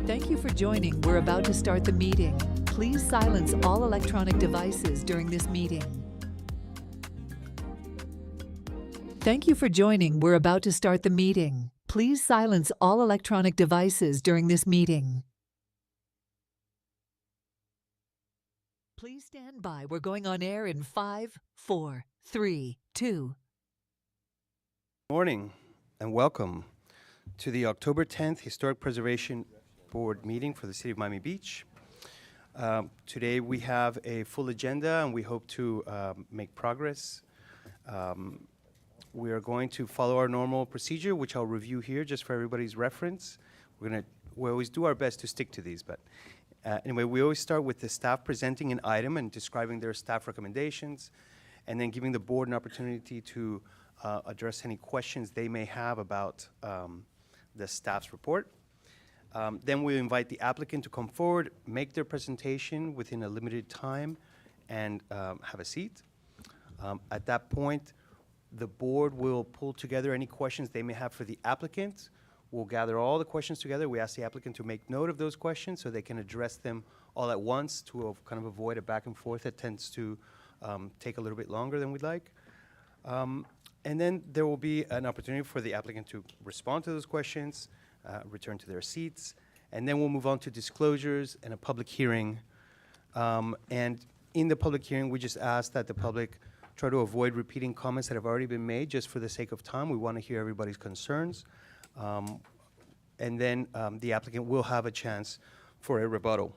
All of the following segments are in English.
Thank you for joining. We're about to start the meeting. Please silence all electronic devices during this meeting. Thank you for joining. We're about to start the meeting. Please silence all electronic devices during this meeting. Please stand by. We're going on air in 5, 4, 3, 2. Morning and welcome to the October 10th Historic Preservation Board meeting for the City of Miami Beach. Today we have a full agenda and we hope to make progress. We are going to follow our normal procedure, which I'll review here just for everybody's reference. We always do our best to stick to these, but anyway, we always start with the staff presenting an item and describing their staff recommendations, and then giving the board an opportunity to address any questions they may have about the staff's report. Then we invite the applicant to come forward, make their presentation within a limited time, and have a seat. At that point, the board will pull together any questions they may have for the applicant. We'll gather all the questions together. We ask the applicant to make note of those questions so they can address them all at once to kind of avoid a back and forth that tends to take a little bit longer than we'd like. And then there will be an opportunity for the applicant to respond to those questions, return to their seats, and then we'll move on to disclosures and a public hearing. And in the public hearing, we just ask that the public try to avoid repeating comments that have already been made just for the sake of time. We want to hear everybody's concerns. And then the applicant will have a chance for a rebuttal.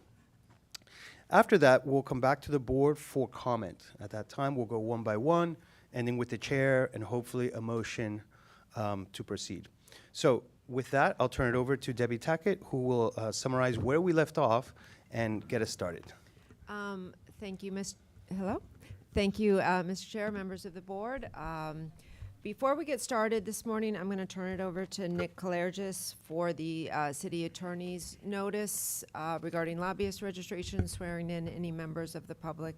After that, we'll come back to the board for comment. At that time, we'll go one by one, ending with the chair and hopefully a motion to proceed. So with that, I'll turn it over to Debbie Tackett, who will summarize where we left off and get us started. Thank you, Hello? Thank you, Mr. Chair, members of the board. Before we get started this morning, I'm going to turn it over to Nick Kalergis for the city attorney's notice regarding lobbyist registration, swearing in any members of the public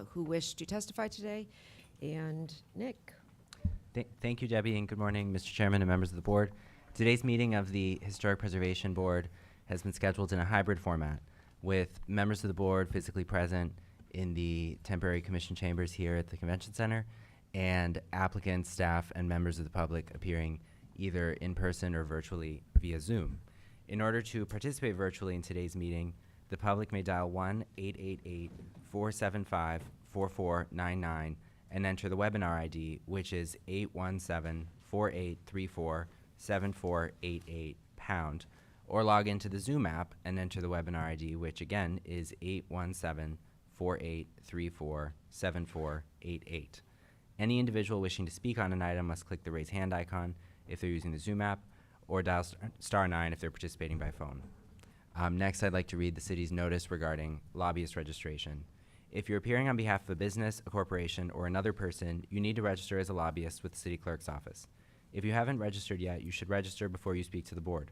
who wish to testify today. And Nick. Thank you, Debbie, and good morning, Mr. Chairman and members of the board. Today's meeting of the Historic Preservation Board has been scheduled in a hybrid format, with members of the board physically present in the temporary commission chambers here at the Convention Center, and applicants, staff, and members of the public appearing either in person or virtually via Zoom. In order to participate virtually in today's meeting, the public may dial 1-888-475-4499 and enter the webinar ID, which is 817-4834-7488 #, or log into the Zoom app and enter the webinar ID, which again is 817-4834-7488. Any individual wishing to speak on an item must click the raise hand icon if they're using the Zoom app, or dial *9 if they're participating by phone. Next, I'd like to read the city's notice regarding lobbyist registration. If you're appearing on behalf of a business, a corporation, or another person, you need to register as a lobbyist with the city clerk's office. If you haven't registered yet, you should register before you speak to the board.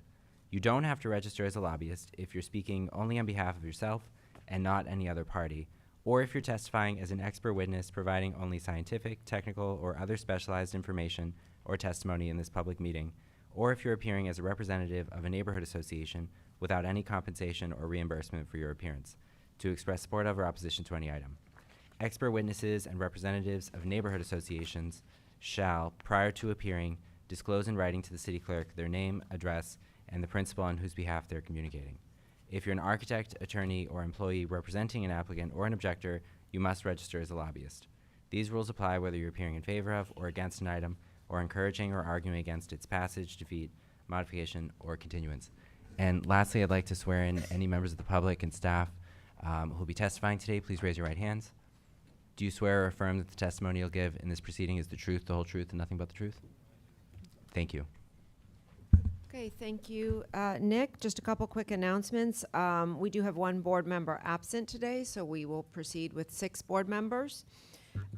You don't have to register as a lobbyist if you're speaking only on behalf of yourself and not any other party, or if you're testifying as an expert witness providing only scientific, technical, or other specialized information or testimony in this public meeting, or if you're appearing as a representative of a neighborhood association without any compensation or reimbursement for your appearance, to express support of or opposition to any item. Expert witnesses and representatives of neighborhood associations shall, prior to appearing, disclose in writing to the city clerk their name, address, and the principal on whose behalf they're communicating. If you're an architect, attorney, or employee representing an applicant or an objector, you must register as a lobbyist. These rules apply whether you're appearing in favor of or against an item, or encouraging or arguing against its passage, defeat, modification, or continuance. And lastly, I'd like to swear in any members of the public and staff who will be testifying today. Please raise your right hands. Do you swear or affirm that the testimony you'll give in this proceeding is the truth, the whole truth, and nothing but the truth? Thank you. Okay, thank you, Nick. Just a couple quick announcements. We do have one board member absent today, so we will proceed with 6 board members.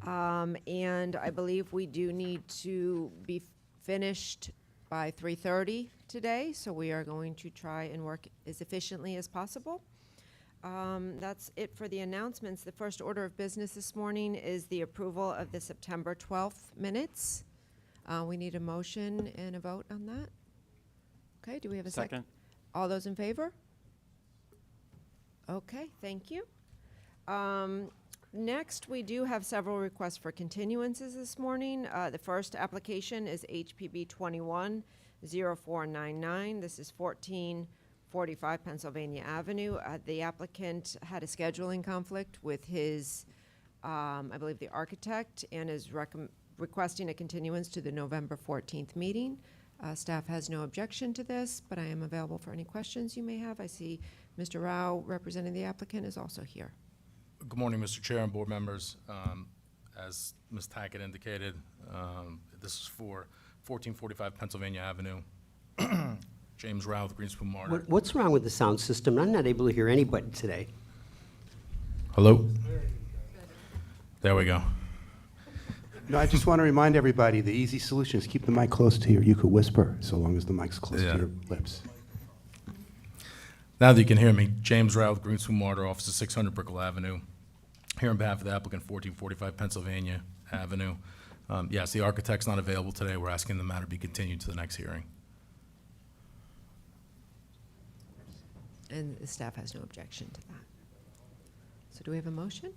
And I believe we do need to be finished by 3:30 today, so we are going to try and work as efficiently as possible. That's it for the announcements. The first order of business this morning is the approval of the September 12th minutes. We need a motion and a vote on that. Okay, do we have a second? All those in favor? Okay, thank you. Next, we do have several requests for continuances this morning. The first application is HPB 210499. This is 1445 Pennsylvania Avenue. The applicant had a scheduling conflict with his, I believe, the architect, and is requesting a continuance to the November 14th meeting. Staff has no objection to this, but I am available for any questions you may have. I see Mr. Rao, representing the applicant, is also here. Good morning, Mr. Chair and board members. As Ms. Tackett indicated, this is for 1445 Pennsylvania Avenue. James Rao with Greenspoon Martyr. What's wrong with the sound system? I'm not able to hear anybody today. Hello? There we go. No, I just want to remind everybody, the easy solution is keep the mic close to you. You could whisper, so long as the mic's close Yeah. to your lips. Now that you can hear me, James Rao with Greenspoon Martyr, office of 600 Brickell Avenue. Here on behalf of the applicant, 1445 Pennsylvania Avenue. Yes, the architect's not available today. We're asking the matter be continued to the next hearing. And the staff has no objection to that. So do we have a motion?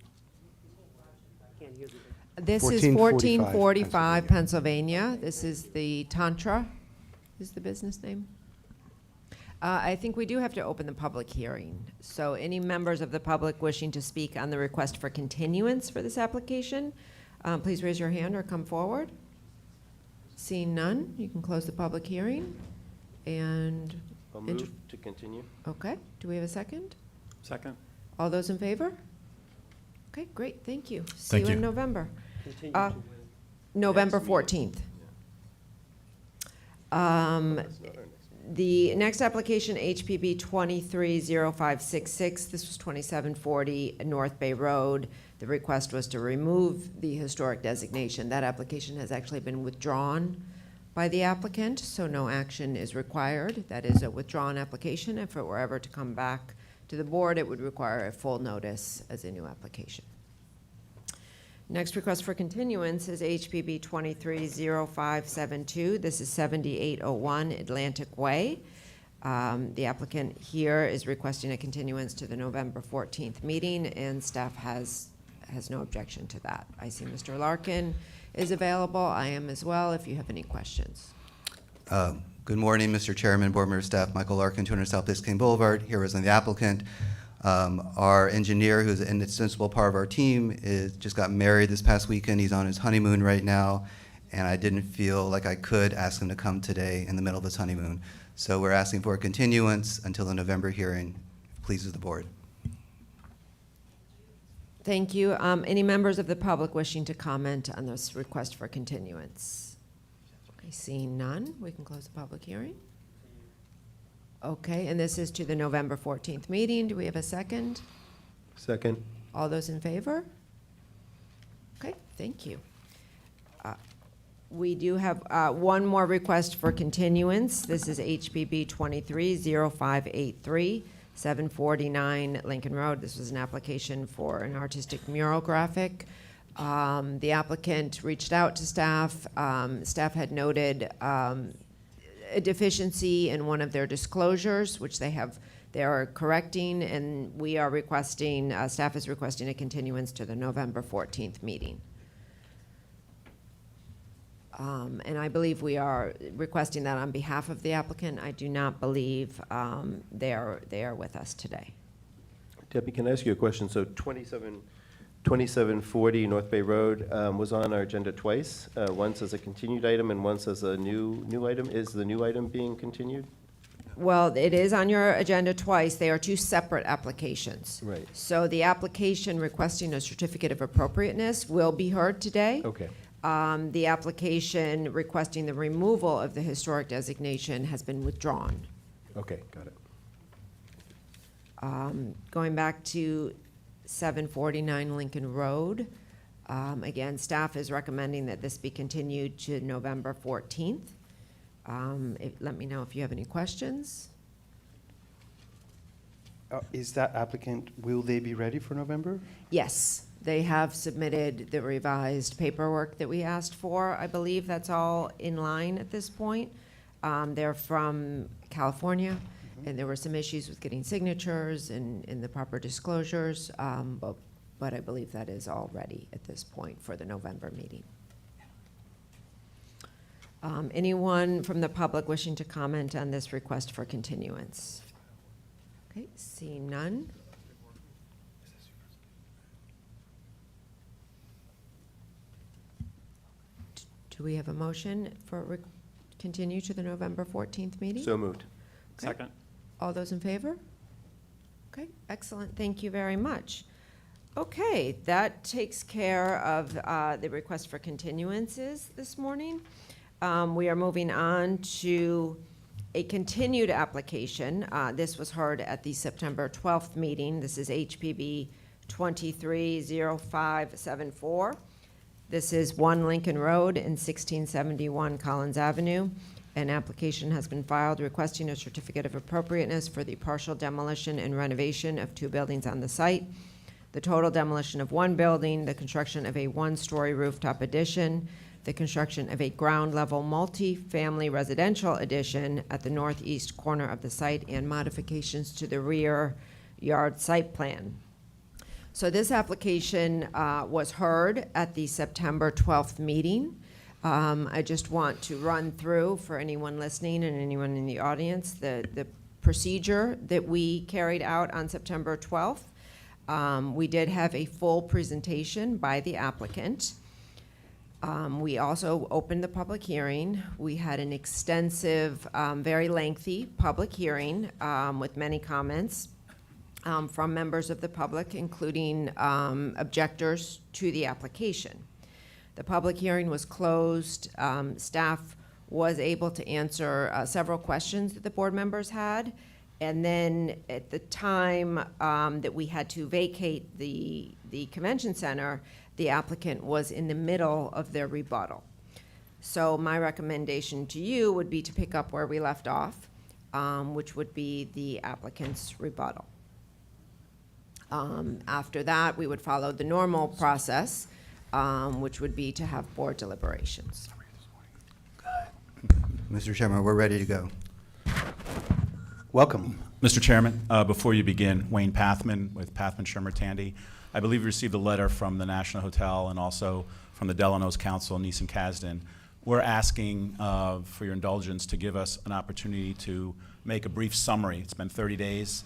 This is 1445 Pennsylvania. This is the Tantra, is the business name? I think we do have to open the public hearing. So any members of the public wishing to speak on the request for continuance for this application, please raise your hand or come forward. Seeing none, you can close the public hearing. And, I'll move to continue. okay, do we have a second? Second. All those in favor? Okay, great, thank you. See Thank you in you. November. Continue Uh, to when? November Next meeting. 14th. That's not our next meeting. The next application, HPB 230566, this was 2740 North Bay Road. The request was to remove the historic designation. That application has actually been withdrawn by the applicant, so no action is required. That is a withdrawn application. If it were ever to come back to the board, it would require a full notice as a new application. Next request for continuance is HPB 230572. This is 7801 Atlantic Way. The applicant here is requesting a continuance to the November 14th meeting, and staff has no objection to that. I see Mr. Larkin is available. I am as well, if you have any questions. Good morning, Mr. Chairman, board member, staff. Michael Larkin, 200 South Biscayne Boulevard, here representing the applicant. Our engineer, who's an indispensable part of our team, just got married this past weekend. He's on his honeymoon right now, and I didn't feel like I could ask him to come today in the middle of his honeymoon. So we're asking for a continuance until the November hearing. Pleases the board. Thank you. Any members of the public wishing to comment on this request for continuance? I see none. We can close the public hearing. Okay, and this is to the November 14th meeting. Do we have a second? Second. All those in favor? Okay, thank you. We do have one more request for continuance. This is HPB 230583, 749 Lincoln Road. This was an application for an artistic mural graphic. The applicant reached out to staff. Staff had noted a deficiency in one of their disclosures, which they are correcting, and we are requesting, staff is requesting a continuance to the November 14th meeting. And I believe we are requesting that on behalf of the applicant. I do not believe they are with us today. Debbie, can I ask you a question? So 2740 North Bay Road was on our agenda twice, once as a continued item and once as a new item. Is the new item being continued? Well, it is on your agenda twice. They are two separate applications. Right. So the application requesting a certificate of appropriateness will be heard today. Okay. The application requesting the removal of the historic designation has been withdrawn. Okay, got it. Going back to 749 Lincoln Road, again, staff is recommending that this be continued to November 14th. Let me know if you have any questions. Is that applicant, will they be ready for November? Yes, they have submitted the revised paperwork that we asked for. I believe that's all in line at this point. They're from California, And there were some issues with getting signatures and the proper disclosures, but I believe that is all ready at this point for the November meeting. Anyone from the public wishing to comment on this request for continuance? Okay, seeing none. Do we have a motion for continue to the November 14th meeting? So moved. Okay. Second. All those in favor? Okay, excellent. Thank you very much. Okay, that takes care of the request for continuances this morning. We are moving on to a continued application. This was heard at the September 12th meeting. This is HPB 230574. This is 1 Lincoln Road and 1671 Collins Avenue. An application has been filed requesting a certificate of appropriateness for the partial demolition and renovation of 2 buildings on the site. The total demolition of 1 building, the construction of a 1-story rooftop addition, the construction of a ground-level multi-family residential addition at the northeast corner of the site, and modifications to the rear yard site plan. So this application was heard at the September 12th meeting. I just want to run through, for anyone listening and anyone in the audience, the procedure that we carried out on September 12th. We did have a full presentation by the applicant. We also opened the public hearing. We had an extensive, very lengthy public hearing with many comments from members of the public, including objectors to the application. The public hearing was closed. Staff was able to answer several questions that the board members had. And then at the time that we had to vacate the convention center, the applicant was in the middle of their rebuttal. So my recommendation to you would be to pick up where we left off, which would be the applicant's rebuttal. After that, we would follow the normal process, which would be to have board deliberations. Mr. Chairman, we're ready to go. Welcome. Mr. Chairman, before you begin, Wayne Pathman with Pathman Shermer Tandy. I believe you received a letter from the National Hotel and also from the Delano's Council, Neeson Kasdan. We're asking for your indulgence to give us an opportunity to make a brief summary. It's been 30 days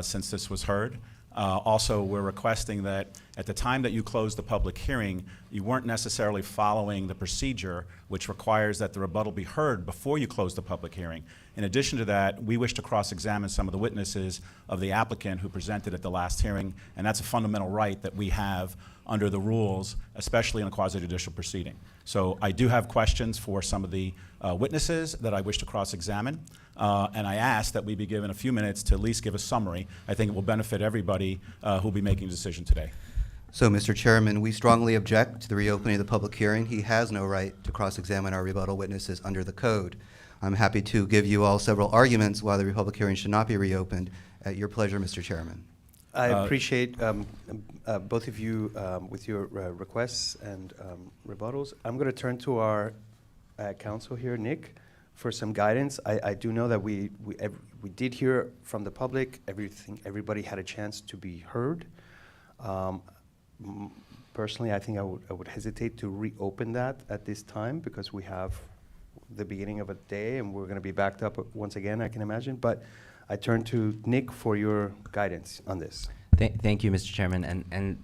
since this was heard. Also, we're requesting that at the time that you closed the public hearing, you weren't necessarily following the procedure, which requires that the rebuttal be heard before you close the public hearing. In addition to that, we wish to cross-examine some of the witnesses of the applicant who presented at the last hearing, and that's a fundamental right that we have under the rules, especially in a quasi-judicial proceeding. So I do have questions for some of the witnesses that I wish to cross-examine, and I ask that we be given a few minutes to at least give a summary. I think it will benefit everybody who will be making a decision today. So, Mr. Chairman, we strongly object to the reopening of the public hearing. He has no right to cross-examine our rebuttal witnesses under the code. I'm happy to give you all several arguments why the public hearing should not be reopened. At your pleasure, Mr. Chairman. I appreciate both of you with your requests and rebuttals. I'm going to turn to our counsel here, Nick, for some guidance. I do know that we did hear from the public. Everybody had a chance to be heard. Personally, I think I would hesitate to reopen that at this time because we have the beginning of a day and we're going to be backed up once again, I can imagine. But I turn to Nick for your guidance on this. Thank you, Mr. Chairman. And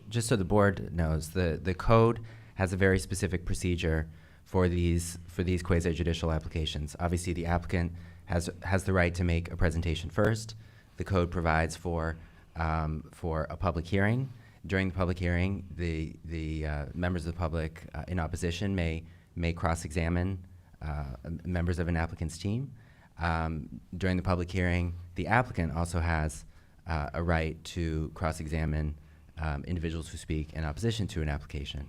just so the board knows, the code has a very specific procedure for these quasi-judicial applications. Obviously, the applicant has the right to make a presentation first. The code provides for a public hearing. During the public hearing, the members of the public in opposition may cross-examine members of an applicant's team. During the public hearing, the applicant also has a right to cross-examine individuals who speak in opposition to an application.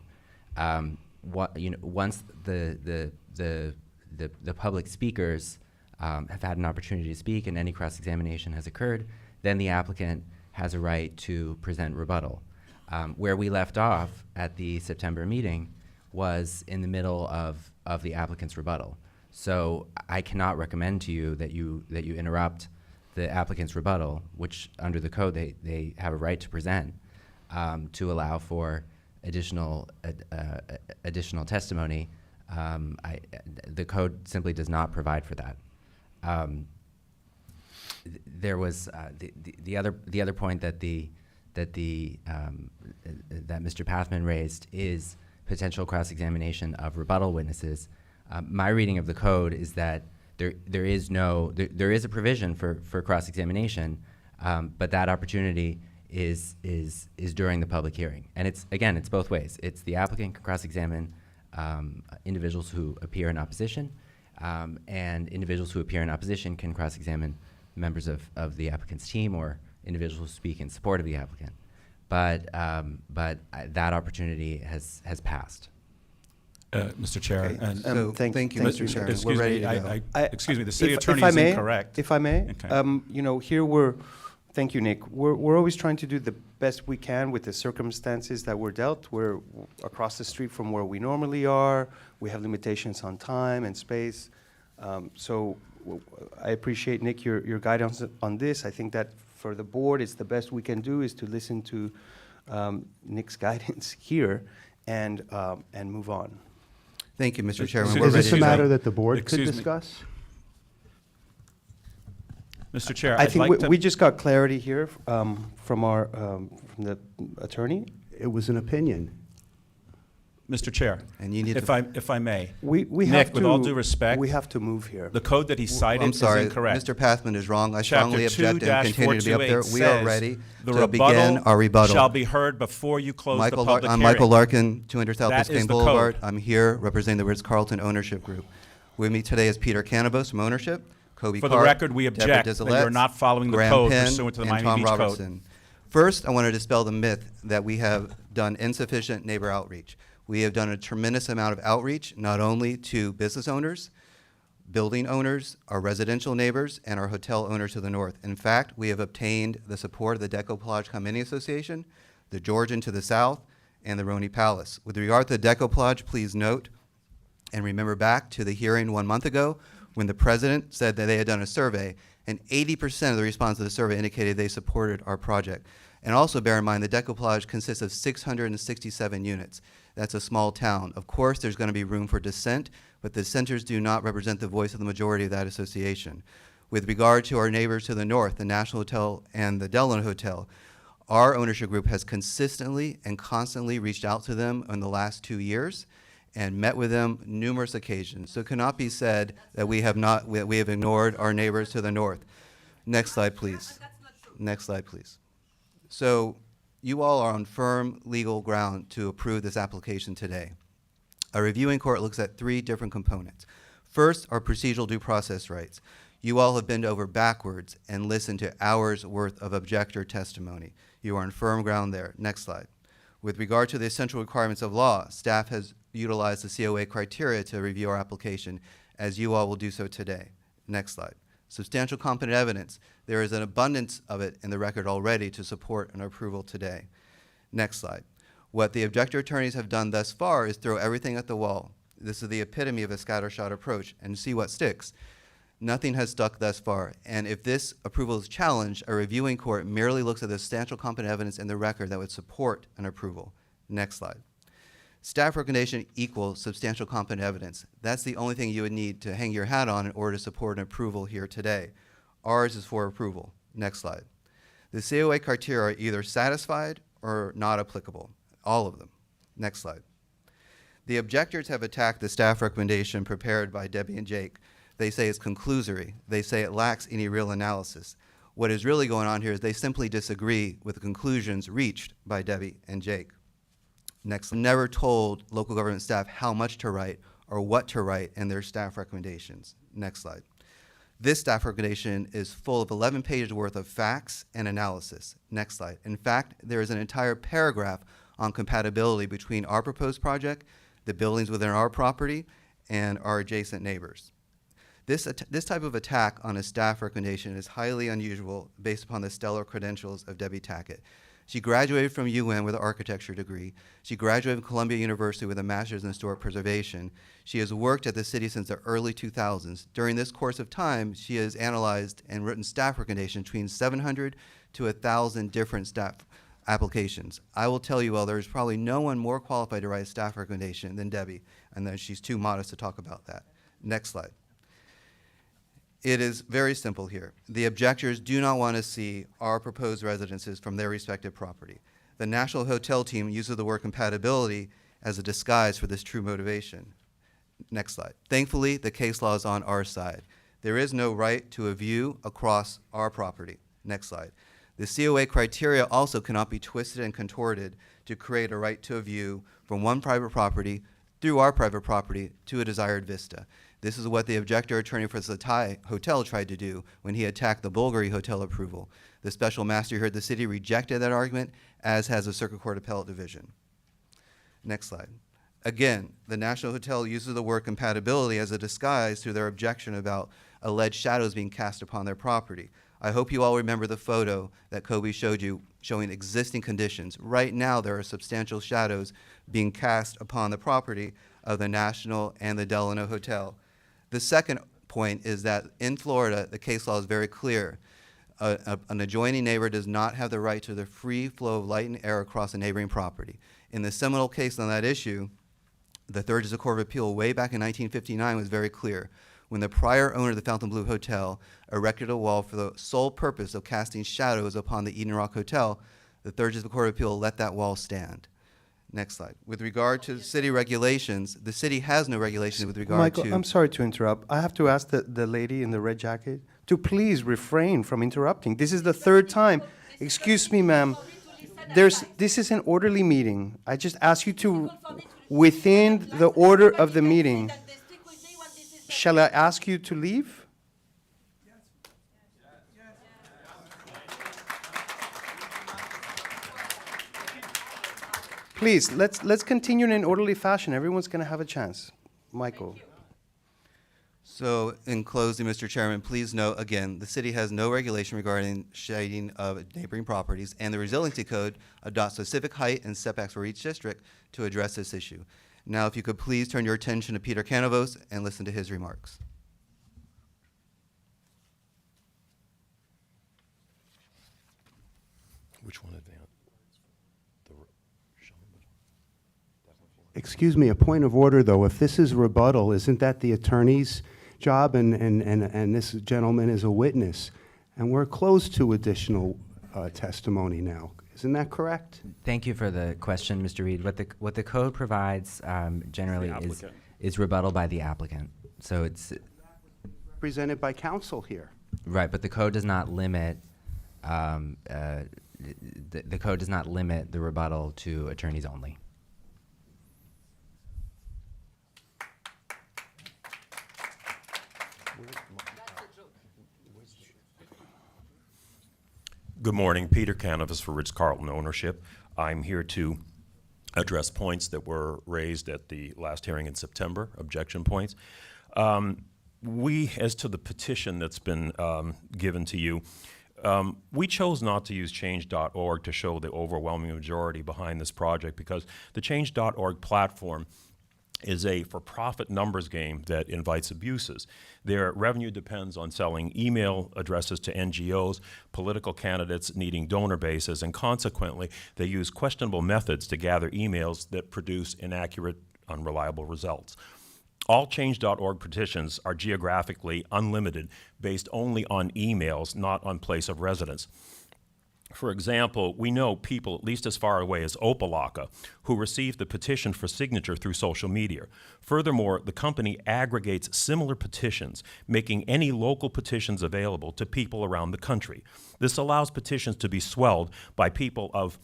Once the public speakers have had an opportunity to speak and any cross-examination has occurred, then the applicant has a right to present rebuttal. Where we left off at the September meeting was in the middle of the applicant's rebuttal. So I cannot recommend to you that you interrupt the applicant's rebuttal, which under the code they have a right to present, to allow for additional testimony. The code simply does not provide for that. There was the other point that that Mr. Pathman raised is potential cross-examination of rebuttal witnesses. My reading of the code is that there is a provision for cross-examination, but that opportunity is during the public hearing, and it's both ways. It's the applicant can cross-examine individuals who appear in opposition, and individuals who appear in opposition can cross-examine members of the applicant's team or individuals who speak in support of the applicant. But that opportunity has passed. Mr. Chair, Okay. and So, thank you, Mr. Chairman. excuse We're ready me, to go. excuse me, the city If attorney I is may, incorrect. If I may, Okay. here thank you, Nick. We're always trying to do the best we can with the circumstances that we're dealt. We're across the street from where we normally are. We have limitations on time and space. I appreciate, Nick, your guidance on this. I think that for the board, it's the best we can do is to listen to Nick's guidance here and move on. Thank you, Mr. Chairman. Excuse We're Is me, this a ready to matter go. that the board could Excuse me. discuss? Mr. Chair, I I'd think like to. we just got clarity here from from the attorney. It was an opinion. Mr. Chair, And you need if to- I may, We Nick, have to, with all due respect, we have to move here. the code that he cited I'm sorry, is incorrect. Mr. Pathman is wrong. I Chapter strongly object and continue to be up there. 2-428 We are says ready the to begin our rebuttal. shall be heard before you close the public hearing. I'm Michael Larkin, 200 South That is Biscayne the Boulevard. code. I'm here representing the Ritz-Carlton Ownership Group. With me today is Peter Canavos from Ownership, Kobe For the Clark, record, we Deborah object that Dizalette, you're not following the Graham code Penn, pursuant to the and Miami Tom Beach Code. Robertson. First, I want to dispel the myth that we have done insufficient neighbor outreach. We have done a tremendous amount of outreach, not only to business owners, building owners, our residential neighbors, and our hotel owners to the north. In fact, we have obtained the support of the Decoplage Condominium Association, the Georgian to the south, and the Roni Palace. With regard to the Decoplage, please note and remember back to the hearing 1 month ago when the president said that they had done a survey, and 80% of the response to the survey indicated they supported our project. And also bear in mind, the Decoplage consists of 667 units. That's a small town. Of course, there's going to be room for dissent, but the dissenters do not represent the voice of the majority of that association. With regard to our neighbors to the north, the National Hotel and the Delano Hotel, our ownership group has consistently and constantly reached out to them in the last 2 years and met with them numerous occasions. So it cannot be said that we have ignored our neighbors to the north. Next slide, please. Next slide, please. So you all are on firm legal ground to approve this application today. A reviewing court looks at 3 different components. First, our procedural due process rights. You all have bent over backwards and listened to hours worth of objector testimony. You are on firm ground there. Next slide. With regard to the essential requirements of law, staff has utilized the COA criteria to review our application, as you all will do so today. Next slide. Substantial competent evidence. There is an abundance of it in the record already to support an approval today. Next slide. What the objector attorneys have done thus far is throw everything at the wall. This is the epitome of a scattershot approach, and see what sticks. Nothing has stuck thus far, and if this approval is challenged, a reviewing court merely looks at the substantial competent evidence in the record that would support an approval. Next slide. Staff recommendation equals substantial competent evidence. That's the only thing you would need to hang your hat on in order to support an approval here today. Ours is for approval. Next slide. The COA criteria are either satisfied or not applicable, all of them. Next slide. The objectors have attacked the staff recommendation prepared by Debbie and Jake. They say it's conclusory. They say it lacks any real analysis. What is really going on here is they simply disagree with the conclusions reached by Debbie and Jake. Next, never told local government staff how much to write or what to write in their staff recommendations. Next slide. This staff recommendation is full of 11 pages worth of facts and analysis. Next slide. In fact, there is an entire paragraph on compatibility between our proposed project, the buildings within our property, and our adjacent neighbors. This type of attack on a staff recommendation is highly unusual based upon the stellar credentials of Debbie Tackett. She graduated from UN with an architecture degree. She graduated from Columbia University with a master's in historic preservation. She has worked at the city since the early 2000s. During this course of time, she has analyzed and written staff recommendations between 700 to 1,000 different staff applications. I will tell you all, there's probably no one more qualified to write a staff recommendation than Debbie, and that she's too modest to talk about that. Next slide. It is very simple here. The objectors do not want to see our proposed residences from their respective property. The National Hotel team uses the word compatibility as a disguise for this true motivation. Next slide. Thankfully, the case law is on our side. There is no right to a view across our property. Next slide. The COA criteria also cannot be twisted and contorted to create a right to a view from one private property through our private property to a desired vista. This is what the objector attorney for the Thai Hotel tried to do when he attacked the Bulgari Hotel approval. The special master here at the city rejected that argument, as has the Circuit Court Appellate Division. Next slide. Again, the National Hotel uses the word compatibility as a disguise to their objection about alleged shadows being cast upon their property. I hope you all remember the photo that Kobe showed you showing existing conditions. Right now, there are substantial shadows being cast upon the property of the National and the Delano Hotel. The second point is that in Florida, the case law is very clear. An adjoining neighbor does not have the right to the free flow of light and air across a neighboring property. In the seminal case on that issue, the Third District Court of Appeal way back in 1959 was very clear. When the prior owner of the Fontainebleau Hotel erected a wall for the sole purpose of casting shadows upon the Eden Rock Hotel, the Third District Court of Appeal let that wall stand. Next slide. With regard to city regulations, the city has no regulations with regard Michael, to... I'm sorry to interrupt. I have to ask the lady in the red jacket to please refrain from interrupting. This is the third time. Excuse me, ma'am. This is an orderly meeting. I just ask you to, within the order of the meeting, shall I ask you to leave? Please, let's continue in an orderly fashion. Everyone's going to have a chance. Michael. So, in closing, Mr. Chairman, please note, again, the city has no regulation regarding shading of neighboring properties, and the Resiliency Code adopts specific height and setbacks for each district to address this issue. Now, if you could please turn your attention to Peter Canavos and listen to his remarks. Which one advanced? Excuse me, a point of order, though. If this is rebuttal, isn't that the attorney's job? And this gentleman is a witness. And we're closed to additional testimony now. Isn't that correct? Thank you for the question, Mr. Reed. What the code provides generally is rebuttal by the applicant. So it's Presented by counsel here. right, but the code does not limit the code does not limit the rebuttal to attorneys only. Good morning, Peter Canavas for Ritz-Carlton Ownership. I'm here to address points that were raised at the last hearing in September, objection points. As to the petition that's been given to you, we chose not to use change.org to show the overwhelming majority behind this project because the change.org platform is a for-profit numbers game that invites abuses. Their revenue depends on selling email addresses to NGOs, political candidates needing donor bases, and consequently, they use questionable methods to gather emails that produce inaccurate, unreliable results. All change.org petitions are geographically unlimited, based only on emails, not on place of residence. For example, we know people at least as far away as Opalaka who received the petition for signature through social media. Furthermore, the company aggregates similar petitions, making any local petitions available to people around the country. This allows petitions to be swelled by people of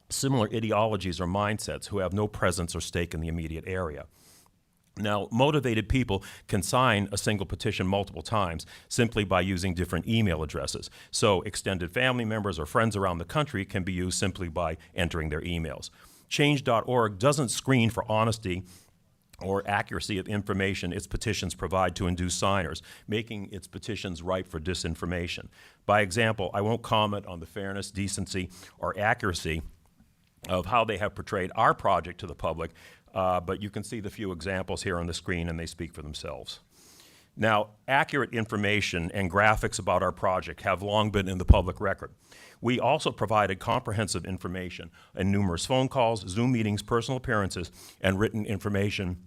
similar ideologies or mindsets who have no presence or stake in the immediate area. Now, motivated people can sign a single petition multiple times simply by using different email addresses. So extended family members or friends around the country can be used simply by entering their emails. Change.org doesn't screen for honesty or accuracy of information its petitions provide to induce signers, making its petitions ripe for disinformation. By example, I won't comment on the fairness, decency, or accuracy of how they have portrayed our project to the public, but you can see the few examples here on the screen and they speak for themselves. Now, accurate information and graphics about our project have long been in the public record. We also provided comprehensive information in numerous phone calls, Zoom meetings, personal appearances, and written information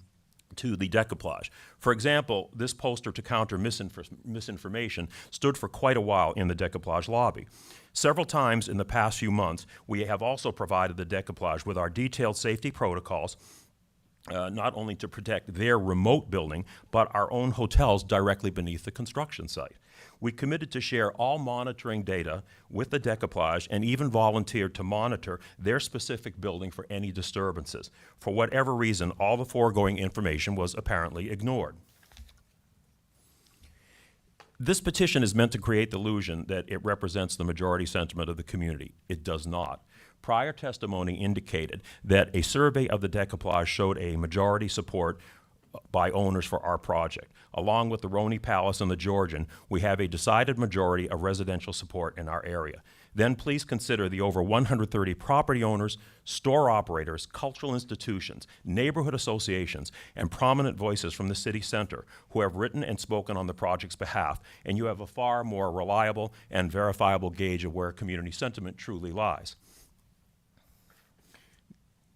to the decoupage. For example, this poster to counter misinformation stood for quite a while in the decoupage lobby. Several times in the past few months, we have also provided the decoupage with our detailed safety protocols, not only to protect their remote building, but our own hotels directly beneath the construction site. We committed to share all monitoring data with the decoupage and even volunteered to monitor their specific building for any disturbances. For whatever reason, all the foregoing information was apparently ignored. This petition is meant to create the illusion that it represents the majority sentiment of the community. It does not. Prior testimony indicated that a survey of the decoupage showed a majority support by owners for our project. Along with the Roney Palace and the Georgian, we have a decided majority of residential support in our area. Then please consider the over 130 property owners, store operators, cultural institutions, neighborhood associations, and prominent voices from the city center who have written and spoken on the project's behalf, and you have a far more reliable and verifiable gauge of where community sentiment truly lies.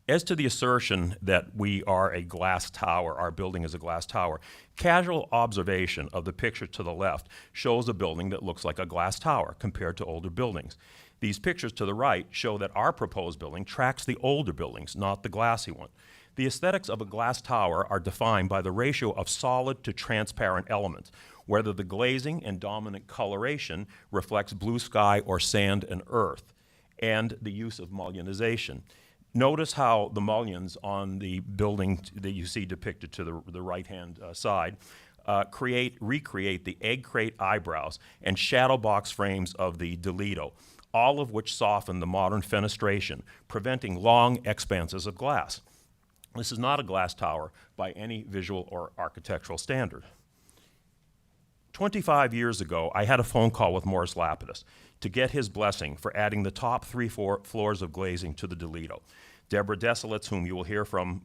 As to the assertion that we are a glass tower, our building is a glass tower, casual observation of the picture to the left shows a building that looks like a glass tower compared to older buildings. These pictures to the right show that our proposed building tracks the older buildings, not the glassy one. The aesthetics of a glass tower are defined by the ratio of solid to transparent elements, whether the glazing and dominant coloration reflects blue sky or sand and earth, and the use of mullionization. Notice how the mullions on the building that you see depicted to the right-hand side recreate the egg crate eyebrows and shadow box frames of the Delito, all of which soften the modern fenestration, preventing long expanses of glass. This is not a glass tower by any visual or architectural standard. 25 years ago, I had a phone call with Morris Lapidus to get his blessing for adding the top 3 floors of glazing to the Delito. Deborah Desilets, whom you will hear from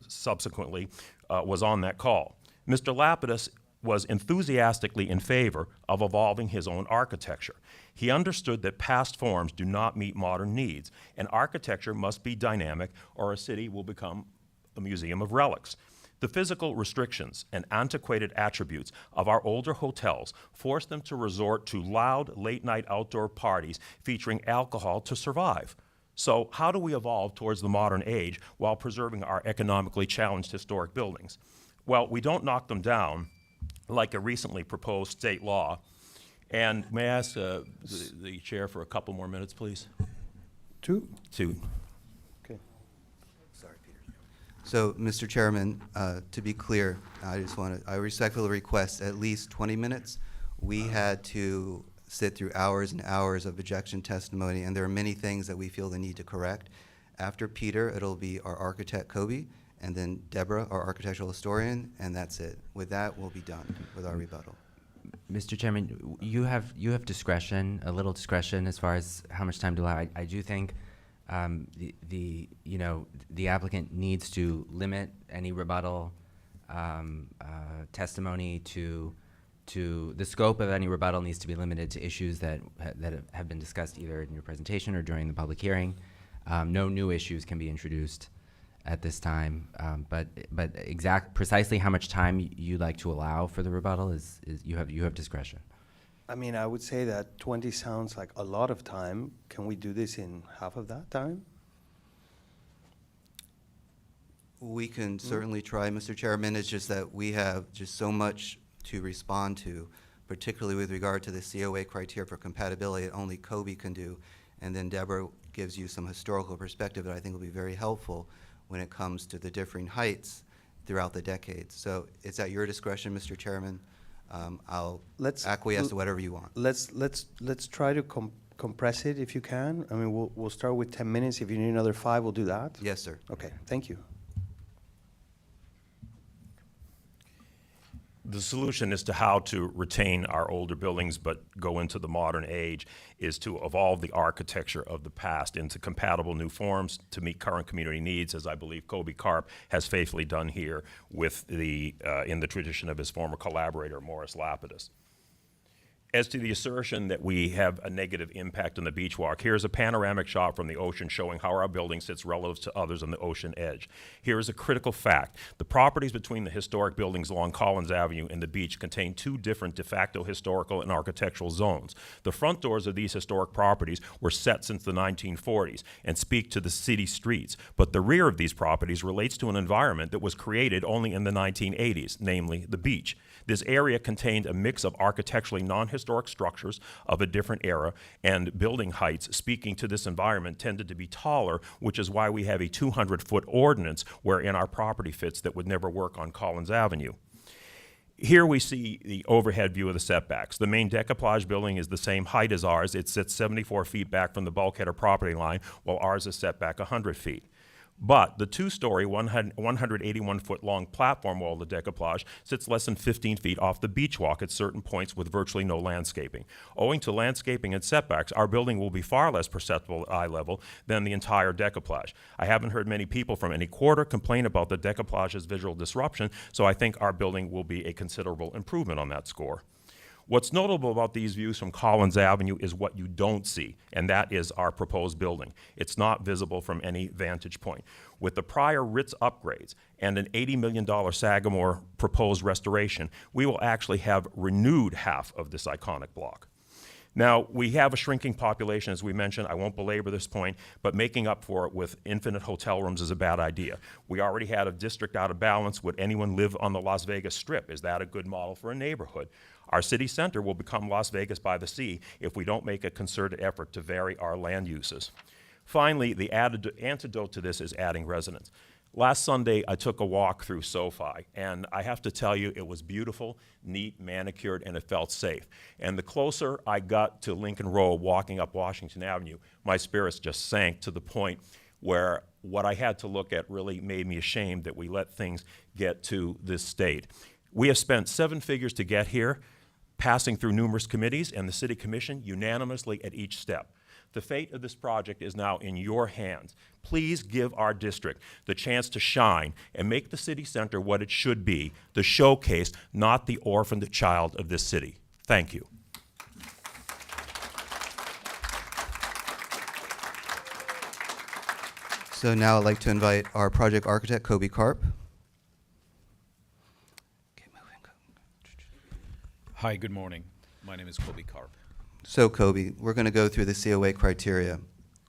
subsequently, was on that call. Mr. Lapidus was enthusiastically in favor of evolving his own architecture. He understood that past forms do not meet modern needs, and architecture must be dynamic or a city will become a museum of relics. The physical restrictions and antiquated attributes of our older hotels forced them to resort to loud, late-night outdoor parties featuring alcohol to survive. So how do we evolve towards the modern age while preserving our economically challenged historic buildings? Well, we don't knock them down like a recently proposed state law. And may I ask the chair for a couple more minutes, please? Two. Okay. So, Mr. Chairman, to be clear, I respectfully request at least 20 minutes. We had to sit through hours and hours of objection testimony, and there are many things that we feel the need to correct. After Peter, it'll be our architect, Kobe, and then Deborah, our architectural historian, and that's it. With that, we'll be done with our rebuttal. Mr. Chairman, you have discretion, a little discretion as far as how much time to allow. I do think the applicant needs to limit any rebuttal testimony to the scope of any rebuttal needs to be limited to issues that have been discussed either in your presentation or during the public hearing. No new issues can be introduced at this time, but precisely how much time you'd like to allow for the rebuttal is you have discretion. I mean, I would say that 20 sounds like a lot of time. Can we do this in half of that time? We can certainly try, Mr. Chairman. It's just that we have just so much to respond to, particularly with regard to the COA criteria for compatibility that only Kobe can do. And then Deborah gives you some historical perspective that I think will be very helpful when it comes to the differing heights throughout the decades. So it's at your discretion, Mr. Chairman. I'll acquiesce to whatever you want. Let's try to compress it if you can. I mean, we'll start with 10 minutes. If you need another 5, we'll do that. Yes, sir. Okay, thank you. The solution as to how to retain our older buildings but go into the modern age is to evolve the architecture of the past into compatible new forms to meet current community needs, as I believe Kobe Karp has faithfully done here with in the tradition of his former collaborator, Morris Lapidus. As to the assertion that we have a negative impact on the beach walk, here's a panoramic shot from the ocean showing how our building sits relative to others on the ocean edge. Here is a critical fact. The properties between the historic buildings along Collins Avenue and the beach contain two different de facto historical and architectural zones. The front doors of these historic properties were set since the 1940s and speak to the city streets, but the rear of these properties relates to an environment that was created only in the 1980s, namely the beach. This area contained a mix of architecturally non-historic structures of a different era, and building heights speaking to this environment tended to be taller, which is why we have a 200-foot ordinance wherein our property fits that would never work on Collins Avenue. Here we see the overhead view of the setbacks. The main decoupage building is the same height as ours. It sits 74 feet back from the bulkhead or property line, while ours is set back 100 feet. But the two-story, 181-foot-long platform wall of the decoupage sits less than 15 feet off the beach walk at certain points with virtually no landscaping. Owing to landscaping and setbacks, our building will be far less perceptible at eye level than the entire decoupage. I haven't heard many people from any quarter complain about the decouplage's visual disruption, so I think our building will be a considerable improvement on that score. What's notable about these views from Collins Avenue is what you don't see, and that is our proposed building. It's not visible from any vantage point. With the prior Ritz upgrades and an $80 million Sagamore proposed restoration, we will actually have renewed half of this iconic block. Now, we have a shrinking population, as we mentioned. I won't belabor this point, but making up for it with infinite hotel rooms is a bad idea. We already had a district out of balance. Would anyone live on the Las Vegas Strip? Is that a good model for a neighborhood? Our city center will become Las Vegas by the sea if we don't make a concerted effort to vary our land uses. Finally, the antidote to this is adding residents. Last Sunday, I took a walk through SoFi, and I have to tell you, it was beautiful, neat, manicured, and it felt safe. And the closer I got to Lincoln Road, walking up Washington Avenue, my spirits just sank to the point where what I had to look at really made me ashamed that we let things get to this state. We have spent 7 figures to get here, passing through numerous committees and the City Commission unanimously at each step. The fate of this project is now in your hands. Please give our district the chance to shine and make the city center what it should be, the showcase, not the orphaned child of this city. Thank you. So now I'd like to invite our project architect, Kobe Karp. Hi, good morning. My name is Kobe Karp. So Kobe, we're going to go through the COA criteria.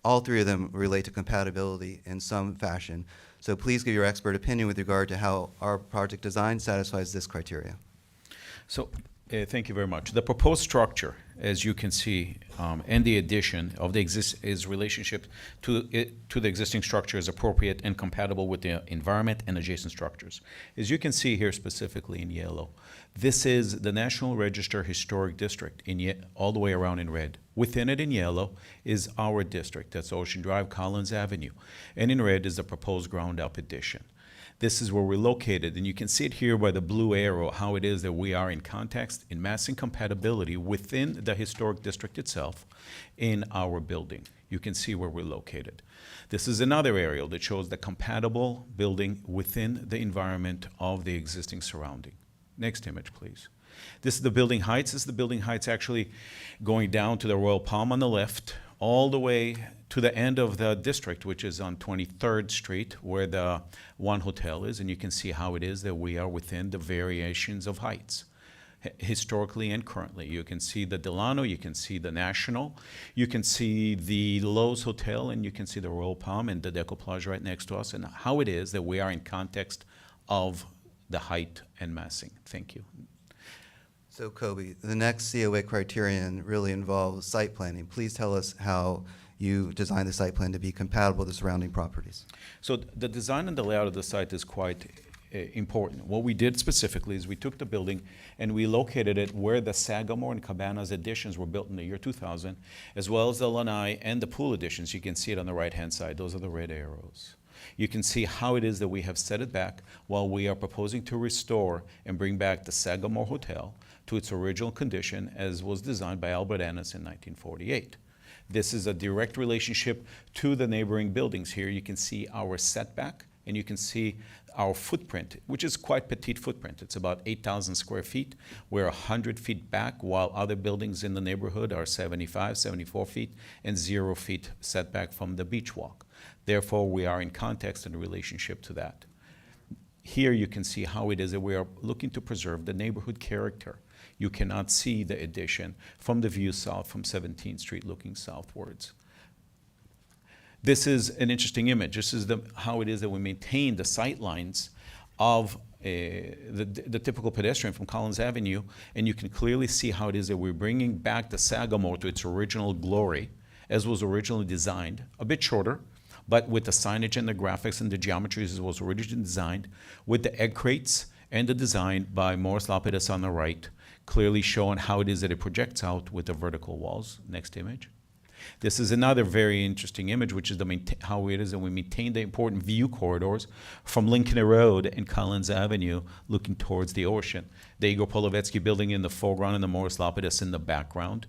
All 3 of them relate to compatibility in some fashion. So please give your expert opinion with regard to how our project design satisfies this criteria. So, thank you very much. The proposed structure, as you can see, and the addition of the relationship to the existing structure is appropriate and compatible with the environment and adjacent structures. As you can see here specifically in yellow, this is the National Register Historic District all the way around in red. Within it in yellow is our district. That's Ocean Drive, Collins Avenue. And in red is the proposed ground-up addition. This is where we're located, and you can see it here by the blue arrow, how it is that we are in context, in massing compatibility within the historic district itself in our building. You can see where we're located. This is another aerial that shows the compatible building within the environment of the existing surrounding. Next image, please. This is the building heights. This is the building heights actually going down to the Royal Palm on the left, all the way to the end of the district, which is on 23rd Street, where the One Hotel is, and you can see how it is that we are within the variations of heights, historically and currently. You can see the Delano, you can see the National, you can see the Lowe's Hotel, and you can see the Royal Palm and the decoupage right next to us, and how it is that we are in context of the height and massing. Thank you. So Kobe, the next COA criterion really involves site planning. Please tell us how you designed the site plan to be compatible with the surrounding properties. So the design and the layout of the site is quite important. What we did specifically is we took the building and we located it where the Sagamore and Cabanas additions were built in the year 2000, as well as the Lanai and the pool additions. You can see it on the right-hand side. Those are the red arrows. You can see how it is that we have set it back while we are proposing to restore and bring back the Sagamore Hotel to its original condition as was designed by Albert Ennis in 1948. This is a direct relationship to the neighboring buildings. Here you can see our setback and you can see our footprint, which is quite petite footprint. It's about 8,000 square feet. We're 100 feet back, while other buildings in the neighborhood are 75, 74 feet, and 0 feet setback from the beach walk. Therefore, we are in context in relationship to that. Here you can see how it is that we are looking to preserve the neighborhood character. You cannot see the addition from the view south from 17th Street looking southwards. This is an interesting image. This is how it is that we maintain the sight lines of the typical pedestrian from Collins Avenue, and you can clearly see how it is that we're bringing back the Sagamore to its original glory, as was originally designed, a bit shorter, but with the signage and the graphics and the geometries as was originally designed, with the egg crates and the design by Morris Lapidus on the right, clearly showing how it is that it projects out with the vertical walls. Next image. This is another very interesting image, which is how it is that we maintain the important view corridors from Lincoln Road and Collins Avenue looking towards the ocean. The Igor Polovetsky building in the foreground and the Morris Lapidus in the background.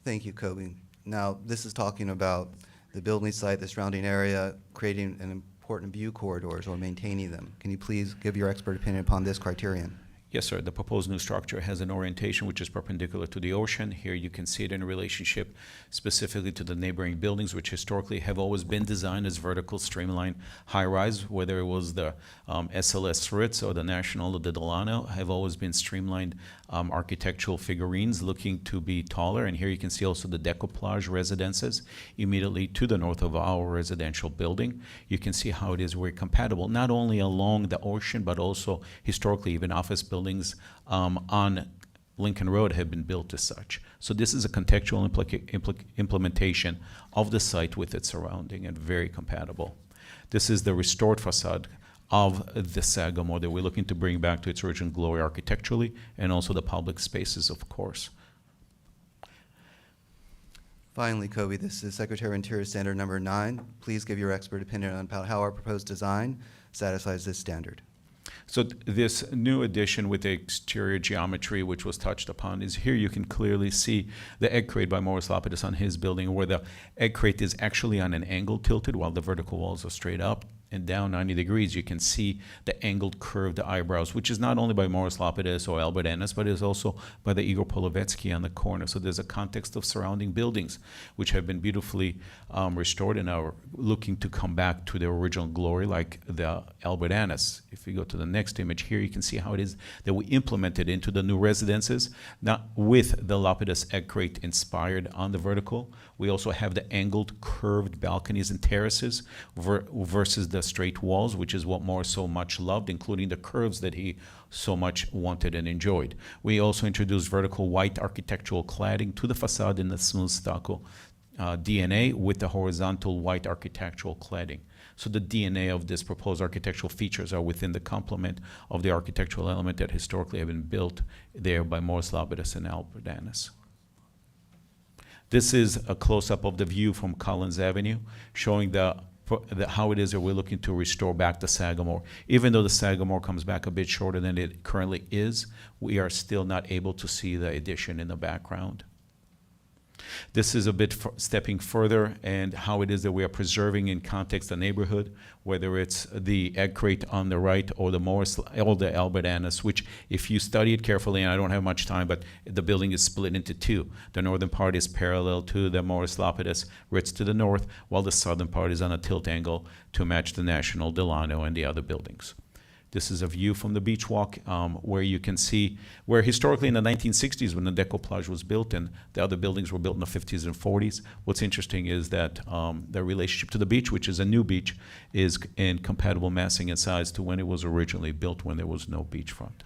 Thank you, Kobe. Now, this is talking about the building site, the surrounding area, creating an important view corridors or maintaining them. Can you please give your expert opinion upon this criterion? Yes, sir. The proposed new structure has an orientation which is perpendicular to the ocean. Here you can see it in relationship specifically to the neighboring buildings, which historically have always been designed as vertical, streamlined, high-rise, whether it was the SLS Ritz or the National or the Delano, have always been streamlined architectural figurines looking to be taller. And here you can see also the Decoupage residences immediately to the north of our residential building. You can see how it is very compatible, not only along the ocean, but also historically even office buildings on Lincoln Road have been built as such. So this is a contextual implementation of the site with its surrounding and very compatible. This is the restored facade of the Sagamore that we're looking to bring back to its original glory architecturally, and also the public spaces, of course. Finally, Kobe, this is Secretary of Interior Standard number 9. Please give your expert opinion on how our proposed design satisfies this standard. So this new addition with the exterior geometry, which was touched upon, is here you can clearly see the egg crate by Morris Lapidus on his building, where the egg crate is actually on an angle tilted while the vertical walls are straight up and down 90 degrees. You can see the angled curved eyebrows, which is not only by Morris Lapidus or Albert Ennis, but is also by the Igor Polovetsky on the corner. So there's a context of surrounding buildings which have been beautifully restored and are looking to come back to their original glory, like the Albert Ennis. If you go to the next image here, you can see how it is that we implemented into the new residences, not with the Lapidus egg crate inspired on the vertical. We also have the angled curved balconies and terraces versus the straight walls, which is what Morris so much loved, including the curves that he so much wanted and enjoyed. We also introduced vertical white architectural cladding to the facade in the smooth stucco DNA with the horizontal white architectural cladding. So the DNA of this proposed architectural features are within the complement of the architectural element that historically have been built there by Morris Lapidus and Albert Ennis. This is a close-up of the view from Collins Avenue, showing how it is that we're looking to restore back the Sagamore. Even though the Sagamore comes back a bit shorter than it currently is, we are still not able to see the addition in the background. This is a bit stepping further and how it is that we are preserving in context the neighborhood, whether it's the egg crate on the right or the Morris or the Albert Ennis, which if you study it carefully, and I don't have much time, but the building is split into two. The northern part is parallel to the Morris Lapidus Ritz to the north, while the southern part is on a tilt angle to match the National, Delano, and the other buildings. This is a view from the beach walk where you can see where historically in the 1960s when the Decoupage was built and the other buildings were built in the 50s and 40s, what's interesting is that the relationship to the beach, which is a new beach, is in compatible massing and size to when it was originally built when there was no beachfront.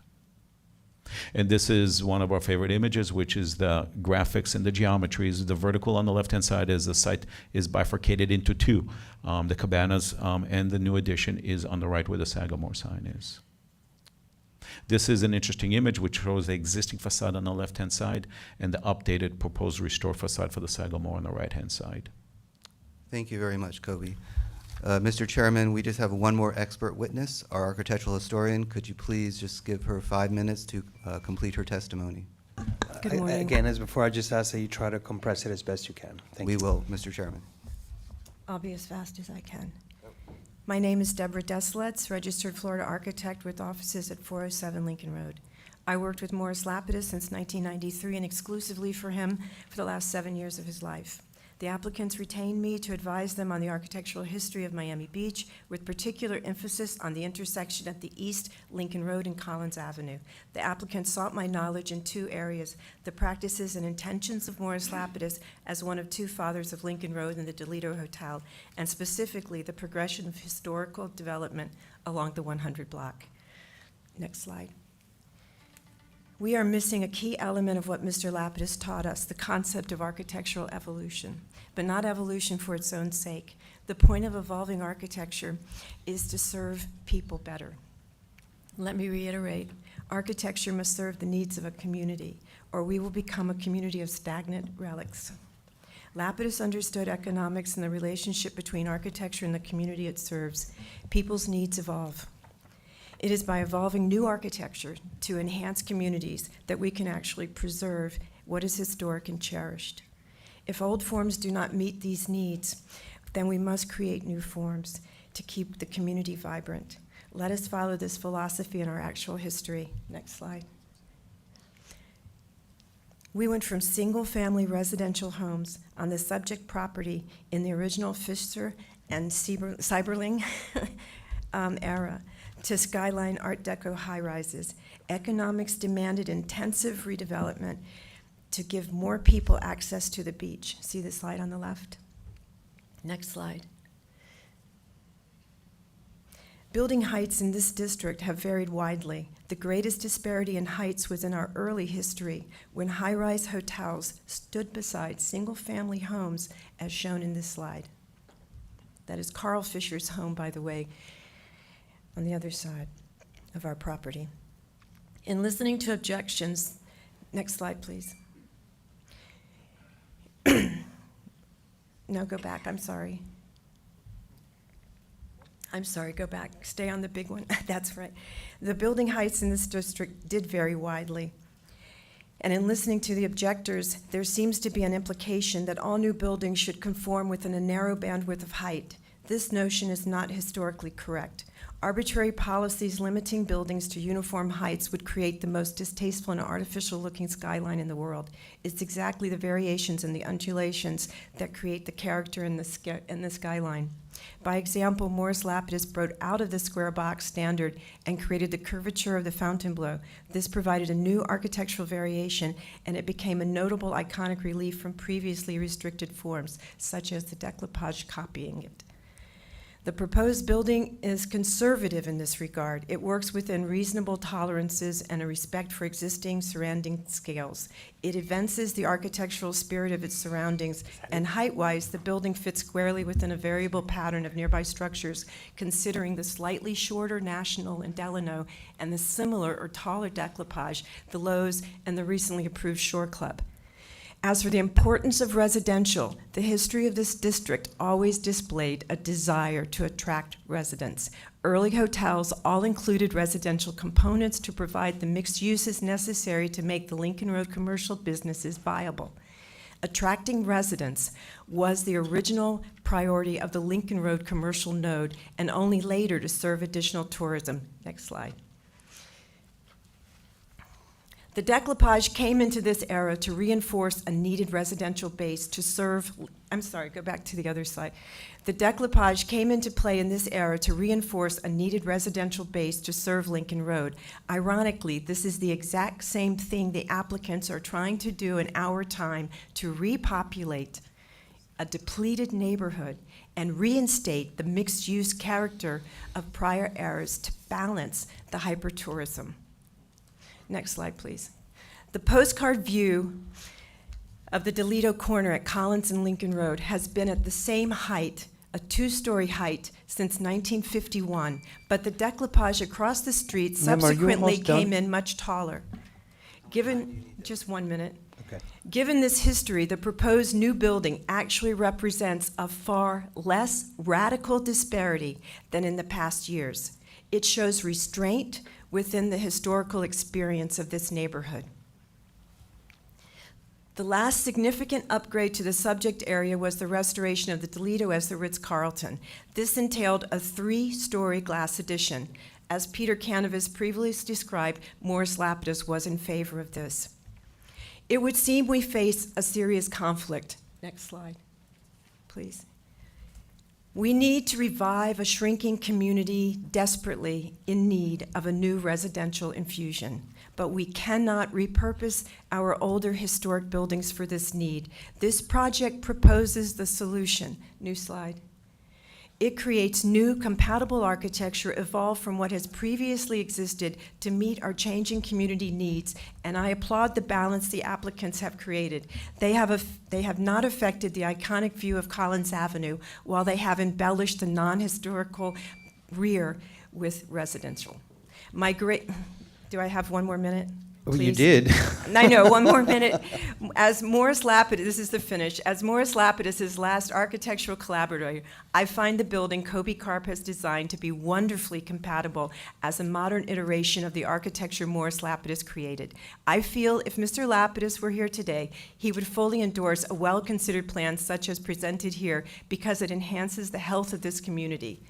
And this is one of our favorite images, which is the graphics and the geometries. The vertical on the left-hand side is the site is bifurcated into two. The cabanas and the new addition is on the right where the Sagamore sign is. This is an interesting image which shows the existing facade on the left-hand side and the updated proposed restored facade for the Sagamore on the right-hand side. Thank you very much, Kobe. Mr. Chairman, we just have one more expert witness, our architectural historian. Could you please just give her 5 minutes to complete her testimony? Good morning. Again, as before, I just ask that you try to compress it as best you can. Thank you. We will, Mr. Chairman. I'll be as fast as I can. My name is Deborah Deslets, registered Florida architect with offices at 407 Lincoln Road. I worked with Morris Lapidus since 1993 and exclusively for him for the last 7 years of his life. The applicants retained me to advise them on the architectural history of Miami Beach, with particular emphasis on the intersection at the East Lincoln Road and Collins Avenue. The applicants sought my knowledge in 2 areas: the practices and intentions of Morris Lapidus as one of 2 fathers of Lincoln Road and the Delito Hotel, and specifically the progression of historical development along the 100 block. Next slide. We are missing a key element of what Mr. Lapidus taught us, the concept of architectural evolution, but not evolution for its own sake. The point of evolving architecture is to serve people better. Let me reiterate, architecture must serve the needs of a community, or we will become a community of stagnant relics. Lapidus understood economics and the relationship between architecture and the community it serves. People's needs evolve. It is by evolving new architecture to enhance communities that we can actually preserve what is historic and cherished. If old forms do not meet these needs, then we must create new forms to keep the community vibrant. Let us follow this philosophy in our actual history. Next slide. We went from single-family residential homes on the subject property in the original Fischer and Seiberling era to skyline Art Deco high-rises. Economics demanded intensive redevelopment to give more people access to the beach. See the slide on the left? Next slide. Building heights in this district have varied widely. The greatest disparity in heights was in our early history, when high-rise hotels stood beside single-family homes, as shown in this slide. That is Carl Fisher's home, by the way, on the other side of our property. In listening to objections, next slide, please. No, go back, I'm sorry. I'm sorry, go back, stay on the big one. That's right. The building heights in this district did vary widely. And in listening to the objectors, there seems to be an implication that all new buildings should conform within a narrow bandwidth of height. This notion is not historically correct. Arbitrary policies limiting buildings to uniform heights would create the most distasteful and artificial-looking skyline in the world. It's exactly the variations and the undulations that create the character in the skyline. By example, Morris Lapidus broke out of the square box standard and created the curvature of the Fontainebleau. This provided a new architectural variation, and it became a notable iconic relief from previously restricted forms, such as the découpage copying it. The proposed building is conservative in this regard. It works within reasonable tolerances and a respect for existing surrounding scales. It evinces the architectural spirit of its surroundings, and height-wise, the building fits squarely within a variable pattern of nearby structures, considering the slightly shorter National and Delano and the similar or taller découpage, the Lowe's, and the recently approved Shore Club. As for the importance of residential, the history of this district always displayed a desire to attract residents. Early hotels all included residential components to provide the mixed uses necessary to make the Lincoln Road commercial businesses viable. Attracting residents was the original priority of the Lincoln Road commercial node, and only later to serve additional tourism. Next slide. The découpage came into this era to reinforce a needed residential base to serve, I'm sorry, go back to the other side. The découpage came into play in this era to reinforce a needed residential base to serve Lincoln Road. Ironically, this is the exact same thing the applicants are trying to do in our time to repopulate a depleted neighborhood and reinstate the mixed-use character of prior eras to balance the hypertourism. Next slide, please. The postcard view of the Delito corner at Collins and Lincoln Road has been at the same height, a 2-story height, since 1951, but the découpage across the street Ma'am, are you subsequently almost done? came in much taller. Given, just 1 minute. Okay. Given this history, the proposed new building actually represents a far less radical disparity than in the past years. It shows restraint within the historical experience of this neighborhood. The last significant upgrade to the subject area was the restoration of the Toledo as the Ritz-Carlton. This entailed a 3-story glass addition. As Peter Canavas previously described, Morris Lapidus was in favor of this. It would seem we face a serious conflict. Next slide, please. We need to revive a shrinking community desperately in need of a new residential infusion, but we cannot repurpose our older historic buildings for this need. This project proposes the solution. New slide. It creates new compatible architecture evolved from what has previously existed to meet our changing community needs, and I applaud the balance the applicants have created. They have not affected the iconic view of Collins Avenue, while they have embellished the non-historical rear with residential. Do I have one more minute? Oh, you Please? did. I know, one more minute. As Morris Lapidus, this is the finish. As Morris Lapidus' last architectural collaborator, I find the building Kobe Karp has designed to be wonderfully compatible as a modern iteration of the architecture Morris Lapidus created. I feel if Mr. Lapidus were here today, he would fully endorse a well-considered plan such as presented here because it enhances the health of this community.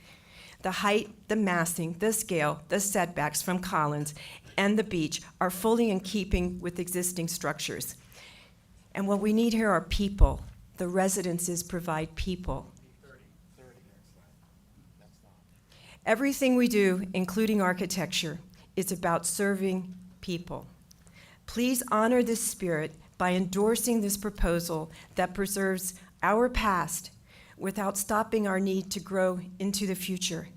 The height, the massing, the scale, the setbacks from Collins and the beach are fully in keeping with existing structures. And what we need here are people. The residences provide people. Everything we do, including architecture, is about serving people. Please honor this spirit by endorsing this proposal that preserves our past without stopping our need to grow into the future.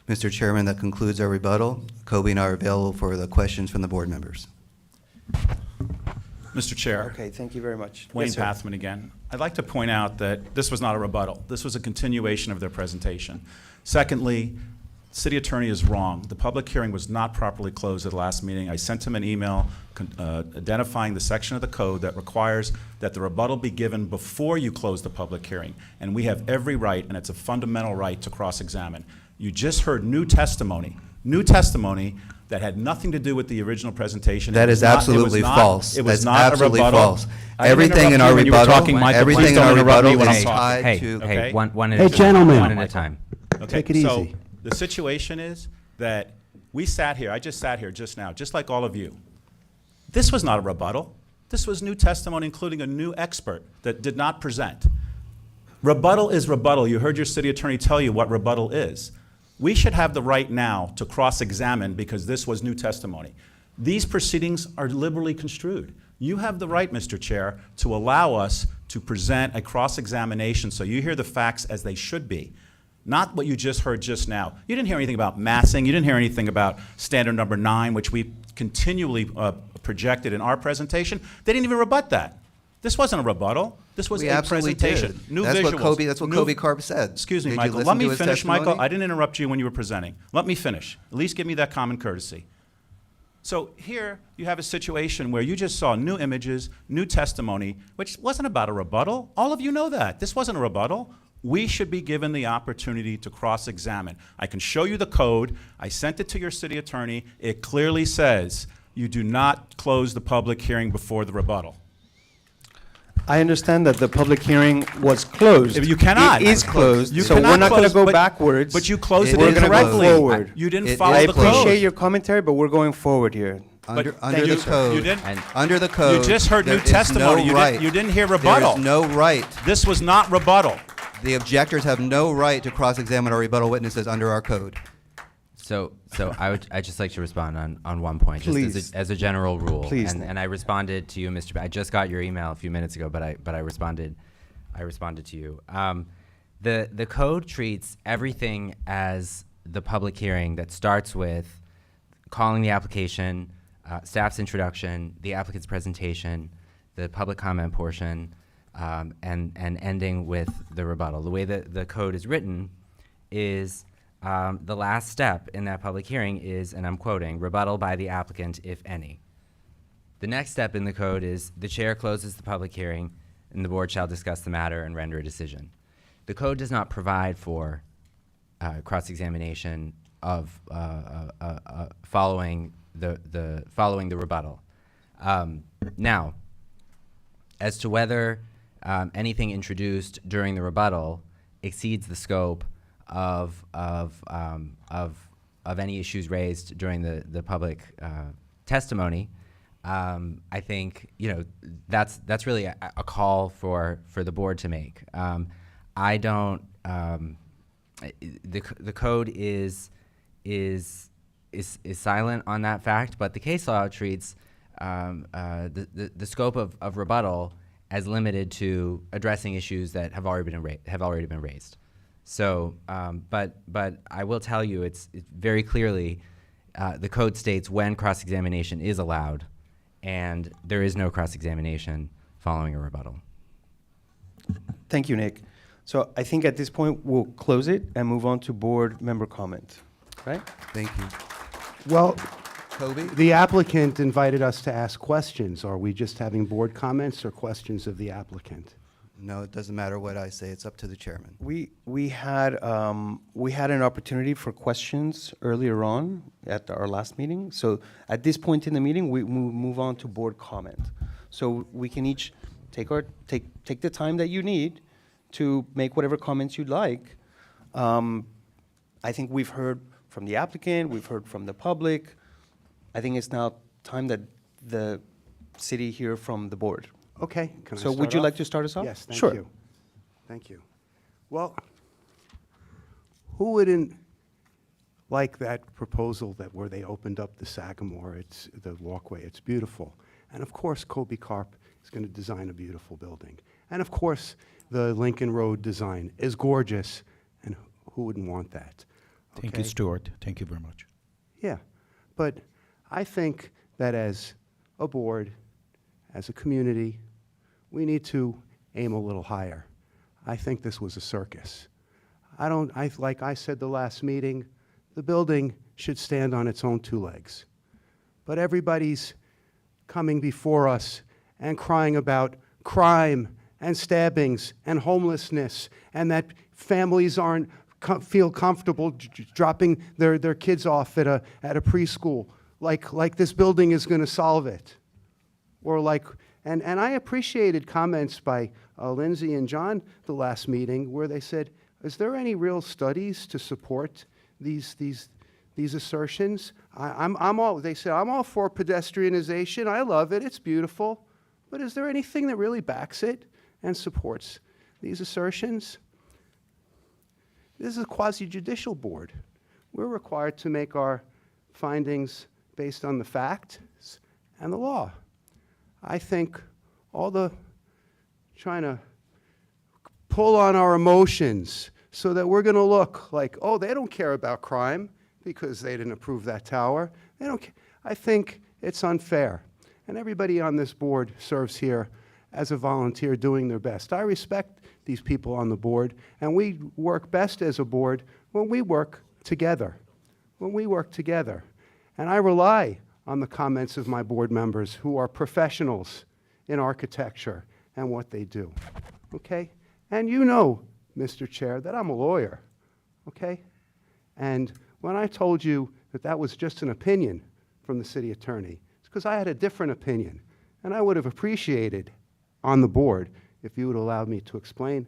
Mr. Chairman, that concludes our rebuttal. Kobe and I are available for the questions from the board members. Mr. Chair. Okay, thank you very much. Wayne Yes, sir. Pathman again. I'd like to point out that this was not a rebuttal. This was a continuation of their presentation. Secondly, city attorney is wrong. The public hearing was not properly closed at the last meeting. I sent him an email identifying the section of the code that requires that the rebuttal be given before you close the public hearing. And we have every right, and it's a fundamental right, to cross-examine. You just heard new testimony that had nothing to do with the original presentation. That is absolutely false. It was That's not absolutely a rebuttal. false. I didn't Everything in interrupt our you when you were rebuttal, talking, Michael. everything Please in don't our interrupt me rebuttal when I'm is talking. tied Hey, to. hey, one at Hey, a time. gentlemen. One at a time. Okay, Take it so easy. the situation is that we sat here, I just sat here just now, just like all of you. This was not a rebuttal. This was new testimony, including a new expert that did not present. Rebuttal is rebuttal. You heard your city attorney tell you what rebuttal is. We should have the right now to cross-examine because this was new testimony. These proceedings are liberally construed. You have the right, Mr. Chair, to allow us to present a cross-examination so you hear the facts as they should be, not what you just heard just now. You didn't hear anything about massing. You didn't hear anything about standard number 9, which we continually projected in our presentation. They didn't even rebut that. This wasn't a rebuttal. This was We a absolutely presentation. did. New That's visuals. what New- Kobe Karp said. Excuse me, Did you Michael. listen Let me to his finish, Michael. testimony? I didn't interrupt you when you were presenting. Let me finish. At least give me that common courtesy. So here you have a situation where you just saw new images, new testimony, which wasn't about a rebuttal. All of you know that. This wasn't a rebuttal. We should be given the opportunity to cross-examine. I can show you the code. I sent it to your city attorney. It clearly says you do not close the public hearing before the rebuttal. I understand that the public hearing was closed. You cannot. It is closed, You so we're cannot not going to close, go but- backwards. But you closed it We're gonna go incorrectly. forward. You didn't It follow I the code. appreciate your commentary, but we're going forward here. Under, But under thank the you, sir. code, You didn't- And- under the code. You just heard there new is testimony. No right. You didn't hear There rebuttal. is no right. This was not rebuttal. The objectors have no right to cross-examine our rebuttal witnesses under our code. So I'd just like to respond on one point, just Please. as a general rule. Please, And, Nick. and I responded to you, Mr. I just got your email a few minutes ago, but I responded to you. The code treats everything as the public hearing that starts with calling the application, staff's introduction, the applicant's presentation, the public comment portion, and ending with the rebuttal. The way that the code is written is the last step in that public hearing is, and I'm quoting, rebuttal by the applicant, if any. The next step in the code is the chair closes the public hearing and the board shall discuss the matter and render a decision. The code does not provide for cross-examination of following the rebuttal. Now, as to whether anything introduced during the rebuttal exceeds the scope of any issues raised during the public testimony, I think that's really a call for the board to make. I don't. The code is silent on that fact, but the case law treats the scope of rebuttal as limited to addressing issues that have already been raised. So, but I will tell you, it's very clearly the code states when cross-examination is allowed, and there is no cross-examination following a rebuttal. Thank you, Nick. So I think at this point, we'll close it and move on to board member comment, right? Thank you. Well, Kobe? the applicant invited us to ask questions. Are we just having board comments or questions of the applicant? No, it doesn't matter what I say. It's up to the chairman. We had an opportunity for questions earlier on at our last meeting. So at this point in the meeting, we move on to board comment. So we can each take the time that you need to make whatever comments you'd like. I think we've heard from the applicant, we've heard from the public. I think it's now time that the city hear from the board. Okay. Can I So would start you off? like to start us off? Yes, thank Sure. you. Thank you. Well, who wouldn't like that proposal where they opened up the Sagamore, the walkway? It's beautiful. And of course, Kobe Karp is going to design a beautiful building. And of course, the Lincoln Road design is gorgeous, and who wouldn't want that? Thank you, Stuart. Thank you very much. Yeah, but I think that as a board, as a community, we need to aim a little higher. I think this was a circus. Like I said the last meeting, the building should stand on its own two legs. But everybody's coming before us and crying about crime and stabbings and homelessness, and that families aren't feel comfortable dropping their kids off at a preschool, like this building is going to solve it, or and I appreciated comments by Lindsay and John the last meeting where they said, "Is there any real studies to support these assertions?" They said, "I'm all for pedestrianization. I love it. It's beautiful, but is there anything that really backs it and supports these assertions?" This is a quasi-judicial board. We're required to make our findings based on the facts and the law. I think all the trying to pull on our emotions so that we're going to look like, oh, they don't care about crime because they didn't approve that tower. They don't care. I think it's unfair. And everybody on this board serves here as a volunteer doing their best. I respect these people on the board, and we work best as a board when we work together. When we work together. And I rely on the comments of my board members who are professionals in architecture and what they do. Okay? And you know, Mr. Chair, that I'm a lawyer. Okay? And when I told you that that was just an opinion from the city attorney, it's because I had a different opinion. And I would have appreciated on the board if you would allow me to explain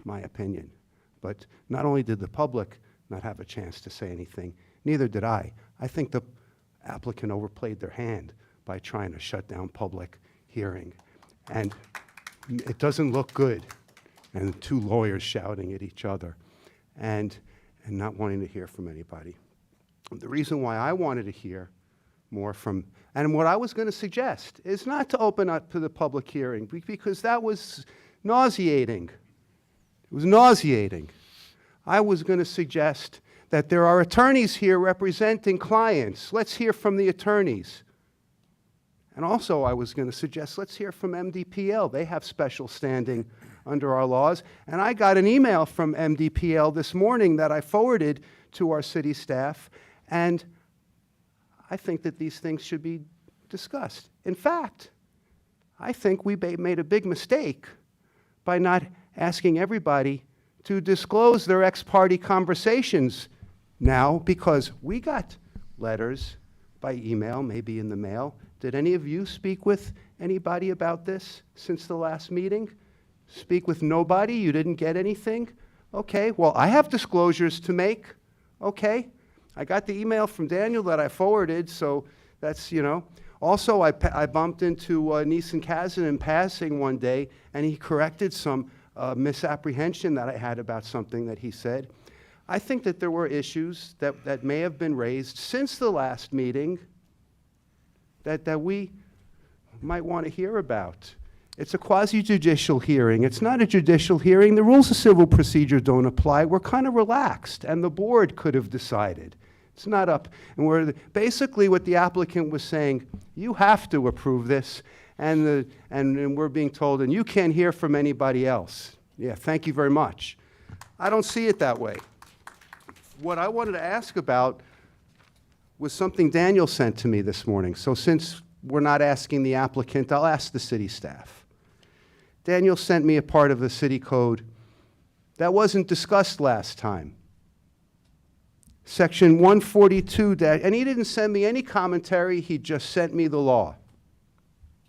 my opinion. But not only did the public not have a chance to say anything, neither did I. I think the applicant overplayed their hand by trying to shut down public hearing. And it doesn't look good. And two lawyers shouting at each other and not wanting to hear from anybody. The reason why I wanted to hear more from, and what I was going to suggest is not to open up to the public hearing because that was nauseating. It was nauseating. I was going to suggest that there are attorneys here representing clients. Let's hear from the attorneys. And also, I was going to suggest, let's hear from MDPL. They have special standing under our laws. And I got an email from MDPL this morning that I forwarded to our city staff, and I think that these things should be discussed. In fact, I think we made a big mistake by not asking everybody to disclose their ex-party conversations now, because we got letters by email, maybe in the mail. Did any of you speak with anybody about this since the last meeting? Speak with nobody? You didn't get anything? Okay, well, I have disclosures to make. Okay, I got the email from Daniel that I forwarded, so that's, you know. Also, I bumped into Neeson Kazan in passing one day, and he corrected some misapprehension that I had about something that he said. I think that there were issues that may have been raised since the last meeting that we might want to hear about. It's a quasi-judicial hearing. It's not a judicial hearing. The rules of civil procedure don't apply. We're kind of relaxed, and the board could have decided. It's not up. And basically what the applicant was saying, you have to approve this, and we're being told, and you can't hear from anybody else. Yeah, thank you very much. I don't see it that way. What I wanted to ask about was something Daniel sent to me this morning. So since we're not asking the applicant, I'll ask the city staff. Daniel sent me a part of the city code that wasn't discussed last time. Section 142, and he didn't send me any commentary, he just sent me the law.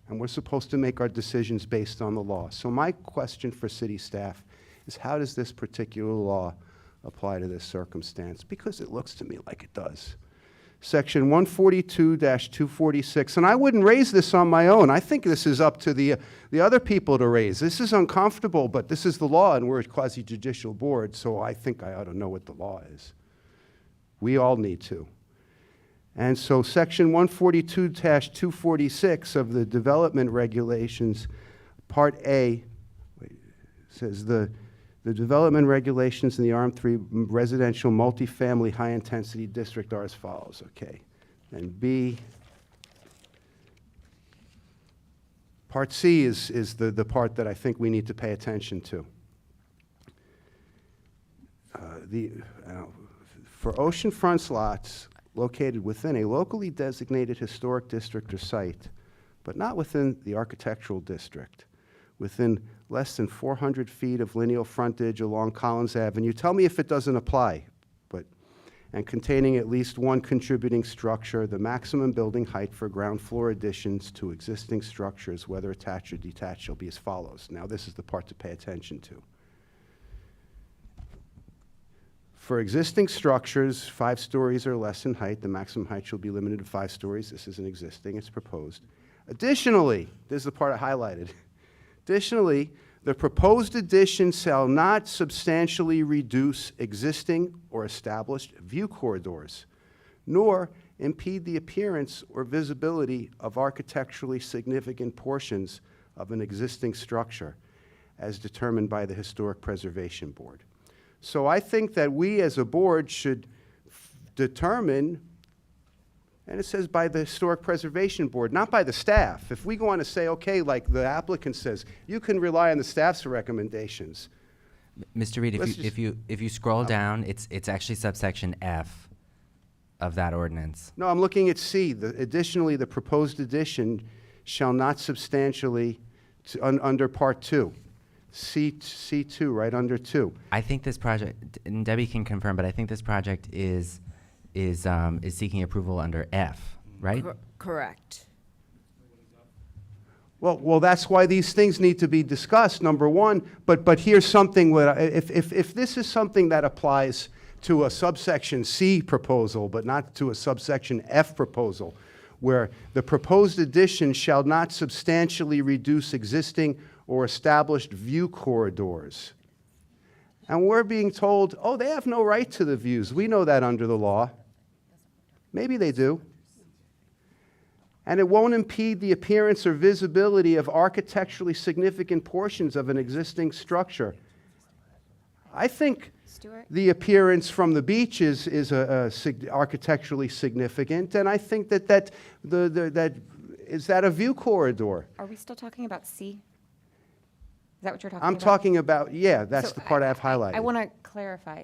And we're supposed to make our decisions based on the law. So my question for city staff is, how does this particular law apply to this circumstance? Because it looks to me like it does. Section 142-246, and I wouldn't raise this on my own. I think this is up to the other people to raise. This is uncomfortable, but this is the law, and we're a quasi-judicial board, so I think I ought to know what the law is. We all need to. And so Section 142-246 of the development regulations, Part A, says the development regulations in the RM3 residential multifamily high-intensity district are as follows, okay. And B, Part C is the part that I think we need to pay attention to. For oceanfront lots located within a locally designated historic district or site, but not within the architectural district, within less than 400 feet of lineal frontage along Collins Avenue. Tell me if it doesn't apply, and containing at least one contributing structure, the maximum building height for ground floor additions to existing structures, whether attached or detached, shall be as follows. Now, this is the part to pay attention to. For existing structures, 5 stories or less in height, the maximum height shall be limited to 5 stories. This isn't existing, it's proposed. Additionally, this is the part I highlighted. Additionally, the proposed addition shall not substantially reduce existing or established view corridors, nor impede the appearance or visibility of architecturally significant portions of an existing structure, as determined by the Historic Preservation Board. So I think that we as a board should determine, and it says by the Historic Preservation Board, not by the staff. If we go on to say, okay, like the applicant says, you can rely on the staff's recommendations. Mr. Reed, if you scroll down, it's actually subsection F of that ordinance. No, I'm looking at C. Additionally, the proposed addition shall not substantially, under Part 2. C2, right under 2. I think this project, and Debbie can confirm, but I think this project is seeking approval under F, right? Correct. Well, that's why these things need to be discussed, number one. But here's something, if this is something that applies to a subsection C proposal, but not to a subsection F proposal, where the proposed addition shall not substantially reduce existing or established view corridors. And we're being told, oh, they have no right to the views. We know that under the law. Maybe they do. And it won't impede the appearance or visibility of architecturally significant portions of an existing structure, I think Stuart? the appearance from the beach is architecturally significant, and I think that is that a view corridor? Are we still talking about C? Is that what you're talking I'm about? talking about, yeah, that's So the part I've highlighted. I want to clarify.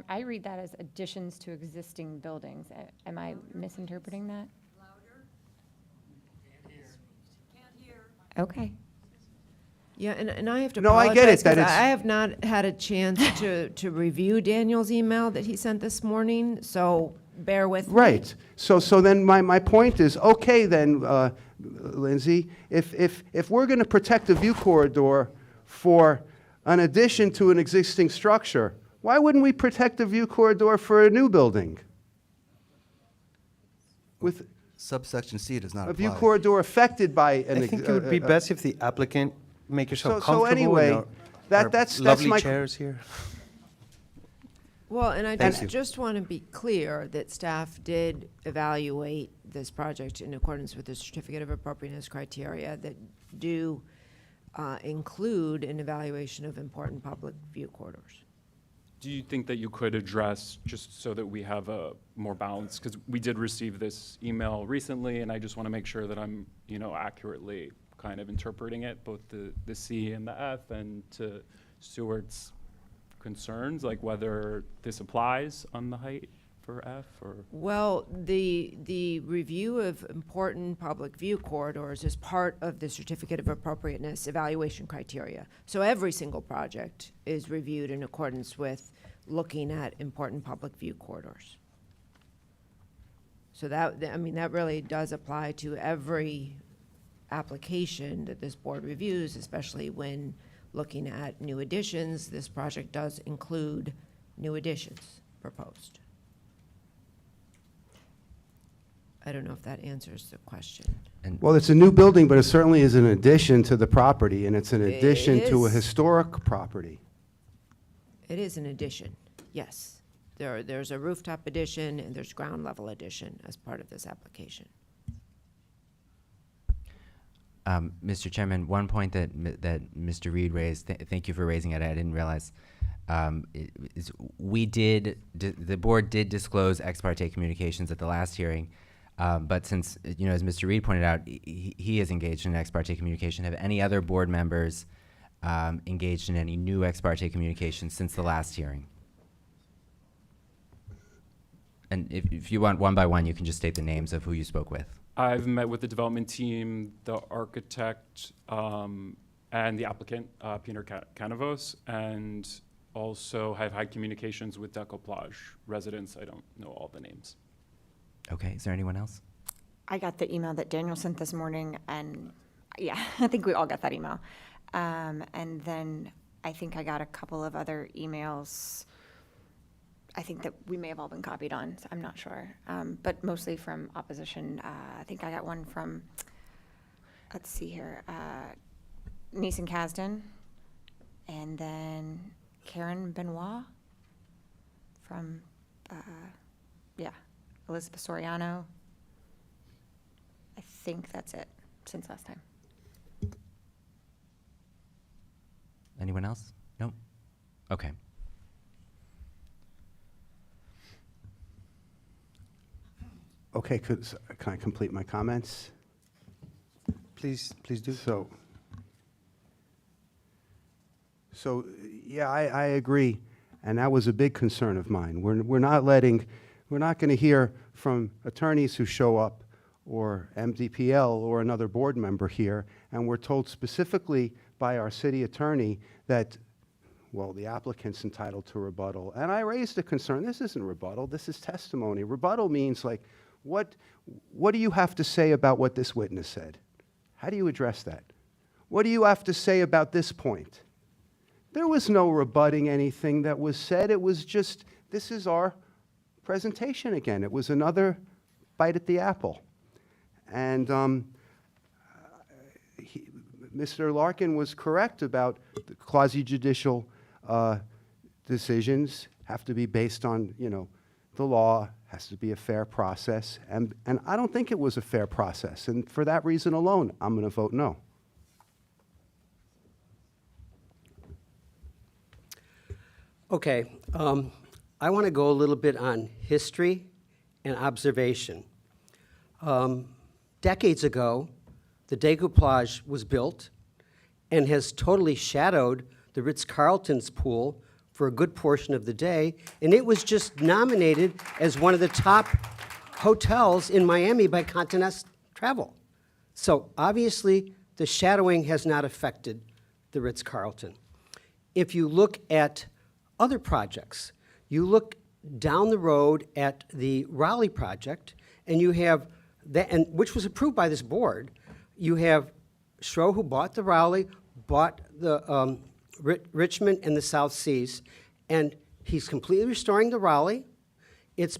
I read that as additions to existing buildings. Am I misinterpreting that? Okay. Yeah, and I have to No, I apologize. get it, that 'cause it's- I have not had a chance to review Daniel's email that he sent this morning, so bear with me. Right. So then my point is, okay then, Lindsay, if we're going to protect a view corridor for an addition to an existing structure, why wouldn't we protect a view corridor for a new building? With Subsection C does not a apply. view corridor affected by an... I think it would be best if the applicant make yourself So comfortable. anyway, in our that's lovely my- chairs here. Well, and I Thank you. just want to be clear that staff did evaluate this project in accordance with the certificate of appropriateness criteria that do include an evaluation of important public view corridors. Do you think that you could address, just so that we have a more balance, because we did receive this email recently, and I just want to make sure that I'm, accurately kind of interpreting it, both the C and the F, and to Stuart's concerns, like whether this applies on the height for F, or? Well, the review of important public view corridors is part of the certificate of appropriateness evaluation criteria. So every single project is reviewed in accordance with looking at important public view corridors. So that really does apply to every application that this board reviews, especially when looking at new additions. This project does include new additions proposed. I don't know if that answers the question. Well, it's a new building, but it certainly is an addition to the property, and it's an It addition to a is. historic property. It is an addition, yes. There's a rooftop addition and there's ground level addition as part of this application. Mr. Chairman, one point that Mr. Reed raised, thank you for raising it, I didn't realize, is the board did disclose ex parte communications at the last hearing, but since, as Mr. Reed pointed out, he is engaged in ex parte communication. Have any other board members engaged in any new ex parte communications since the last hearing? And if you want one by one, you can just state the names of who you spoke with. I've met with the development team, the architect, and the applicant, Peter Canavos, and also have had communications with Deco Plage residents. I don't know all the names. Okay, is there anyone else? I got the email that Daniel sent this morning, and yeah, I think we all got that email. And then I think I got a couple of other emails. I think that we may have all been copied on, so I'm not sure. But mostly from opposition. I think I got one from, let's see here, Neeson Kasdan, and then Karen Benoit from, Elizabeth Soriano. I think that's it since last time. Anyone else? No? Okay. Okay, can I complete my comments? Please do. So, yeah, I agree, and that was a big concern of mine. We're not going to hear from attorneys who show up or MDPL or another board member here, and we're told specifically by our city attorney that, well, the applicant's entitled to rebuttal. And I raised a concern. This isn't rebuttal. This is testimony. Rebuttal means, like, what do you have to say about what this witness said? How do you address that? What do you have to say about this point? There was no rebutting anything that was said. It was just, this is our presentation again. It was another bite at the apple. And Mr. Larkin was correct about the quasi-judicial decisions have to be based on, the law, has to be a fair process. And I don't think it was a fair process. And for that reason alone, I'm going to vote no. Okay, I want to go a little bit on history and observation. Decades ago, the decoupage was built and has totally shadowed the Ritz-Carlton's pool for a good portion of the day, and it was just nominated as one of the top hotels in Miami by Condé Nast Travel. So obviously, the shadowing has not affected the Ritz-Carlton. If you look at other projects, you look down the road at the Raleigh project, and you have that, and which was approved by this board. You have Schroe, who bought the Raleigh, bought the Richmond and the South Seas, and he's completely restoring the Raleigh. It's,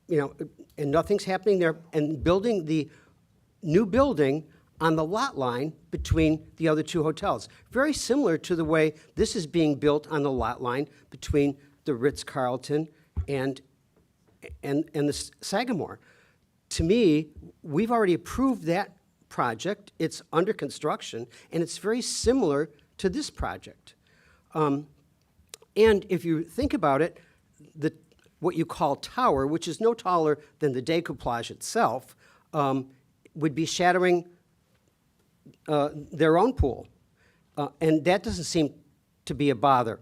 you know, and nothing's happening there, and building the new building on the lot line between the other two hotels. Very similar to the way this is being built on the lot line between the Ritz-Carlton and the Sagamore. To me, we've already approved that project. It's under construction, and it's very similar to this project. And if you think about it, what you call tower, which is no taller than the decoupage itself, would be shadowing their own pool. And that doesn't seem to be a bother.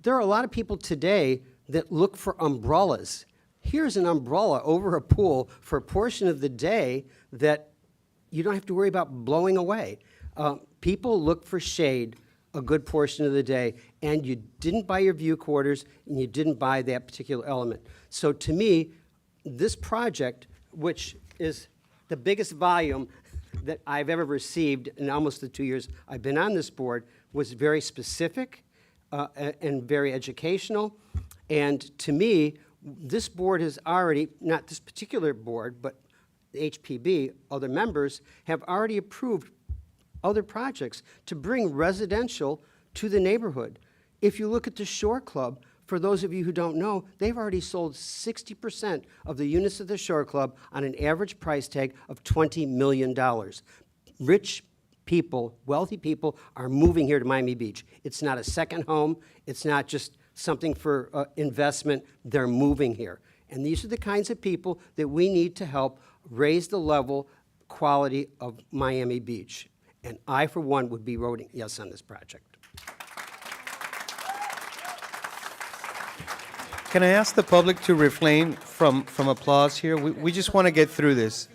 There are a lot of people today that look for umbrellas. Here's an umbrella over a pool for a portion of the day that you don't have to worry about blowing away. People look for shade a good portion of the day, and you didn't buy your view quarters, and you didn't buy that particular element. So to me, this project, which is the biggest volume that I've ever received in almost the 2 years I've been on this board, was very specific and very educational. And to me, this board has already, not this particular board, but the HPB, other members, have already approved other projects to bring residential to the neighborhood. If you look at the Shore Club, for those of you who don't know, they've already sold 60% of the units of the Shore Club on an average price tag of $20 million. Rich people, wealthy people, are moving here to Miami Beach. It's not a second home. It's not just something for investment. They're moving here. And these are the kinds of people that we need to help raise the level, quality of Miami Beach. And I, for one, would be voting yes on this project. Can I ask the public to refrain from applause here? We just want to get through this.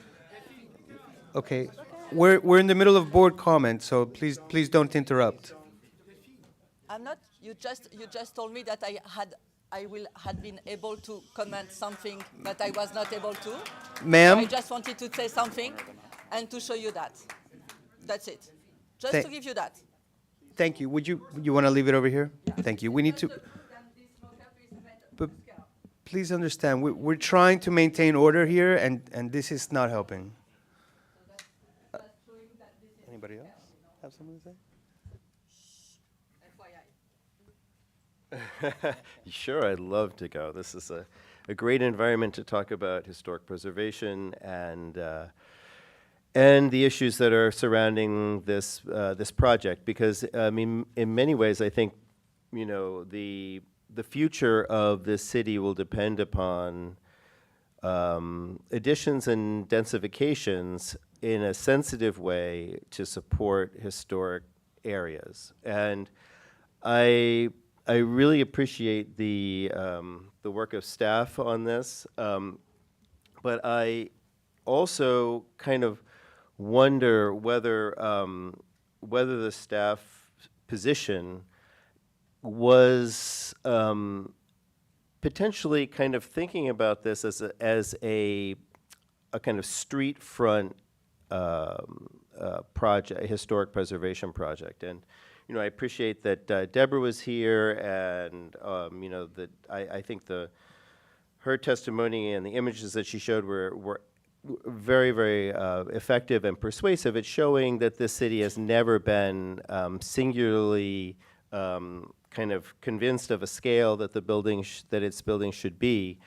Okay, we're in the middle of board comment, so please don't interrupt. I'm not. You just told me that had been able to comment something that I was not able to. Ma'am? I just wanted to say something and to show you that. That's it. Just to give you that. Thank you. You want to leave it over here? Thank you. We need to. But please understand, we're trying to maintain order here, and this is not helping. Anybody else have something to say? Sure, I'd love to go. This is a great environment to talk about historic preservation and the issues that are surrounding this this project. Because I mean, in many ways, I think, you know, the future of this city will depend upon additions and densifications in a sensitive way to support historic areas. And I really appreciate the work of staff on this, but I also kind of wonder whether the staff position was potentially kind of thinking about this as a kind of street front project, a historic preservation project. And you know, I appreciate that Deborah was here, and you know, that I think her testimony and the images that she showed were very, very effective and persuasive at showing that this city has never been singularly kind of convinced of a scale that the building that its building should be.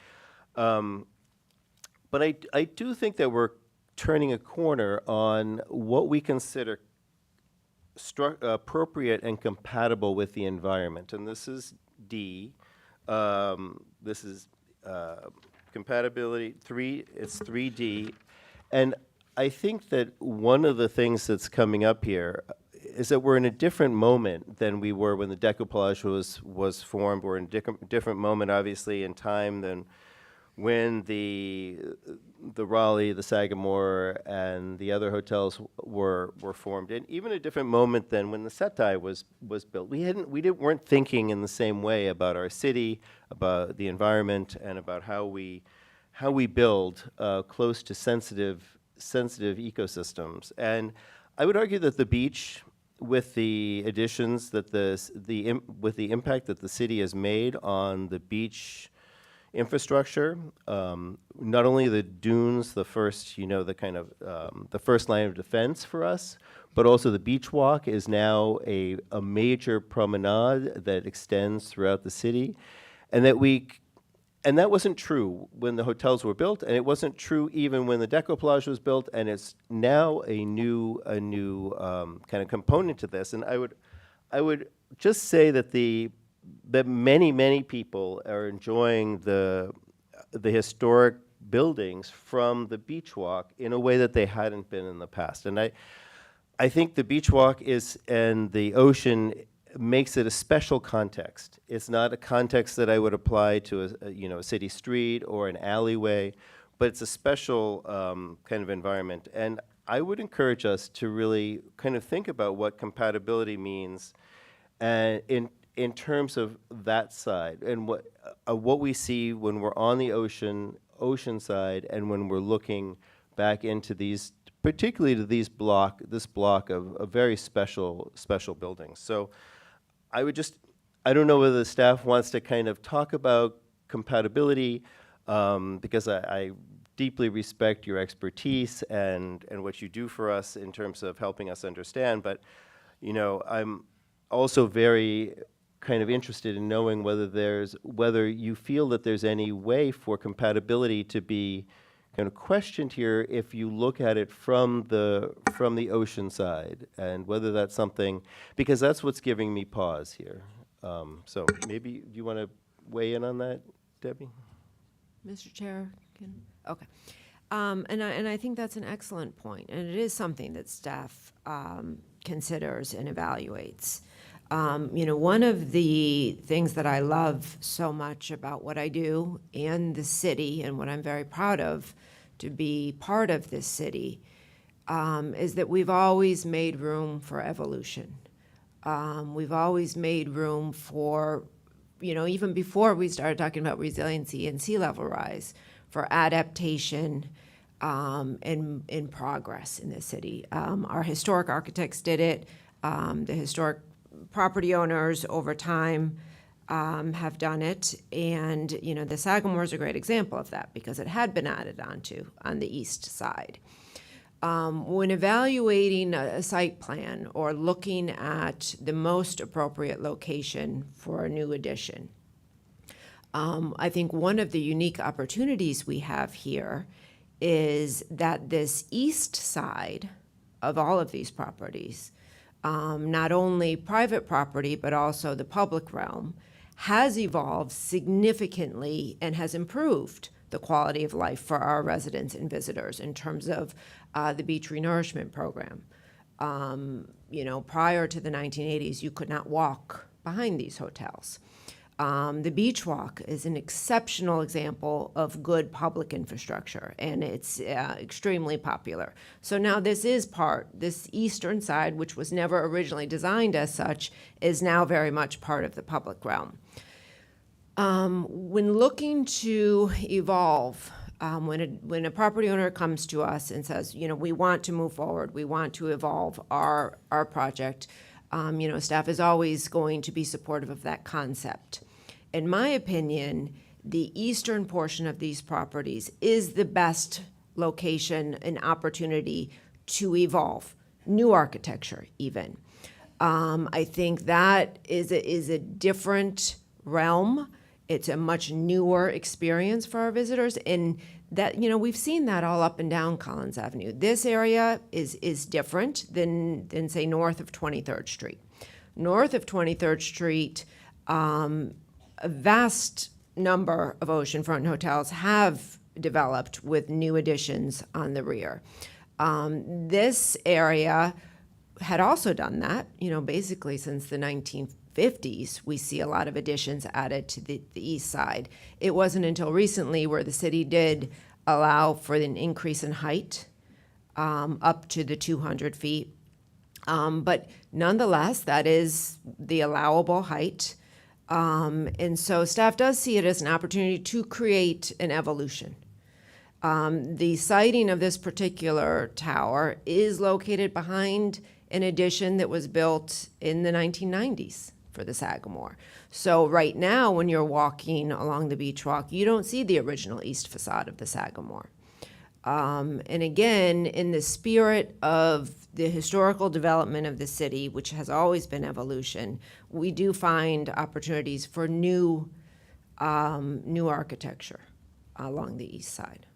But I do think that we're turning a corner on what we consider appropriate and compatible with the environment. And this is D. This is compatibility, it's 3D. And I think that one of the things that's coming up here is that we're in a different moment than we were when the decoupage was formed. We're in a different moment, obviously, in time than when the Raleigh, the Sagamore, and the other hotels were formed, and even a different moment than when the Setai was built. We weren't thinking in the same way about our city, about the environment, and about how we build close to sensitive ecosystems. And I would argue that the beach, with the additions that with the impact that the city has made on the beach infrastructure, not only the dunes, the first, the kind of the first line of defense for us, but also the beach walk is now a major promenade that extends throughout the city, and that wasn't true when the hotels were built, and it wasn't true even when the decoupage was built, and it's now a new kind of component to this. And I would just say that that many people are enjoying the historic buildings from the beach walk in a way that they hadn't been in the past. And I think the beach walk and the ocean makes it a special context. It's not a context that I would apply to a city street or an alleyway, but it's a special kind of environment. And I would encourage us to really kind of think about what compatibility means in terms of that side, and what we see when we're on the ocean side, and when we're looking back into these, particularly to this block of very special buildings. So I don't know whether the staff wants to kind of talk about compatibility, because I deeply respect your expertise and what you do for us in terms of helping us understand, but I'm also very kind of interested in knowing whether you feel that there's any way for compatibility to be kind of questioned here if you look at it from the ocean side, and whether that's something, because that's what's giving me pause here. So maybe you want to weigh in on that, Debbie? Mr. Chair, okay. And I think that's an excellent point, and it is something that staff considers and evaluates. One of the things that I love so much about what I do and the city, and what I'm very proud of to be part of this city, is that we've always made room for evolution. We've always made room for, even before we started talking about resiliency and sea level rise, for adaptation and in progress in this city. Our historic architects did it. The historic property owners over time have done it, and the Sagamore is a great example of that, because it had been added onto on the east side. When evaluating a site plan or looking at the most appropriate location for a new addition, I think one of the unique opportunities we have here is that this east side of all of these properties, not only private property, but also the public realm, has evolved significantly and has improved the quality of life for our residents and visitors in terms of the beach renourishment program. Prior to the 1980s, you could not walk behind these hotels. The beach walk is an exceptional example of good public infrastructure, and it's extremely popular. So now this eastern side, which was never originally designed as such, is now very much part of the public realm. When looking to evolve, when a property owner comes to us and says, we want to move forward, we want to evolve our project, staff is always going to be supportive of that concept. In my opinion, the eastern portion of these properties is the best location and opportunity to evolve, new architecture even. I think that is a different realm. It's a much newer experience for our visitors, and that, we've seen that all up and down Collins Avenue. This area is different than say north of 23rd Street. North of 23rd Street, a vast number of oceanfront hotels have developed with new additions on the rear. This area had also done that, basically since the 1950s, we see a lot of additions added to the east side. It wasn't until recently where the city did allow for an increase in height up to the 200 feet. But nonetheless, that is the allowable height. And so staff does see it as an opportunity to create an evolution. The siting of this particular tower is located behind an addition that was built in the 1990s for the Sagamore. So right now, when you're walking along the beach walk, you don't see the original east facade of the Sagamore. And again, in the spirit of the historical development of the city, which has always been evolution, we do find opportunities for new architecture along the east side.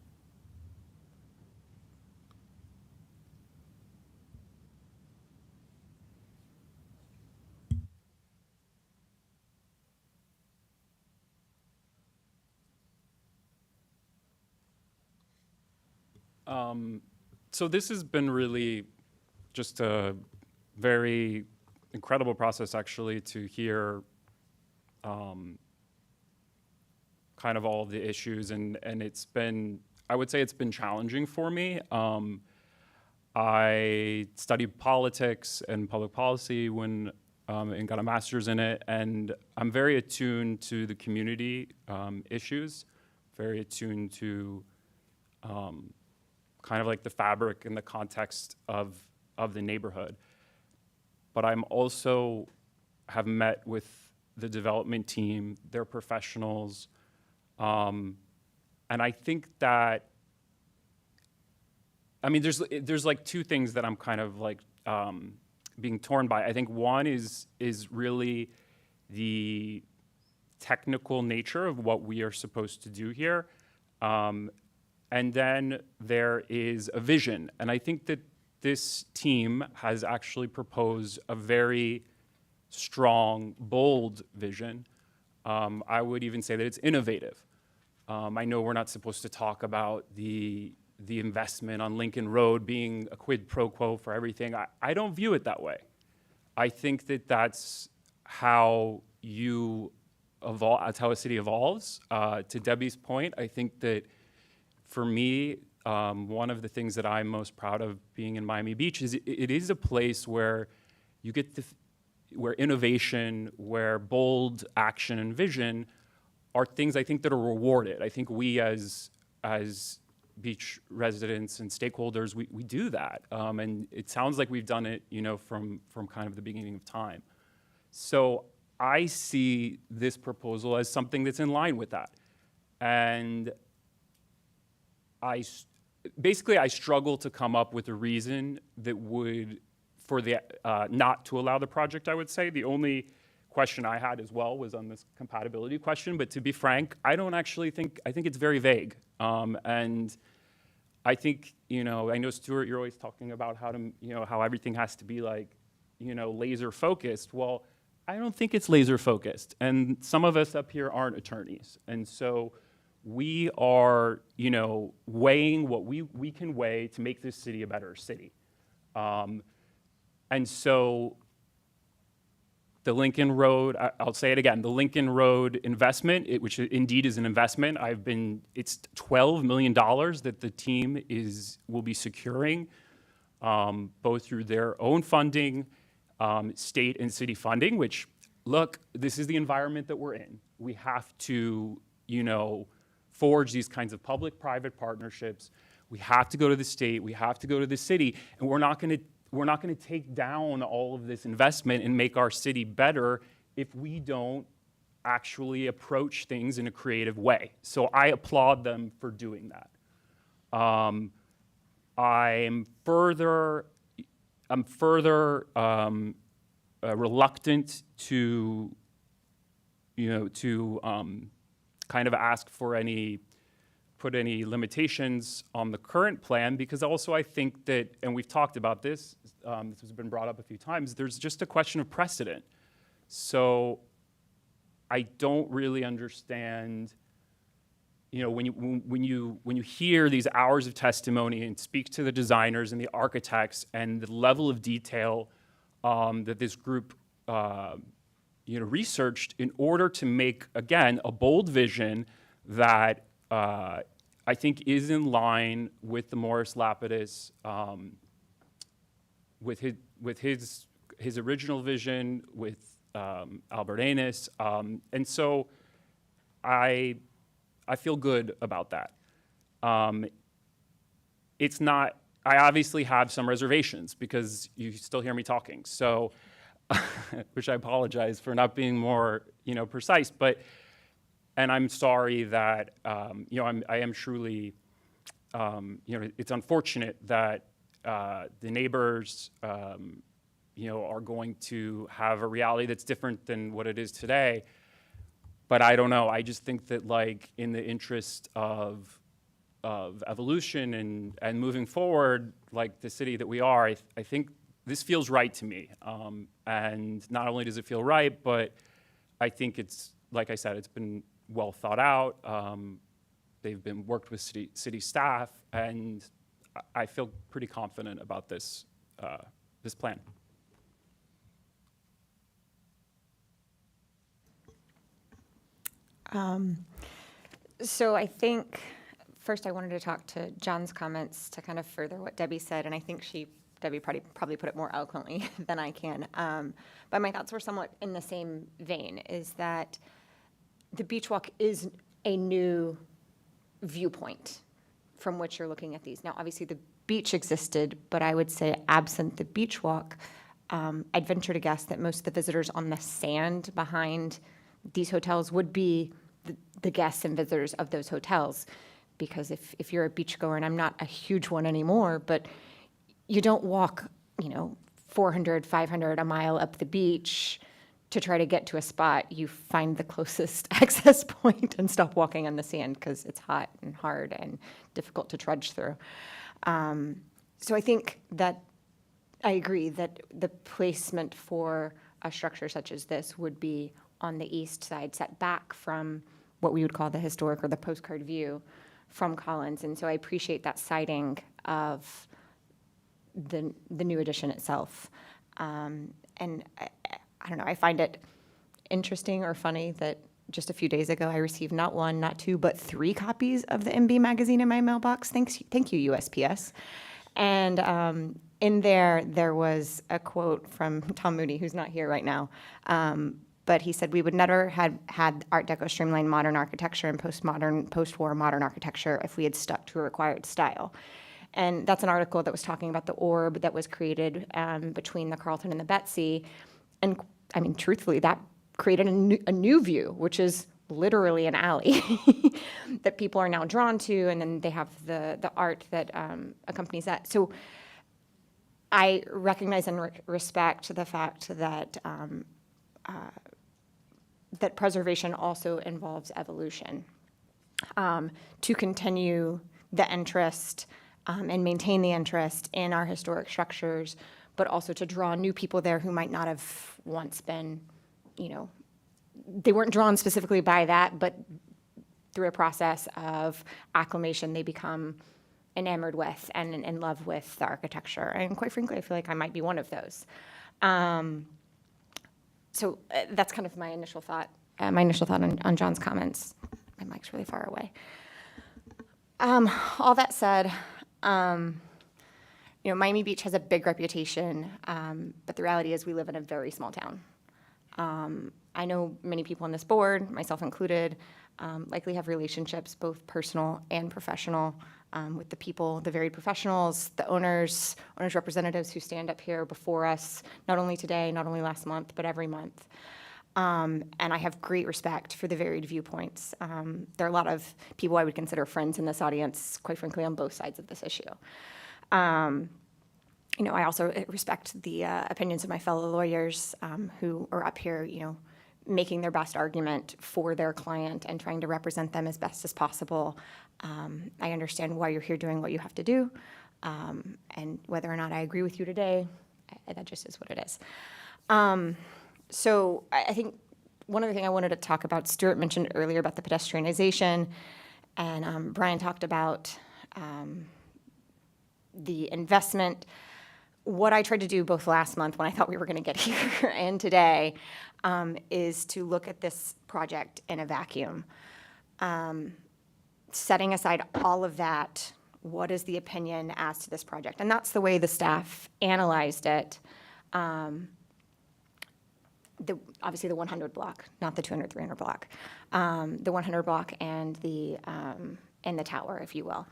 So this has been really just a very incredible process, actually, to hear kind of all of the issues, and it's been, I would say it's been challenging for me. I studied politics and public policy when and got a master's in it, and I'm very attuned to the community issues, very attuned to kind of like the fabric and the context of the neighborhood. But I'm also have met with the development team, they're professionals, and I think that, I mean, there's like two things that I'm kind of like being torn by. I think one is really the technical nature of what we are supposed to do here. And then there is a vision. And I think that this team has actually proposed a very strong, bold vision. I would even say that it's innovative. I know we're not supposed to talk about the investment on Lincoln Road being a quid pro quo for everything. I don't view it that way. I think that that's how you evolve, that's how a city evolves. To Debbie's point, I think that for me, one of the things that I'm most proud of being in Miami Beach is it is a place where you get where innovation, where bold action and vision are things I think that are rewarded. I think we as beach residents and stakeholders, we do that. And it sounds like we've done it, from kind of the beginning of time. So I see this proposal as something that's in line with that. And I struggle to come up with a reason that would, for the, not to allow the project, I would say. The only question I had as well was on this compatibility question, but to be frank, I don't actually think, I think it's very vague. And I think, I know Stuart, you're always talking about how to, how everything has to be like, laser focused. Well, I don't think it's laser focused. And some of us up here aren't attorneys. And so we are, weighing what we can weigh to make this city a better city. And so the Lincoln Road, I'll say it again, the Lincoln Road investment, which indeed is an investment, it's $12 million that the team will be securing, both through their own funding, state and city funding, which, look, this is the environment that we're in. We have to, forge these kinds of public-private partnerships. We have to go to the state, we have to go to the city, and we're not going to take down all of this investment and make our city better if we don't actually approach things in a creative way. So I applaud them for doing that. I'm further reluctant to, kind of ask for put any limitations on the current plan, because also I think that, and we've talked about this, this has been brought up a few times, there's just a question of precedent. So I don't really understand, you know, when you hear these hours of testimony and speak to the designers and the architects and the level of detail that this group researched in order to make, again, a bold vision that I think is in line with the Morris Lapidus, with his original vision, with Albert Anus, and so I feel good about that. It's not. I obviously have some reservations because you still hear me talking, so which I apologize for not being more precise, but. And I'm sorry that I am truly it's unfortunate that the neighbors are going to have a reality that's different than what it is today. But I don't know. I just think that, like, in the interest of evolution and moving forward, like the city that we are, I think this feels right to me. And not only does it feel right, but I think it's, like I said, it's been well thought out. They've been worked with city staff, and I feel pretty confident about this this plan. So I think first I wanted to talk to John's comments to kind of further what Debbie said, and I think Debbie probably put it more eloquently than I can. But my thoughts were somewhat in the same vein, is that the beach walk is a new viewpoint from which you're looking at these. Now, obviously, the beach existed, but I would say absent the beach walk, I'd venture to guess that most of the visitors on the sand behind these hotels would be the guests and visitors of those hotels. Because if you're a beachgoer, and I'm not a huge one anymore, but you don't walk, 400, 500, a mile up the beach to try to get to a spot. You find the closest access point and stop walking on the sand because it's hot and hard and difficult to trudge through. So I think that I agree that the placement for a structure such as this would be on the east side, set back from what we would call the historic or the postcard view from Collins. And so I appreciate that sighting of the new addition itself. And I don't know, I find it interesting or funny that just a few days ago I received not one, not two, but 3 copies of the MB magazine in my mailbox. Thank you, USPS. And in there was a quote from Tom Mooney, who's not here right now. But he said, "We would never had Art Deco streamlined modern architecture and post-war modern architecture if we had stuck to a required style." And that's an article that was talking about the orb that was created between the Carlton and the Betsy. And I mean, truthfully, that created a new view, which is literally an alley that people are now drawn to, and then they have the art that accompanies that. So I recognize and respect the fact that that preservation also involves evolution. To continue the interest and maintain the interest in our historic structures, but also to draw new people there who might not have once been, they weren't drawn specifically by that, but through a process of acclimation, they become enamored with and in love with the architecture. And quite frankly, I feel like I might be one of those. So that's kind of my initial thought on John's comments. My mic's really far away. All that said, Miami Beach has a big reputation, but the reality is we live in a very small town. I know many people on this board, myself included, likely have relationships, both personal and professional, with the people, the varied professionals, the owners representatives who stand up here before us, not only today, not only last month, but every month. And I have great respect for the varied viewpoints. There are a lot of people I would consider friends in this audience, quite frankly, on both sides of this issue. I also respect the opinions of my fellow lawyers who are up here, making their best argument for their client and trying to represent them as best as possible. I understand why you're here doing what you have to do, and whether or not I agree with you today, that just is what it is. So I think one other thing I wanted to talk about, Stuart mentioned earlier about the pedestrianization, and Brian talked about the investment. What I tried to do both last month when I thought we were going to get here and today is to look at this project in a vacuum. Setting aside all of that, what is the opinion as to this project? And that's the way the staff analyzed it. Obviously the 100 block, not the 200, 300 block. The 100 block and the tower, if you will.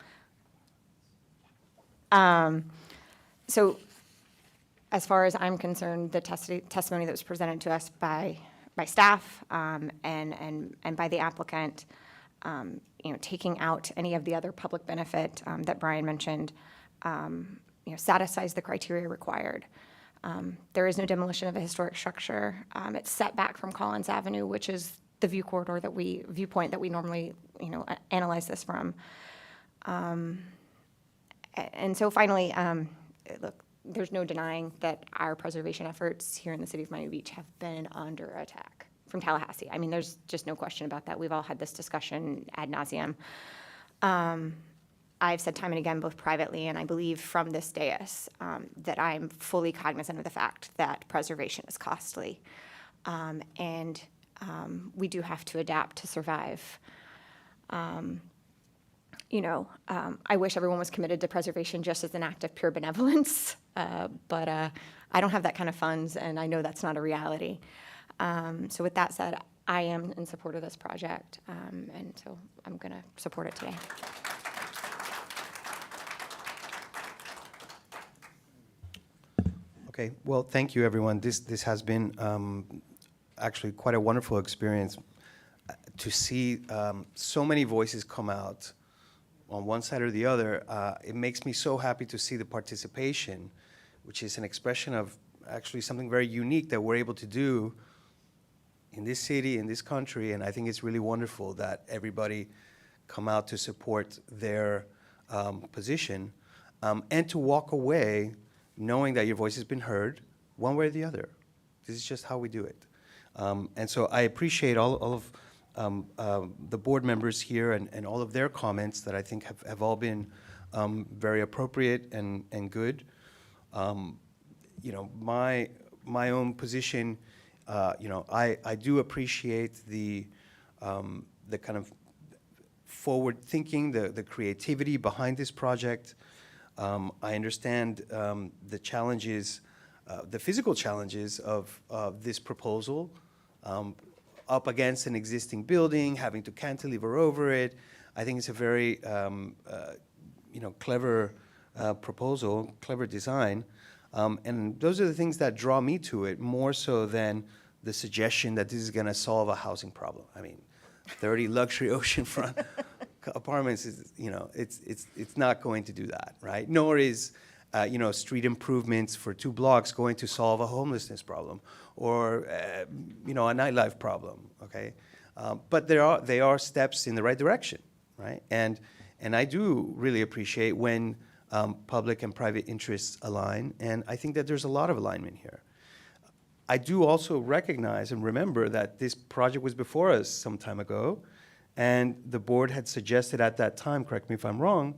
So as far as I'm concerned, the testimony that was presented to us by staff and by the applicant, taking out any of the other public benefit that Brian mentioned, satisfies the criteria required. There is no demolition of a historic structure. It's set back from Collins Avenue, which is the viewpoint that we normally, analyze this from. And so finally, look, there's no denying that our preservation efforts here in the city of Miami Beach have been under attack from Tallahassee. I mean, there's just no question about that. We've all had this discussion ad nauseum. I've said time and again, both privately and I believe from this dais, that I'm fully cognizant of the fact that preservation is costly. And we do have to adapt to survive. I wish everyone was committed to preservation just as an act of pure benevolence, but I don't have that kind of funds, and I know that's not a reality. So with that said, I am in support of this project, and so I'm going to support it today. Okay, well, thank you, everyone. This has been actually quite a wonderful experience to see so many voices come out on one side or the other. It makes me so happy to see the participation, which is an expression of actually something very unique that we're able to do in this city, in this country, and I think it's really wonderful that everybody come out to support their position and to walk away knowing that your voice has been heard one way or the other. This is just how we do it. And so I appreciate all of the board members here and all of their comments that I think have all been very appropriate and good. My own position, I do appreciate the kind of forward thinking, the creativity behind this project. I understand the challenges, the physical challenges of this proposal up against an existing building, having to cantilever over it. I think it's a very clever proposal, clever design. And those are the things that draw me to it more so than the suggestion that this is going to solve a housing problem. I mean, 30 luxury oceanfront apartments is, it's not going to do that, right? Nor is, street improvements for 2 blocks going to solve a homelessness problem or, a nightlife problem, okay? But they are steps in the right direction, right? And I do really appreciate when public and private interests align, and I think that there's a lot of alignment here. I do also recognize and remember that this project was before us some time ago, and the board had suggested at that time, correct me if I'm wrong,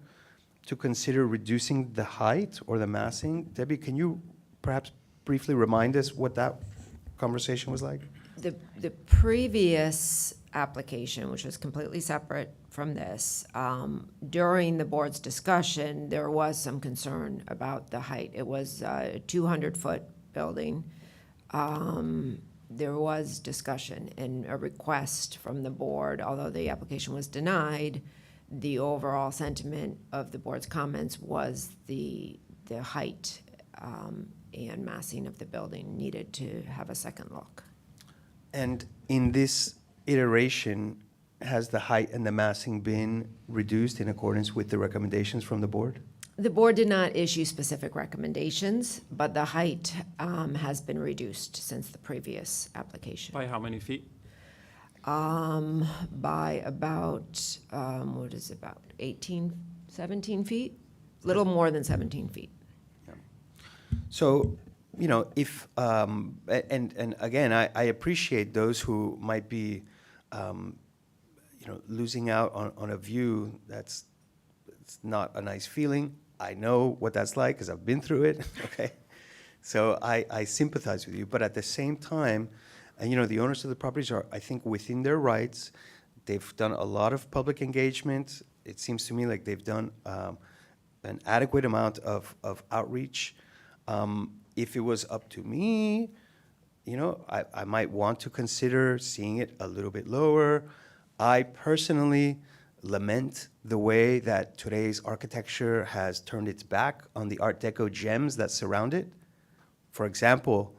to consider reducing the height or the massing. Debbie, can you perhaps briefly remind us what that conversation was like? The previous application, which was completely separate from this, during the board's discussion, there was some concern about the height. It was a 200-foot building. There was discussion and a request from the board, although the application was denied, the overall sentiment of the board's comments was the height and massing of the building needed to have a second look. And in this iteration, has the height and the massing been reduced in accordance with the recommendations from the board? The board did not issue specific recommendations, but the height has been reduced since the previous application. By how many feet? By about, 18, 17 feet? Little more than 17 feet. So you know, if, and again, I appreciate those who might be, you know, losing out on a view it's not a nice feeling. I know what that's like because I've been through it, okay? So I sympathize with you, but at the same time, and you know, the owners of the properties are, I think, within their rights. They've done a lot of public engagement. It seems to me like they've done an adequate amount of outreach. If it was up to me, you know, I might want to consider seeing it a little bit lower. I personally lament the way that today's architecture has turned its back on the Art Deco gems that surround it. For example,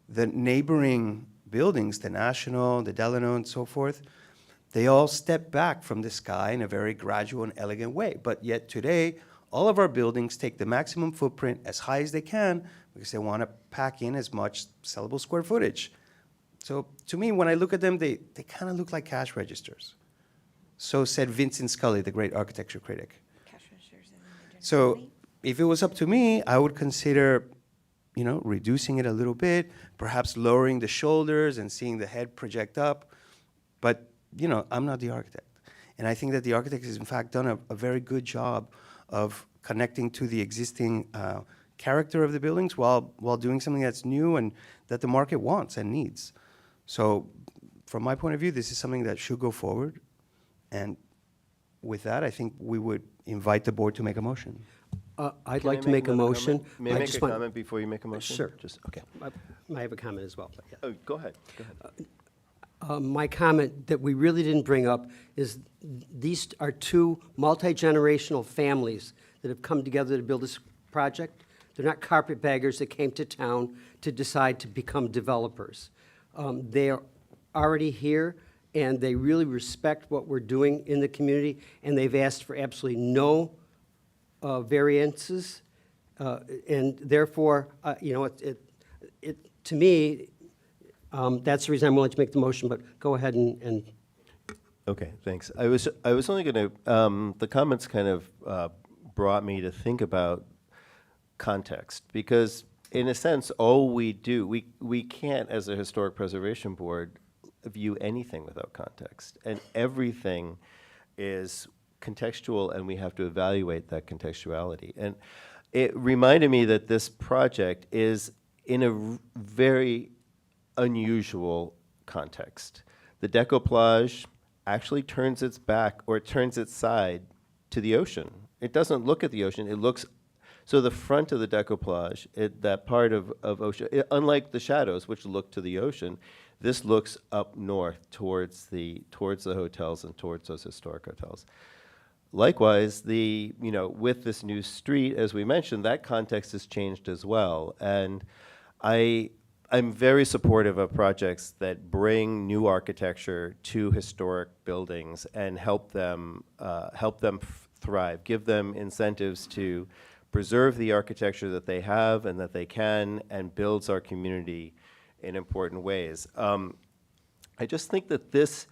the neighboring buildings, the National, the Delano, and so forth, they all step back from the sky in a very gradual and elegant way. But yet today, all of our buildings take the maximum footprint as high as they can because they want to pack in as much sellable square footage. So to me, when I look at them, they kind of look like cash registers. So said Vincent Scully, the great architecture critic. So if it was up to me, I would consider, you know, reducing it a little bit, perhaps lowering the shoulders and seeing the head project up. But, you know, I'm not the architect. And I think that the architect has, in fact, done a very good job of connecting to the existing character of the buildings while doing something that's new and that the market wants and needs. So from my point of view, this is something that should go forward. And with that, I think we would invite the board to make a motion. I'd Can I like to make a another motion. comment? May I make a comment before you make a motion? Sure. Just, okay. I have a comment as well. But yeah. Oh, go ahead. Go ahead. My comment that we really didn't bring up is these are two multi-generational families that have come together to build this project. They're not carpetbaggers that came to town to decide to become developers. They are already here, and they really respect what we're doing in the community, and they've asked for absolutely no variances, and therefore, you know, to me, that's the reason I'm willing to make the motion, but go ahead and. Okay, thanks. I was only going to, the comments kind of brought me to think about context, because in a sense, all we do, we can't, as a historic preservation board, view anything without context, and everything is contextual, and we have to evaluate that contextuality. And it reminded me that this project is in a very unusual context. The Decoplage actually turns its back, or it turns its side to the ocean. It doesn't look at the ocean, it looks, so the front of the Decoplage, that part of ocean, unlike the shadows, which look to the ocean, this looks up north towards the hotels and towards those historic hotels. Likewise, with this new street, as we mentioned, that context has changed as well. And I'm very supportive of projects that bring new architecture to historic buildings and help them thrive, give them incentives to preserve the architecture that they have and that they can, and builds our community in important ways. I just think that this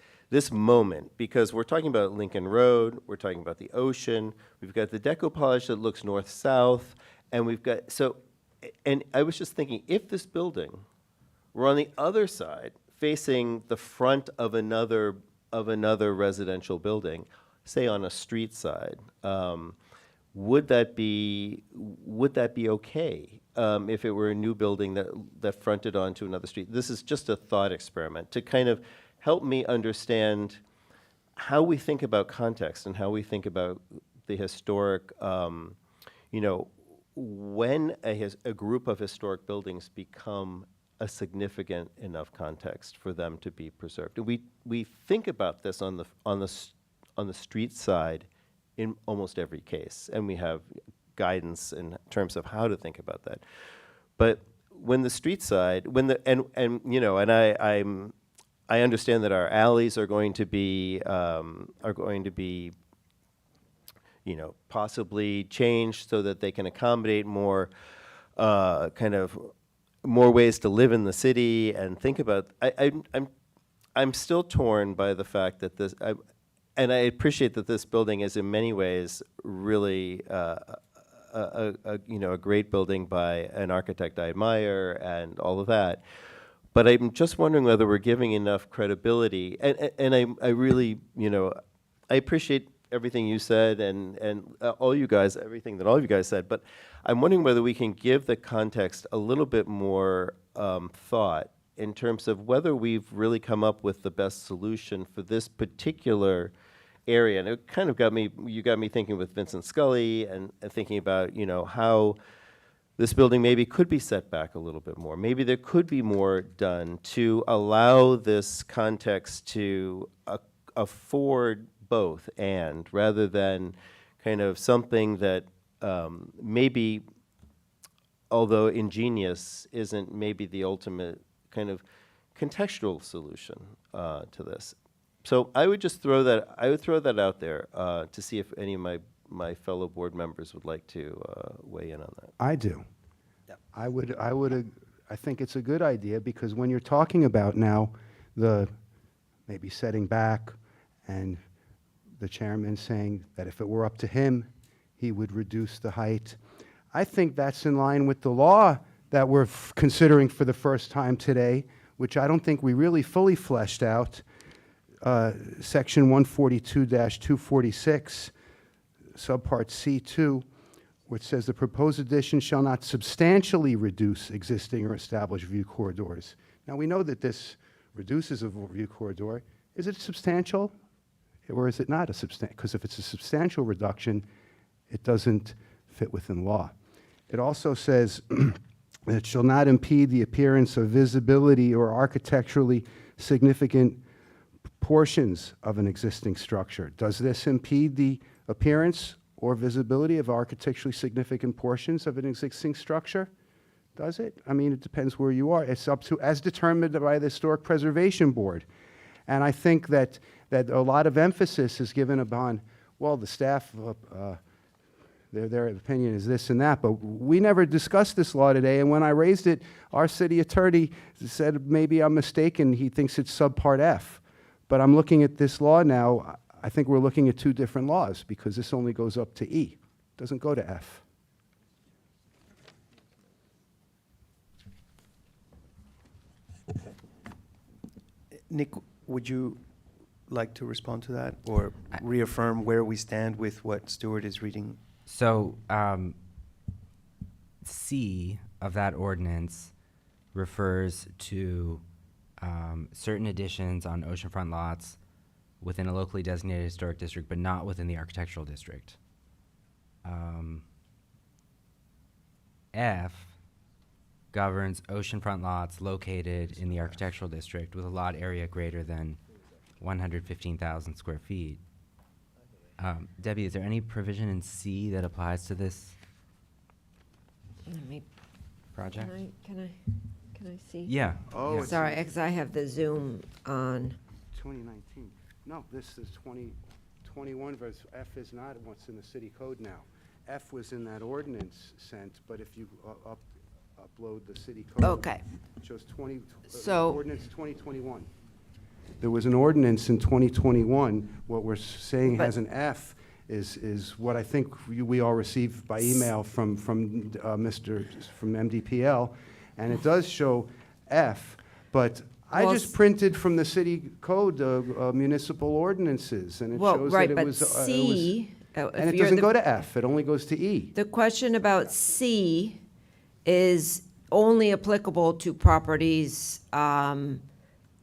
moment, because we're talking about Lincoln Road, we're talking about the ocean, we've got the Decoplage that looks north-south, and we've got, and I was just thinking, if this building were on the other side, facing the front of another residential building, say on a street side, would that be okay if it were a new building that fronted onto another street? This is just a thought experiment to kind of help me understand how we think about context and how we think about the historic, when a group of historic buildings become a significant enough context for them to be preserved. And we think about this on the street side in almost every case, and we have guidance in terms of how to think about that. But when the street side, I understand that our alleys are going to be possibly changed so that they can accommodate more more ways to live in the city and think about. I'm still torn by the fact that this. And I appreciate that this building is in many ways really a great building by an architect I admire and all of that. But I'm just wondering whether we're giving enough credibility. And I really, I appreciate everything you said and all you guys, everything that all of you guys said. But I'm wondering whether we can give the context a little bit more thought in terms of whether we've really come up with the best solution for this particular area. And it kind of you got me thinking with Vincent Scully and thinking about, how this building maybe could be set back a little bit more. Maybe there could be more done to allow this context to afford both and, rather than kind of something that maybe, although ingenious, isn't maybe the ultimate kind of contextual solution to this. So I would just throw that out there to see if any of my fellow board members would like to weigh in on that. I do. I think it's a good idea, because when you're talking about now the maybe setting back, and the chairman saying that if it were up to him, he would reduce the height, I think that's in line with the law that we're considering for the first time today, which I don't think we really fully fleshed out. Section 142-246, subpart C2, which says the proposed addition shall not substantially reduce existing or established view corridors. Now, we know that this reduces a view corridor. Is it substantial, or is it not a substantial? Because if it's a substantial reduction, it doesn't fit within law. It also says that it shall not impede the appearance of visibility or architecturally significant portions of an existing structure. Does this impede the appearance or visibility of architecturally significant portions of an existing structure? Does it? I mean, it depends where you are. It's up to, as determined by the Historic Preservation Board. And I think that a lot of emphasis is given upon, well, the staff, their opinion is this and that, but we never discussed this law today, and when I raised it, our city attorney said maybe I'm mistaken, he thinks it's subpart F. But I'm looking at this law now, I think we're looking at two different laws, because this only goes up to E, doesn't go to F. Nick, would you like to respond to that, or reaffirm where we stand with what Stuart is reading? So C of that ordinance refers to certain additions on oceanfront lots within a locally designated historic district, but not within the architectural district. F governs oceanfront lots located in the architectural district with a lot area greater than 115,000 square feet. Debbie, is there any provision in C that applies to this Let me, project? can I see? Yeah. Oh, yeah. it's- Sorry, because I have the Zoom on. 2019. No, this is 2021 versus F is not what's in the city code now. F was in that ordinance sent, but if you upload the city code. Okay. It shows So- ordinance 2021. There was an ordinance in 2021. What we're saying has an F is what I think we all received by email from MDPL, and it does show F, but I Well, just printed from the city code municipal ordinances, and it Well, shows right, that it but was. C, And it doesn't go to F, it only goes to E. The question about C is only applicable to properties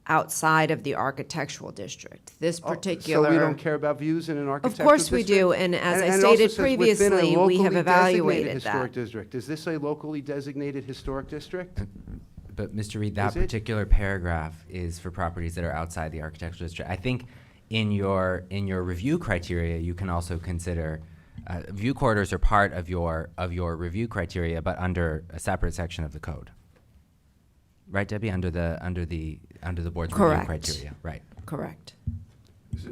outside of the architectural district. This particular. So we don't care about views in an Of architectural course we district? do, and as I it also stated says within a previously, we locally have designated evaluated historic that. district. Is this a locally designated historic district? But Mr. Reed, that Is it? particular paragraph is for properties that are outside the architectural district. I think in your review criteria, you can also consider view corridors are part of your review criteria, but under a separate section of the code. Right, Debbie? Under the board's review Correct. criteria, right? Correct.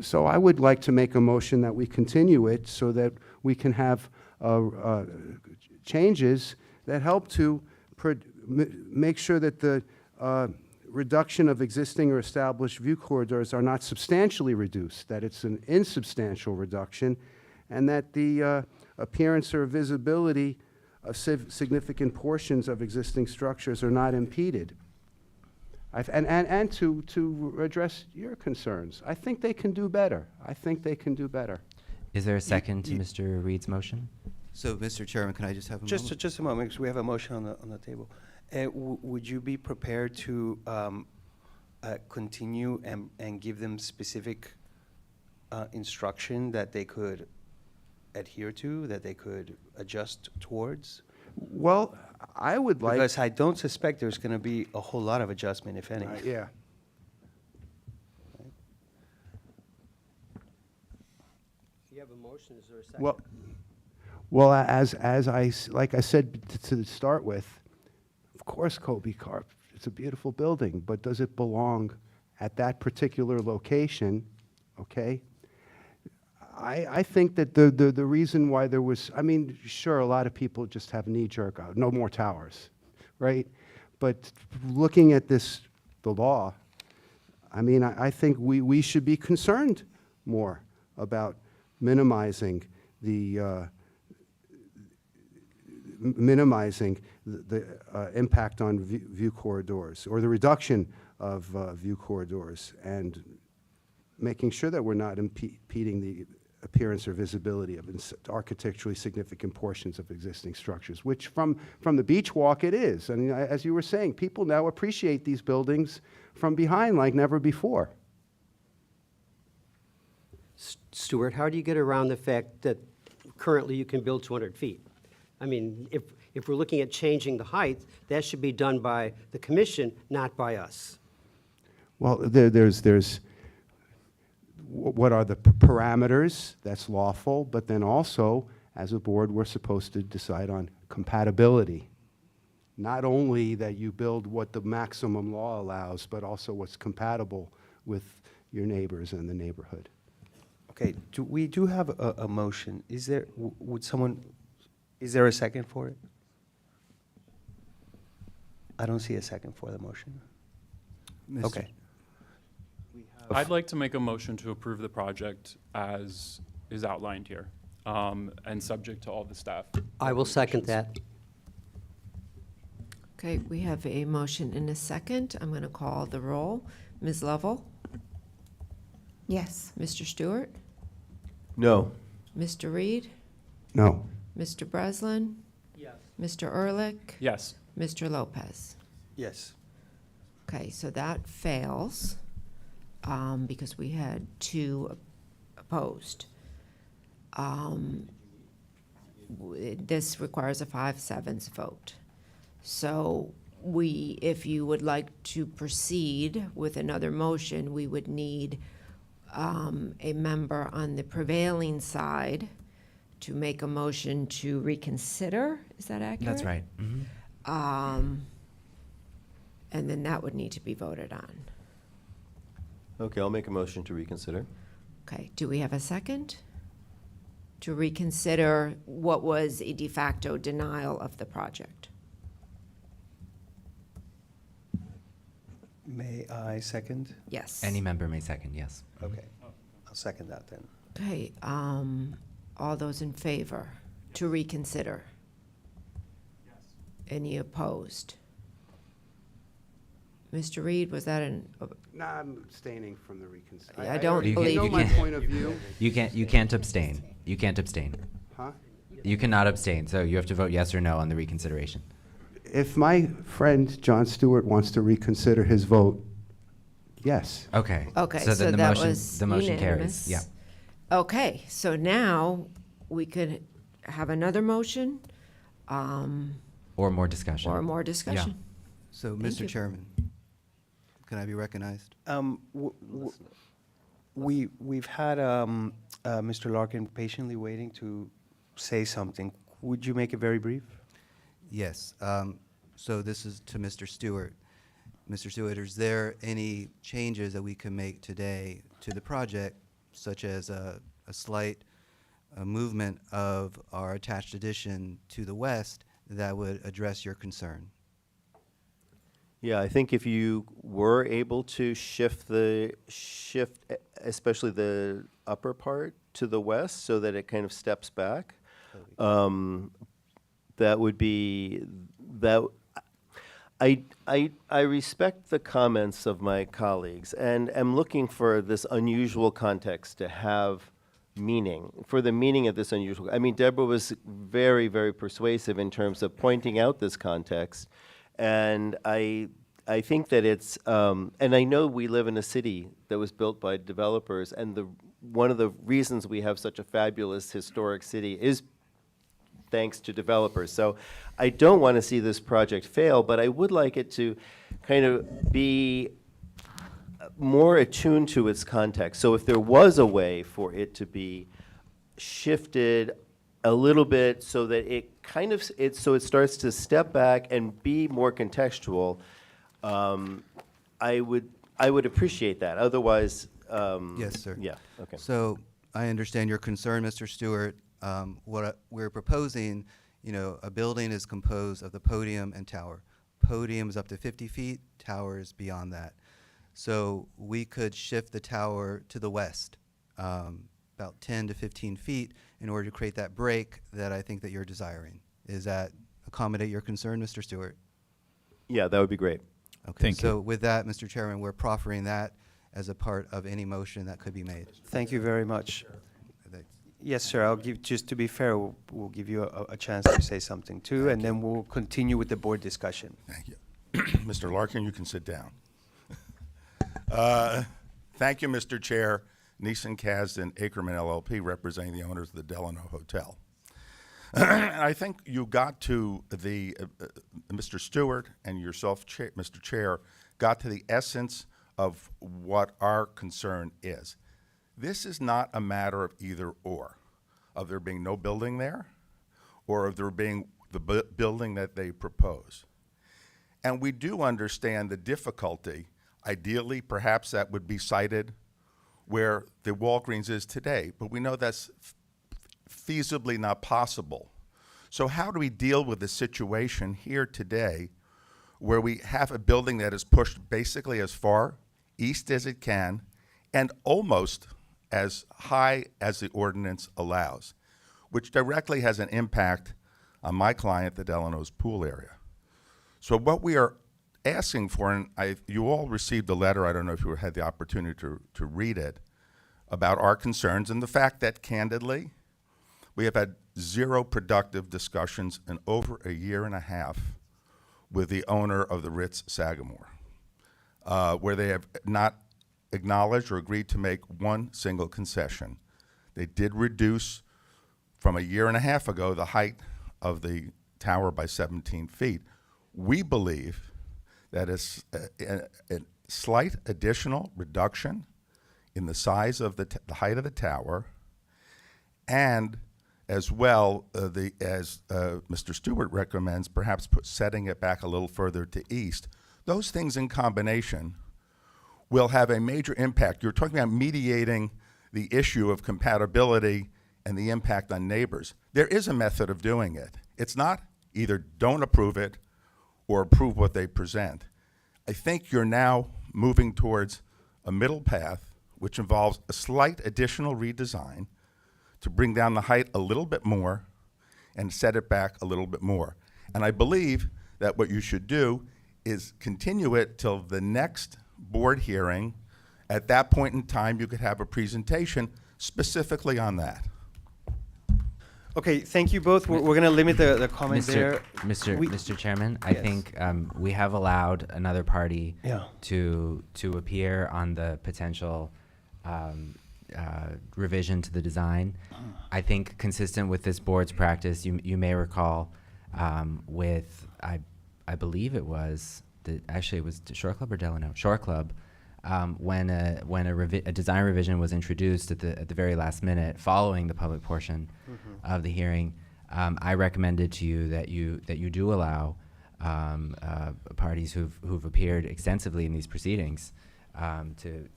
So I would like to make a motion that we continue it so that we can have changes that help to make sure that the reduction of existing or established view corridors are not substantially reduced, that it's an insubstantial reduction, and that the appearance or visibility of significant portions of existing structures are not impeded. And to address your concerns. I think they can do better. I think they can do better. Is there a second to Mr. Reed's motion? So, Mr. Chairman, can I just have a moment? Just a moment, because we have a motion on the table. Would you be prepared to continue and give them specific instruction that they could adhere to, that they could adjust towards? Well, I would like. Because I don't suspect there's going to be a whole lot of adjustment, if any. Yeah. You have a motion, is there a second? Well, like I said to start with, of course, Kobe Carp, it's a beautiful building, but does it belong at that particular location? Okay. I think that the reason why there was, I mean, sure, a lot of people just have knee-jerk, no more towers, right? But looking at the law, I mean, I think we should be concerned more about minimizing the impact on view corridors, or the reduction of view corridors, and making sure that we're not impeding the appearance or visibility of architecturally significant portions of existing structures, which from the beach walk it is. I mean, as you were saying, people now appreciate these buildings from behind like never before. Stuart, how do you get around the fact that currently you can build 200 feet? I mean, if we're looking at changing the height, that should be done by the commission, not by us. Well, there's what are the parameters that's lawful, but then also, as a board, we're supposed to decide on compatibility. Not only that you build what the maximum law allows, but also what's compatible with your neighbors and the neighborhood. Okay, we do have a motion. Is there, is there a second for it? I don't see a second for the motion. Okay. I'd like to make a motion to approve the project as is outlined here, and subject to all the staff. I will second that. Okay, we have a motion and a second. I'm going to call the roll. Ms. Lovell? Yes. Mr. Stewart? No. Mr. Reed? No. Mr. Breslin? Yes. Mr. Ehrlich? Yes. Mr. Lopez? Yes. Okay, so that fails because we had 2 opposed. This requires a 5/7 vote. So if you would like to proceed with another motion, we would need a member on the prevailing side to make a motion to reconsider. Is that accurate? That's right. And then that would need to be voted on. Okay, I'll make a motion to reconsider. Okay, do we have a second? To reconsider what was a de facto denial of the project. May I second? Yes. Any member may second, yes. Okay, I'll second that then. Okay, all those in favor to reconsider? Yes. Any opposed? Mr. Reed, was that an? No, I'm abstaining from the reconsideration. I don't You believe know you my can. point of view. You can't abstain. You can't abstain. Huh? You cannot abstain, so you have to vote yes or no on the reconsideration. If my friend John Stewart wants to reconsider his vote, yes. Okay. Okay, So so then that the was motion unanimous. carries. Yeah. Okay, so now we could have another motion, Or more discussion. or more discussion. So, Thank Mr. you. Chairman, can I be recognized? We've had Mr. Larkin patiently waiting to say something. Would you make it very brief? Yes. So this is to Mr. Stewart. Mr. Stewart, is there any changes that we can make today to the project, such as a slight movement of our attached addition to the west that would address your concern? Yeah, I think if you were able to shift, especially the upper part to the west so that it kind of steps back, that would be, that, I respect the comments of my colleagues and am looking for this unusual context to have meaning, for the meaning of this unusual. I mean, Deborah was very, very persuasive in terms of pointing out this context, and I think that it's, and I know we live in a city that was built by developers, and one of the reasons we have such a fabulous historic city is thanks to developers. So I don't want to see this project fail, but I would like it to kind of be more attuned to its context. So if there was a way for it to be shifted a little bit so that it kind of, so it starts to step back and be more contextual, I would appreciate that. Otherwise, Yes, sir. Yeah, okay. So I understand your concern, Mr. Stewart. We're proposing, a building is composed of the podium and tower. Podium is up to 50 feet, tower is beyond that. So we could shift the tower to the west, about 10 to 15 feet, in order to create that break that I think that you're desiring. Is that accommodate your concern, Mr. Stewart? Yeah, that would be great. Okay. Thank you. So with that, Mr. Chairman, we're proffering that as a part of any motion that could be made. Thank you very much. That's- Yes, sir. I'll give, just to be fair, we'll give you a chance to say something too, and then we'll continue with the board discussion. Thank you. Mr. Larkin, you can sit down. Thank you, Mr. Chair. Neeson Kasdan, Ackerman LLP, representing the owners of the Delano Hotel. I think you got to the, Mr. Stewart and yourself, Mr. Chair, got to the essence of what our concern is. This is not a matter of either or, of there being no building there, or of there being the building that they propose. And we do understand the difficulty. Ideally, perhaps that would be cited where the Walgreens is today, but we know that's feasibly not possible. So how do we deal with the situation here today where we have a building that is pushed basically as far east as it can and almost as high as the ordinance allows, which directly has an impact on my client, the Delano's pool area. So what we are asking for, and you all received a letter, I don't know if you had the opportunity to read it, about our concerns and the fact that, candidly, we have had zero productive discussions in over a year and a half with the owner of the Ritz Sagamore, where they have not acknowledged or agreed to make one single concession. They did reduce, from a year and a half ago, the height of the tower by 17 feet. We believe that is a slight additional reduction in the size of the height of the tower, and as well, as Mr. Stewart recommends, perhaps setting it back a little further to east. Those things in combination will have a major impact. You're talking about mediating the issue of compatibility and the impact on neighbors. There is a method of doing it. It's not either don't approve it or approve what they present. I think you're now moving towards a middle path, which involves a slight additional redesign to bring down the height a little bit more and set it back a little bit more. And I believe that what you should do is continue it till the next board hearing. At that point in time, you could have a presentation specifically on that. Okay, thank you both. We're going to limit the comment there. Mr. Chairman, I think we have allowed another party to appear on the potential revision to the design. I think consistent with this board's practice, you may recall with, I believe it was, actually it was Shore Club or Delano? Shore Club, when a design revision was introduced at the very last minute following the public portion of the hearing, I recommended to you that you do allow parties who've appeared extensively in these proceedings to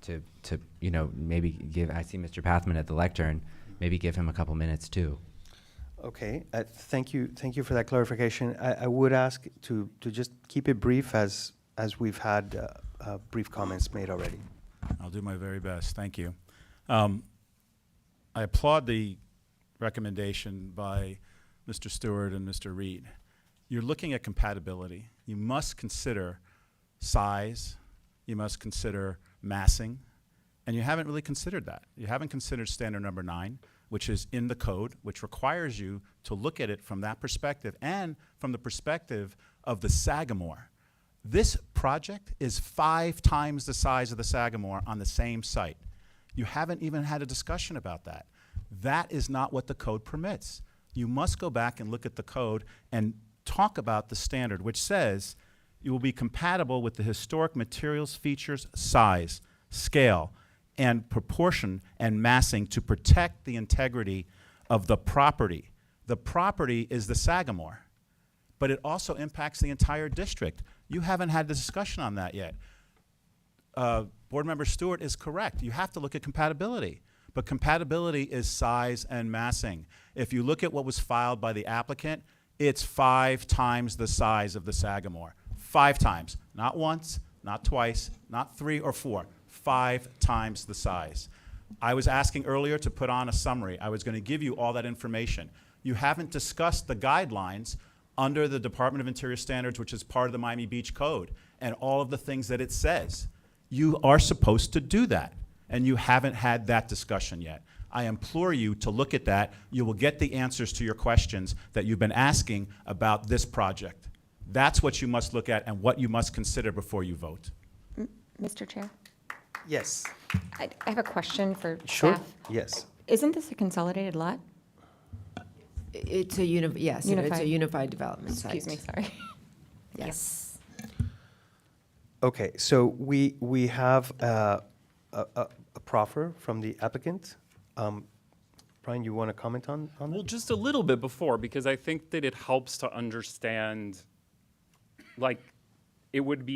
maybe give. I see Mr. Pathman at the lectern. Maybe give him a couple minutes too. Okay, thank you for that clarification. I would ask to just keep it brief as we've had brief comments made already. I'll do my very best. Thank you. I applaud the recommendation by Mr. Stewart and Mr. Reed. You're looking at compatibility. You must consider size, you must consider massing, and you haven't really considered that. You haven't considered standard number 9, which is in the code, which requires you to look at it from that perspective and from the perspective of the Sagamore. This project is 5 times the size of the Sagamore on the same site. You haven't even had a discussion about that. That is not what the code permits. You must go back and look at the code and talk about the standard, which says you will be compatible with the historic materials, features, size, scale, and proportion and massing to protect the integrity of the property. The property is the Sagamore, but it also impacts the entire district. You haven't had the discussion on that yet. Board Member Stewart is correct. You have to look at compatibility, but compatibility is size and massing. If you look at what was filed by the applicant, it's 5 times the size of the Sagamore. 5 times, not once, not twice, not 3 or 4, 5 times the size. I was asking earlier to put on a summary. I was going to give you all that information. You haven't discussed the guidelines under the Department of Interior Standards, which is part of the Miami Beach Code, and all of the things that it says. You are supposed to do that, and you haven't had that discussion yet. I implore you to look at that. You will get the answers to your questions that you've been asking about this project. That's what you must look at and what you must consider before you vote. Mr. Chair, Yes. I have a question for Sure. staff. Yes. Isn't this a consolidated lot? It's a yes, it's a Unified. unified development site. Excuse me, sorry. Yes. Okay, so we have a proffer from the applicant. Brian, you want to comment on that? Well, just a little bit before, because I think that it helps to understand, like, wouldn't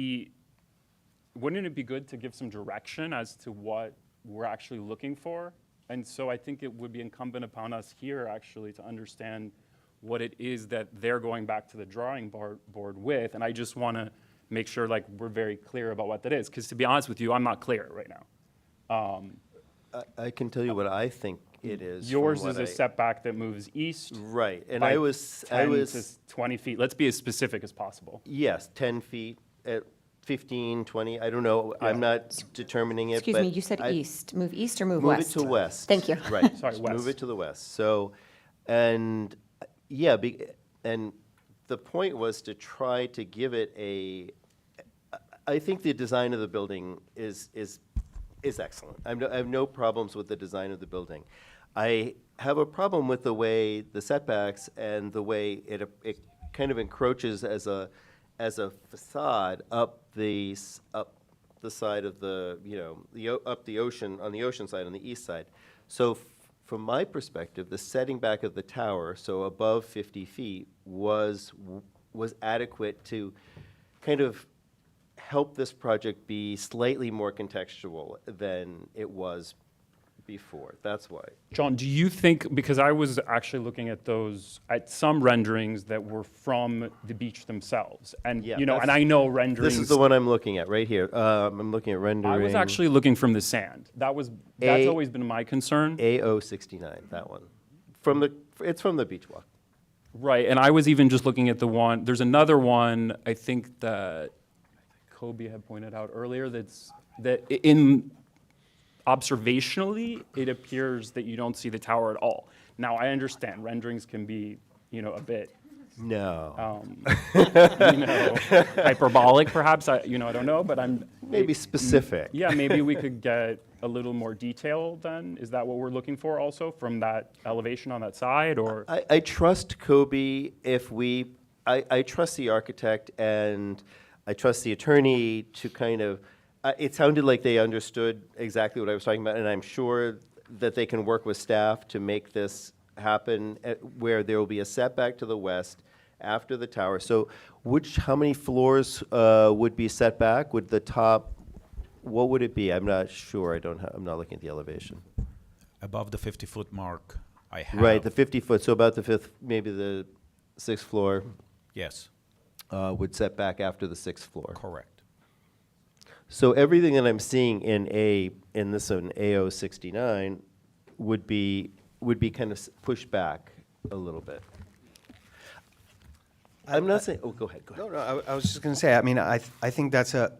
it be good to give some direction as to what we're actually looking for? And so I think it would be incumbent upon us here actually to understand what it is that they're going back to the drawing board with. And I just want to make sure like we're very clear about what that is. Because to be honest with you, I'm not clear right now. I can tell you what I think it is. Yours from is what a setback that moves east. Right, and by I was 10 to 20 feet. Let's be as specific as possible. Yes, 10 feet, 15, 20, I don't know. I'm not determining it. Excuse but me, you said I- east. Move east or move Move west? it to west. Thank you. Right. Sorry, Just west. Move it to the west. So, and, yeah, and the point was to try to give it I think the design of the building is excellent. I have no problems with the design of the building. I have a problem with the way the setbacks and the way it kind of encroaches as a facade up the side of the, up the ocean, on the ocean side, on the east side. So from my perspective, the setting back of the tower, so above 50 feet, was adequate to kind of help this project be slightly more contextual than it was before. That's why. John, do you think, because I was actually looking at some renderings that were from the beach themselves, and Yeah, and that's- I know renderings. This is the one I'm looking at right here. I'm looking at rendering. I was actually looking from the sand. That's always been my concern. AO69, that one. It's from the beach walk. Right, and I was even just looking at the one, there's another one, I think that Kobe had pointed out earlier, that in observationally, it appears that you don't see the tower at all. Now, I understand renderings can be, a bit, No. hyperbolic perhaps, I don't know, but Maybe specific. Yeah, maybe we could get a little more detail then. Is that what we're looking for also from that elevation on that side, or? I trust Kobe I trust the architect and I trust the attorney to kind of, it sounded like they understood exactly what I was talking about, and I'm sure that they can work with staff to make this happen where there will be a setback to the west after the tower. So how many floors would be set back? Would the top, what would it be? I'm not sure. I'm not looking at the elevation. Above the 50-foot mark, I have. Right, the 50 foot, so about the fifth, maybe the 6th floor. Yes. Would set back after the 6th floor. Correct. So everything that I'm seeing in this one, AO69, would be would be kind of pushed back a little bit. I'm not saying, oh, go ahead, go ahead. No, I was just going to say, I mean, I think that's a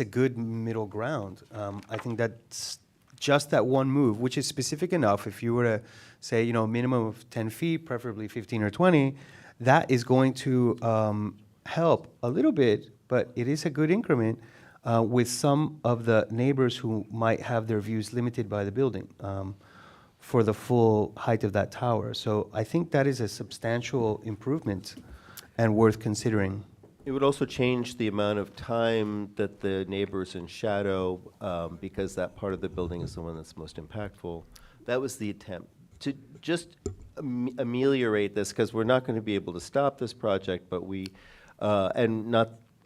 good middle ground. I think that's just that one move, which is specific enough. If you were to say, you know, minimum of 10 feet, preferably 15 or 20, that is going to help a little bit, but it is a good increment with some of the neighbors who might have their views limited by the building for the full height of that tower. So I think that is a substantial improvement and worth considering. It would also change the amount of time that the neighbors in shadow, because that part of the building is the one that's most impactful. That was the attempt, to just ameliorate this, because we're not going to be able to stop this project, but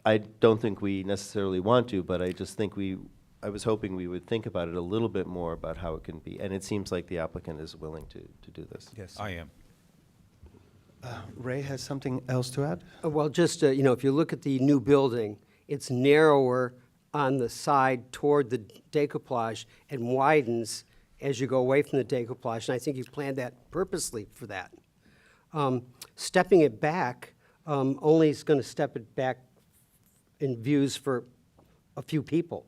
I don't think we necessarily want to, but I just think I was hoping we would think about it a little bit more about how it can be. And it seems like the applicant is willing to do this. Yes. I am. Ray has something else to add? Well, just, you know, if you look at the new building, it's narrower on the side toward the decoupage and widens as you go away from the decoupage, and I think you planned that purposely for that. Stepping it back only is going to step it back in views for a few people,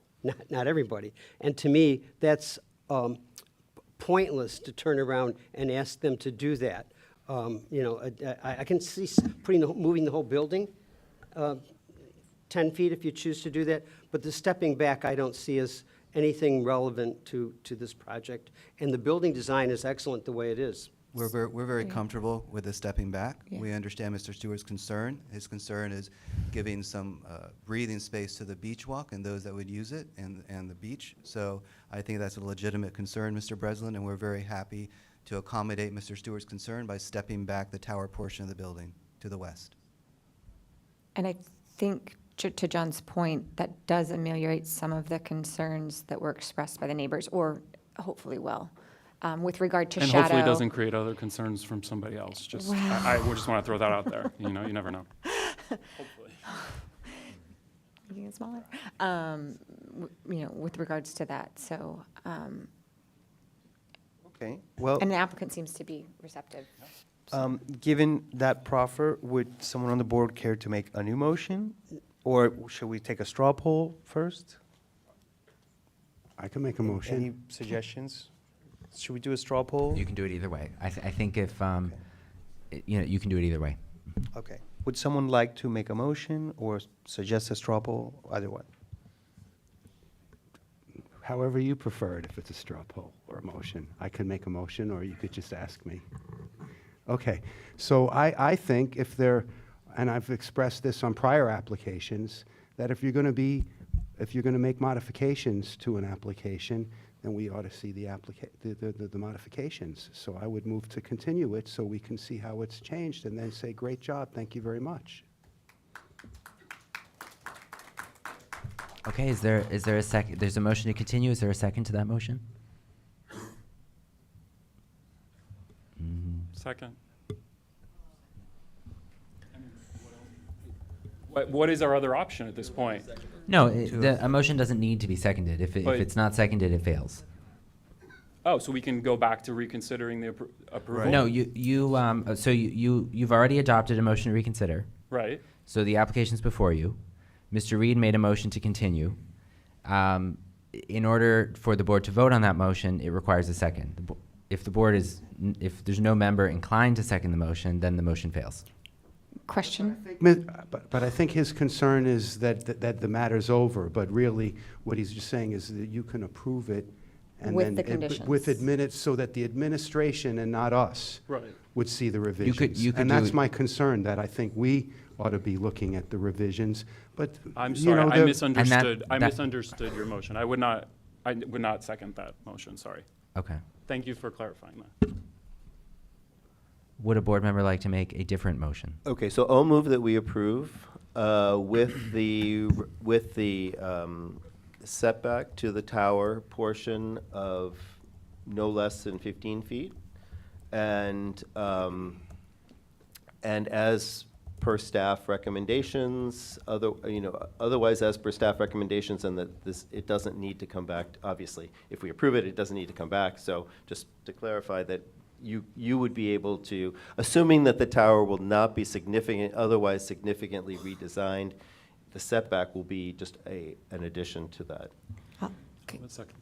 not everybody. And to me, that's pointless to turn around and ask them to do that. You know, I can see moving the whole building 10 feet if you choose to do that, but the stepping back I don't see as anything relevant to this project. And the building design is excellent the way it is. We're very Yeah. comfortable with the stepping back. Yeah. We understand Mr. Stewart's concern. His concern is giving some breathing space to the beach walk and those that would use it and the beach. So I think that's a legitimate concern, Mr. Breslin, and we're very happy to accommodate Mr. Stewart's concern by stepping back the tower portion of the building to the west. And I think, to John's point, that does ameliorate some of the concerns that were expressed by the neighbors, or hopefully will. With regard to And shadow. hopefully it doesn't create other concerns from somebody else. Just, I just want to throw that out there. You know, you never know. Hopefully. Making it smaller. You know, with regards to that, so. Okay, well, And the applicant seems to be receptive. given that proffer, would someone on the board care to make a new motion? Or should we take a straw poll first? I can make a motion. Any suggestions? Should we do a straw poll? You can do it either way. I think if, you know, you can do it either way. Okay. Would someone like to make a motion or suggest a straw poll? Either one. However you prefer it, if it's a straw poll or a motion. I could make a motion, or you could just ask me. Okay, so I think if there, and I've expressed this on prior applications, that if you're going to make modifications to an application, then we ought to see the modifications. So I would move to continue it so we can see how it's changed and then say, great job, thank you very much. Okay, is there a second? There's a motion to continue. Is there a second to that motion? Second. What is our other option at this point? No, a motion doesn't need to be seconded. If But- it's not seconded, it fails. Oh, so we can go back to reconsidering the approval? No, you've already adopted a motion to reconsider. Right. So the application's before you. Mr. Reed made a motion to continue. In order for the board to vote on that motion, it requires a second. If there's no member inclined to second the motion, then the motion fails. Question? But I think his concern is that the matter's over, but really, what he's just saying is that you can approve it and With then the conditions. so that the administration and not us Right. would see the revisions. you could And do that's it- my concern, that I think we ought to be looking at the revisions, but, I'm you sorry, know, I the- misunderstood. I that- misunderstood your motion. I would not second that motion, sorry. Okay. Thank you for clarifying that. Would a board member like to make a different motion? Okay, so I'll move that we approve with the setback to the tower portion of no less than 15 feet. And as per staff recommendations, otherwise as per staff recommendations, and that it doesn't need to come back, obviously. If we approve it, it doesn't need to come back. So just to clarify that you would be able to, assuming that the tower will not be otherwise significantly redesigned, the setback will be just an addition to that. Okay. One second.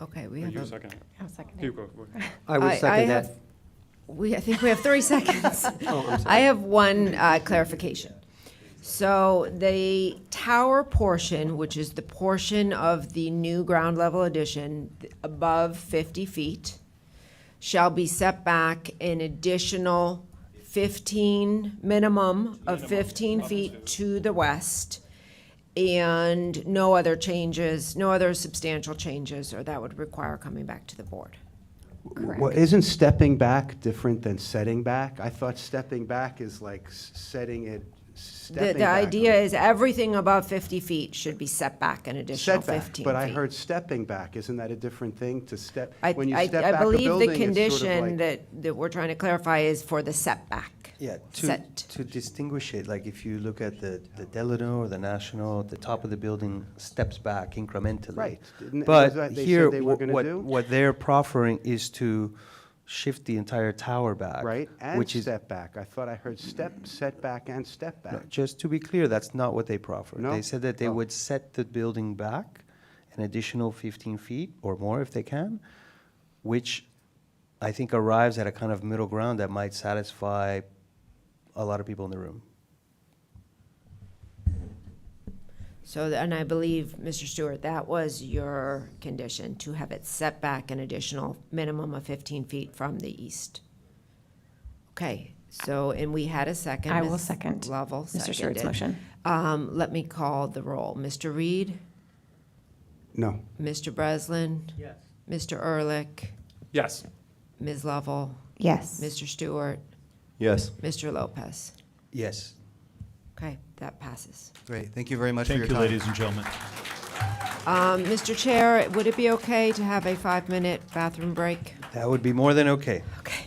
Okay, we Or have you a. second. I'll second You it. go. I would second that. I think we have 3 seconds. Oh, I'm sorry. I have one clarification. So the tower portion, which is the portion of the new ground level addition above 50 feet, shall be set back an additional 15, minimum of 15 feet to the west, and no other changes, no other substantial changes, or that would require coming back to the board. Well, isn't stepping back different than setting back? I thought stepping back is like setting it, stepping The back. idea is everything above 50 feet should be set back an additional 15 Setback, feet. but I heard stepping back. Isn't that a different thing to step? I when you step back a believe the building, it's sort of condition like- that we're trying to clarify is for the setback. Yeah, Set. to distinguish it, like if you look at the Delano or the National, the top of the building steps back incrementally. Right. Didn't- But was that they said here, they were gonna do? what they're proffering is to shift the entire tower back. Right, and which is, step back. I thought I heard setback and step no, back. just to be clear, that's not what they proffered. No? They said that they Oh. would set the building back an additional 15 feet or more if they can, which I think arrives at a kind of middle ground that might satisfy a lot of people in the room. So, and I believe, Mr. Stewart, that was your condition, to have it set back an additional minimum of 15 feet from the east. Okay, so, and we had a second. I will Ms. second Lovell Mr. Stewart's seconded. motion. Let me call the roll. Mr. Reed? No. Mr. Breslin? Yes. Mr. Ehrlich? Yes. Ms. Lovell? Yes. Mr. Stewart? Yes. Mr. Lopez? Yes. Okay, that passes. Great, thank you very much for your Thank you, time. ladies and gentlemen. Mr. Chair, would it be okay to have a 5-minute bathroom break? That would be more than okay. Okay.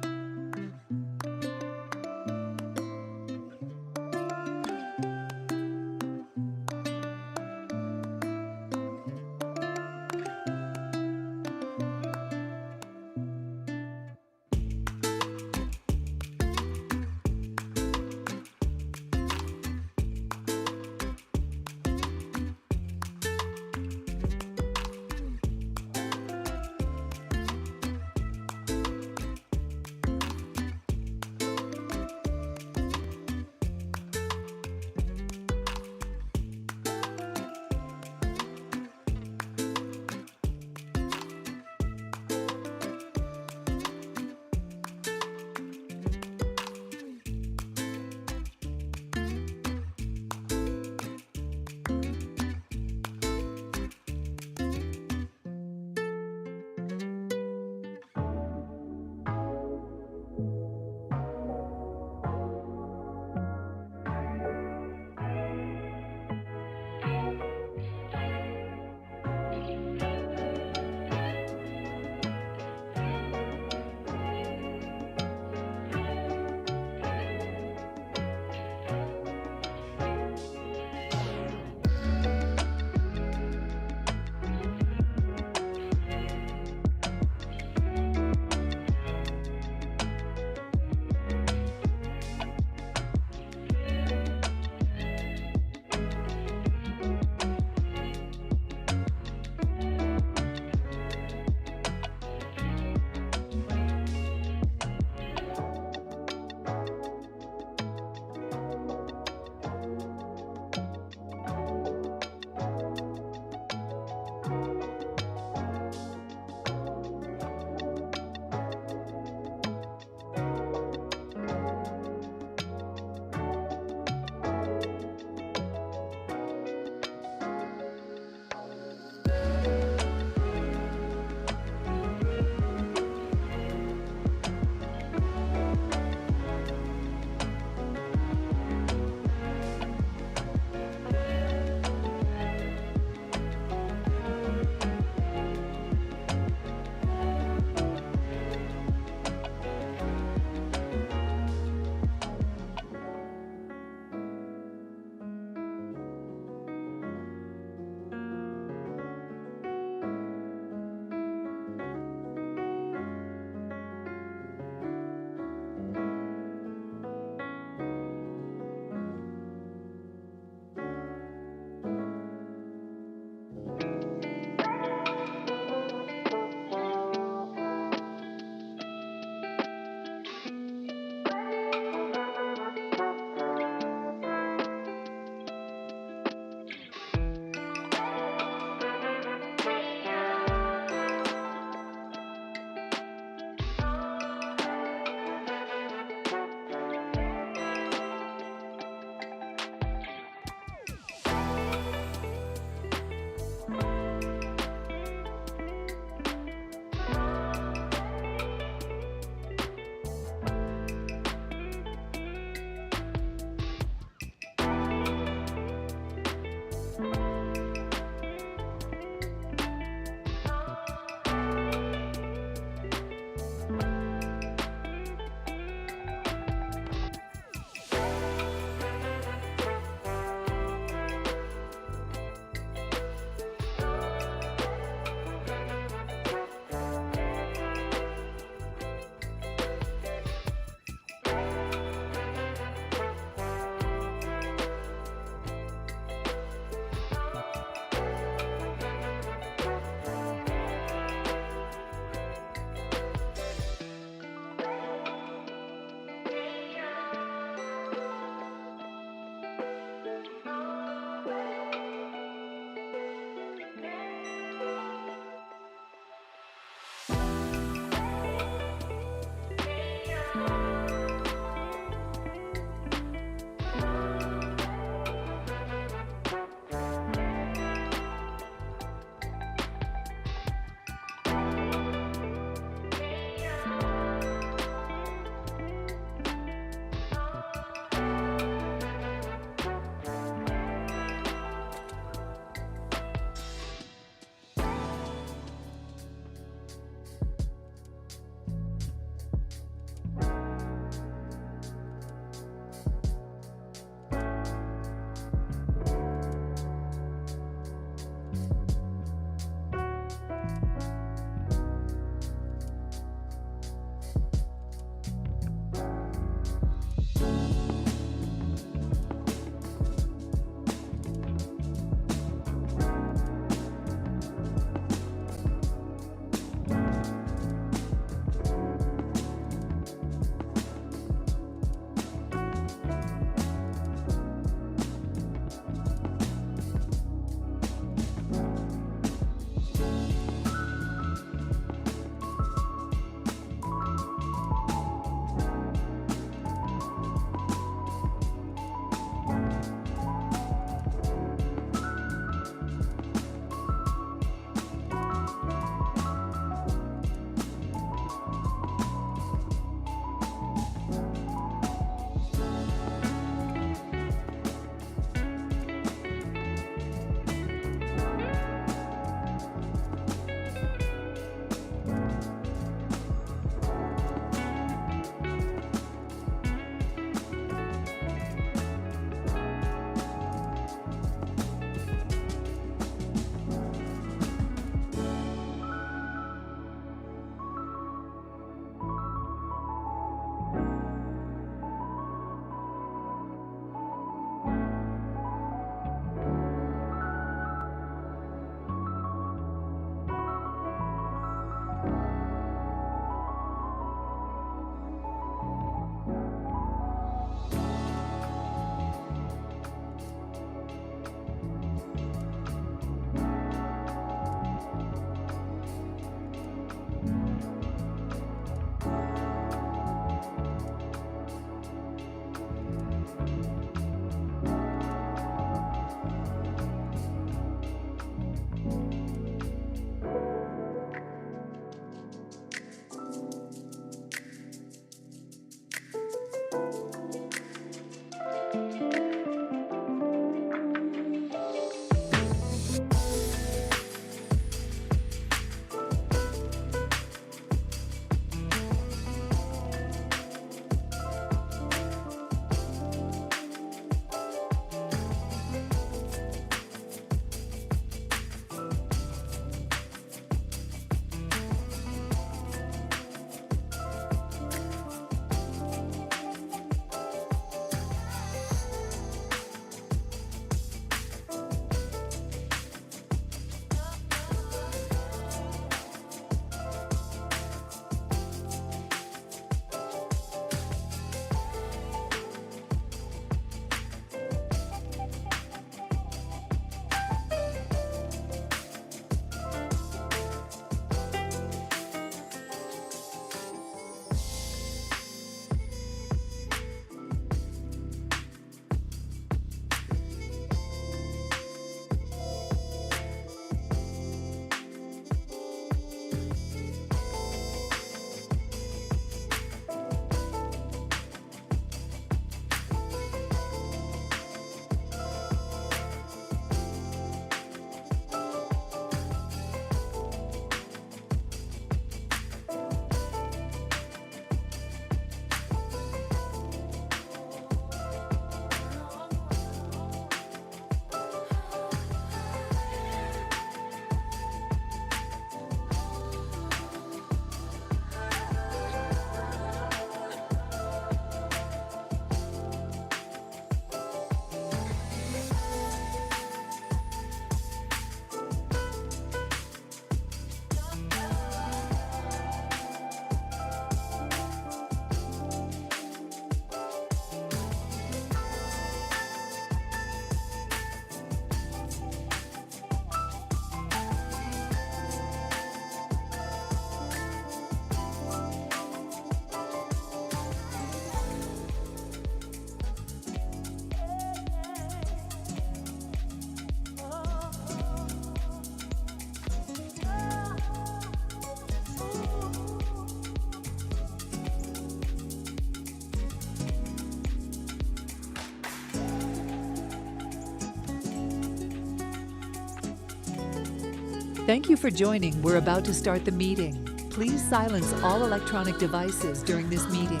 Thank you for joining. We're about to start the meeting. Please silence all electronic devices during this meeting.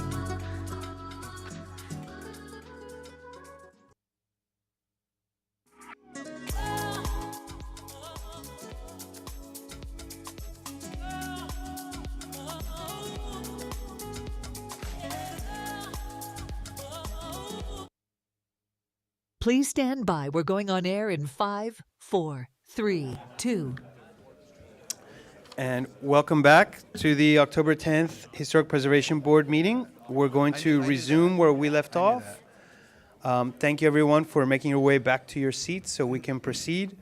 Please stand by. We're going on air in 5, 4, 3, 2. And welcome back to the October 10th Historic Preservation Board meeting. We're going to resume where we left off. Thank you, everyone, for making your way back to your seats so we can proceed.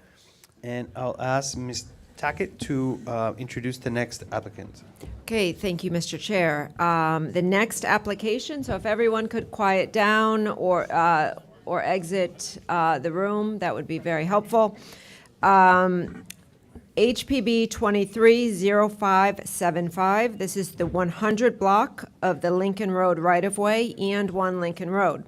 And I'll ask Ms. Tackett to introduce the next applicant. Okay, thank you, Mr. Chair. The next application, so if everyone could quiet down or exit the room, that would be very helpful. HPB 230575. This is the 100 block of the Lincoln Road right-of-way and 1 Lincoln Road.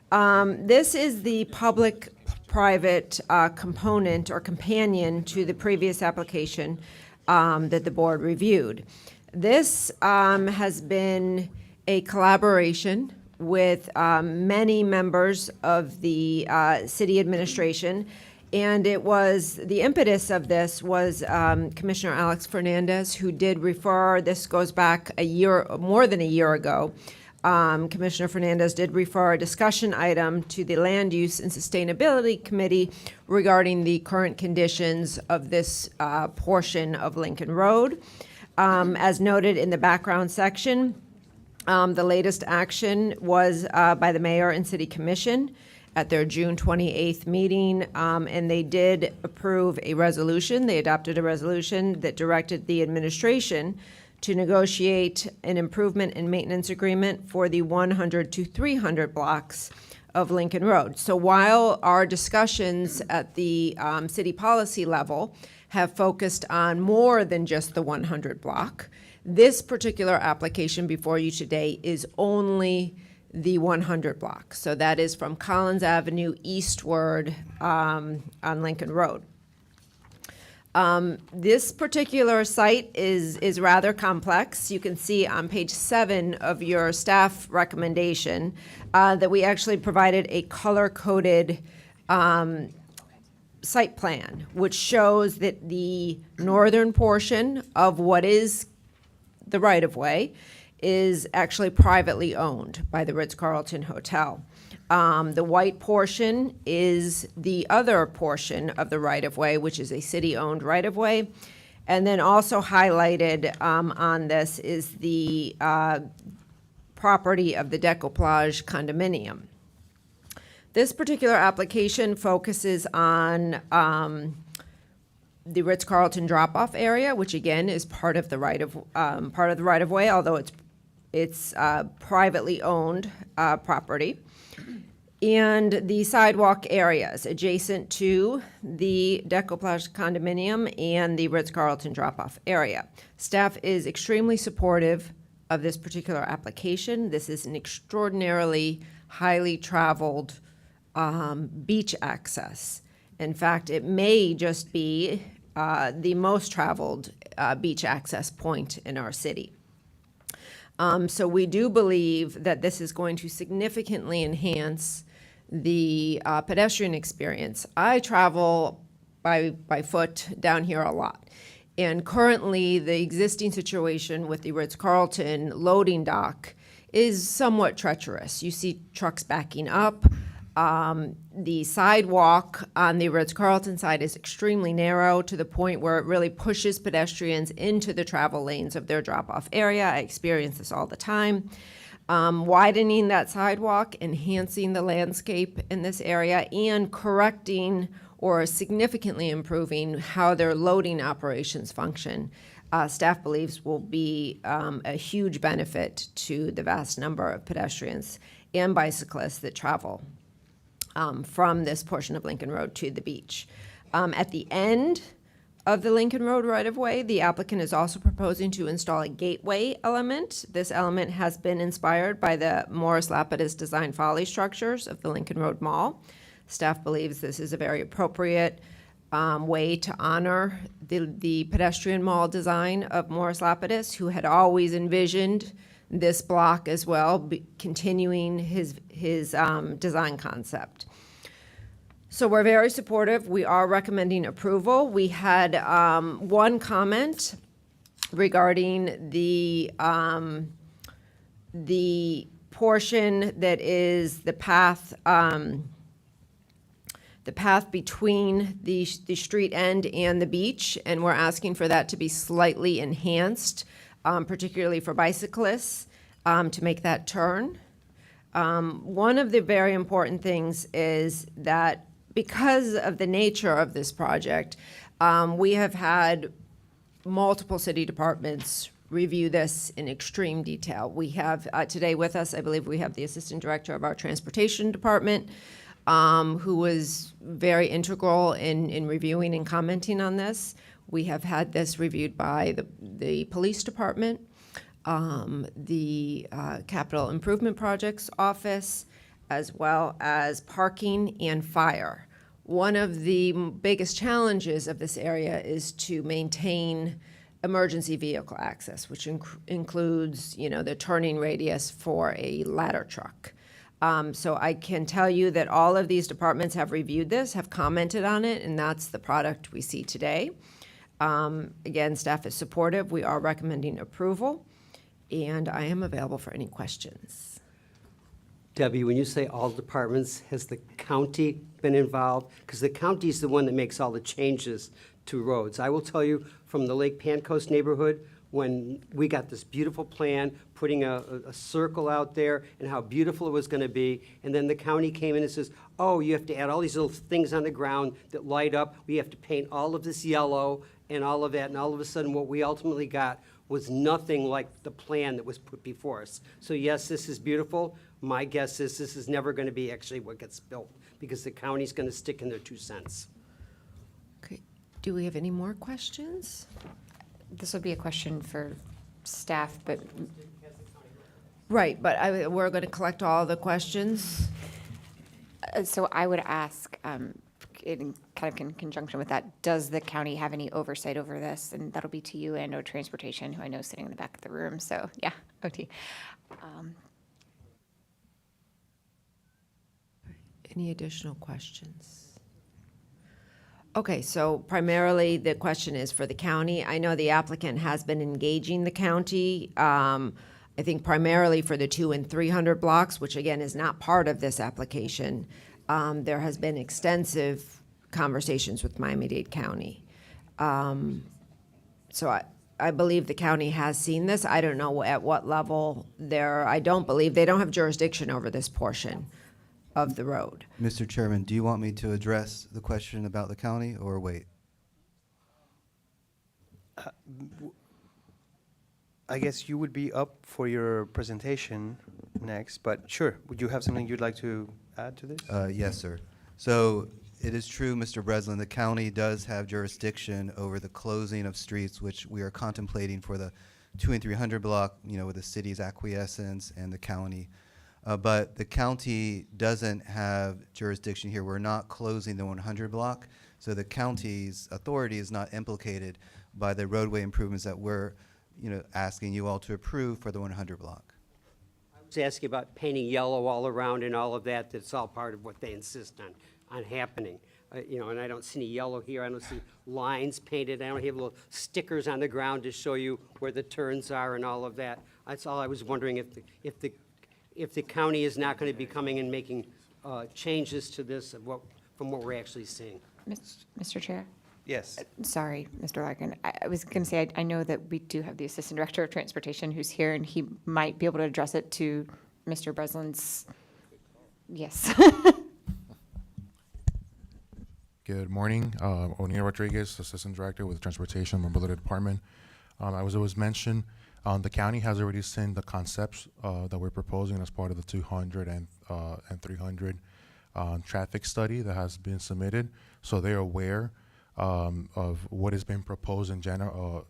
This is the public-private component or companion to the previous application that the board reviewed. This has been a collaboration with many members of the city administration. And it was, the impetus of this was Commissioner Alex Fernandez, who did refer, this goes back more than a year ago. Commissioner Fernandez did refer a discussion item to the Land Use and Sustainability Committee regarding the current conditions of this portion of Lincoln Road. As noted in the background section, the latest action was by the mayor and city commission at their June 28th meeting, and they did approve a resolution. They adopted a resolution that directed the administration to negotiate an improvement and maintenance agreement for the 100 to 300 blocks of Lincoln Road. So while our discussions at the city policy level have focused on more than just the 100 block, this particular application before you today is only the 100 block. So that is from Collins Avenue eastward on Lincoln Road. This particular site is rather complex. You can see on page 7 of your staff recommendation that we actually provided a color-coded site plan, which shows that the northern portion of what is the right-of-way is actually privately owned by the Ritz-Carlton Hotel. The white portion is the other portion of the right-of-way, which is a city-owned right-of-way. And then also highlighted on this is the property of the Decoplage condominium. This particular application focuses on the Ritz-Carlton drop-off area, which again is part of the right-of-way, although it's privately owned property, and the sidewalk areas adjacent to the Decoplage condominium and the Ritz-Carlton drop-off area. Staff is extremely supportive of this particular application. This is an extraordinarily highly traveled beach access. In fact, it may just be the most traveled beach access point in our city. So we do believe that this is going to significantly enhance the pedestrian experience. I travel by foot down here a lot. And currently, the existing situation with the Ritz-Carlton loading dock is somewhat treacherous. You see trucks backing up. The sidewalk on the Ritz-Carlton side is extremely narrow to the point where it really pushes pedestrians into the travel lanes of their drop-off area. I experience this all the time. Widening that sidewalk, enhancing the landscape in this area, and correcting or significantly improving how their loading operations function, staff believes will be a huge benefit to the vast number of pedestrians and bicyclists that travel from this portion of Lincoln Road to the beach. At the end of the Lincoln Road right-of-way, the applicant is also proposing to install a gateway element. This element has been inspired by the Morris Lapidus design folly structures of the Lincoln Road Mall. Staff believes this is a very appropriate way to honor the pedestrian mall design of Morris Lapidus, who had always envisioned this block as well, continuing his design concept. So we're very supportive. We are recommending approval. We had one comment regarding the portion that is the path between the street end and the beach, and we're asking for that to be slightly enhanced, particularly for bicyclists, to make that turn. One of the very important things is that because of the nature of this project, we have had multiple city departments review this in extreme detail. We have today with us, I believe we have the Assistant Director of our Transportation Department, who was very integral in reviewing and commenting on this. We have had this reviewed by the Police Department, the Capital Improvement Projects Office, as well as parking and fire. One of the biggest challenges of this area is to maintain emergency vehicle access, which includes, the turning radius for a ladder truck. So I can tell you that all of these departments have reviewed this, have commented on it, and that's the product we see today. Again, staff is supportive. We are recommending approval, and I am available for any questions. Debbie, when you say all departments, has the county been involved? Because the county is the one that makes all the changes to roads. I will tell you, from the Lake Pancoast neighborhood, when we got this beautiful plan, putting a circle out there and how beautiful it was going to be, and then the county came in and says, oh, you have to add all these little things on the ground that light up. We have to paint all of this yellow and all of that, and all of a sudden what we ultimately got was nothing like the plan that was put before us. So yes, this is beautiful. My guess is this is never going to be actually what gets built, because the county's going to stick in their 2 cents. Okay. Do we have any more questions? This would be a question for staff, but Right, but we're going to collect all the questions. so I would ask, in conjunction with that, does the county have any oversight over this? And that'll be to you and/or Transportation, who I know is sitting in the back of the room. So yeah, OT. Any additional questions? Okay, so primarily the question is for the county. I know the applicant has been engaging the county, I think primarily for the 200 and 300 blocks, which again is not part of this application. There has been extensive conversations with Miami-Dade County. So I believe the county has seen this. I don't know at what level I don't believe, they don't have jurisdiction over this portion of the road. Mr. Chairman, do you want me to address the question about the county or wait? I guess you would be up for your presentation next, but sure, would you have something you'd like to add to this? Yes, sir. So it is true, Mr. Breslin, the county does have jurisdiction over the closing of streets, which we are contemplating for the 200 and 300 block, with the city's acquiescence and the county. But the county doesn't have jurisdiction here. We're not closing the 100 block, so the county's authority is not implicated by the roadway improvements that we're, asking you all to approve for the 100 block. I was asking about painting yellow all around and all of that. That's all part of what they insist on happening. And I don't see any yellow here. I don't see lines painted. I don't have little stickers on the ground to show you where the turns are and all of that. That's all I was wondering, if the county is not going to be coming and making changes to this from what we're actually seeing. Mr. Chair? Yes. Sorry, Mr. Larkin. I was going to say, I know that we do have the Assistant Director of Transportation who's here, and he might be able to address it to Mr. Breslin's. Yes. Good morning. O'Neill Rodriguez, Assistant Director with the Transportation Mobility Department. As it was mentioned, the county has already seen the concepts that we're proposing as part of the 200 and 300 traffic study that has been submitted. So they're aware of what has been proposed in general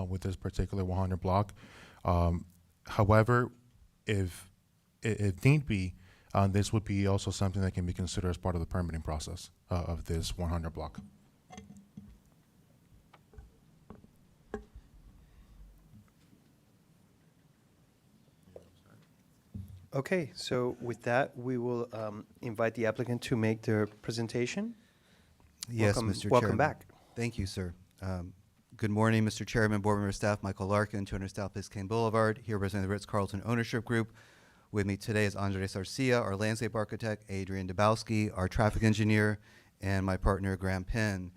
with this particular 100 block. However, if need be, This would be also something that can be considered as part of the permitting process of this 100 block. Okay, so with that, we will invite the applicant to make their presentation. Yes, Welcome- Mr. welcome Chairman. back. Thank you, sir. Good morning, Mr. Chairman, board member, staff. Michael Larkin, 200 South Biscayne Boulevard, here representing the Ritz-Carlton Ownership Group. With me today is Andres Arcia, our landscape architect, Adrian Dabowski, our traffic engineer, and my partner, Graham Penn.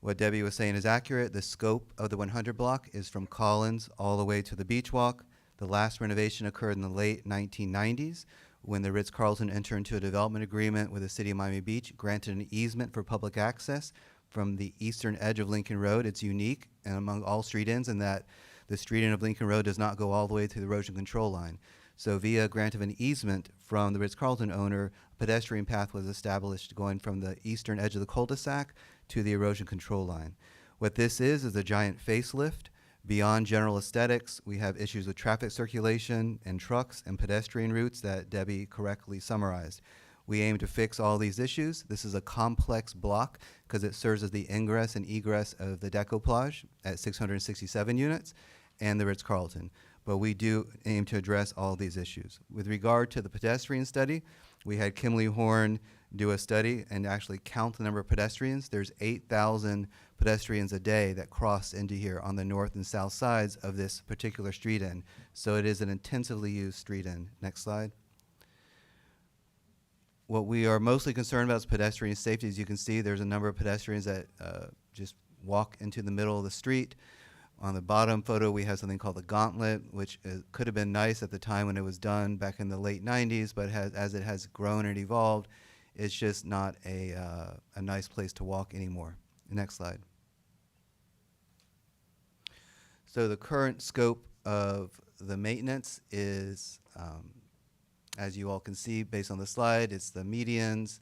What Debbie was saying is accurate. The scope of the 100 block is from Collins all the way to the beach walk. The last renovation occurred in the late 1990s when the Ritz-Carlton entered into a development agreement with the city of Miami Beach, granted an easement for public access from the eastern edge of Lincoln Road. It's unique and among all street ends in that the street end of Lincoln Road does not go all the way to the erosion control line. So via grant of an easement from the Ritz-Carlton owner, a pedestrian path was established going from the eastern edge of the cul-de-sac to the erosion control line. What this is a giant facelift. Beyond general aesthetics, we have issues with traffic circulation and trucks and pedestrian routes that Debbie correctly summarized. We aim to fix all these issues. This is a complex block because it serves as the ingress and egress of the Decoplage at 667 units and the Ritz-Carlton. But we do aim to address all these issues. With regard to the pedestrian study, we had Kimley Horn do a study and actually count the number of pedestrians. There's 8,000 pedestrians a day that cross into here on the north and south sides of this particular street end. So it is an intensively used street end. Next slide. What we are mostly concerned about is pedestrian safety. As you can see, there's a number of pedestrians that just walk into the middle of the street. On the bottom photo, we have something called the gauntlet, which could have been nice at the time when it was done back in the late 90s, but as it has grown and evolved, it's just not a nice place to walk anymore. Next slide. So the current scope of the maintenance is, as you all can see based on the slide, it's the medians,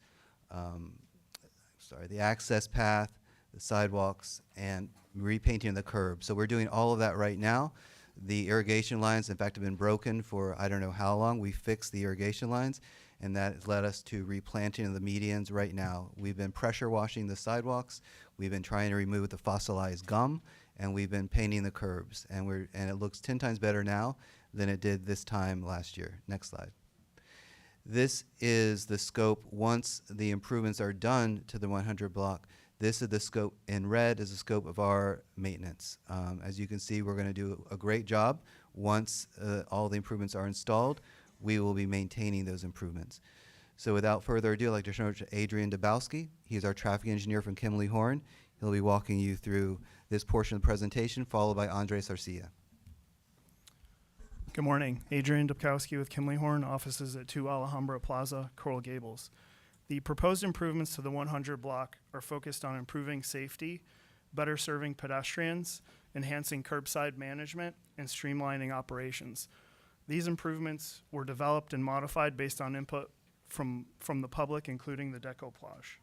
the access path, the sidewalks, and repainting the curb. So we're doing all of that right now. The irrigation lines, in fact, have been broken for I don't know how long. We fixed the irrigation lines, and that has led us to replanting of the medians right now. We've been pressure washing the sidewalks. We've been trying to remove the fossilized gum, and we've been painting the curbs. And it looks 10 times better now than it did this time last year. Next slide. This is the scope once the improvements are done to the 100 block. This is the scope in red is the scope of our maintenance. As you can see, we're going to do a great job. Once all the improvements are installed, we will be maintaining those improvements. So without further ado, I'd like to turn it over to Adrian Dabowski. He's our traffic engineer from Kimley Horn. He'll be walking you through this portion of the presentation, followed by Andres Arcia. Good morning. Adrian Dabowski with Kimley Horn, offices at 2 Alhambra Plaza, Coral Gables. The proposed improvements to the 100 block are focused on improving safety, better serving pedestrians, enhancing curbside management, and streamlining operations. These improvements were developed and modified based on input from the public, including the Decoplage.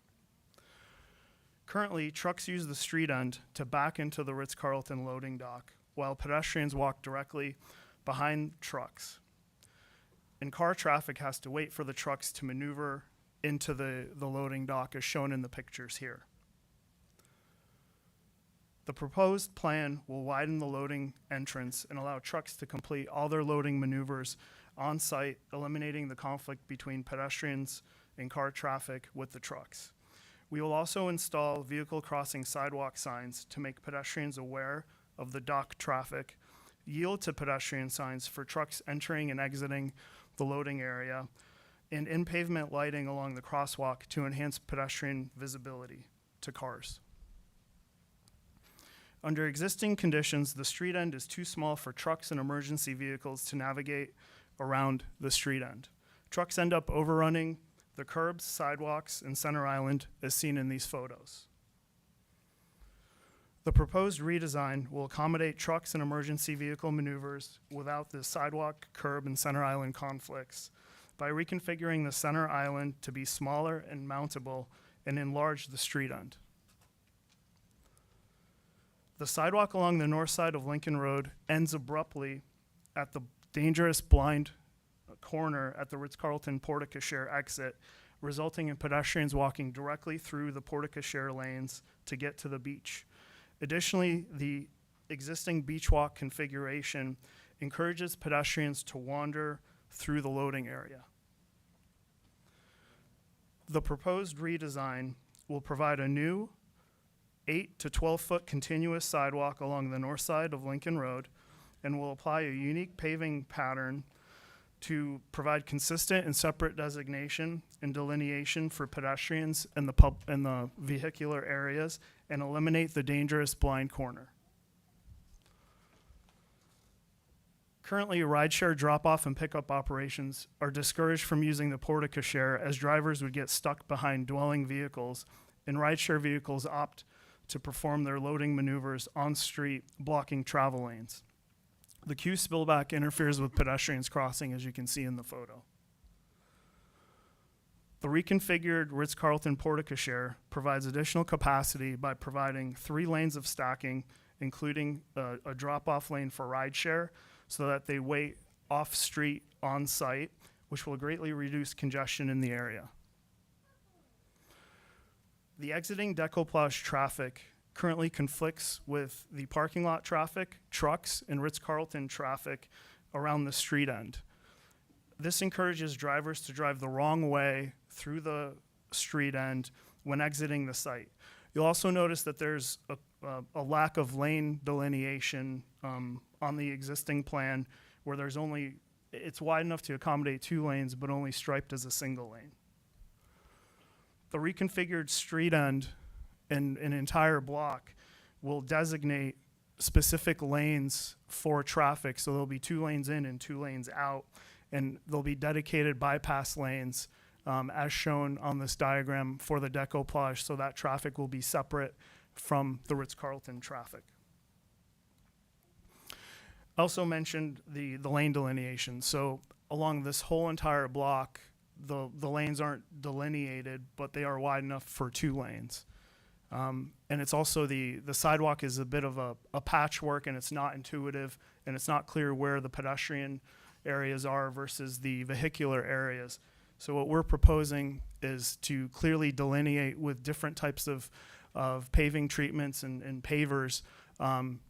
Currently, trucks use the street end to back into the Ritz-Carlton loading dock, while pedestrians walk directly behind trucks. And car traffic has to wait for the trucks to maneuver into the loading dock as shown in the pictures here. The proposed plan will widen the loading entrance and allow trucks to complete all their loading maneuvers on site, eliminating the conflict between pedestrians and car traffic with the trucks. We will also install vehicle crossing sidewalk signs to make pedestrians aware of the dock traffic, yield to pedestrian signs for trucks entering and exiting the loading area, and in-pavement lighting along the crosswalk to enhance pedestrian visibility to cars. Under existing conditions, the street end is too small for trucks and emergency vehicles to navigate around the street end. Trucks end up overrunning the curbs, sidewalks, and center island as seen in these photos. The proposed redesign will accommodate trucks and emergency vehicle maneuvers without the sidewalk, curb, and center island conflicts by reconfiguring the center island to be smaller and mountable and enlarge the street end. The sidewalk along the north side of Lincoln Road ends abruptly at the dangerous blind corner at the Ritz-Carlton Porte-Cochere exit, resulting in pedestrians walking directly through the Porte-Cochere lanes to get to the beach. Additionally, the existing beach walk configuration encourages pedestrians to wander through the loading area. The proposed redesign will provide a new 8 to 12-foot continuous sidewalk along the north side of Lincoln Road and will apply a unique paving pattern to provide consistent and separate designation and delineation for pedestrians in the vehicular areas and eliminate the dangerous blind corner. Currently, rideshare drop-off and pickup operations are discouraged from using the Porte-Cochere as drivers would get stuck behind dwelling vehicles, and rideshare vehicles opt to perform their loading maneuvers on street, blocking travel lanes. The queue spillback interferes with pedestrians crossing, as you can see in the photo. The reconfigured Ritz-Carlton Porte-Cochere provides additional capacity by providing 3 lanes of stacking, including a drop-off lane for rideshare, so that they wait off-street on-site, which will greatly reduce congestion in the area. The exiting decoupage traffic currently conflicts with the parking lot traffic, trucks, and Ritz-Carlton traffic around the street end. This encourages drivers to drive the wrong way through the street end when exiting the site. You'll also notice that there's a lack of lane delineation on the existing plan, where it's wide enough to accommodate 2 lanes, but only striped as a single lane. The reconfigured street end and an entire block will designate specific lanes for traffic. So there'll be 2 lanes in and 2 lanes out, and there'll be dedicated bypass lanes as shown on this diagram for the decoupage, so that traffic will be separate from the Ritz-Carlton traffic. I also mentioned the lane delineation. So along this whole entire block, the lanes aren't delineated, but they are wide enough for 2 lanes. And it's also the sidewalk is a bit of a patchwork, and it's not intuitive, and it's not clear where the pedestrian areas are versus the vehicular areas. So what we're proposing is to clearly delineate with different types of paving treatments and pavers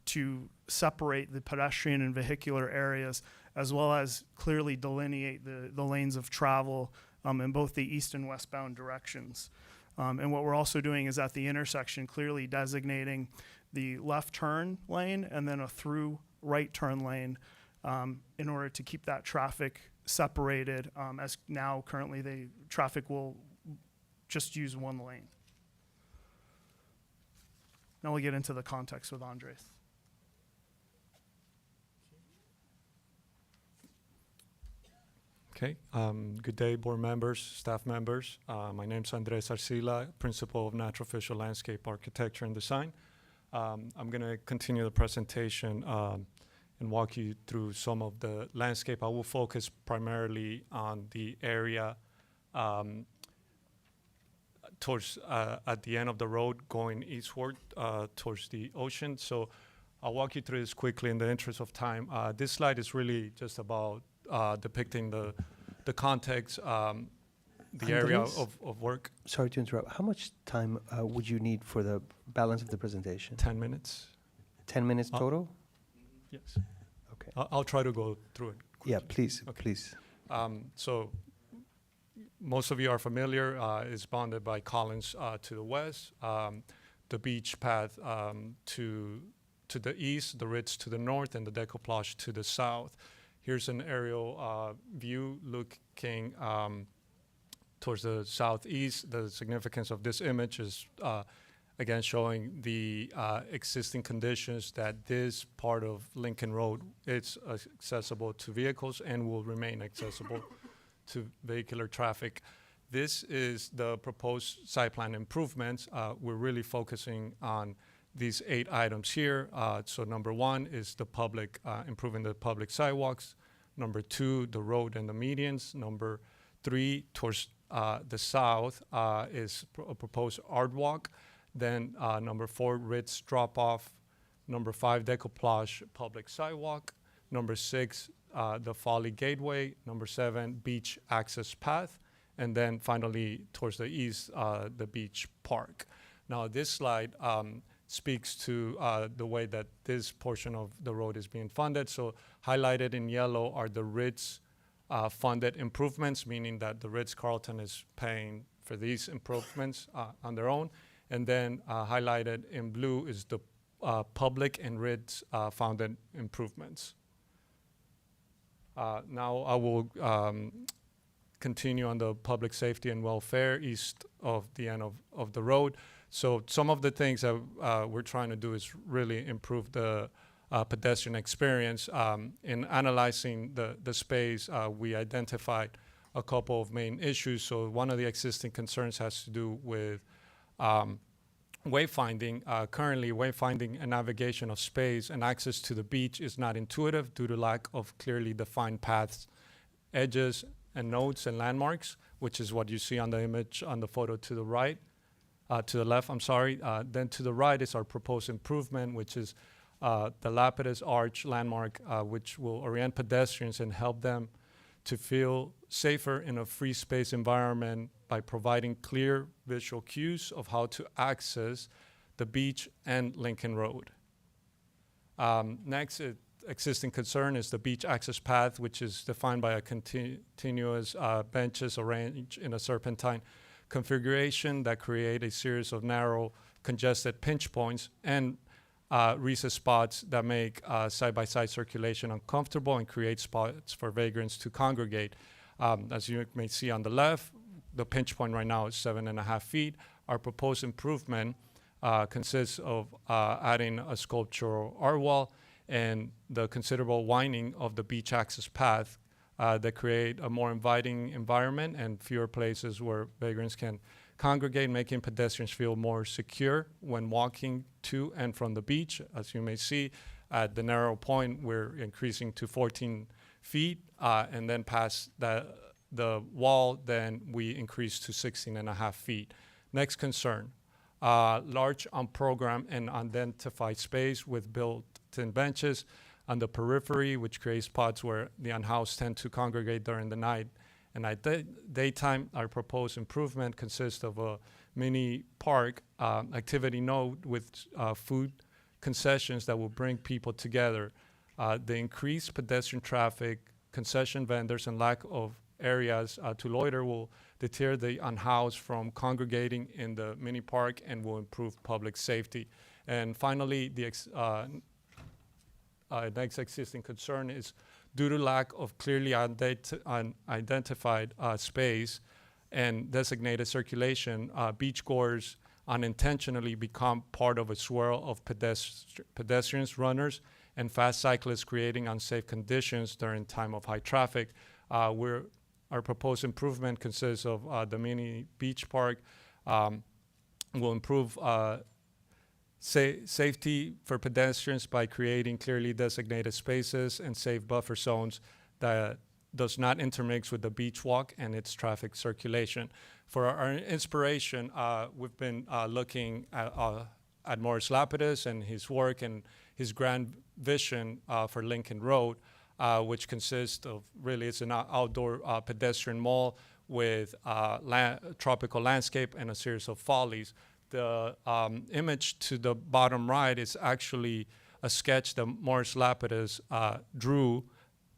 to separate the pedestrian and vehicular areas, as well as clearly delineate the lanes of travel in both the east and westbound directions. And what we're also doing is at the intersection clearly designating the left turn lane and then a through right turn lane in order to keep that traffic separated, as now currently the traffic will just use 1 lane. Now we'll get into the context with Andres. Okay, good day, board members, staff members. My name is Andres Arcila, Principal of Natural Fisher Landscape Architecture and Design. I'm going to continue the presentation and walk you through some of the landscape. I will focus primarily on the area towards at the end of the road going eastward towards the ocean. So I'll walk you through this quickly in the interest of time. This slide is really just about depicting the context, the area of work. Sorry to interrupt. How much time would you need for the balance of the presentation? 10 minutes. 10 minutes total? Yes. Okay. I'll try to go through it quickly. Yeah, please, Okay. please. So most of you are familiar, it's bounded by Collins to the west, the beach path to the east, the Ritz to the north, and the decoupage to the south. Here's an aerial view looking towards the southeast. The significance of this image is, again, showing the existing conditions that this part of Lincoln Road is accessible to vehicles and will remain accessible to vehicular traffic. This is the proposed site plan improvements. We're really focusing on these 8 items here. So number 1 is the public, improving the public sidewalks. Number 2, the road and the medians. Number 3, towards the south is a proposed art walk. Then number 4, Ritz drop-off. Number 5, decoupage public sidewalk. Number 6, the Folly Gateway. Number 7, beach access path. And then finally, towards the east, the beach park. Now, this slide speaks to the way that this portion of the road is being funded. So highlighted in yellow are the Ritz funded improvements, meaning that the Ritz-Carlton is paying for these improvements on their own. And then highlighted in blue is the public and Ritz funded improvements. Now I will continue on the public safety and welfare east of the end of the road. So some of the things that we're trying to do is really improve the pedestrian experience. In analyzing the space, we identified a couple of main issues. So one of the existing concerns has to do with wayfinding. Currently, wayfinding and navigation of space and access to the beach is not intuitive due to lack of clearly defined paths, edges, and nodes and landmarks, which is what you see on the image on the photo to the right. To the left, I'm sorry. Then to the right is our proposed improvement, which is the Lapidus Arch landmark, which will orient pedestrians and help them to feel safer in a free space environment by providing clear visual cues of how to access the beach and Lincoln Road. Next, existing concern is the beach access path, which is defined by a continuous benches arranged in a serpentine configuration that create a series of narrow, congested pinch points and recess spots that make side-by-side circulation uncomfortable and create spots for vagrants to congregate. As you may see on the left, the pinch point right now is 7.5 feet. Our proposed improvement consists of adding a sculptural art wall and the considerable widening of the beach access path that create a more inviting environment and fewer places where vagrants can congregate, making pedestrians feel more secure when walking to and from the beach. As you may see, at the narrow point, we're increasing to 14 feet, and then past the wall, then we increase to 16.5 feet. Next concern, large unprogrammed and unidentified space with built-in benches on the periphery, which creates spots where the unhoused tend to congregate during the night. And at daytime, our proposed improvement consists of a mini park activity node with food concessions that will bring people together. The increased pedestrian traffic, concession vendors, and lack of areas to loiter will deter the unhoused from congregating in the mini park and will improve public safety. And finally, the next existing concern is due to lack of clearly identified space and designated circulation, beachgoers unintentionally become part of a swirl of pedestrians, runners, and fast cyclists, creating unsafe conditions during time of high traffic. Our proposed improvement consists of the mini beach park, will improve safety for pedestrians by creating clearly designated spaces and safe buffer zones that does not intermix with the beach walk and its traffic circulation. For our inspiration, we've been looking at Morris Lapidus and his work and his grand vision for Lincoln Road, which consists of really, it's an outdoor pedestrian mall with tropical landscape and a series of follies. The image to the bottom right is actually a sketch that Morris Lapidus drew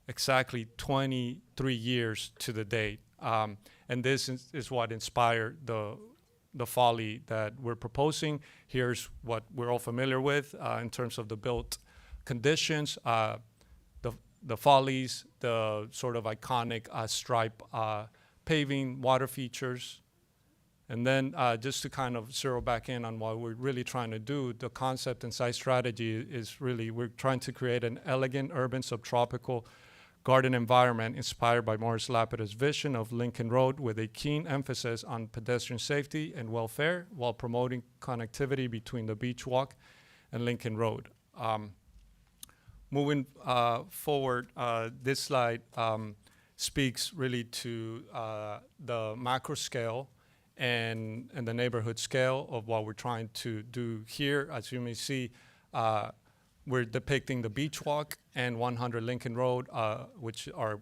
exactly 23 years to the date. And this is what inspired the folly that we're proposing. Here's what we're all familiar with in terms of the built conditions, the follies, the sort of iconic stripe paving, water features. And then just to kind of zero back in on what we're really trying to do, the concept and site strategy is really, we're trying to create an elegant urban subtropical garden environment inspired by Morris Lapidus' vision of Lincoln Road with a keen emphasis on pedestrian safety and welfare while promoting connectivity between the beach walk and Lincoln Road. Moving forward, this slide speaks really to the macro scale and the neighborhood scale of what we're trying to do here. As you may see, we're depicting the Beach Walk and 100 Lincoln Road, which are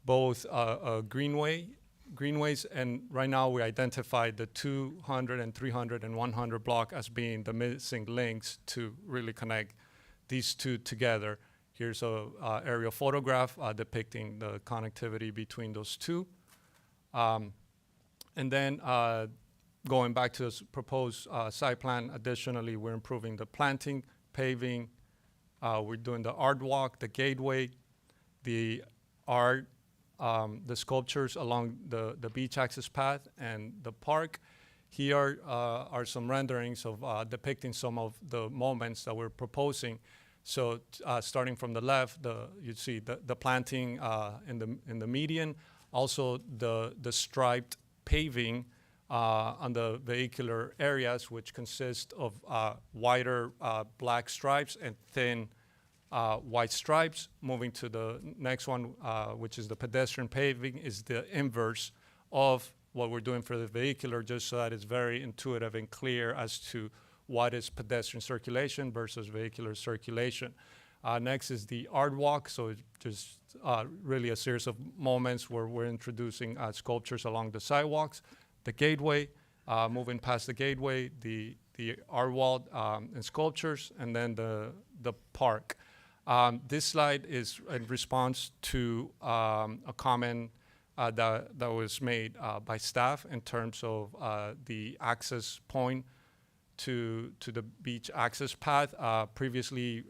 both greenways, and right now we identified the 200 and 300 and 100 block as being the missing links to really connect these two together. Here's a aerial photograph depicting the connectivity between those two. And then going back to this proposed site plan, additionally, we're improving the planting, paving, we're doing the art walk, the gateway, the art, the sculptures along the beach access path and the park. Here are some renderings of depicting some of the moments that we're proposing. So starting from the left, you see the planting in the median, also the striped paving on the vehicular areas, which consist of wider black stripes and thin white stripes. Moving to the next one, which is the pedestrian paving, is the inverse of what we're doing for the vehicular, just so that it's very intuitive and clear as to what is pedestrian circulation versus vehicular circulation. Next is the art walk, so it's just really a series of moments where we're introducing sculptures along the sidewalks. The gateway, moving past the gateway, the art wall and sculptures, and then the park. This slide is in response to a comment that was made by staff in terms of the access point to the beach access path. Previously,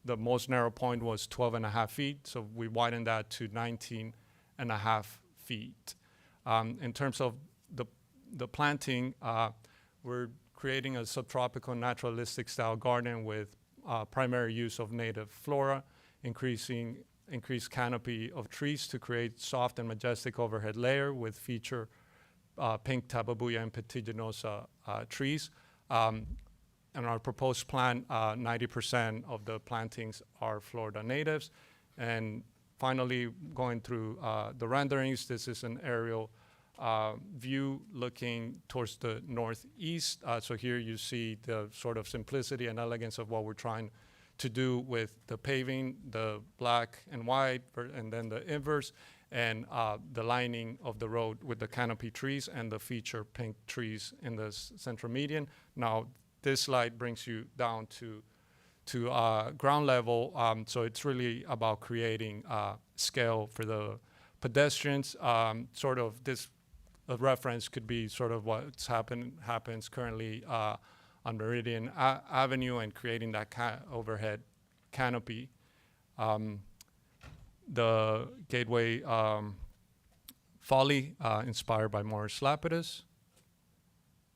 the most narrow point was 12.5 feet, so we widened that to 19.5 feet. In terms of the planting, we're creating a subtropical naturalistic style garden with primary use of native flora, increased canopy of trees to create soft and majestic overhead layer with feature pink tababuya and petiginosa trees. In our proposed plan, 90% of the plantings are Florida natives. And finally, going through the renderings, this is an aerial view looking towards the northeast. So here you see the sort of simplicity and elegance of what we're trying to do with the paving, the black and white, and then the inverse, and the lining of the road with the canopy trees and the feature pink trees in the central median. Now, this slide brings you down to ground level, so it's really about creating scale for the pedestrians. Sort of this reference could be sort of what's happens currently on Meridian Avenue and creating that overhead canopy. The Gateway Folly, inspired by Morris Lapidus.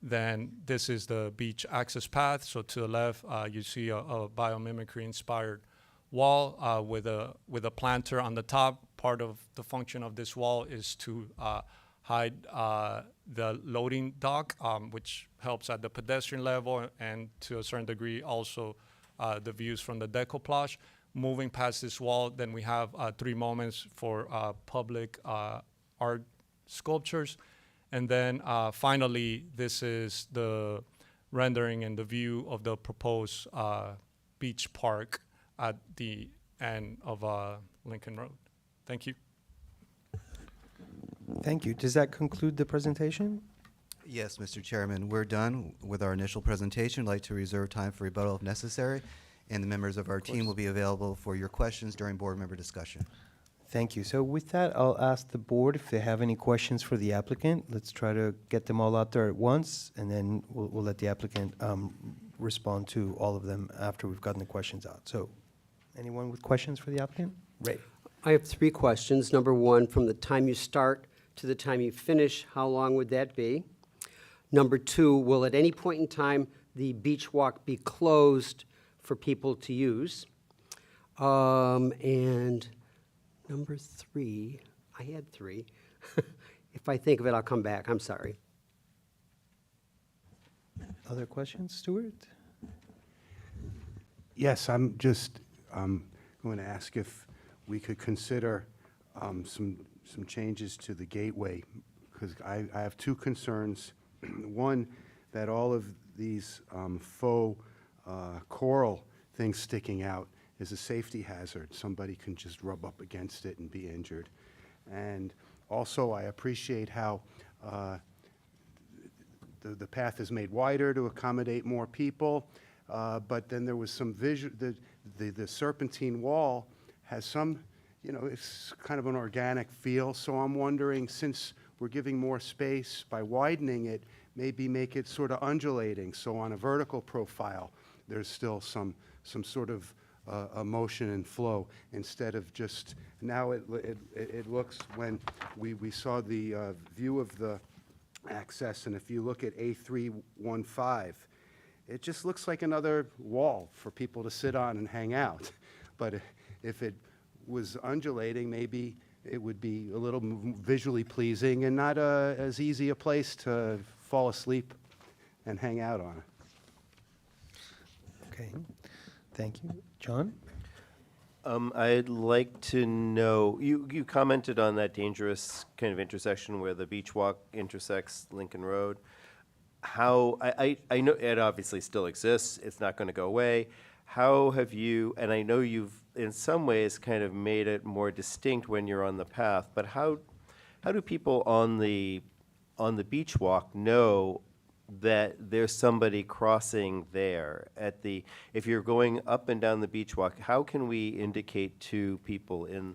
Then this is the beach access path. So to the left, you see a biomimicry inspired wall with a planter on the top. Part of the function of this wall is to hide the loading dock, which helps at the pedestrian level and to a certain degree also the views from the decoupage. Moving past this wall, then we have 3 moments for public art sculptures. And then finally, this is the rendering and the view of the proposed beach park at the end of Lincoln Road. Thank you. Thank you. Does that conclude the presentation? Yes, Mr. Chairman, we're done with our initial presentation. I'd like to reserve time for rebuttal if necessary, and the members of our team will be available for your questions during board member discussion. Thank you. So with that, I'll ask the board if they have any questions for the applicant. Let's try to get them all out there at once, and then we'll let the applicant respond to all of them after we've gotten the questions out. So anyone with questions for the applicant? Ray. I have 3 questions. Number 1, from the time you start to the time you finish, how long would that be? Number 2, will at any point in time the beach walk be closed for people to use? And number 3, I had 3. If I think of it, I'll come back. I'm sorry. Other questions, Stuart? Yes, I'm just going to ask if we could consider some changes to the gateway, because I have 2 concerns. One, that all of these faux coral thing sticking out is a safety hazard. Somebody can just rub up against it and be injured. And also, I appreciate how the path is made wider to accommodate more people, but then there was some the serpentine wall has some, it's kind of an organic feel, so I'm wondering, since we're giving more space by widening it, maybe make it sort of undulating, so on a vertical profile, there's still some sort of motion and flow, instead of just, now it looks, when we saw the view of the access, and if you look at A315, it just looks like another wall for people to sit on and hang out. But if it was undulating, maybe it would be a little visually pleasing and not as easy a place to fall asleep and hang out on. Okay, thank you. John? I'd like to know, you commented on that dangerous kind of intersection where the beach walk intersects Lincoln Road. How, I know it obviously still exists, it's not going to go away. How have you, and I know you've in some ways kind of made it more distinct when you're on the path, but how do people on the beach walk know that there's somebody crossing there at the, if you're going up and down the beach walk, how can we indicate to people in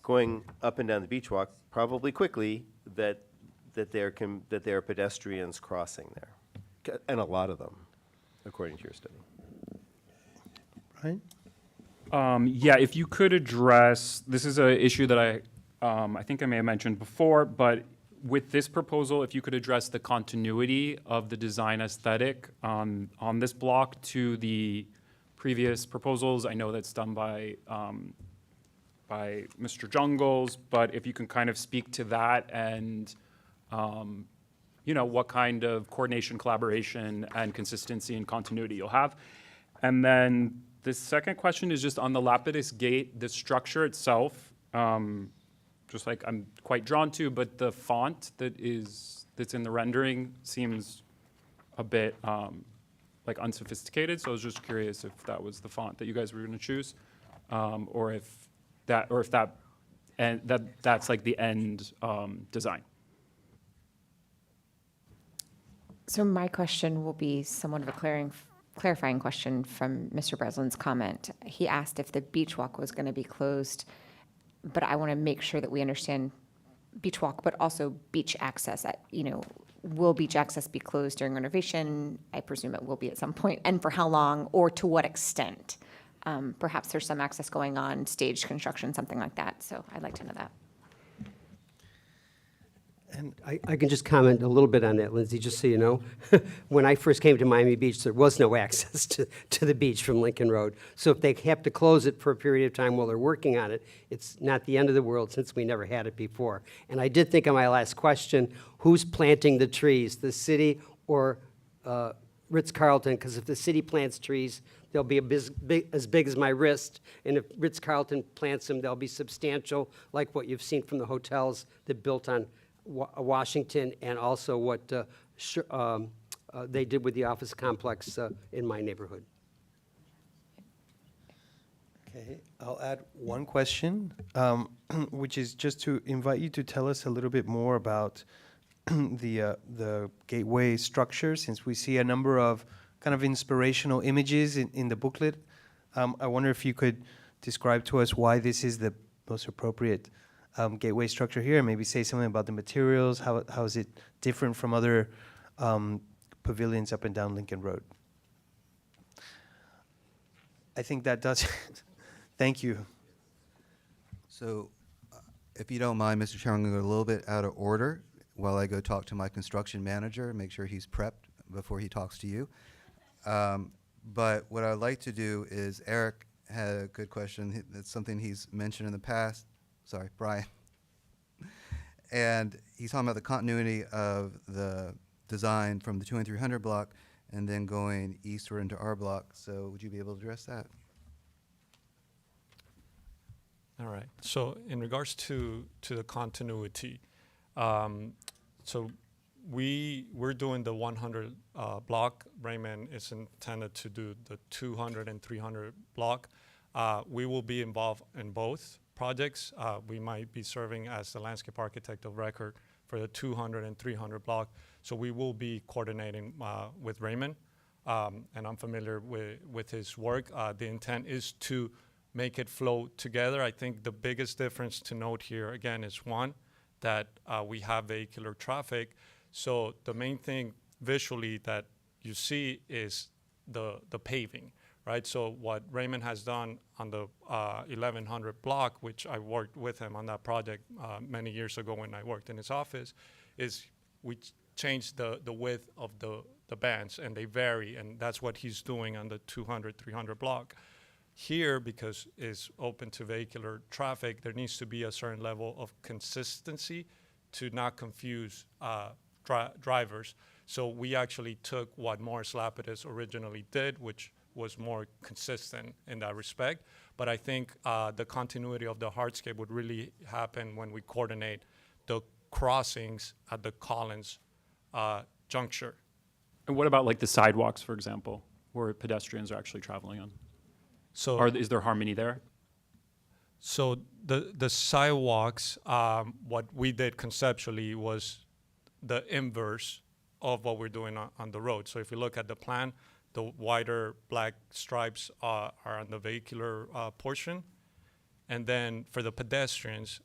going up and down the beach walk, probably quickly, that there are pedestrians crossing there? And a lot of them, according to your study. Right? Yeah, if you could address, this is an issue that I think I may have mentioned before, but with this proposal, if you could address the continuity of the design aesthetic on this block to the previous proposals. I know that's done by Mr. Jungles, but if you can kind of speak to that and what kind of coordination, collaboration, and consistency and continuity you'll have. And then the second question is just on the Lapidus Gate, the structure itself. Just like I'm quite drawn to, but the font that's in the rendering seems a bit like unsophisticated. So I was just curious if that was the font that you guys were going to choose, or if that's like the end design. So my question will be somewhat of a clarifying question from Mr. Breslin's comment. He asked if the beach walk was going to be closed, but I want to make sure that we understand beach walk, but also beach access. Will beach access be closed during renovation? I presume it will be at some point, and for how long, or to what extent? Perhaps there's some access going on, staged construction, something like that. So I'd like to know that. And I can just comment a little bit on that, Lindsay, just so you know. When I first came to Miami Beach, there was no access to the beach from Lincoln Road. So if they have to close it for a period of time while they're working on it, it's not the end of the world, since we never had it before. And I did think of my last question, who's planting the trees, the city or Ritz-Carlton? Because if the city plants trees, they'll be as big as my wrist. And if Ritz-Carlton plants them, they'll be substantial, like what you've seen from the hotels that built on Washington, and also what they did with the office complex in my neighborhood. Okay, I'll add one question, which is just to invite you to tell us a little bit more about the gateway structure, since we see a number of kind of inspirational images in the booklet. I wonder if you could describe to us why this is the most appropriate gateway structure here, and maybe say something about the materials. How is it different from other pavilions up and down Lincoln Road? I think that does it. Thank you. So, if you don't mind, Mr. Chairman, I'm going to go a little bit out of order while I go talk to my construction manager and make sure he's prepped before he talks to you. But what I'd like to do is, Eric had a good question. It's something he's mentioned in the past. Sorry, Brian. And he's talking about the continuity of the design from the 2 and 300 block and then going eastward into our block. So would you be able to address that? All right. So in regards to the continuity, so we're doing the 100 block. Raymond is intended to do the 200 and 300 block. We will be involved in both projects. We might be serving as the landscape architect of record for the 200 and 300 block. So we will be coordinating with Raymond, and I'm familiar with his work. The intent is to make it flow together. I think the biggest difference to note here, again, is one, that we have vehicular traffic. So the main thing visually that you see is the paving, right? So what Raymond has done on the 1100 block, which I worked with him on that project many years ago when I worked in his office, is we changed the width of the bands, and they vary, and that's what he's doing on the 200, 300 block. Here, because it's open to vehicular traffic, there needs to be a certain level of consistency to not confuse drivers. So we actually took what Morris Lapidus originally did, which was more consistent in that respect. But I think the continuity of the hardscape would really happen when we coordinate the crossings at the Collins juncture. And what about like the sidewalks, for example, where pedestrians are actually traveling on? So is there harmony there? So the sidewalks, what we did conceptually was the inverse of what we're doing on the road. So if you look at the plan, the wider black stripes are on the vehicular portion. And then for the pedestrians,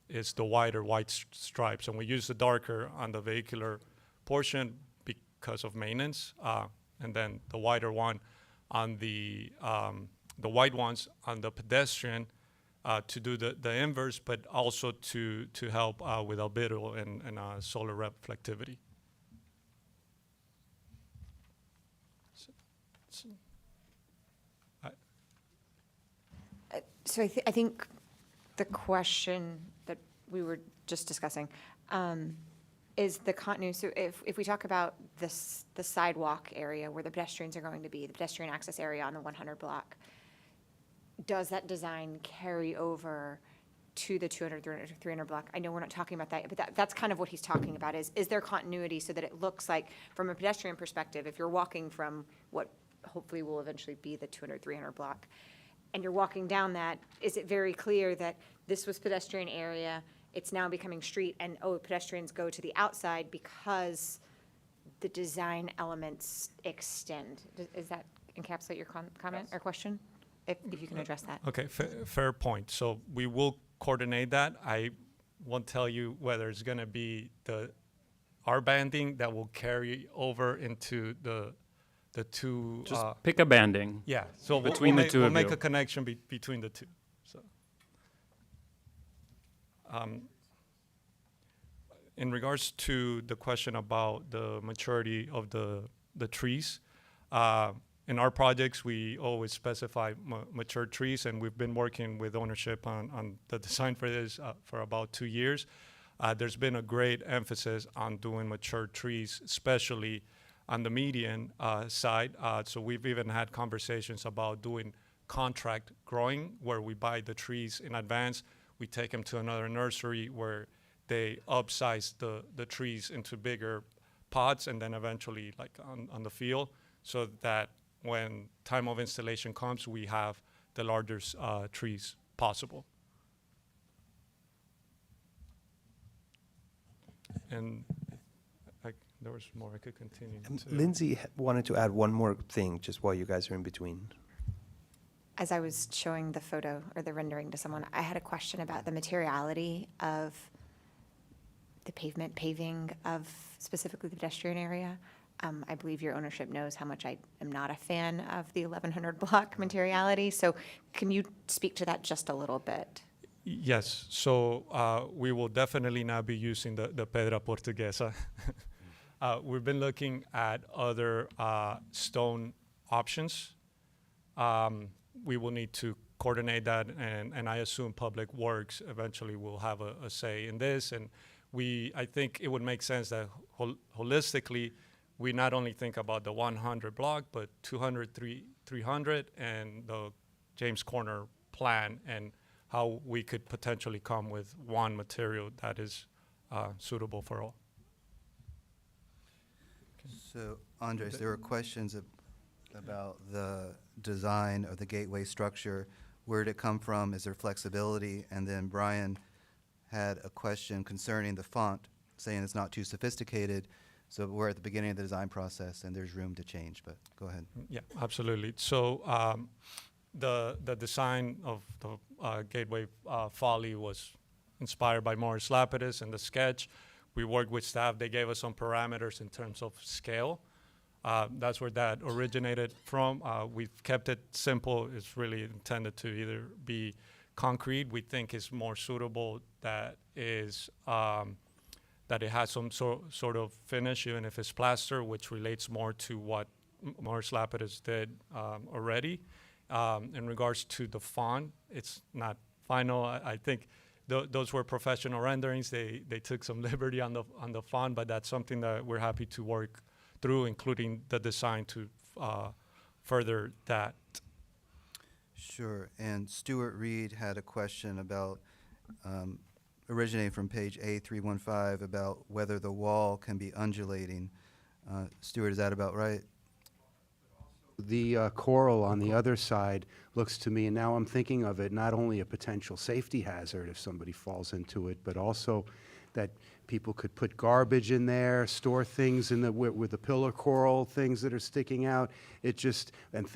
it's the wider white stripes. And we use the darker on the vehicular portion because of maintenance. And then the wider one on the white ones on the pedestrian to do the inverse, but also to help with albedo and solar reflectivity. So I think the question that we were just discussing is the continuity. So if we talk about the sidewalk area where the pedestrians are going to be, the pedestrian access area on the 100 block, does that design carry over to the 200, 300 block? I know we're not talking about that, but that's kind of what he's talking about is there continuity so that it looks like, from a pedestrian perspective, if you're walking from what hopefully will eventually be the 200, 300 block, and you're walking down that, is it very clear that this was pedestrian area, it's now becoming street, and pedestrians go to the outside because the design elements extend? Does that encapsulate your comment or question? If you can address that. Okay, fair point. So we will coordinate that. I won't tell you whether it's going to be our banding that will carry over into the two. Just pick a banding. Yeah. So between the two of you. We'll make a connection between the two. So. In regards to the question about the maturity of the trees, in our projects, we always specify mature trees, and we've been working with ownership on the design for this for about 2 years. There's been a great emphasis on doing mature trees, especially on the median side. So we've even had conversations about doing contract growing, where we buy the trees in advance. We take them to another nursery where they upsize the trees into bigger pots, and then eventually like on the field, so that when time of installation comes, we have the largest trees possible. And there was more I could continue. Lindsay wanted to add one more thing just while you guys are in between. As I was showing the photo or the rendering to someone, I had a question about the materiality of the paving of specifically the pedestrian area. I believe your ownership knows how much I am not a fan of the 1100 block materiality. So can you speak to that just a little bit? Yes. So we will definitely not be using the Pedra Portuguesa. We've been looking at other stone options. We will need to coordinate that, and I assume Public Works eventually will have a say in this. And I think it would make sense that holistically, we not only think about the 100 block, but 200, 300, and the James Corner plan, and how we could potentially come with one material that is suitable for all. So, Andres, there were questions about the design of the gateway structure. Where did it come from? Is there flexibility? And then Brian had a question concerning the font, saying it's not too sophisticated. So we're at the beginning of the design process, and there's room to change, but go ahead. Yeah, absolutely. So the design of the Gateway Folly was inspired by Morris Lapidus and the sketch. We worked with staff. They gave us some parameters in terms of scale. That's where that originated from. We've kept it simple. It's really intended to either be concrete. We think is more suitable that is that it has some sort of finish, even if it's plaster, which relates more to what Morris Lapidus did already. In regards to the font, it's not final. I think those were professional renderings. They took some liberty on the font, but that's something that we're happy to work through, including the design to further that. Sure. And Stuart Reed had a question about originating from page A315 about whether the wall can be undulating. Stuart, is that about right? The coral on the other side looks to me, and now I'm thinking of it, not only a potential safety hazard if somebody falls into it, but also that people could put garbage in there, store things in the with the pillar coral, things that are sticking out. It just, and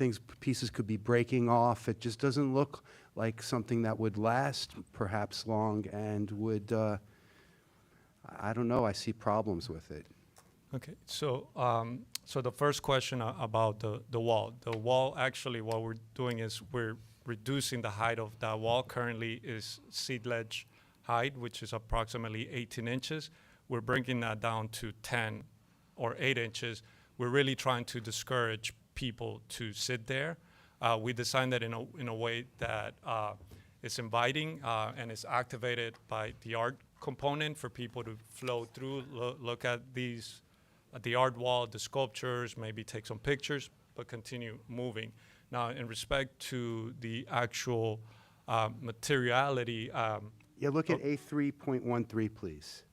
pieces could be breaking off. It just doesn't look like something that would last perhaps long and would, I don't know, I see problems with it. Okay, so so the first question about the wall. The wall, actually, what we're doing is we're reducing the height of that wall. Currently is seat ledge height, which is approximately 18 inches. We're bringing that down to 10 or 8 inches. We're really trying to discourage people to sit there. We designed it in a way that is inviting and is activated by the art component for people to flow through, look at these, the art wall, the sculptures, maybe take some pictures, but continue moving. Now, in respect to the actual materiality. Yeah, look at A3.13, please.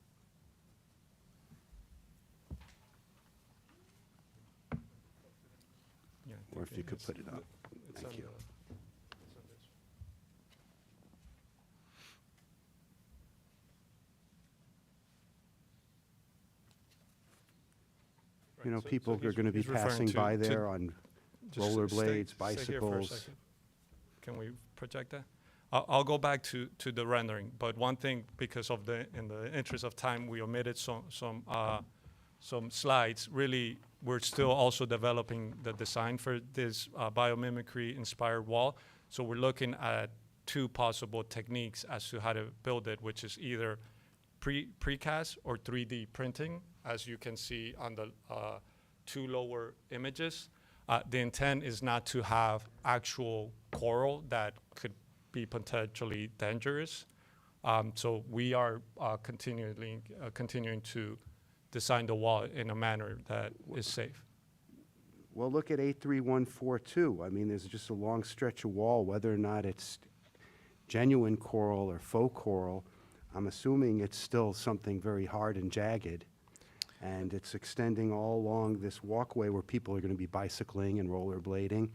Yeah, Or if you could put it up. Thank you. You know, people are going to be he's referring passing to- by to- there on Just rollerblades, stay here for a bicycles. second. Can we project that? I'll go back to the rendering, but one thing, because of in the interest of time, we omitted some slides. Really, we're still also developing the design for this biomimicry inspired wall. So we're looking at two possible techniques as to how to build it, which is either precast or 3D printing, as you can see on the two lower images. The intent is not to have actual coral that could be potentially dangerous. So we are continuing to design the wall in a manner that is safe. Well, look at A3142. I mean, there's just a long stretch of wall, whether or not it's genuine coral or faux coral. I'm assuming it's still something very hard and jagged. And it's extending all along this walkway where people are going to be bicycling and rollerblading.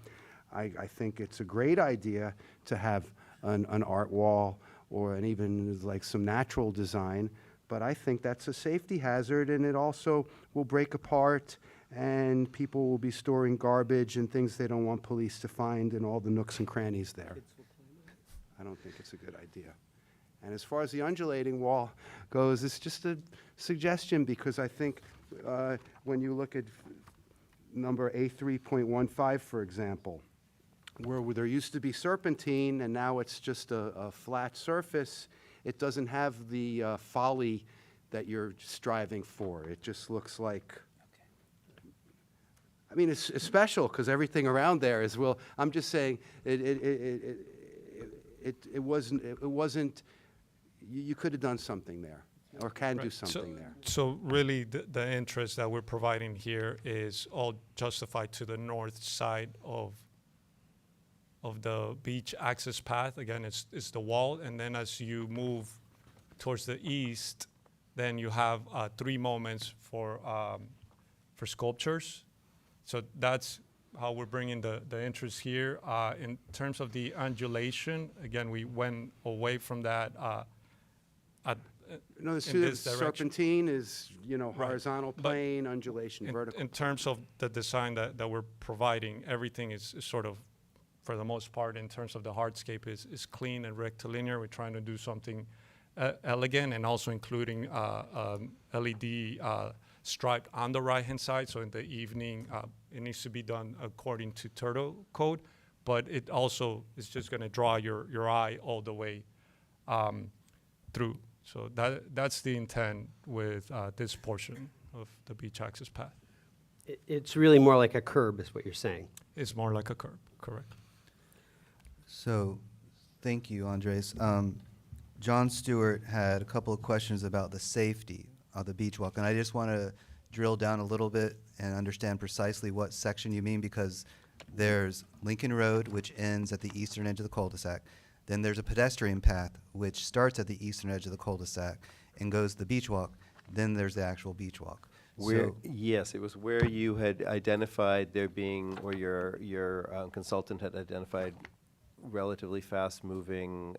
I think it's a great idea to have an art wall or even like some natural design, but I think that's a safety hazard, and it also will break apart, and people will be storing garbage and things they don't want police to find in all the nooks and crannies there. I don't think it's a good idea. And as far as the undulating wall goes, it's just a suggestion, because I think when you look at number A3.15, for example, where there used to be serpentine and now it's just a flat surface, it doesn't have the folly that you're striving for. It just looks like, I mean, it's special because everything around there is, well, I'm just saying it wasn't, you could have done something there, or can do Right. something there. So really, the interest that we're providing here is all justified to the north side of the beach access path. Again, it's the wall, and then as you move towards the east, then you have 3 moments for for sculptures. So that's how we're bringing the interest here. In terms of the undulation, again, we went away from that No, in the this direction. serpentine is, Right. horizontal But plane, undulation, vertical. In terms of the design that we're providing, everything is sort of, for the most part, in terms of the hardscape, is clean and rectilinear. We're trying to do something elegant and also including LED stripe on the right-hand side. So in the evening, it needs to be done according to Turtle Code, but it also is just going to draw your eye all the way through. So that's the intent with this portion of the beach access path. It's really more like a curb, is what you're saying. It's more like a curb, correct. So, thank you, Andres. John Stewart had a couple of questions about the safety of the beach walk, and I just want to drill down a little bit and understand precisely what section you mean, because there's Lincoln Road, which ends at the eastern edge of the cul-de-sac. Then there's a pedestrian path, which starts at the eastern edge of the cul-de-sac and goes to the beach walk. Then there's the actual beach walk. Where, So- yes, it was where you had identified there being, or your consultant had identified relatively fast-moving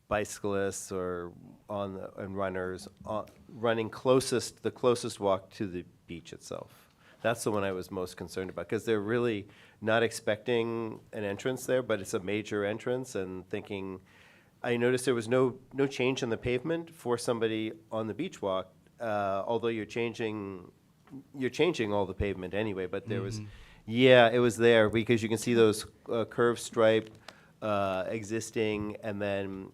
bicyclists or and runners running the closest walk to the beach itself. That's the one I was most concerned about, because they're really not expecting an entrance there, but it's a major entrance, and thinking, I noticed there was no change in the pavement for somebody on the beach walk, although you're changing all the pavement anyway, but there was, yeah, it was there, because you can see those curved stripe existing, and then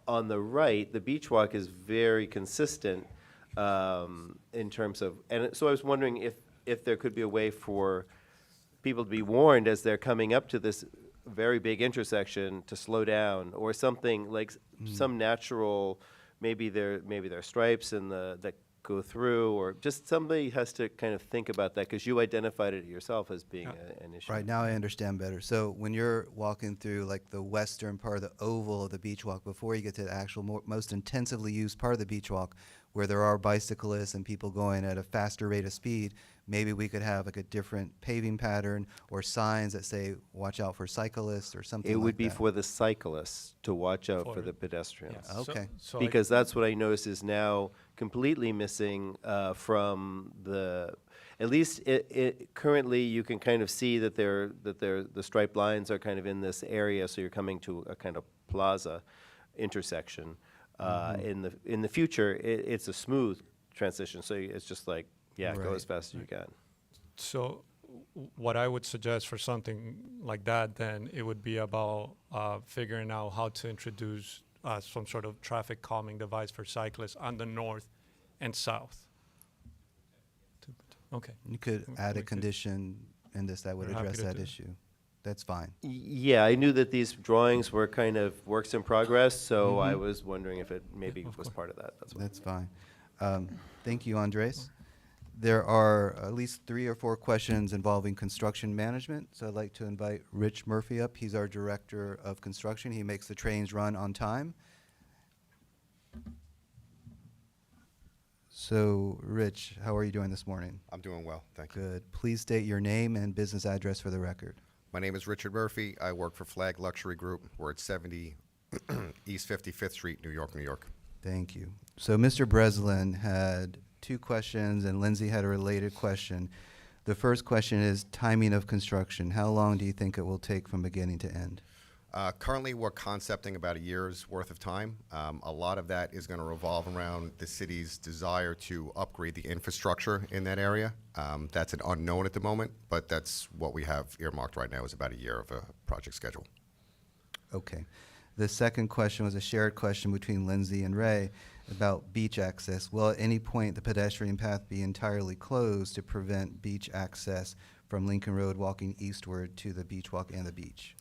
on the right, the beach walk is very consistent in terms of, and so I was wondering if there could be a way for people to be warned as they're coming up to this very big intersection to slow down, or something like some natural, maybe there are stripes in that go through, or just somebody has to kind of think about that, because you identified it yourself as being an issue. Right, now I understand better. So when you're walking through like the western part of the oval of the beach walk, before you get to the actual most intensively used part of the beach walk, where there are bicyclists and people going at a faster rate of speed, maybe we could have like a different paving pattern or signs that say, watch out for cyclists or something It like would be that. for the cyclists to watch out for the pedestrians. Yeah. Okay. So Because that's what I noticed is now completely missing from the, at least currently you can kind of see that the striped lines are kind of in this area, so you're coming to a kind of plaza intersection. In the future, it's a smooth transition, so it's just like, yeah, go as fast as you can. So what I would suggest for something like that, then it would be about figuring out how to introduce some sort of traffic calming device for cyclists on the north and south. Okay. You could add a We could- condition in this that would We're happy address to that do. issue. That's fine. Yeah, I knew that these drawings were kind of works in progress, so I was wondering if it maybe was part of that. That's what. That's fine. Thank you, Andres. There are at least 3 or 4 questions involving construction management, so I'd like to invite Rich Murphy up. He's our Director of Construction. He makes the trains run on time. So, Rich, how are you doing this morning? I'm doing well, thank you. Good. Please state your name and business address for the record. My name is Richard Murphy. I work for Flag Luxury Group. We're at 70 East 55th Street, New York, New York. Thank you. So Mr. Breslin had 2 questions, and Lindsay had a related question. The first question is timing of construction. How long do you think it will take from beginning to end? Currently, we're concepting about a year's worth of time. A lot of that is going to revolve around the city's desire to upgrade the infrastructure in that area. That's an unknown at the moment, but that's what we have earmarked right now is about a year of a project schedule. Okay. The second question was a shared question between Lindsay and Ray about beach access. Will at any point the pedestrian path be entirely closed to prevent beach access from Lincoln Road walking eastward to the beach walk and the beach?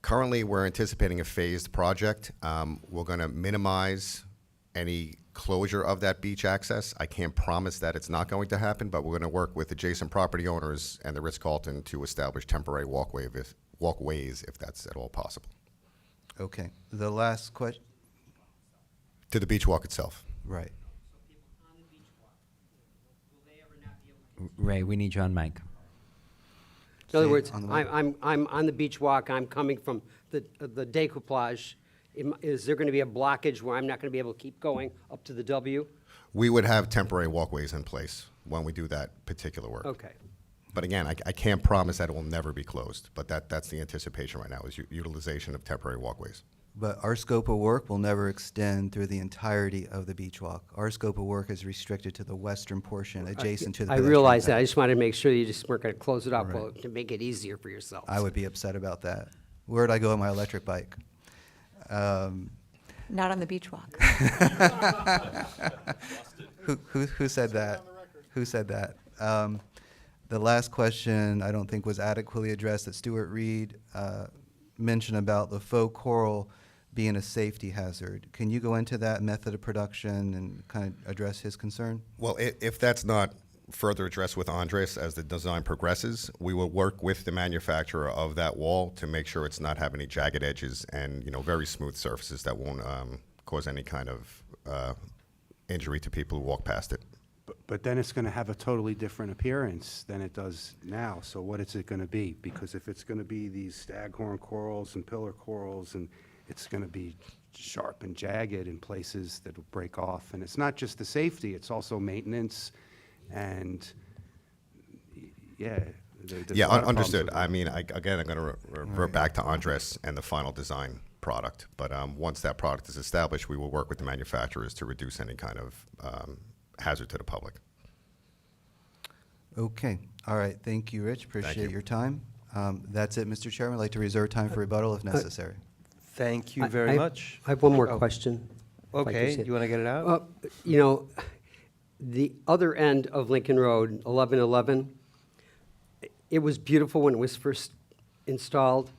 Currently, we're anticipating a phased project. We're going to minimize any closure of that beach access. I can't promise that it's not going to happen, but we're going to work with adjacent property owners and the Ritz-Carlton to establish temporary walkways if that's at all possible. Okay. The last question. To the beach walk itself. Right. Ray, we need you on mic. In other Say words, on the I'm on the beach walk, I'm coming from the decoupage. Is there going to be a blockage where I'm not going to be able to keep going up to the W? We would have temporary walkways in place when we do that particular work. Okay. But again, I can't promise that it will never be closed, but that's the anticipation right now, is utilization of temporary walkways. But our scope of work will never extend through the entirety of the beach walk. Our scope of work is restricted to the western portion adjacent to the I pedestrian realize that. path. I just wanted to make sure you just weren't going to close it up Right. to make it easier for yourselves. I would be upset about that. Where'd I go on my electric bike? Not on the beach walk. Who said that? Who said that? The last question I don't think was adequately addressed that Stuart Reed mentioned about the faux coral being a safety hazard. Can you go into that method of production and kind of address his concern? Well, if that's not further addressed with Andres as the design progresses, we will work with the manufacturer of that wall to make sure it's not having any jagged edges and, very smooth surfaces that won't cause any kind of injury to people who walk past it. But then it's going to have a totally different appearance than it does now. So what is it going to be? Because if it's going to be these staghorn corals and pillar corals, and it's going to be sharp and jagged in places that will break off. And it's not just the safety, it's also maintenance and, yeah. there's a lot of problems Understood. with it. I mean, again, I'm going to revert back to Andres and the final design product. But once that product is established, we will work with the manufacturers to reduce any kind of hazard to the public. Okay. All right. Thank you, Rich. Appreciate you. your time. That's it, Mr. Chairman. I'd like to reserve time for rebuttal if necessary. Thank you very much. I have one more Oh. question. if I can Okay, say it. you want to get it out? The other end of Lincoln Road, 1111, it was beautiful when it was first installed.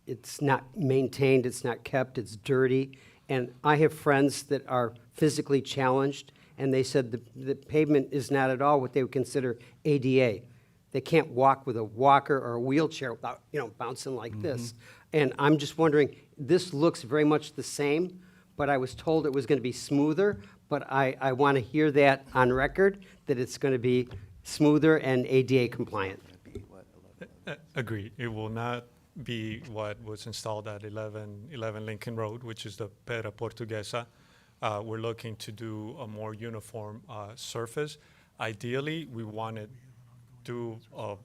It's not maintained, it's not kept, it's dirty. And I have friends that are physically challenged, and they said the pavement is not at all what they would consider ADA. They can't walk with a walker or a wheelchair without, bouncing like this. And I'm just wondering, this looks very much the same, but I was told it was going to be smoother, but I want to hear that on record, that it's going to be smoother and ADA compliant. Agreed. It will not be what was installed at 1111 Lincoln Road, which is the Pedra Portuguesa. We're looking to do a more uniform surface. Ideally, we want to do a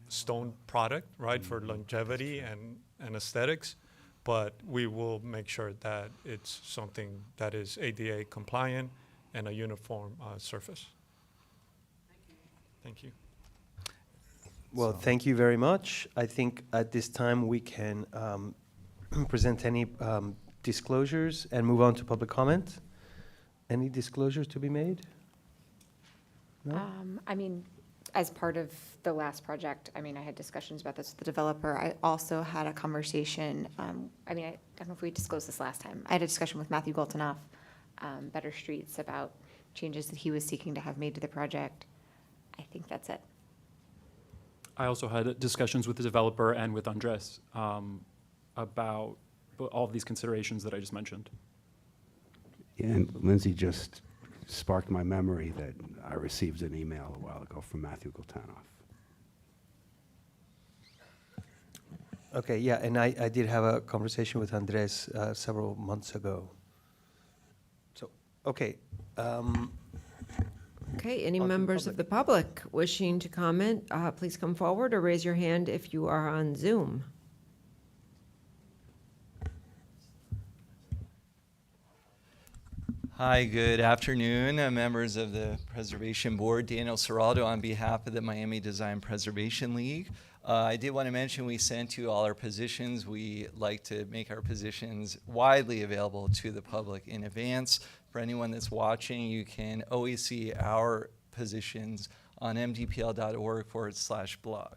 stone product, right, for longevity and aesthetics, but we will make sure that it's something that is ADA compliant and a uniform surface. Thank you. Well, thank you very much. I think at this time we can present any disclosures and move on to public comment. Any disclosures to be made? No? As part of the last project, I had discussions about this with the developer. I also had a conversation, I don't know if we disclosed this last time. I had a discussion with Matthew Goltanoff, Better Streets, about changes that he was seeking to have made to the project. I think that's it. I also had discussions with the developer and with Andres about all of these considerations that I just mentioned. Yeah, and Lindsay just sparked my memory that I received an email a while ago from Matthew Goltanoff. Okay, yeah, and I did have a conversation with Andres several months ago. So, okay. Okay, any On to the members of the public wishing to comment, please come forward or raise your hand if you are on Zoom. Hi, good afternoon, members of the Preservation Board. Daniel Serraldo on behalf of the Miami Design Preservation League. I did want to mention we sent you all our positions. We like to make our positions widely available to the public in advance. For anyone that's watching, you can always see our positions on mdpl.org/blog.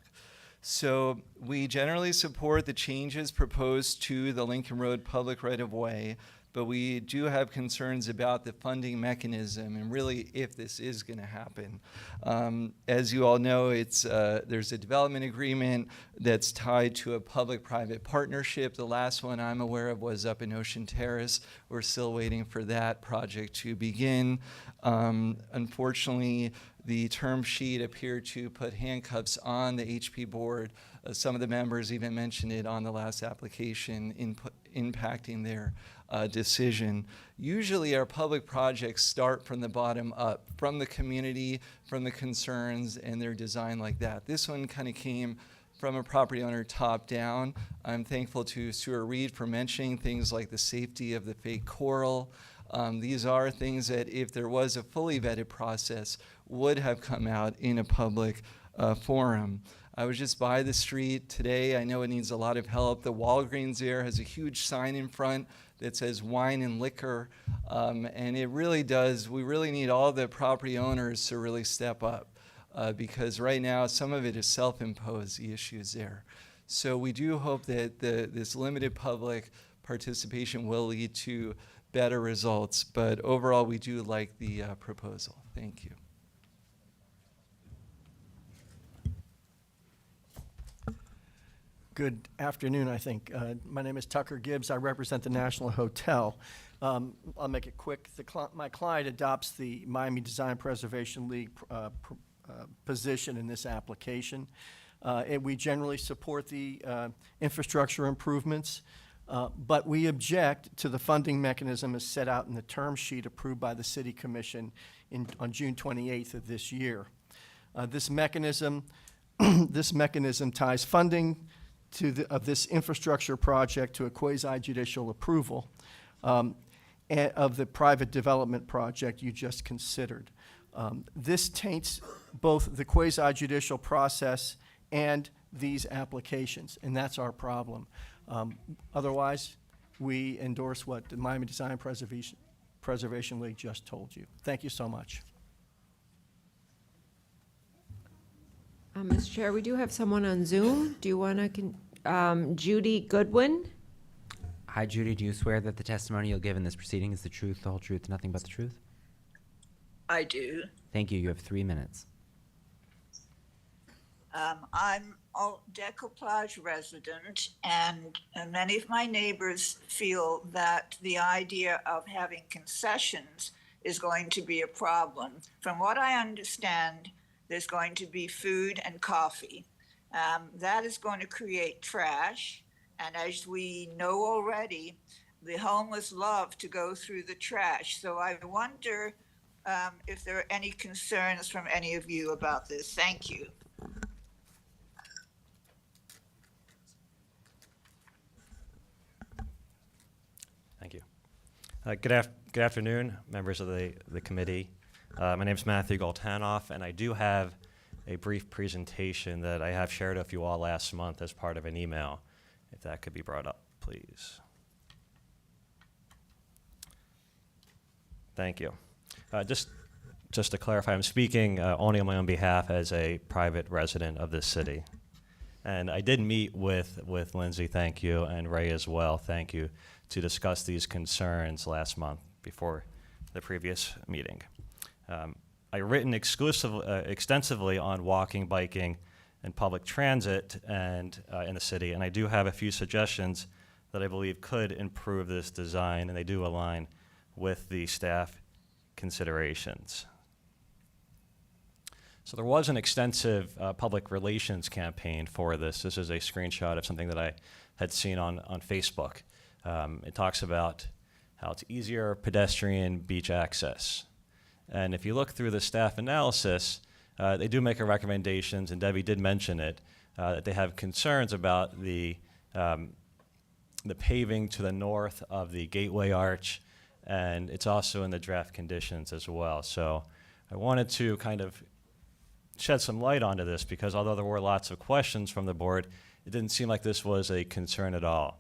So we generally support the changes proposed to the Lincoln Road public right-of-way, but we do have concerns about the funding mechanism and really if this is going to happen. As you all know, there's a development agreement that's tied to a public-private partnership. The last one I'm aware of was up in Ocean Terrace. We're still waiting for that project to begin. Unfortunately, The term sheet appeared to put handcuffs on the HP board. Some of the members even mentioned it on the last application, impacting their decision. Usually our public projects start from the bottom up, from the community, from the concerns, and they're designed like that. This one kind of came from a property owner top down. I'm thankful to Stuart Reed for mentioning things like the safety of the fake coral. These are things that if there was a fully vetted process would have come out in a public forum. I was just by the street today. I know it needs a lot of help. The Walgreens there has a huge sign in front that says wine and liquor. And it really does, we really need all the property owners to really step up because right now some of it is self-imposed, the issues there. So we do hope that this limited public participation will lead to better results, but overall we do like the proposal. Thank you. Good afternoon, I think. My name is Tucker Gibbs. I represent the National Hotel. I'll make it quick. My client adopts the Miami Design Preservation League position in this application. And we generally support the infrastructure improvements, but we object to the funding mechanism as set out in the term sheet approved by the City Commission on June 28th of this year. This mechanism ties funding of this infrastructure project to a quasi-judicial approval of the private development project you just considered. This taints both the quasi-judicial process and these applications, and that's our problem. Otherwise, we endorse what the Miami Design Preservation League just told you. Thank you so much. Mr. Chair, we do have someone on Zoom. Do you want to, Judy Goodwin? Hi, Judy. Do you swear that the testimony you'll give in this proceeding is the truth, the whole truth, nothing but the truth? I do. Thank you. You have 3 minutes. I'm a Decoupage resident, and many of my neighbors feel that the idea of having concessions is going to be a problem. From what I understand, there's going to be food and coffee. That is going to create trash, and as we know already, the homeless love to go through the trash. So I wonder if there are any concerns from any of you about this. Thank you. Thank you. Good afternoon, members of the committee. My name is Matthew Goltanoff, and I do have a brief presentation that I have shared with you all last month as part of an email, if that could be brought up, please. Thank you. Just to clarify, I'm speaking only on my own behalf as a private resident of this city. And I did meet with Lindsay, thank you, and Ray as well, thank you, to discuss these concerns last month before the previous meeting. I've written extensively on walking, biking, and public transit and in the city, and I do have a few suggestions that I believe could improve this design, and they do align with the staff considerations. So there was an extensive public relations campaign for this. This is a screenshot of something that I had seen on Facebook. It talks about how it's easier pedestrian beach access. And if you look through the staff analysis, they do make recommendations, and Debbie did mention it, that they have concerns about the paving to the north of the Gateway Arch, and it's also in the draft conditions as well. So I wanted to kind of shed some light onto this because although there were lots of questions from the board, it didn't seem like this was a concern at all.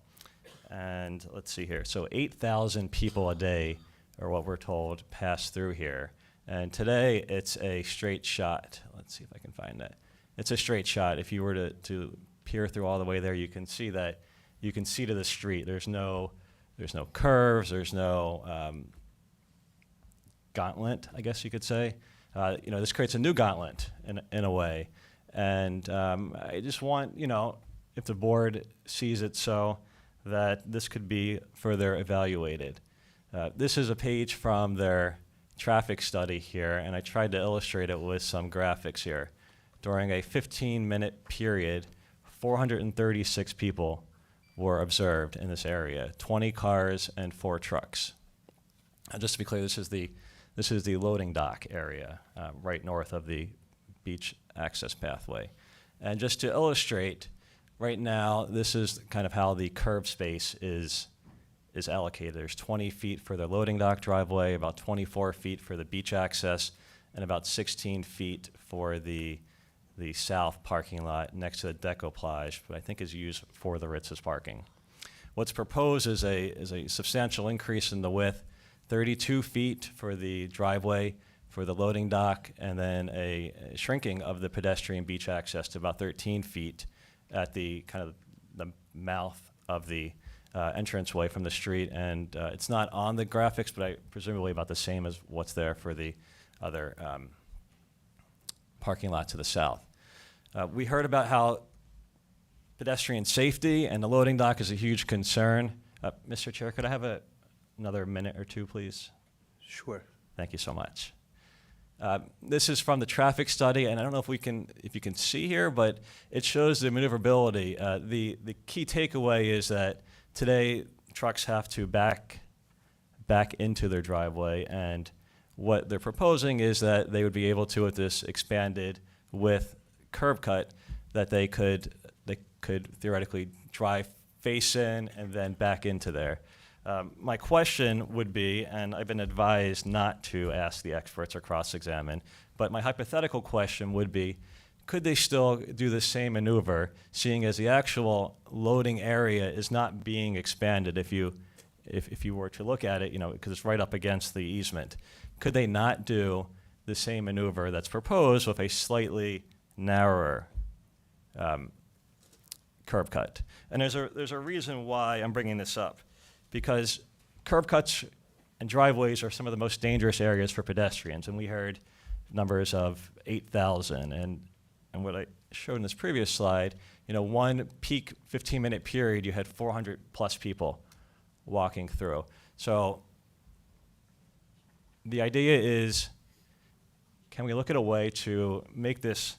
And let's see here. So 8,000 people a day are what we're told pass through here. And today it's a straight shot. Let's see if I can find that. It's a straight shot. If you were to peer through all the way there, you can see that you can see to the street. There's no curves. There's no gauntlet, I guess you could say. This creates a new gauntlet in a way. And I just want, if the board sees it so, that this could be further evaluated. This is a page from their traffic study here, and I tried to illustrate it with some graphics here. During a 15-minute period, 436 people were observed in this area, 20 cars and 4 trucks. Just to be clear, this is the loading dock area, right north of the beach access pathway. And just to illustrate, right now, this is kind of how the curb space is allocated. There's 20 feet for the loading dock driveway, about 24 feet for the beach access, and about 16 feet for the south parking lot next to the Decoplage, but I think is used for the Ritz's parking. What's proposed is a substantial increase in the width, 32 feet for the driveway, for the loading dock, and then a shrinking of the pedestrian beach access to about 13 feet at the kind of the mouth of the entranceway from the street. And it's not on the graphics, but presumably about the same as what's there for the other parking lot to the south. We heard about how pedestrian safety and the loading dock is a huge concern. Mr. Chair, could I have another minute or two, please? Sure. Thank you so much. This is from the traffic study, and I don't know if you can see here, but it shows the maneuverability. The key takeaway is that today trucks have to back into their driveway, and what they're proposing is that they would be able to, with this expanded width curb cut, that they could theoretically drive face in and then back into there. My question would be, and I've been advised not to ask the experts or cross-examine, but my hypothetical question would be, could they still do the same maneuver, seeing as the actual loading area is not being expanded if you were to look at it, because it's right up against the easement. Could they not do the same maneuver that's proposed with a slightly narrower curb cut? And there's a reason why I'm bringing this up, because curb cuts and driveways are some of the most dangerous areas for pedestrians, and we heard numbers of 8,000. And what I showed in this previous slide, one peak 15-minute period, you had 400 plus people walking through. So the idea is, can we look at a way to make this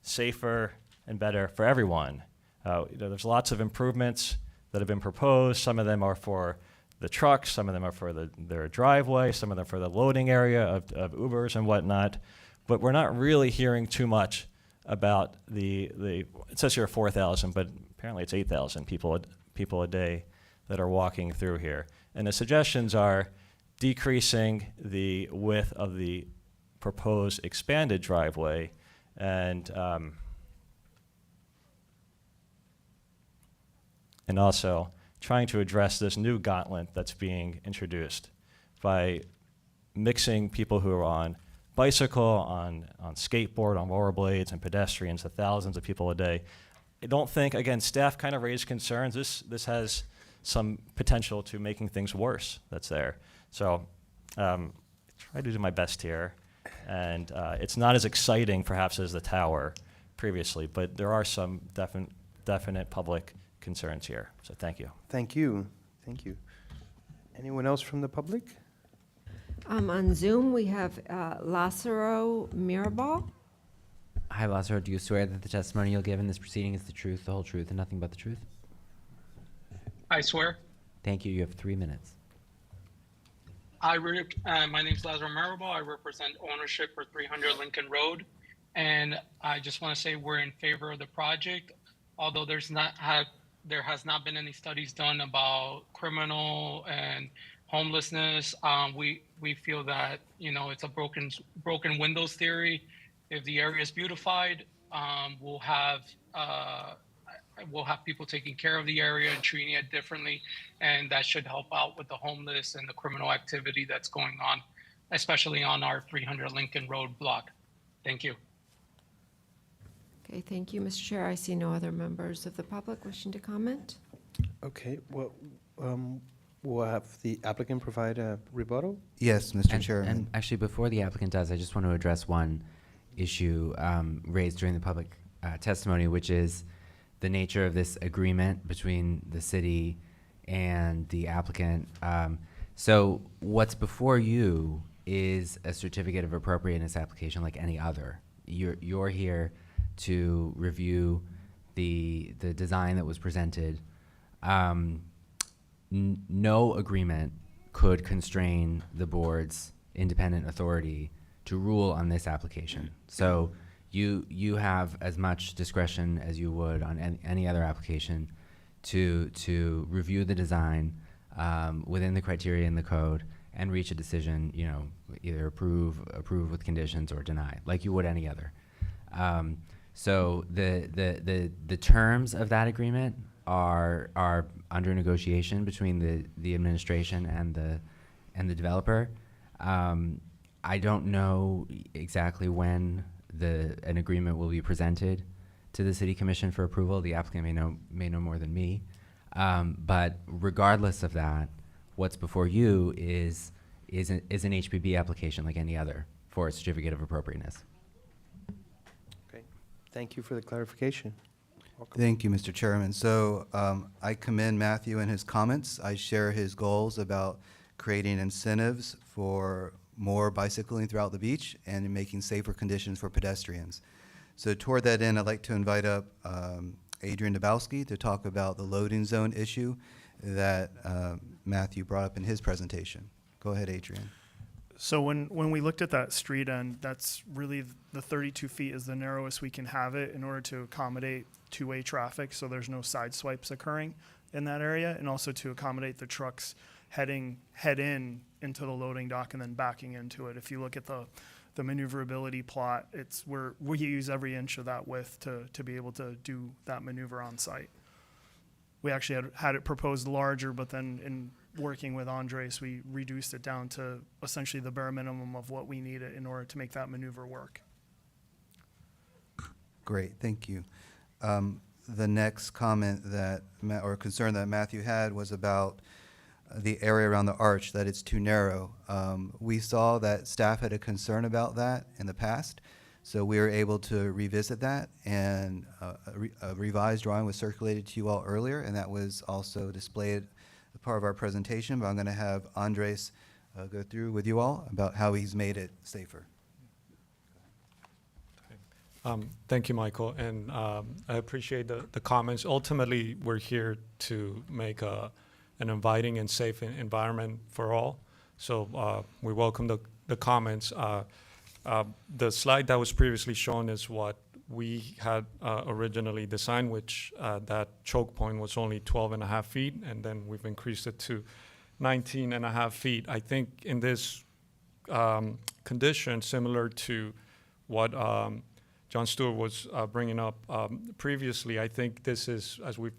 safer and better for everyone? There's lots of improvements that have been proposed. Some of them are for the trucks, some of them are for their driveway, some of them for the loading area of Ubers and whatnot. But we're not really hearing too much about it says here 4,000, but apparently it's 8,000 people a day that are walking through here. And the suggestions are decreasing the width of the proposed expanded driveway and also trying to address this new gauntlet that's being introduced by mixing people who are on bicycle, on skateboard, on rollerblades, and pedestrians, the thousands of people a day. I don't think, again, staff kind of raised concerns. This has some potential to making things worse that's there. So I try to do my best here. And it's not as exciting, perhaps, as the tower previously, but there are some definite public concerns here. So thank you. Thank you. Thank you. Anyone else from the public? On Zoom, we have Lázaro Mirabal. Hi, Lázaro. Do you swear that the testimony you'll give in this proceeding is the truth, the whole truth, and nothing but the truth? I swear. Thank you. You have 3 minutes. My name is Lázaro Mirabal. I represent ownership for 300 Lincoln Road, and I just want to say we're in favor of the project, although there has not been any studies done about criminal and homelessness. We feel that it's a broken windows theory. If the area is beautified, we'll have people taking care of the area and treating it differently, and that should help out with the homeless and the criminal activity that's going on, especially on our 300 Lincoln Road block. Thank you. Okay, thank you, Mr. Chair. I see no other members of the public wishing to comment. Okay, well, we'll have the applicant provide a rebuttal. Yes, Mr. Chairman. And actually, before the applicant does, I just want to address one issue raised during the public testimony, which is the nature of this agreement between the city and the applicant. So what's before you is a certificate of appropriateness application like any other. You're here to review the design that was presented. No agreement could constrain the board's independent authority to rule on this application. So you have as much discretion as you would on any other application to review the design within the criteria in the code and reach a decision, either approve with conditions or deny, like you would any other. So the terms of that agreement are under negotiation between the administration and the developer. I don't know exactly when an agreement will be presented to the City Commission for approval. The applicant may know more than me. But regardless of that, what's before you is an HPB application like any other for a certificate of appropriateness. Okay, thank you for the clarification. Welcome. Thank you, Mr. Chairman. So I commend Matthew and his comments. I share his goals about creating incentives for more bicycling throughout the beach and making safer conditions for pedestrians. So toward that end, I'd like to invite up Adrian Dabowski to talk about the loading zone issue that Matthew brought up in his presentation. Go ahead, Adrian. So when we looked at that street end, that's really the 32 feet is the narrowest we can have it in order to accommodate two-way traffic, so there's no side swipes occurring in that area, and also to accommodate the trucks head in into the loading dock and then backing into it. If you look at the maneuverability plot, it's where we use every inch of that width to be able to do that maneuver on site. We actually had it proposed larger, but then in working with Andres, we reduced it down to essentially the bare minimum of what we needed in order to make that maneuver work. Great, thank you. The next comment or concern that Matthew had was about the area around the arch, that it's too narrow. We saw that staff had a concern about that in the past, so we were able to revisit that, and a revised drawing was circulated to you all earlier, and that was also displayed as part of our presentation, but I'm going to have Andres go through with you all about how he's made it safer. Thank you, Michael, and I appreciate the comments. Ultimately, we're here to make an inviting and safe environment for all. So we welcome the comments. The slide that was previously shown is what we had originally designed, which that choke point was only 12.5 feet, and then we've increased it to 19.5 feet. I think in this condition, similar to what John Stewart was bringing up previously, I think this is, as we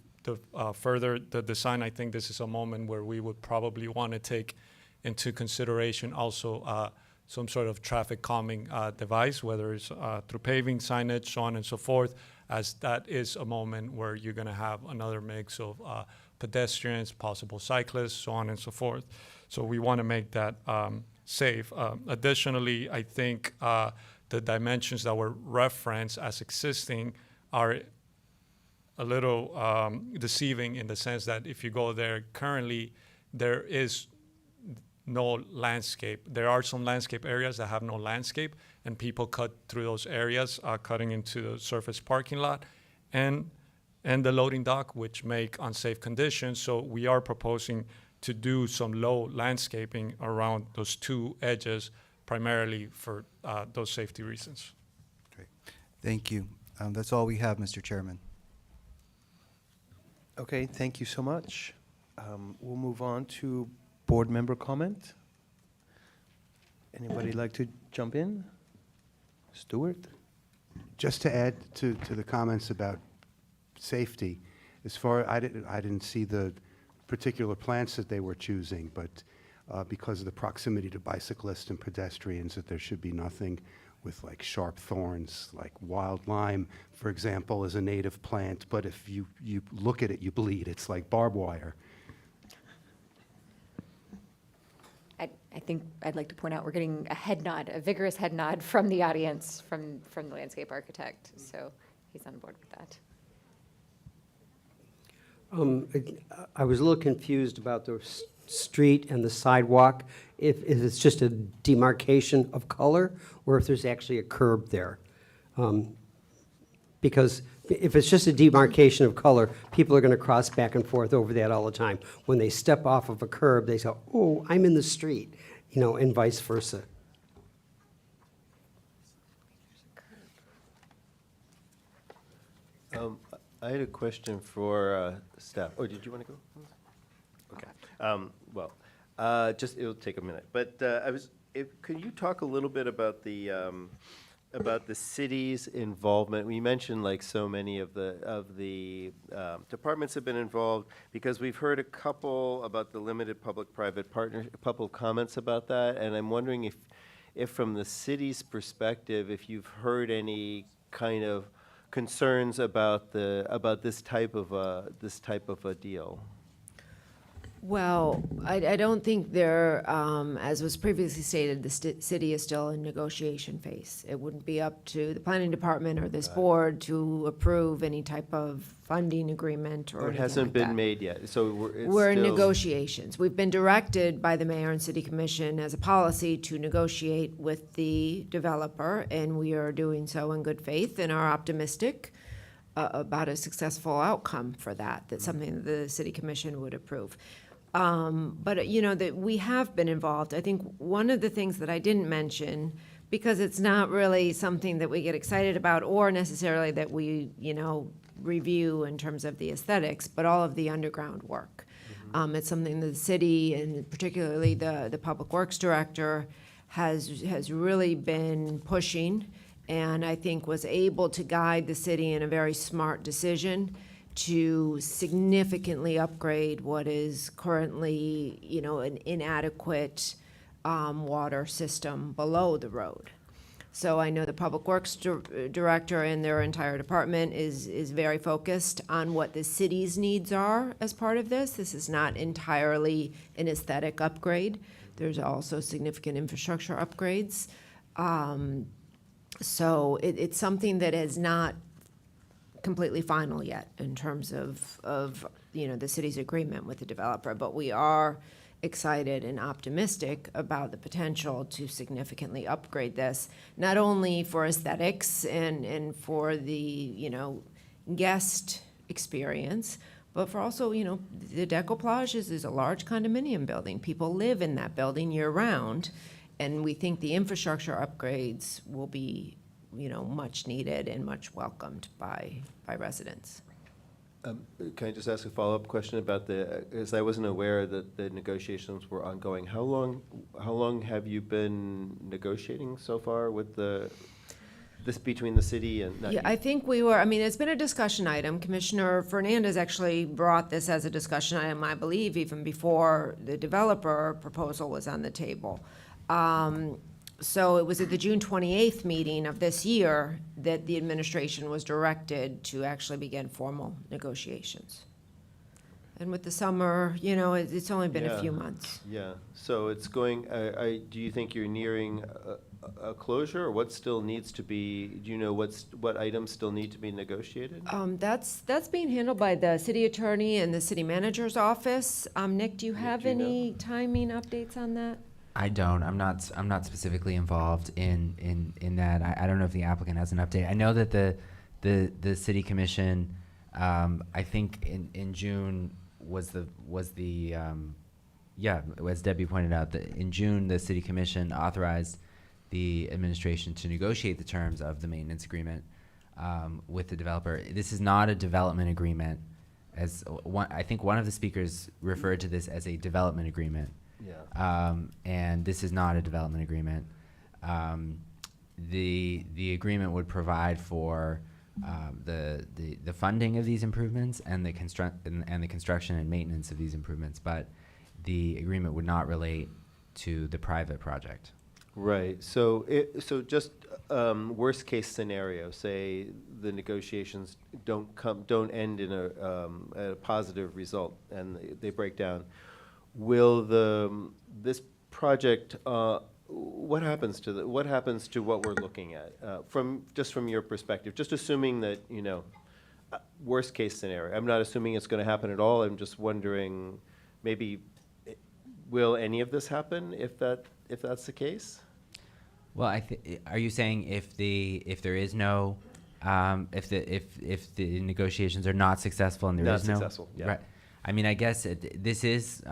further the design, I think this is a moment where we would probably want to take into consideration also some sort of traffic calming device, whether it's through paving, signage, so on and so forth, as that is a moment where you're going to have another mix of pedestrians, possible cyclists, so on and so forth. So we want to make that safe. Additionally, I think the dimensions that were referenced as existing are a little deceiving in the sense that if you go there currently, there is no landscape. There are some landscape areas that have no landscape, and people cut through those areas, cutting into the surface parking lot and the loading dock, which make unsafe conditions. So we are proposing to do some low landscaping around those two edges, primarily for those safety reasons. Great. Thank you. That's all we have, Mr. Chairman. Okay, thank you so much. We'll move on to board member comment. Anybody like to jump in? Stuart? Just to add to the comments about safety, I didn't see the particular plants that they were choosing, but because of the proximity to bicyclists and pedestrians, that there should be nothing with like sharp thorns, like wild lime, for example, is a native plant, but if you look at it, you bleed. It's like barbed wire. I think I'd like to point out we're getting a head nod, a vigorous head nod from the audience, from the landscape architect. So he's on board with that. I was a little confused about the street and the sidewalk, if it's just a demarcation of color, or if there's actually a curb there. Because if it's just a demarcation of color, people are going to cross back and forth over that all the time. When they step off of a curb, they say, oh, I'm in the street, you know, and vice versa. I had a question for staff. Oh, did you want to go? Okay. Just it'll take a minute. But could you talk a little bit about the city's involvement? We mentioned like so many of the departments have been involved, because we've heard a couple about the limited public-private partnership, a couple of comments about that, and I'm wondering if from the city's perspective, if you've heard any kind of concerns about this type of a deal. Well, I don't think there, as was previously stated, the city is still in negotiation phase. It wouldn't be up to the planning department or this board to approve any type of funding agreement or It anything hasn't like been that. made yet, so We're in still- negotiations. We've been directed by the mayor and city commission as a policy to negotiate with the developer, and we are doing so in good faith and are optimistic about a successful outcome for that. That's something that the city commission would approve. But, you know, that we have been involved. I think one of the things that I didn't mention, because it's not really something that we get excited about or necessarily that we, you know, review in terms of the aesthetics, but all of the underground work. It's something that the city, and particularly the Public Works Director, has really been pushing, and I think was able to guide the city in a very smart decision to significantly upgrade what is currently, you know, an inadequate water system below the road. So I know the Public Works Director and their entire department is very focused on what the city's needs are as part of this. This is not entirely an aesthetic upgrade. There's also significant infrastructure upgrades. So it's something that is not completely final yet in terms of you know, the city's agreement with the developer, but we are excited and optimistic about the potential to significantly upgrade this, not only for aesthetics and for the, you know, guest experience, but for also, you know, the Decoplage is a large condominium building. People live in that building year-round, and we think the infrastructure upgrades will be, you know, much needed and much welcomed by residents. Can I just ask a follow-up question about as I wasn't aware that the negotiations were ongoing. How long have you been negotiating so far with this between the city and? Yeah, I think I mean, it's been a discussion item. Commissioner Fernandez actually brought this as a discussion item, I believe, even before the developer proposal was on the table. So it was at the June 28th meeting of this year that the administration was directed to actually begin formal negotiations. And with the summer, you know, it's only been a few months. Yeah, so it's going, do you think you're nearing a closure, or what still needs to be, do you know what items still need to be negotiated? That's being handled by the city attorney and the city manager's office. Nick, do you have any timing updates on that? I don't. I'm not specifically involved in that. I don't know if the applicant has an update. I know that the city commission, I think in June was the as Debbie pointed out, in June the city commission authorized the administration to negotiate the terms of the maintenance agreement with the developer. This is not a development agreement, as I think one of the speakers referred to this as a development agreement. Yeah. And this is not a development agreement. The agreement would provide for the funding of these improvements and the construction and maintenance of these improvements, but the agreement would not relate to the private project. Right. So just worst case scenario, say the negotiations don't end in a positive result and they break down. Will this project? What happens to what we're looking at from your perspective? Just assuming that, you know, worst case scenario. I'm not assuming it's going to happen at all. I'm just wondering, maybe will any of this happen if that's the case? Well, are you saying if there is no, if the negotiations are not successful and there is no? Not successful, yeah. Right. I mean, I guess this is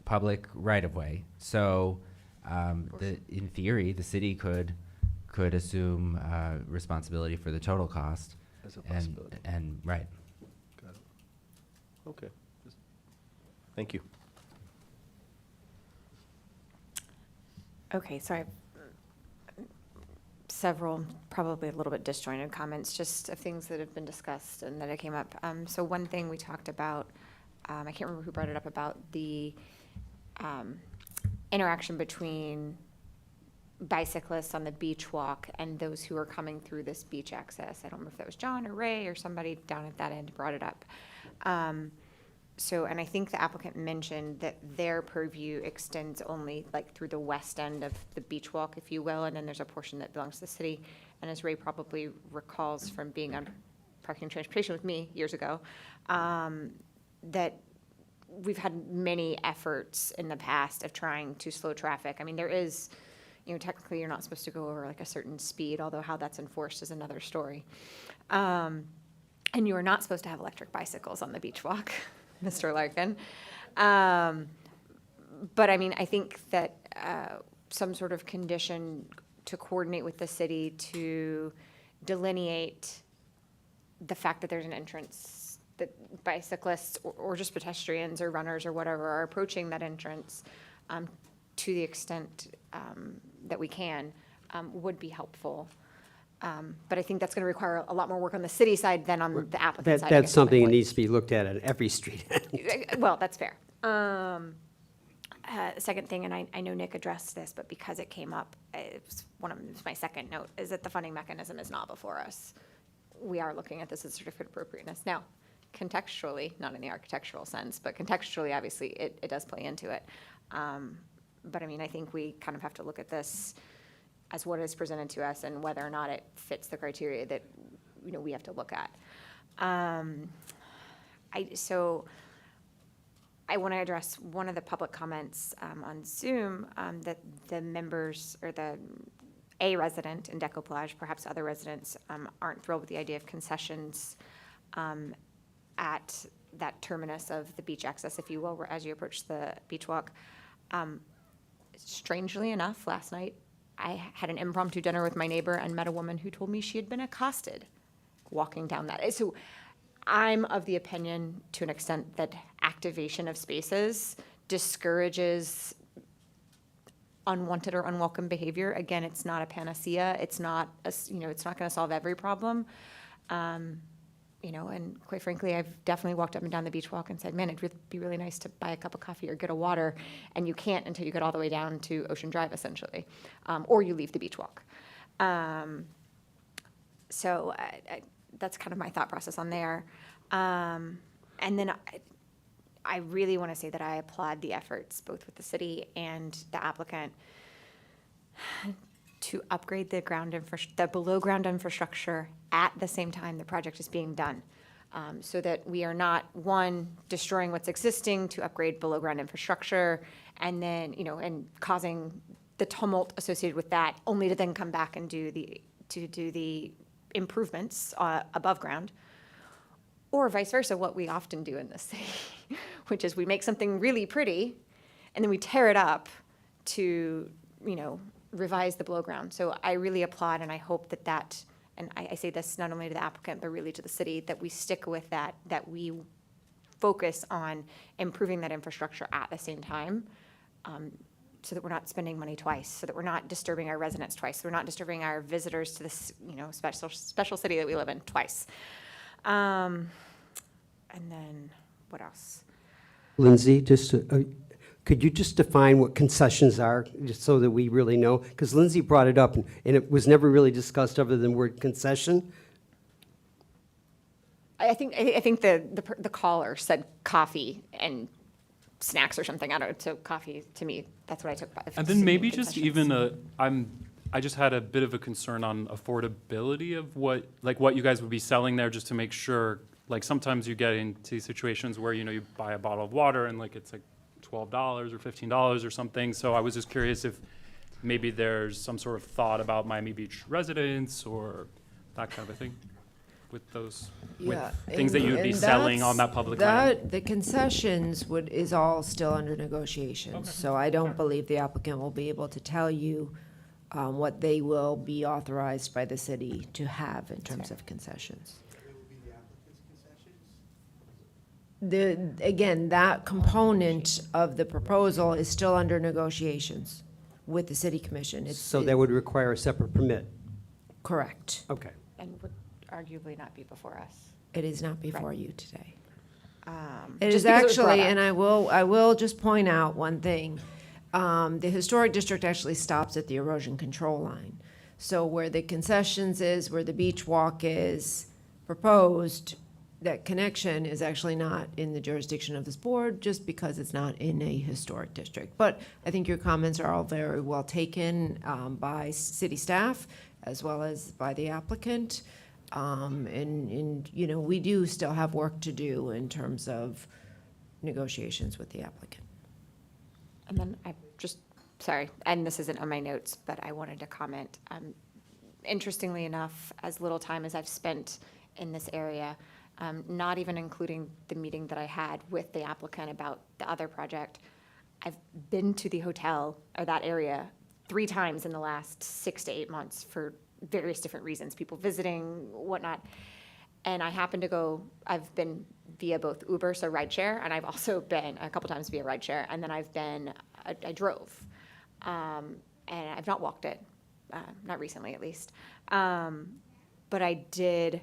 public right of way, so in theory, the city could assume responsibility for the total cost. As a possibility. And right. Got it. Okay. Thank you. Okay, so I have several, probably a little bit disjointed comments, just of things that have been discussed and that came up. So one thing we talked about, I can't remember who brought it up, about the interaction between bicyclists on the beach walk and those who are coming through this beach access. I don't know if that was John or Ray or somebody down at that end brought it up. And I think the applicant mentioned that their purview extends only like through the west end of the beach walk, if you will, and then there's a portion that belongs to the city. And as Ray probably recalls from being on Parking and Transportation with me years ago, that we've had many efforts in the past of trying to slow traffic. I mean, there is, technically you're not supposed to go over like a certain speed, although how that's enforced is another story. And you are not supposed to have electric bicycles on the beach walk, Mr. Larkin. But I mean, I think that some sort of condition to coordinate with the city to delineate the fact that there's an entrance, that bicyclists or just pedestrians or runners or whatever are approaching that entrance to the extent that we can would be helpful. But I think that's going to require a lot more work on the city side than on the applicant side. I That's guess is my something that point. needs to be looked at every street. Well, that's fair. Second thing, and I know Nick addressed this, but because it came up, it's my second note, is that the funding mechanism is not before us. We are looking at this as certificate of appropriateness. Now, contextually, not in the architectural sense, but contextually, obviously, it does play into it. But I mean, I think we kind of have to look at this as what is presented to us and whether or not it fits the criteria that, we have to look at. So I want to address one of the public comments on Zoom that the members or a resident in Decoplage, perhaps other residents, aren't thrilled with the idea of concessions at that terminus of the beach access, if you will, as you approach the beach walk. Strangely enough, last night, I had an impromptu dinner with my neighbor and met a woman who told me she had been accosted walking down that. So I'm of the opinion, to an extent, that activation of spaces discourages unwanted or unwelcome behavior. Again, it's not a panacea. It's not it's not going to solve every problem. And quite frankly, I've definitely walked up and down the beach walk and said, man, it'd be really nice to buy a cup of coffee or get a water, and you can't until you get all the way down to Ocean Drive, essentially, or you leave the beach walk. So that's kind of my thought process on there. And then I really want to say that I applaud the efforts, both with the city and the applicant, to upgrade the below-ground infrastructure at the same time the project is being done, so that we are not, one, destroying what's existing to upgrade below-ground infrastructure, and then, and causing the tumult associated with that, only to then come back and do the improvements above ground, or vice versa, what we often do in this city, which is we make something really pretty, and then we tear it up to, revise the below ground. So I really applaud, and I hope that, and I say this not only to the applicant, but really to the city, that we stick with that we focus on improving that infrastructure at the same time, so that we're not spending money twice, so that we're not disturbing our residents twice, so we're not disturbing our visitors to this, special city that we live in twice. And then, what else? Lindsay, could you just define what concessions are, just so that we really know? Because Lindsay brought it up, and it was never really discussed other than the word concession. I think the caller said coffee and snacks or something. I don't know. So coffee, to me, that's what I took. And then maybe just even I just had a bit of a concern on affordability of what you guys would be selling there, just to make sure. Like sometimes you get into situations where you buy a bottle of water and it's like $12 or $15 or something. So I was just curious if maybe there's some sort of thought about Miami Beach residents or that kind of a thing with those, with things that you would be selling on that public land. The concessions is all still under negotiations. So I don't believe the applicant will be able to tell you what they will be authorized by the city to have in terms of concessions. Again, that component of the proposal is still under negotiations with the city commission. So that would require a separate permit? Correct. Okay. And would arguably not be before us. It is not before Right. you today. Just It is because it was brought actually, up. and I will just point out one thing. The historic district actually stops at the erosion control line. So where the concessions is, where the beach walk is proposed, that connection is actually not in the jurisdiction of this board, just because it's not in a historic district. But I think your comments are all very well taken by city staff, as well as by the applicant. And, you know, we do still have work to do in terms of negotiations with the applicant. And then I just, sorry, and this isn't on my notes, but I wanted to comment. Interestingly enough, as little time as I've spent in this area, not even including the meeting that I had with the applicant about the other project, I've been to the hotel or that area 3 times in the last 6 to 8 months for various different reasons, people visiting, whatnot. And I happen to go, I've been via both Uber, so rideshare, and I've also been a couple times via rideshare, and then I drove. And I've not walked it, not recently at least. But I did,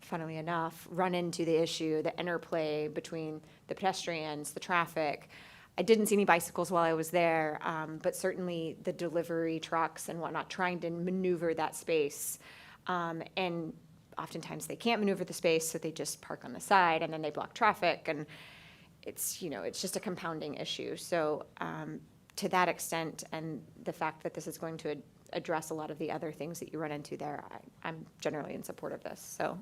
funnily enough, run into the issue, the interplay between the pedestrians, the traffic. I didn't see any bicycles while I was there, but certainly the delivery trucks and whatnot, trying to maneuver that space. And oftentimes they can't maneuver the space, so they just park on the side and then they block traffic. And it's, you know, it's just a compounding issue. So to that extent, and the fact that this is going to address a lot of the other things that you run into there, I'm generally in support of this. So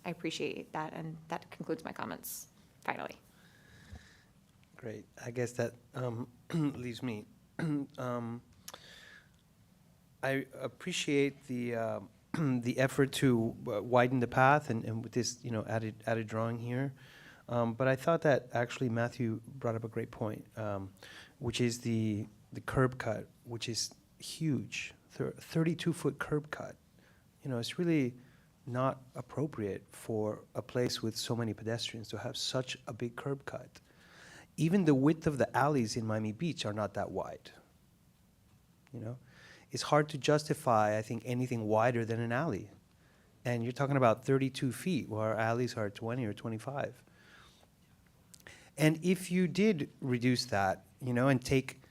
I appreciate that, and that concludes my comments, finally. Great. I guess that leaves me. I appreciate the the effort to widen the path and with this, you know, added drawing here. But I thought that actually Matthew brought up a great point, which is the curb cut, which is huge, 32-foot curb cut. You know, it's really not appropriate for a place with so many pedestrians to have such a big curb cut. Even the width of the alleys in Miami Beach are not that wide. You know, it's hard to justify, I think, anything wider than an alley. And you're talking about 32 feet, where our alleys are 20 or 25. And if you did reduce that, you know, and take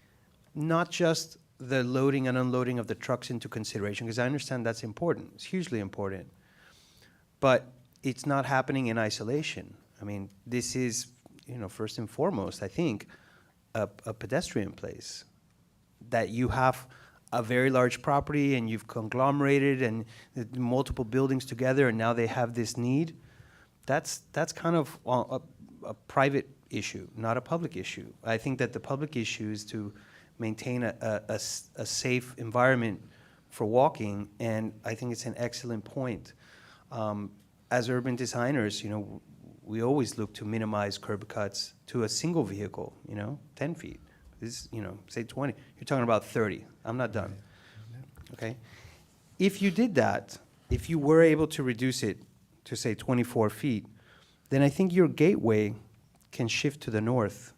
not just the loading and unloading of the trucks into consideration, because I understand that's important, it's hugely important, but it's not happening in isolation. I mean, this is, you know, first and foremost, I think, a pedestrian place, that you have a very large property and you've conglomerated and multiple buildings together, and now they have this need. That's kind of a private issue, not a public issue. I think that the public issue is to maintain a safe environment for walking, and I think it's an excellent point. As urban designers, you know, we always look to minimize curb cuts to a single vehicle, you know, 10 feet. This, you know, say 20. You're talking about 30. I'm not done. Okay? If you did that, if you were able to reduce it to, say, 24 feet, then I think your gateway can shift to the north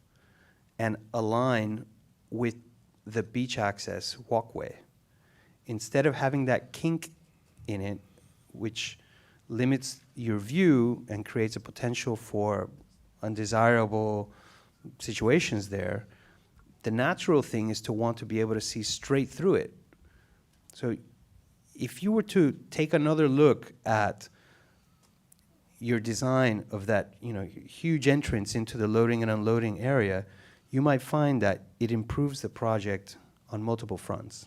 and align with the beach access walkway. Instead of having that kink in it, which limits your view and creates a potential for undesirable situations there, the natural thing is to want to be able to see straight through it. So if you were to take another look at your design of that, you know, huge entrance into the loading and unloading area, you might find that it improves the project on multiple fronts.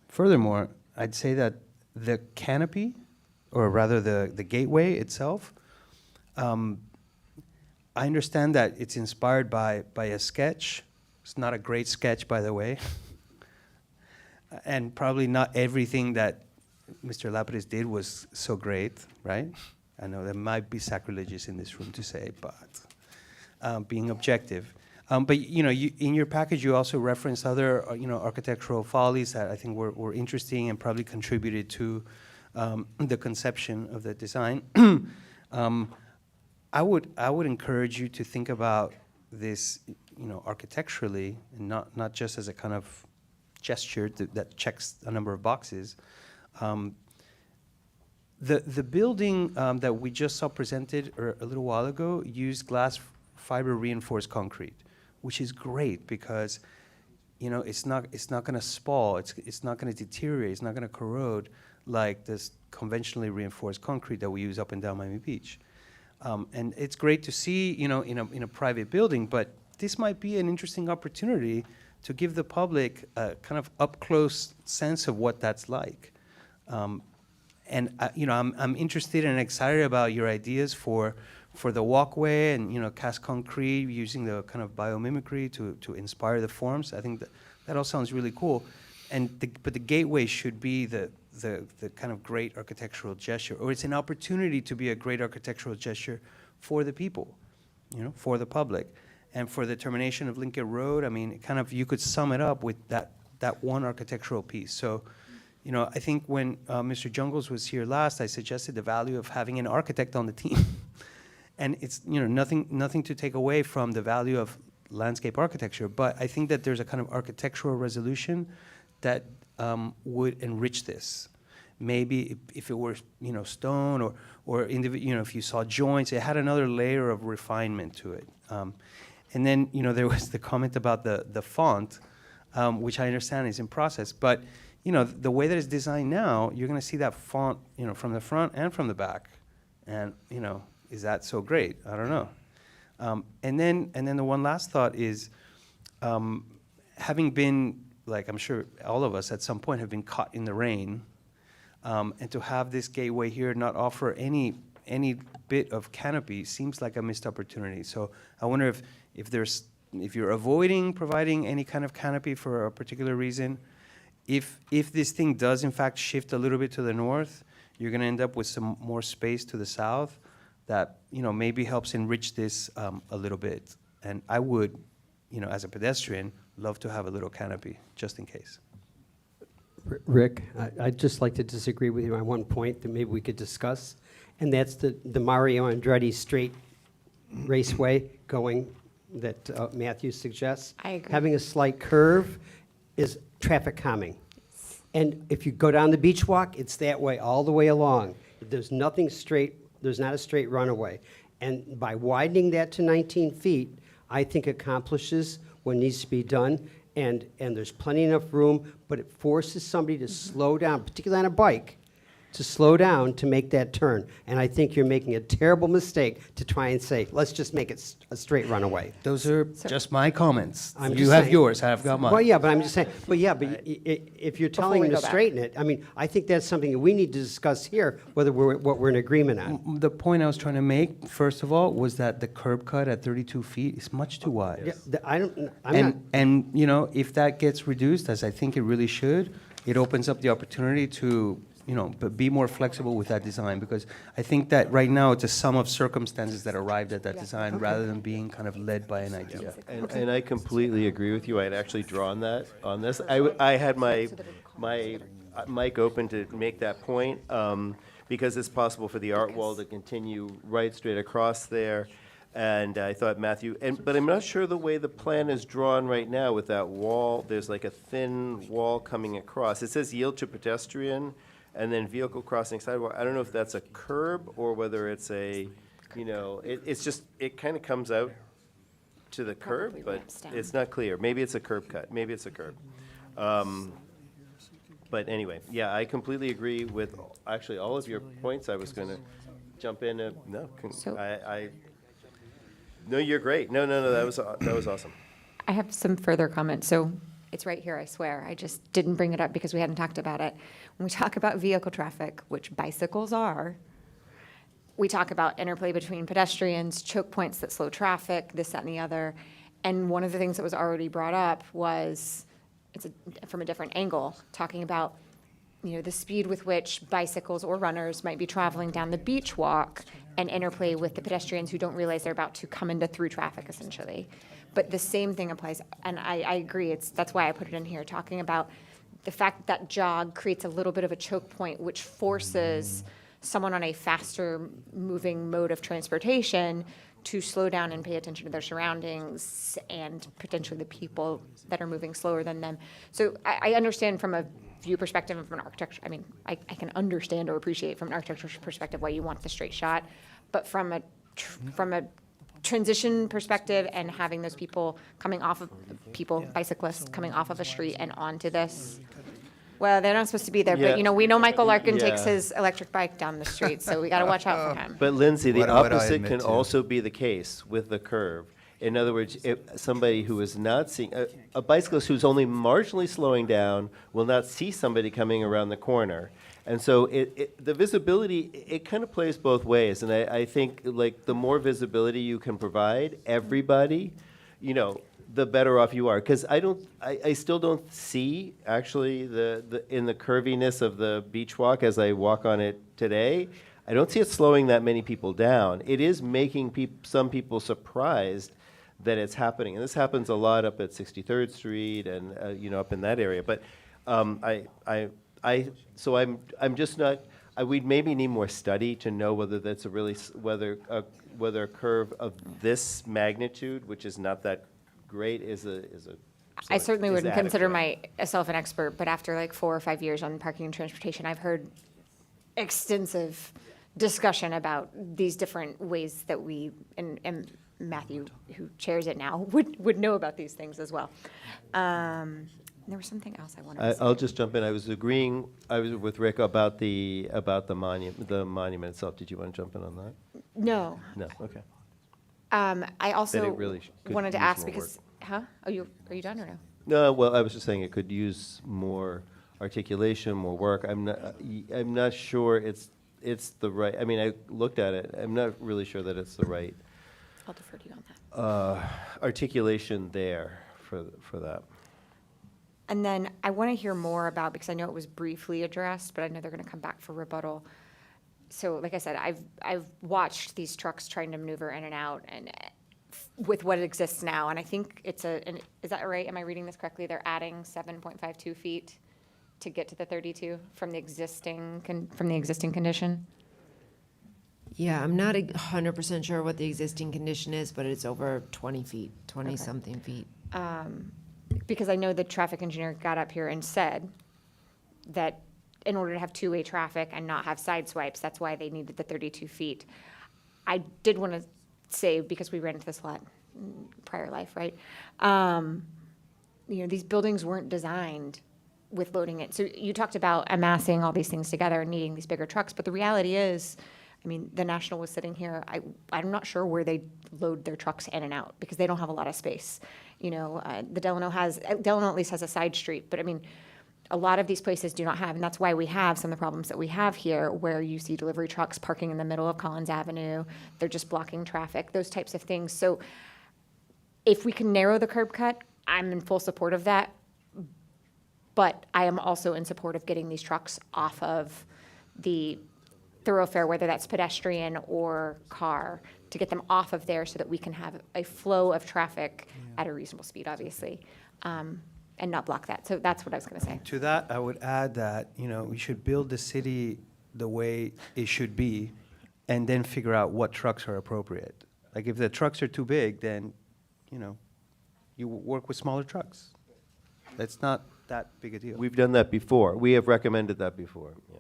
Furthermore, I'd say that the canopy, or rather the gateway itself, I understand that it's inspired by a sketch. It's not a great sketch, by the way. And probably not everything that Mr. Lapidus did was so great, right? I know that might be sacrilegious in this room to say, but being objective. But you know, in your package, you also referenced other architectural follies that I think were interesting and probably contributed to the conception of the design. I would encourage you to think about this, architecturally, and not just as a kind of gesture that checks a number of boxes. The building that we just saw presented a little while ago used glass fiber reinforced concrete, which is great because it's not going to spall, it's not going to deteriorate, it's not going to corrode like this conventionally reinforced concrete that we use up and down Miami Beach. And it's great to see, in a private building, but this might be an interesting opportunity to give the public a kind of up-close sense of what that's like. And I'm interested and excited about your ideas for the walkway and cast concrete using the kind of biomimicry to inspire the forms. I think that all sounds really cool. But the gateway should be the kind of great architectural gesture, or it's an opportunity to be a great architectural gesture for the people, for the public. And for the termination of Lincoln Road, I mean, you could sum it up with that one architectural piece. So, I think when Mr. Jungles was here last, I suggested the value of having an architect on the team. And it's, nothing to take away from the value of landscape architecture, but I think that there's a kind of architectural resolution that would enrich this. Maybe if it were, stone or if you saw joints, it had another layer of refinement to it. And then, there was the comment about the font, which I understand is in process. But, the way that it's designed now, you're going to see that font, from the front and from the back. And, is that so great? I don't know. And then the one last thought is, having been, like I'm sure all of us at some point have been caught in the rain, and to have this gateway here not offer any bit of canopy seems like a missed opportunity. So I wonder if you're avoiding providing any kind of canopy for a particular reason, if this thing does in fact shift a little bit to the north, you're going to end up with some more space to the south that maybe helps enrich this a little bit. And I would, as a pedestrian, love to have a little canopy just in case. Rick, I'd just like to disagree with you on one point that maybe we could discuss, and that's the Mario Andretti straight raceway going that Matthew suggests. I agree. Having a slight curve is traffic calming. And if you go down the beach walk, it's that way all the way along. There's nothing straight, there's not a straight runaway. And by widening that to 19 feet, I think accomplishes what needs to be done. And there's plenty enough room, but it forces somebody to slow down, particularly on a bike, to slow down to make that turn. And I think you're making a terrible mistake to try and say, let's just make it a straight runaway. Those are just my comments. I'm You just have saying. yours, I've got mine. Well, yeah, but I'm just saying, if you're telling we them to go back. straighten it, I mean, I think that's something that we need to discuss here, whether what we're in agreement on. The point I was trying to make, first of all, was that the curb cut at 32 feet is much too wide. Yeah, I'm not, And if that gets reduced, as I think it really should, it opens up the opportunity to, but be more flexible with that design, because I think that right now it's a sum of circumstances that arrived at that design rather than being kind of led by an idea. And I completely agree with you. I had actually drawn that on this. I had my mic open to make that point, because it's possible for the art wall to continue right straight across there. And I thought Matthew, but I'm not sure the way the plan is drawn right now with that wall. There's like a thin wall coming across. It says yield to pedestrian, and then vehicle crossing sidewalk. I don't know if that's a curb or whether it's a, it's just, it kind of comes out to the curb, Probably but ramps down. it's not clear. Maybe it's a curb cut. Maybe it's a curb. But anyway, yeah, I completely agree with actually all of your points. I was going to jump in. No, you're great. No, that was awesome. I have some further comments. So it's right here, I swear. I just didn't bring it up because we hadn't talked about it. When we talk about vehicle traffic, which bicycles are, we talk about interplay between pedestrians, choke points that slow traffic, this, that, and the other. And one of the things that was already brought up was, from a different angle, talking about, the speed with which bicycles or runners might be traveling down the beach walk and interplay with the pedestrians who don't realize they're about to come into through traffic, essentially. But the same thing applies, and I agree, that's why I put it in here, talking about the fact that jog creates a little bit of a choke point, which forces someone on a faster moving mode of transportation to slow down and pay attention to their surroundings and potentially the people that are moving slower than them. So I understand from a view perspective and from an architecture, I can understand or appreciate from an architecture perspective why you want the straight shot, but from a transition perspective and having those people coming off of, bicyclists coming off of a street and onto this, well, they're not supposed to be there, but we know Michael Larkin takes his electric bike down the street, so we got to watch out for him. But Lindsay, the What I opposite admit can to. also be the case with the curve. In other words, if somebody who is not seeing, a bicyclist who's only marginally slowing down will not see somebody coming around the corner. And so the visibility, it kind of plays both ways. And I think like the more visibility you can provide everybody, the better off you are. Because I still don't see actually in the curviness of the beach walk as I walk on it today, I don't see it slowing that many people down. It is making some people surprised that it's happening. And this happens a lot up at 63rd Street and, up in that area. But so I'm just not, we'd maybe need more study to know whether that's whether a curve of this magnitude, which is not that great, I certainly is wouldn't consider adequate. myself an expert, but after like 4 or 5 years on parking and transportation, I've heard extensive discussion about these different ways that we, and Matthew, who chairs it now, would know about these things as well. There was something else I wanted to say. I'll just jump in. I was with Rick about the monument itself. Did you want to jump in on that? No. No, okay. I That also it really could wanted to use ask more because, are you done or no? No, well, I was just saying it could use more articulation, more work. I'm not sure it's the right. I mean, I looked at it. I'm not really sure that it's the right I'll defer to you on that. articulation there for that. And then I want to hear more about, because I know it was briefly addressed, but I know they're going to come back for rebuttal. So like I said, I've watched these trucks trying to maneuver in and out and with what exists now. And I think is that right? Am I reading this correctly? They're adding 7.52 feet to get to the 32 from the existing condition? Yeah, I'm not 100% sure what the existing condition is, but it's over 20 feet, 20-something feet. Because I know the traffic engineer got up here and said that in order to have two-way traffic and not have side swipes, that's why they needed the 32 feet. I did want to say, because we ran into this a lot in prior life, right? These buildings weren't designed with loading it. So you talked about amassing all these things together and needing these bigger trucks, but the reality is, the National was sitting here. I'm not sure where they load their trucks in and out because they don't have a lot of space. The Delano at least has a side street, but a lot of these places do not have, and that's why we have some of the problems that we have here, where you see delivery trucks parking in the middle of Collins Avenue. They're just blocking traffic, those types of things. So if we can narrow the curb cut, I'm in full support of that. But I am also in support of getting these trucks off of the thoroughfare, whether that's pedestrian or car, to get them off of there so that we can have a flow of traffic at a reasonable speed, obviously, and not block that. So that's what I was going to say. To that, I would add that, we should build the city the way it should be and then figure out what trucks are appropriate. Like if the trucks are too big, then, you work with smaller trucks. That's not that big a deal. We've done that before. We have recommended that before. Yeah.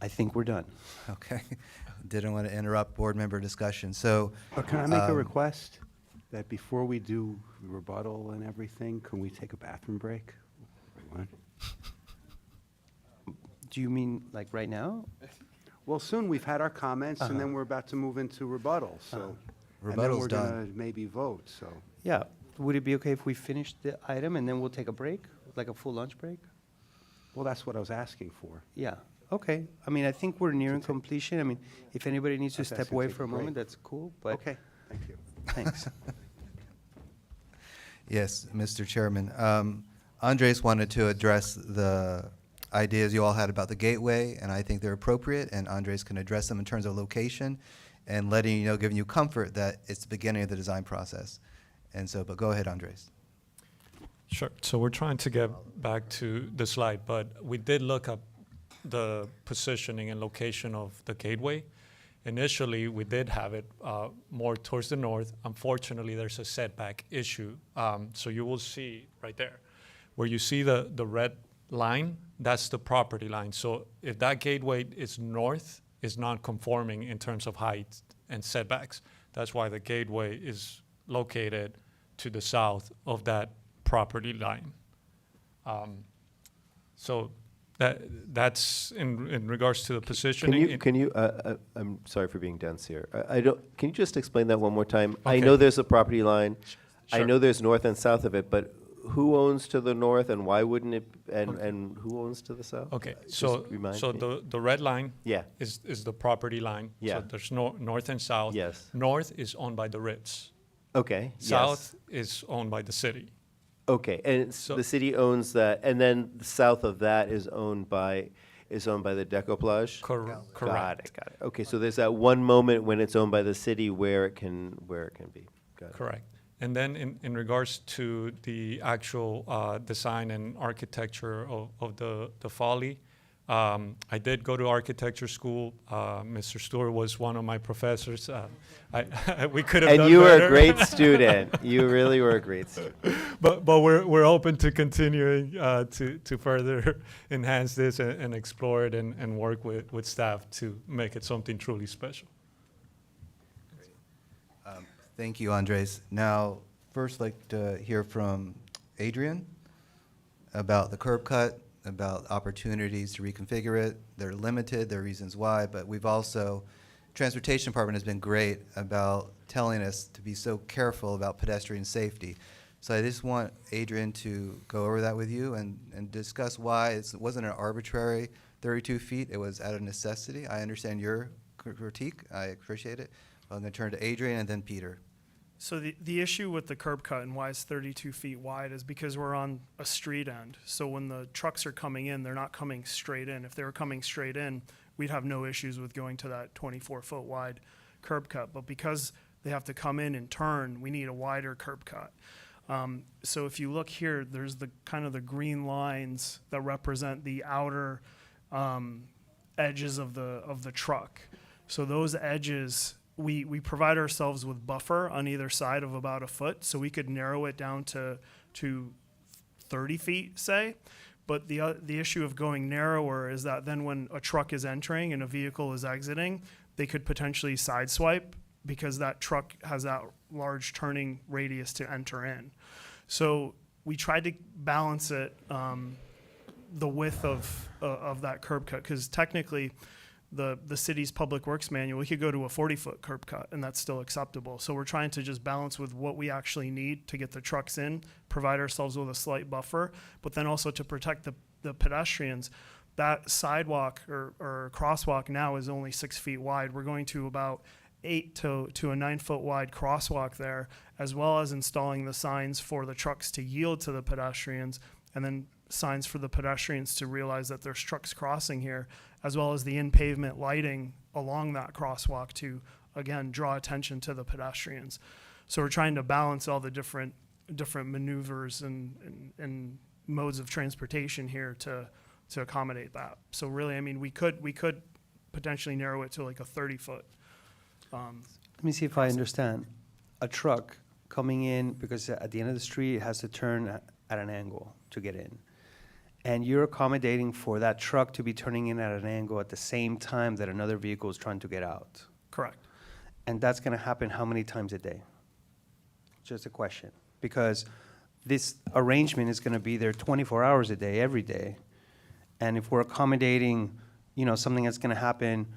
I think we're done. Okay. Didn't want to interrupt board member discussion. So, Can I make a request that before we do rebuttal and everything, can we take a bathroom break? Everyone? Do you mean like right now? Well, soon we've had our comments, and then we're about to move into rebuttal. So, Rebuttal's and then we're done. gonna maybe vote. So, Yeah. Would it be okay if we finish the item and then we'll take a break, like a full lunch break? Well, that's what I was asking for. Yeah, okay. I mean, I think we're nearing completion. I mean, if anybody needs to That's step asking away to for a take a break. moment, that's cool, but. Okay, thank you. Thanks. Yes, Mr. Chairman. Andres wanted to address the ideas you all had about the gateway, and I think they're appropriate, and Andres can address them in terms of location and letting you know, giving you comfort that it's the beginning of the design process. And so, but go ahead, Andres. Sure. So we're trying to get back to the slide, but we did look up the positioning and location of the gateway. Initially, we did have it more towards the north. Unfortunately, there's a setback issue. So you will see right there, where you see the red line, that's the property line. So if that gateway is north, is non-conforming in terms of height and setbacks. That's why the gateway is located to the south of that property line. So that's in regards to the positioning. I'm sorry for being dense here. Can you just explain that one more time? I Okay. know there's a property line. I Sure. know there's north and south of it, but who owns to the north and why wouldn't it, and who owns to the south? Okay, Just so remind me. the red line Yeah. is the property line. Yeah. So there's north and south. Yes. North is owned by the Ritz. Okay, yes. South is owned by the city. Okay, and the city owns that, and then south of that is owned by the Decoplage? Correct. Got it. Okay, so there's that one moment when it's owned by the city where it can be. Got it. Correct. And then in regards to the actual design and architecture of the folly, I did go to architecture school. Mr. Stewart was one of my professors. We could have done And you were better. a great student. You really were a great student. But we're open to continuing to further enhance this and explore it and work with staff to make it something truly special. Thank you, Andres. Now, first, I'd like to hear from Adrian about the curb cut, about opportunities to reconfigure it. They're limited, there are reasons why, but we've also, Transportation Department has been great about telling us to be so careful about pedestrian safety. So I just want Adrian to go over that with you and discuss why it wasn't an arbitrary 32 feet, it was out of necessity. I understand your critique, I appreciate it. I'm going to turn to Adrian and then Peter. So the issue with the curb cut and why it's 32 feet wide is because we're on a street end. So when the trucks are coming in, they're not coming straight in. If they were coming straight in, we'd have no issues with going to that 24-foot wide curb cut. But because they have to come in and turn, we need a wider curb cut. So if you look here, there's the kind of the green lines that represent the outer edges of the truck. So those edges, we provide ourselves with buffer on either side of about a foot, so we could narrow it down to 30 feet, say. But the issue of going narrower is that then when a truck is entering and a vehicle is exiting, they could potentially sideswipe because that truck has that large turning radius to enter in. So we tried to balance it, the width of that curb cut, because technically, the city's public works manual, we could go to a 40-foot curb cut and that's still acceptable. So we're trying to just balance with what we actually need to get the trucks in, provide ourselves with a slight buffer, but then also to protect the pedestrians. That sidewalk or crosswalk now is only 6 feet wide. We're going to about 8 to a 9 foot wide crosswalk there, as well as installing the signs for the trucks to yield to the pedestrians, and then signs for the pedestrians to realize that there's trucks crossing here, as well as the in-pavement lighting along that crosswalk to, again, draw attention to the pedestrians. So we're trying to balance all the different maneuvers and modes of transportation here to accommodate that. So really, I mean, we could potentially narrow it to like a 30-foot. Let me see if I understand. A truck coming in, because at the end of the street, it has to turn at an angle to get in. And you're accommodating for that truck to be turning in at an angle at the same time that another vehicle is trying to get out. Correct. And that's going to happen how many times a day? Just a question. Because this arrangement is going to be there 24 hours a day, every day. And if we're accommodating, something that's going to happen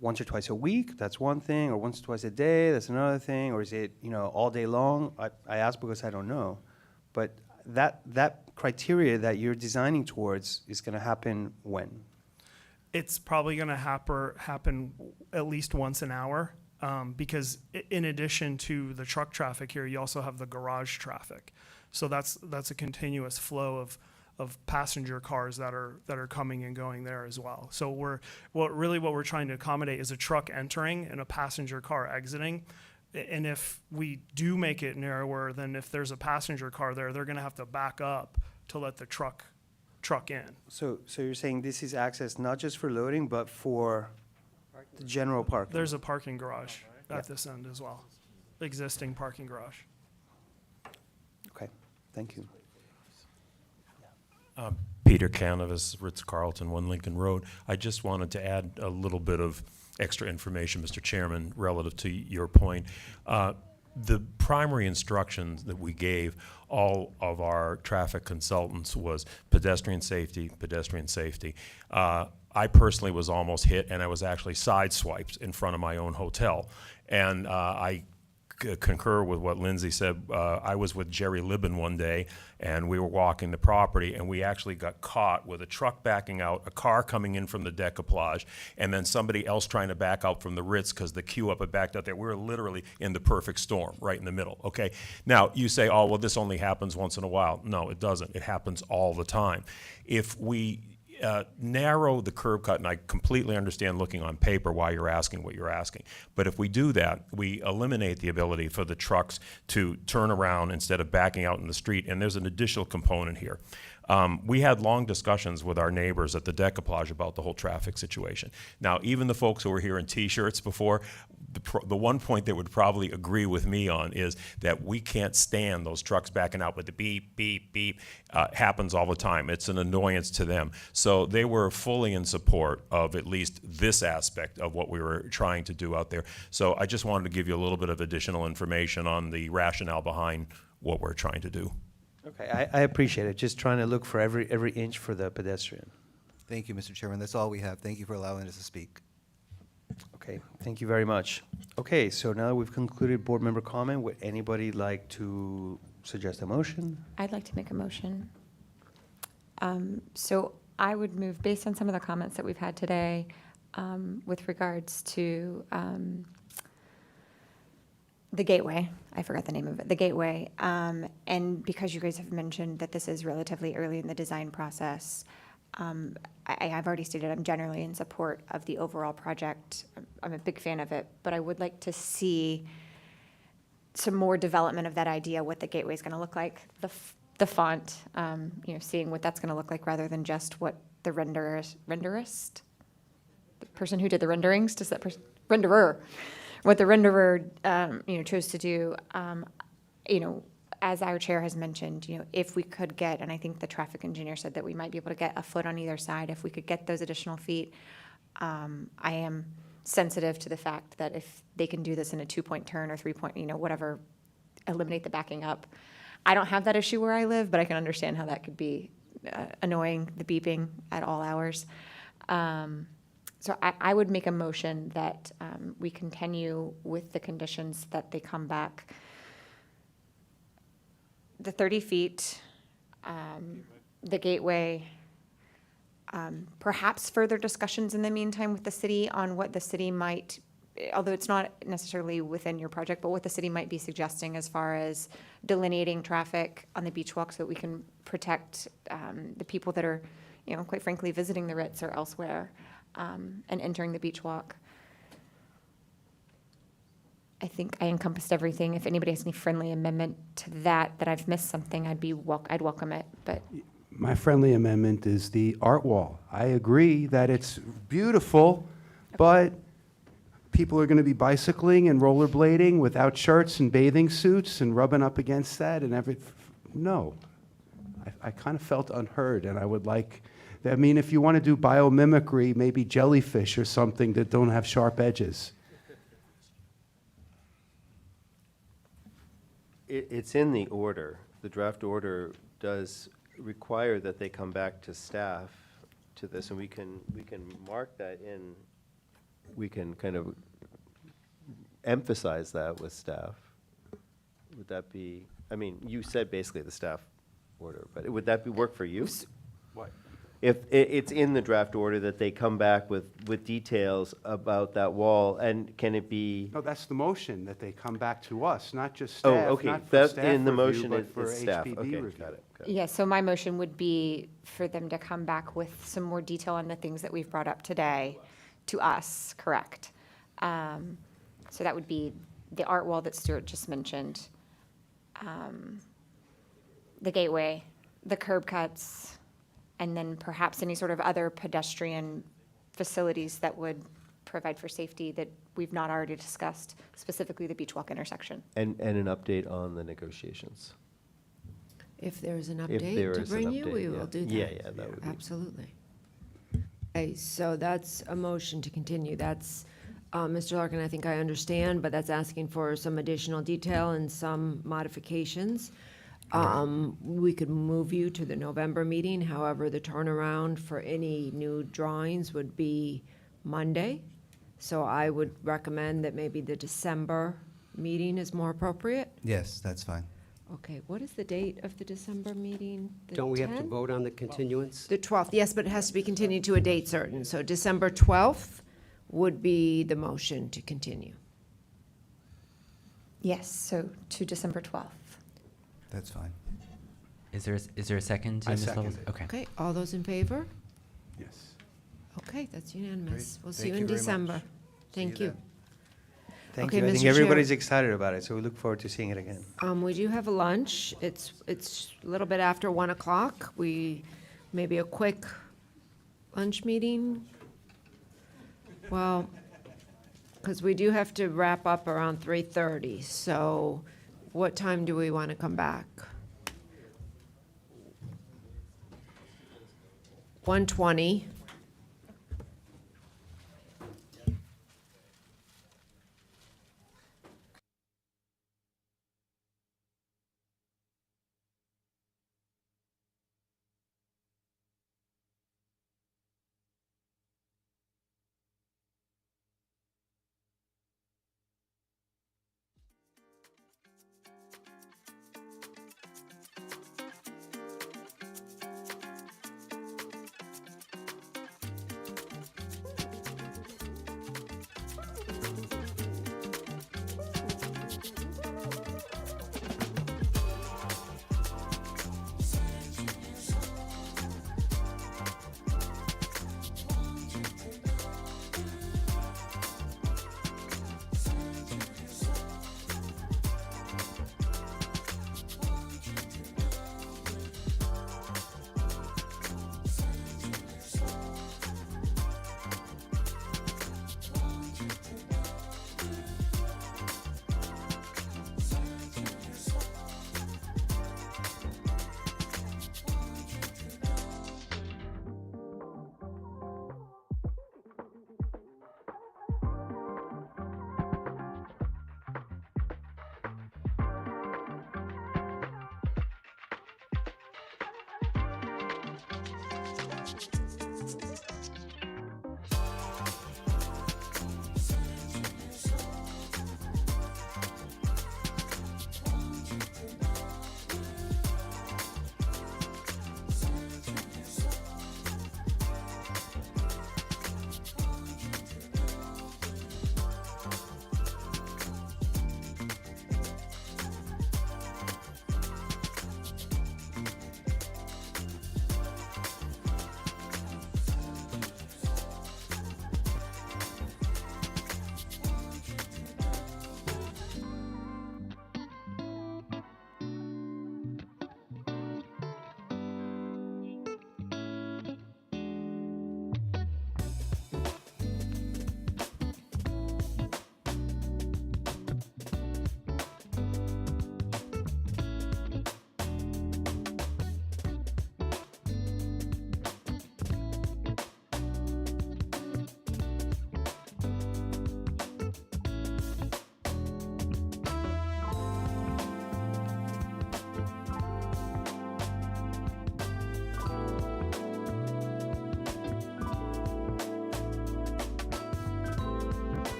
once or twice a week, that's one thing, or once or twice a day, that's another thing, or is it, all day long? I ask because I don't know. But that criteria that you're designing towards is going to happen when? It's probably going to happen at least once an hour, because in addition to the truck traffic here, you also have the garage traffic. So that's a continuous flow of passenger cars that are coming and going there as well. So what we're trying to accommodate is a truck entering and a passenger car exiting. And if we do make it narrower, then if there's a passenger car there, they're going to have to back up to let the truck in. So you're saying this is access not just for loading, but for the general parking? There's a parking garage at this end as well, existing parking garage. Okay, thank you. Peter Canavas, Ritz-Carlton, 1 Lincoln Road. I just wanted to add a little bit of extra information, Mr. Chairman, relative to your point. The primary instructions that we gave all of our traffic consultants was pedestrian safety, pedestrian safety. I personally was almost hit, and I was actually sideswiped in front of my own hotel. And I concur with what Lindsay said. I was with Jerry Libin one day, and we were walking the property, and we actually got caught with a truck backing out, a car coming in from the decoupage, and then somebody else trying to back out from the Ritz because the queue up had backed out there. We were literally in the perfect storm, right in the middle, okay? Now, you say, oh, well, this only happens once in a while. No, it doesn't. It happens all the time. If we narrow the curb cut, and I completely understand looking on paper why you're asking what you're asking. But if we do that, we eliminate the ability for the trucks to turn around instead of backing out in the street. And there's an additional component here. We had long discussions with our neighbors at the decoupage about the whole traffic situation. Now, even the folks who were here in T-shirts before, the one point they would probably agree with me on is that we can't stand those trucks backing out with the beep, beep, beep. Happens all the time. It's an annoyance to them. So they were fully in support of at least this aspect of what we were trying to do out there. So I just wanted to give you a little bit of additional information on the rationale behind what we're trying to do. Okay, I appreciate it. Just trying to look for every inch for the pedestrian. Thank you, Mr. Chairman. That's all we have. Thank you for allowing us to speak. Okay, thank you very much. Okay, so now that we've concluded board member comment, would anybody like to suggest a motion? I'd like to make a motion. So I would move, based on some of the comments that we've had today, with regards to the Gateway. I forgot the name of it, the Gateway. And because you guys have mentioned that this is relatively early in the design process, I've already stated I'm generally in support of the overall project. I'm a big fan of it, but I would like to see some more development of that idea, what the gateway is going to look like, the font, seeing what that's going to look like rather than just what the renderist, the person who did the renderings, does that person, renderer, what the renderer, chose to do. As our chair has mentioned, if we could get, and I think the traffic engineer said that we might be able to get a foot on either side, if we could get those additional feet, I am sensitive to the fact that if they can do this in a 2-point turn or 3-point, whatever, eliminate the backing up. I don't have that issue where I live, but I can understand how that could be annoying, the beeping at all hours. So I would make a motion that we continue with the conditions that they come back. The 30 feet, the gateway, perhaps further discussions in the meantime with the city on what the city might, although it's not necessarily within your project, but what the city might be suggesting as far as delineating traffic on the beach walk so that we can protect the people that are, quite frankly, visiting the Ritz or elsewhere and entering the beach walk. I think I encompassed everything. If anybody has any friendly amendment to that I've missed something, I'd welcome it. But My friendly amendment is the art wall. I agree that it's beautiful, but people are going to be bicycling and rollerblading without shirts and bathing suits and rubbing up against that and no. I kind of felt unheard, and I would like, if you want to do biomimicry, maybe jellyfish or something that don't have sharp edges. It's in the order. The draft order does require that they come back to staff to this, and we can mark that in. We can kind of emphasize that with staff. Would that be? You said basically the staff order, but would that work for you? What? If it's in the draft order that they come back with details about that wall, and can it be? No, that's the motion, that they come back to us, not just Oh, staff, okay, not for that's staff in the review, motion, but for it's staff, HPD okay, review. got it. Yeah, so my motion would be for them to come back with some more detail on the things that we've brought up today to us, correct? So that would be the art wall that Stuart just mentioned, the gateway, the curb cuts, and then perhaps any sort of other pedestrian facilities that would provide for safety that we've not already discussed, specifically the Beach Walk intersection. And an update on the negotiations. If there's an If there update to is an bring you, update, we yeah. will do that. Yeah, that would be. Absolutely. Okay, so that's a motion to continue. That's, Mr. Larkin, I think I understand, but that's asking for some additional detail and some modifications. We could move you to the November meeting. However, the turnaround for any new drawings would be Monday. So I would recommend that maybe the December meeting is more appropriate. Yes, that's fine. Okay, what is the date of the December meeting? The Don't we have to 10th? vote on the continuance? The 12th, yes, but it has to be continued to a date certain. So December 12th would be the motion to continue. Yes, so to December 12th. That's fine. Is there a second to I Ms. second Levels? it. Okay. Okay, all those in favor? Yes. Okay, that's unanimous. We'll see Thank you in you very much. December. Thank you you. then. Thank Okay, you. I think Mr. Chair. everybody's excited about it, so we look forward to seeing it again. We do have a lunch. It's a little bit after 1 o'clock. Maybe a quick lunch meeting. Well, because we do have to wrap up around 3:30, so what time do we want to come back? 1:20.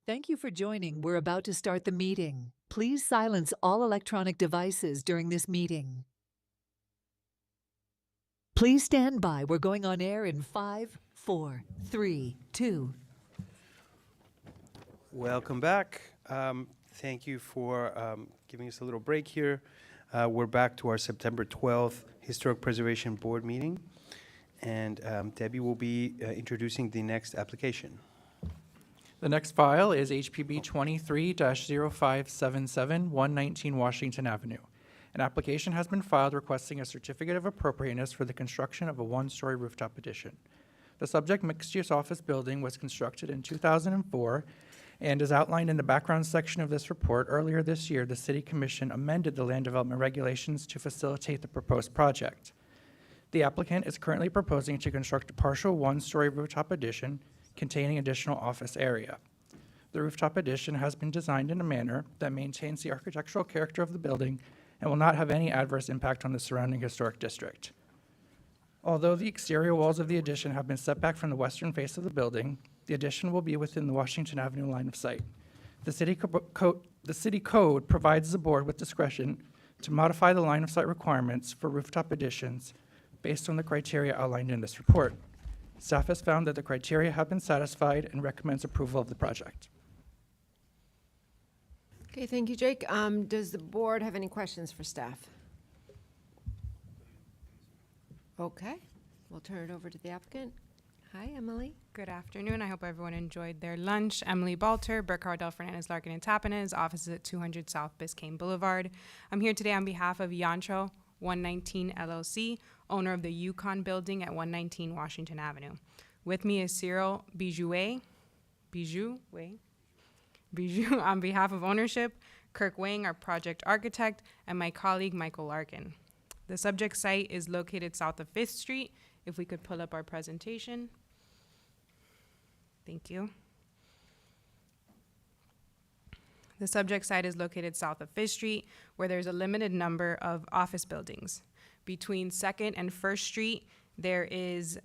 Thank you for joining. We're about to start the meeting. Please silence all electronic devices during this meeting. Please stand by. We're going on air in 5, 4, 3, 2. Welcome back. Thank you for giving us a little break here. We're back to our September 12th Historic Preservation Board meeting. And Debbie will be introducing the next application. The next file is HPB 23-0577, 119 Washington Avenue. An application has been filed requesting a certificate of appropriateness for the construction of a one-story rooftop addition. The subject mixed-use office building was constructed in 2004, and as outlined in the background section of this report, earlier this year, the City Commission amended the land development regulations to facilitate the proposed project. The applicant is currently proposing to construct a partial one-story rooftop addition containing additional office area. The rooftop addition has been designed in a manner that maintains the architectural character of the building and will not have any adverse impact on the surrounding historic district. Although the exterior walls of the addition have been set back from the western face of the building, the addition will be within the Washington Avenue line of sight. The city code provides the board with discretion to modify the line of sight requirements for rooftop additions based on the criteria outlined in this report. Staff has found that the criteria have been satisfied and recommends approval of the project. Okay, thank you, Jake. Does the board have any questions for staff? Okay, we'll turn it over to the applicant. Hi, Emily. Good afternoon. I hope everyone enjoyed their lunch. Emily Balter, Burkhardt, Fernandez, Larkin, and Tapanez, offices at 200 South Biscayne Boulevard. I'm here today on behalf of Yantro 119 LLC, owner of the Yukon building at 119 Washington Avenue. With me is Cyril Bijou on behalf of ownership, Kirk Wang, our project architect, and my colleague, Michael Larkin. The subject site is located south of 5th Street. If we could pull up our presentation. Thank you. The subject site is located south of 5th Street, where there's a limited number of office buildings. Between 2nd and 1st Street, there is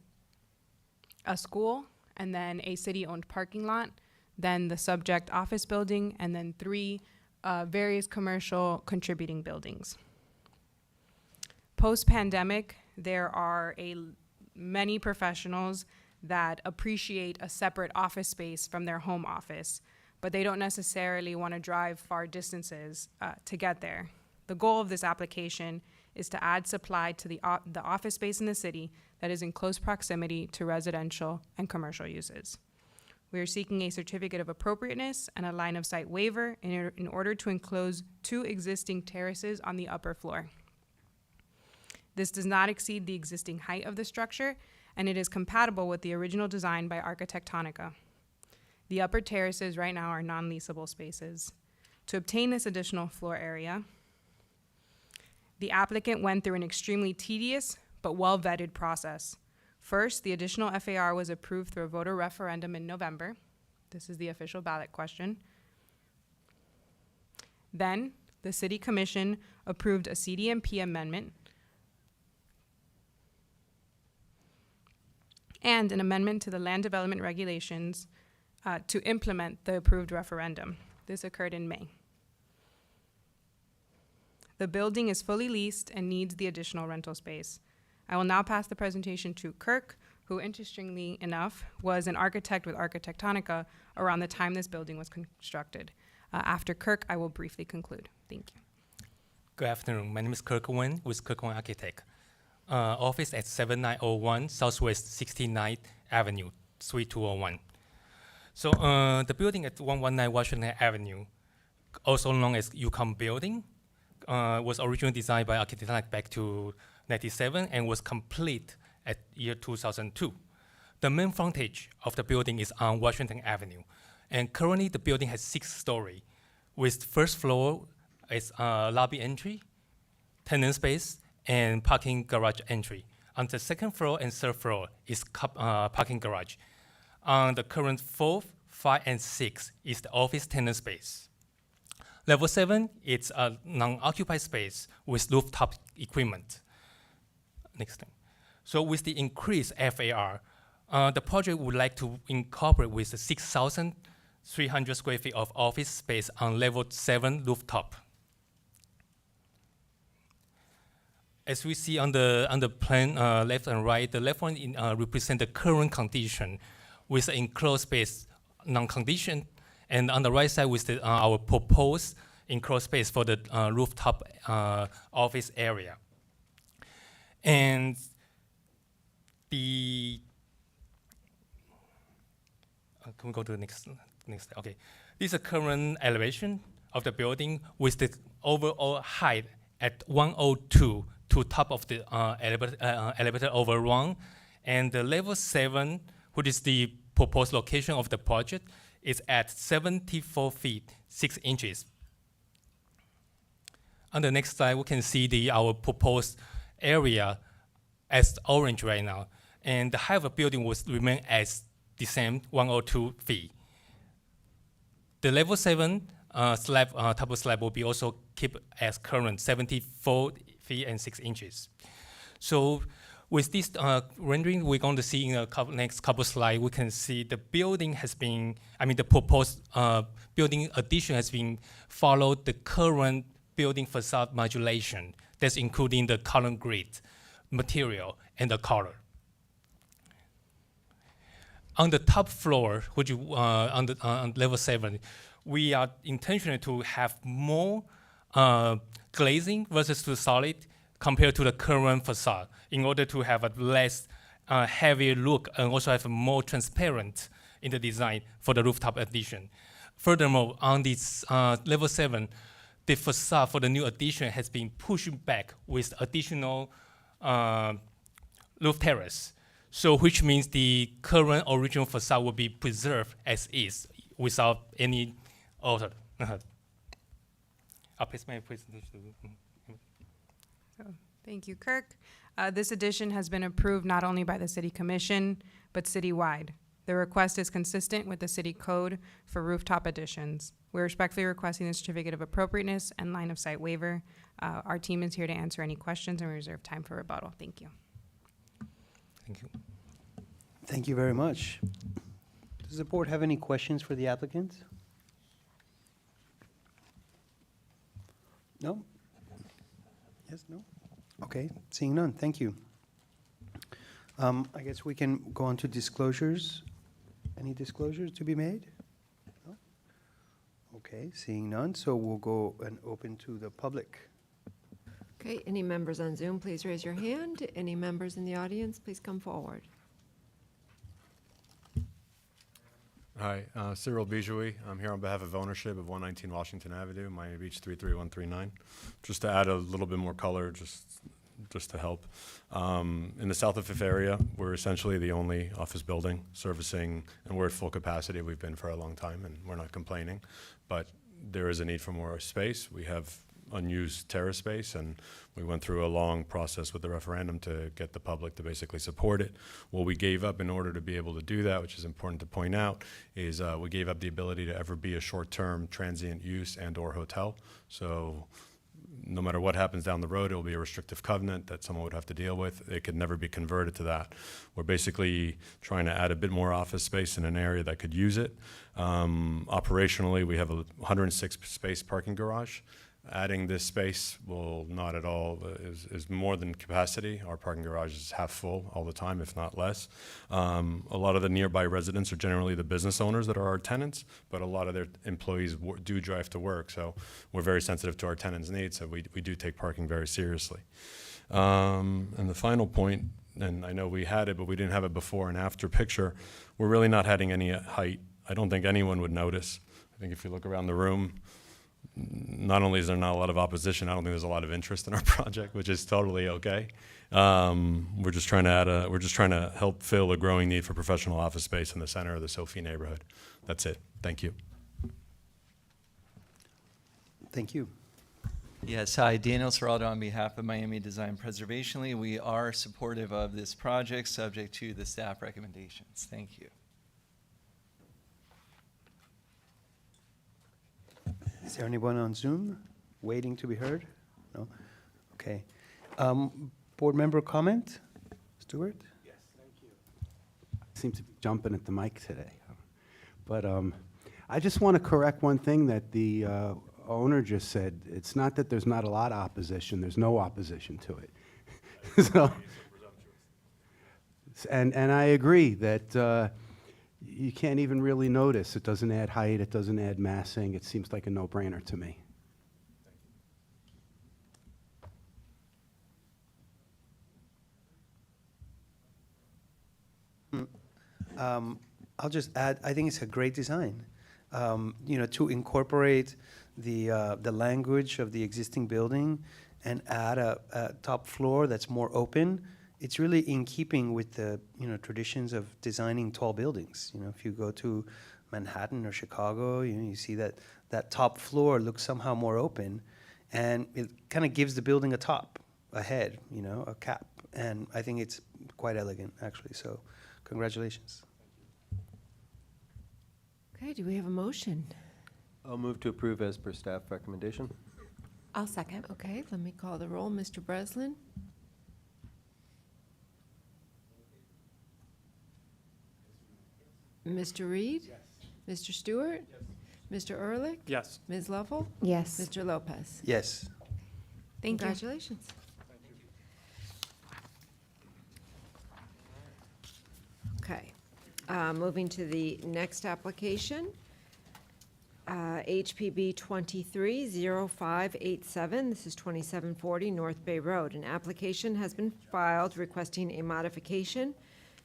a school, and then a city-owned parking lot, then the subject office building, and then 3 various commercial contributing buildings. Post-pandemic, there are many professionals that appreciate a separate office space from their home office, but they don't necessarily want to drive far distances to get there. The goal of this application is to add supply to the office space in the city that is in close proximity to residential and commercial uses. We are seeking a certificate of appropriateness and a line of sight waiver in order to enclose 2 existing terraces on the upper floor. This does not exceed the existing height of the structure, and it is compatible with the original design by Architectonica. The upper terraces right now are non-leasable spaces. To obtain this additional floor area, the applicant went through an extremely tedious but well-vetted process. First, the additional FAR was approved through a voter referendum in November. This is the official ballot question. Then, the City Commission approved a CDMP amendment and an amendment to the land development regulations to implement the approved referendum. This occurred in May. The building is fully leased and needs the additional rental space. I will now pass the presentation to Kirk, who interestingly enough was an architect with Architectonica around the time this building was constructed. After Kirk, I will briefly conclude. Thank you. Good afternoon. My name is Kirk Wen with Kirk Wen Architect. Office at 7901 Southwest 69th Avenue, 3201. So the building at 119 Washington Avenue, also known as Yukon Building, was originally designed by Architectonica back to 1997 and was complete at year 2002. The main frontage of the building is on Washington Avenue, and currently the building has 6 stories, with first floor is lobby entry, tenant space, and parking garage entry. On the second floor and third floor is parking garage. On the current 4th, 5, and 6 is the office tenant space. Level 7 is a non-occupied space with rooftop equipment. Next thing. So with the increased FAR, the project would like to incorporate with the 6,000 300 square feet of office space on level 7 rooftop. As we see on the plan left and right, the left one represent the current condition with the enclosed space non-condition, and on the right side with our proposed enclosed space for the rooftop office area. And can we go to the next slide? Okay, this is the current elevation of the building with the overall height at 102 to top of the elevator overrun, and the level 7, which is the proposed location of the project, is at 74 feet 6 inches. On the next slide, we can see our proposed area as orange right now, and the height of the building will remain as the same, 102 feet. The level 7 slab, top of slab will be also keep as current, 74 feet and 6 inches. So with this rendering, we're going to see in the next couple slides, we can see the building has been, the proposed building addition has been followed the current building facade modulation. That's including the column grid, material, and the color. On the top floor, which on level 7, we are intentional to have more glazing versus to solid compared to the current facade in order to have a less heavy look and also have a more transparent in the design for the rooftop addition. Furthermore, on this level 7, the facade for the new addition has been pushed back with additional roof terrace. So which means the current original facade will be preserved as is without any alter. I'll pass my presentation. Thank you, Kirk. This addition has been approved not only by the City Commission, but citywide. The request is consistent with the city code for rooftop additions. We're respectfully requesting the certificate of appropriateness and line of sight waiver. Our team is here to answer any questions, and we reserve time for rebuttal. Thank you. Thank you. Thank you very much. Does the board have any questions for the applicant? No? Yes, no? Okay, seeing none, thank you. I guess we can go on to disclosures. Any disclosures to be made? No? Okay, seeing none, so we'll go and open to the public. Okay, any members on Zoom, please raise your hand. Any members in the audience, please come forward. Hi, Cyril Bijoui. I'm here on behalf of ownership of 119 Washington Avenue, Miami Beach 33139. Just to add a little bit more color, just to help. In the South of Fifth area, we're essentially the only office building servicing, and we're at full capacity. We've been for a long time, and we're not complaining. But there is a need for more space. We have unused terrace space, and we went through a long process with the referendum to get the public to basically support it. What we gave up in order to be able to do that, which is important to point out, is we gave up the ability to ever be a short-term transient use and or hotel. So no matter what happens down the road, it will be a restrictive covenant that someone would have to deal with. It could never be converted to that. We're basically trying to add a bit more office space in an area that could use it. Operationally, we have a 106 space parking garage. Adding this space will not at all, is more than capacity. Our parking garage is half full all the time, if not less. A lot of the nearby residents are generally the business owners that are our tenants, but a lot of their employees do drive to work, so we're very sensitive to our tenants' needs, so we do take parking very seriously. And the final point, and I know we had it, but we didn't have it before and after picture, we're really not adding any height. I don't think anyone would notice. I think if you look around the room, not only is there not a lot of opposition, I don't think there's a lot of interest in our project, which is totally okay. We're just trying to help fill a growing need for professional office space in the center of the Sophie neighborhood. That's it. Thank you. Thank you. Yes, hi, Daniel Serraldo on behalf of Miami Design Preservation League. We are supportive of this project, subject to the staff recommendations. Thank you. Is there anyone on Zoom waiting to be heard? No? Okay. Board member comment? Stuart? Seem to be jumping at the mic today. But I just want to correct one thing that the owner just said. It's not that there's not a lot of opposition, there's no opposition to it. So, and I agree that you can't even really notice. It doesn't add height, it doesn't add massing. It seems like a no-brainer to me. I'll just add, I think it's a great design. To incorporate the language of the existing building and add a top floor that's more open. It's really in keeping with the traditions of designing tall buildings. If you go to Manhattan or Chicago, you see that top floor looks somehow more open, and it kind of gives the building a top, a head, a cap. And I think it's quite elegant, actually. So, congratulations. Okay, do we have a motion? I'll move to approve as per staff recommendation. I'll second. Okay, let me call the roll. Mr. Breslin? Mr. Reed? Yes. Mr. Stewart? Yes. Mr. Ehrlich? Yes. Ms. Lovell? Yes. Mr. Lopez? Yes. Thank you. Congratulations. Okay, moving to the next application. HPB 230587, this is 2740 North Bay Road. An application has been filed requesting a modification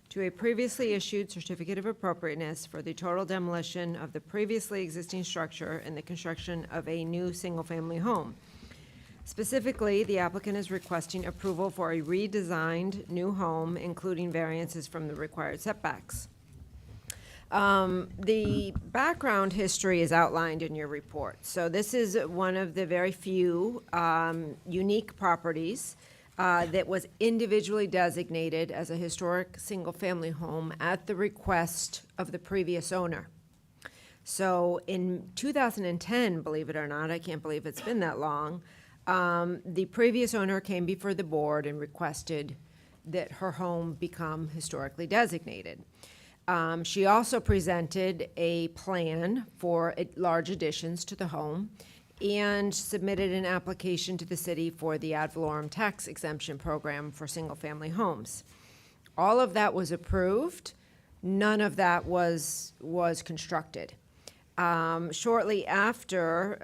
to a previously issued certificate of appropriateness for the total demolition of the previously existing structure and the construction of a new single-family home. Specifically, the applicant is requesting approval for a redesigned new home, including variances from the required setbacks. The background history is outlined in your report. So this is one of the very few unique properties that was individually designated as a historic single-family home at the request of the previous owner. So in 2010, believe it or not, I can't believe it's been that long, the previous owner came before the board and requested that her home become historically designated. She also presented a plan for large additions to the home and submitted an application to the city for the ad valorem tax exemption program for single-family homes. All of that was approved. None of that was constructed. Shortly after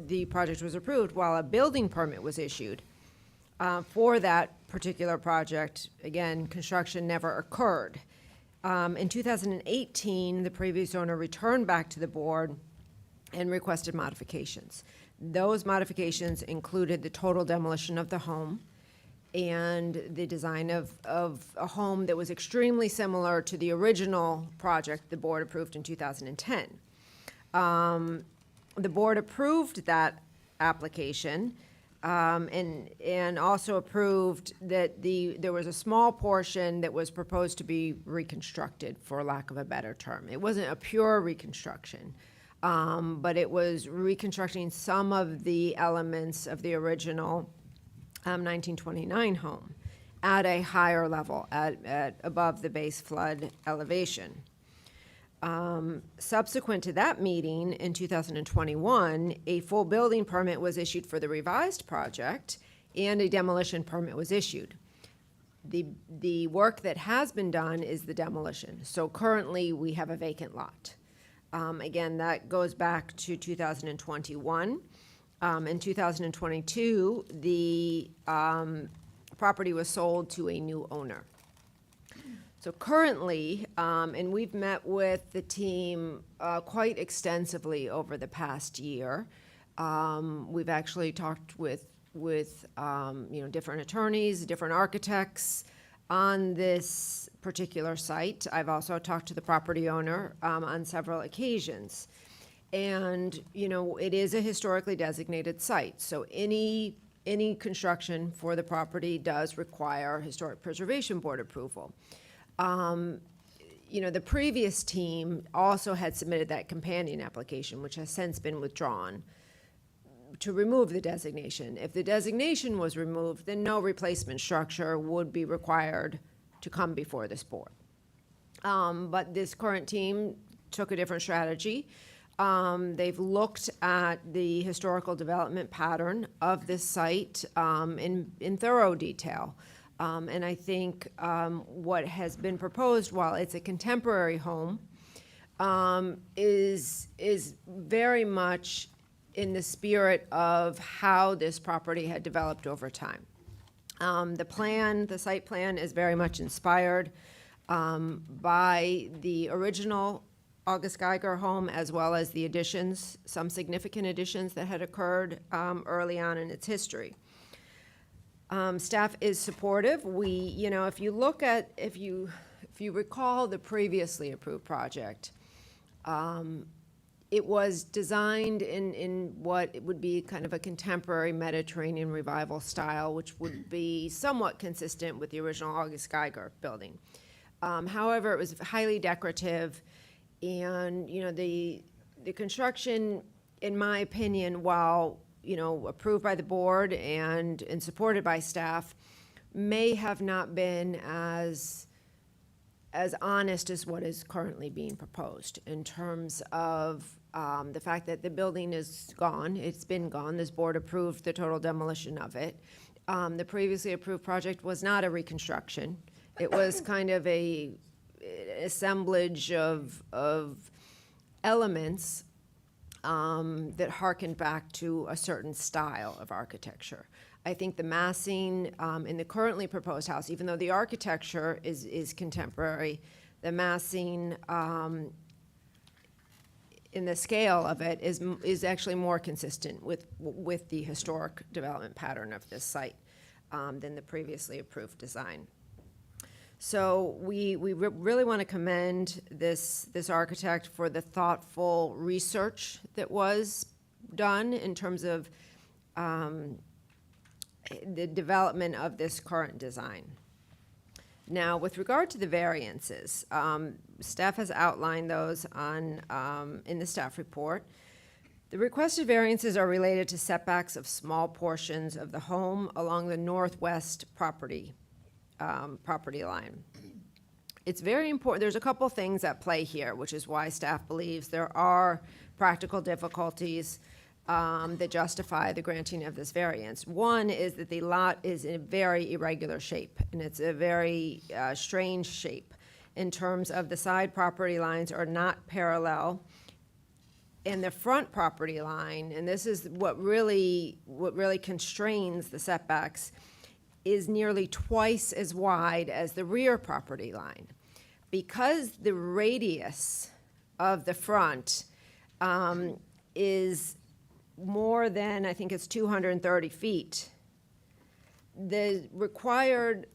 the project was approved, while a building permit was issued for that particular project, again, construction never occurred. In 2018, the previous owner returned back to the board and requested modifications. Those modifications included the total demolition of the home and the design of a home that was extremely similar to the original project the board approved in 2010. The board approved that application and also approved that there was a small portion that was proposed to be reconstructed, for lack of a better term. It wasn't a pure reconstruction, but it was reconstructing some of the elements of the original 1929 home at a higher level, at above the base flood elevation. Subsequent to that meeting in 2021, a full building permit was issued for the revised project and a demolition permit was issued. The work that has been done is the demolition. So currently we have a vacant lot. Again, that goes back to 2021. In 2022, the property was sold to a new owner. So currently, and we've met with the team quite extensively over the past year. We've actually talked with different attorneys, different architects on this particular site. I've also talked to the property owner on several occasions. And, it is a historically designated site. So any construction for the property does require Historic Preservation Board approval. The previous team also had submitted that companion application, which has since been withdrawn, to remove the designation. If the designation was removed, then no replacement structure would be required to come before this board. But this current team took a different strategy. They've looked at the historical development pattern of this site in thorough detail. And I think what has been proposed, while it's a contemporary home, is very much in the spirit of how this property had developed over time. The site plan is very much inspired by the original August Geiger home, as well as the additions, some significant additions that had occurred early on in its history. Staff is supportive. If you recall the previously approved project, it was designed in what it would be kind of a contemporary Mediterranean revival style, which would be somewhat consistent with the original August Geiger building. However, it was highly decorative, and the construction, in my opinion, while approved by the board and supported by staff, may have not been as honest as what is currently being proposed in terms of the fact that the building is gone. It's been gone. This board approved the total demolition of it. The previously approved project was not a reconstruction. It was kind of an assemblage of elements that harkened back to a certain style of architecture. I think the massing in the currently proposed house, even though the architecture is contemporary, the massing in the scale of it is actually more consistent with the historic development pattern of this site than the previously approved design. So we really want to commend this architect for the thoughtful research that was done in terms of the development of this current design. Now, with regard to the variances, staff has outlined those in the staff report. The requested variances are related to setbacks of small portions of the home along the northwest property line. It's very important. There's a couple things at play here, which is why staff believes there are practical difficulties that justify the granting of this variance. One is that the lot is in a very irregular shape, and it's a very strange shape in terms of the side property lines are not parallel, and the front property line, and this is what really constrains the setbacks, is nearly twice as wide as the rear property line. Because the radius of the front is more than, I think it's 230 feet, the required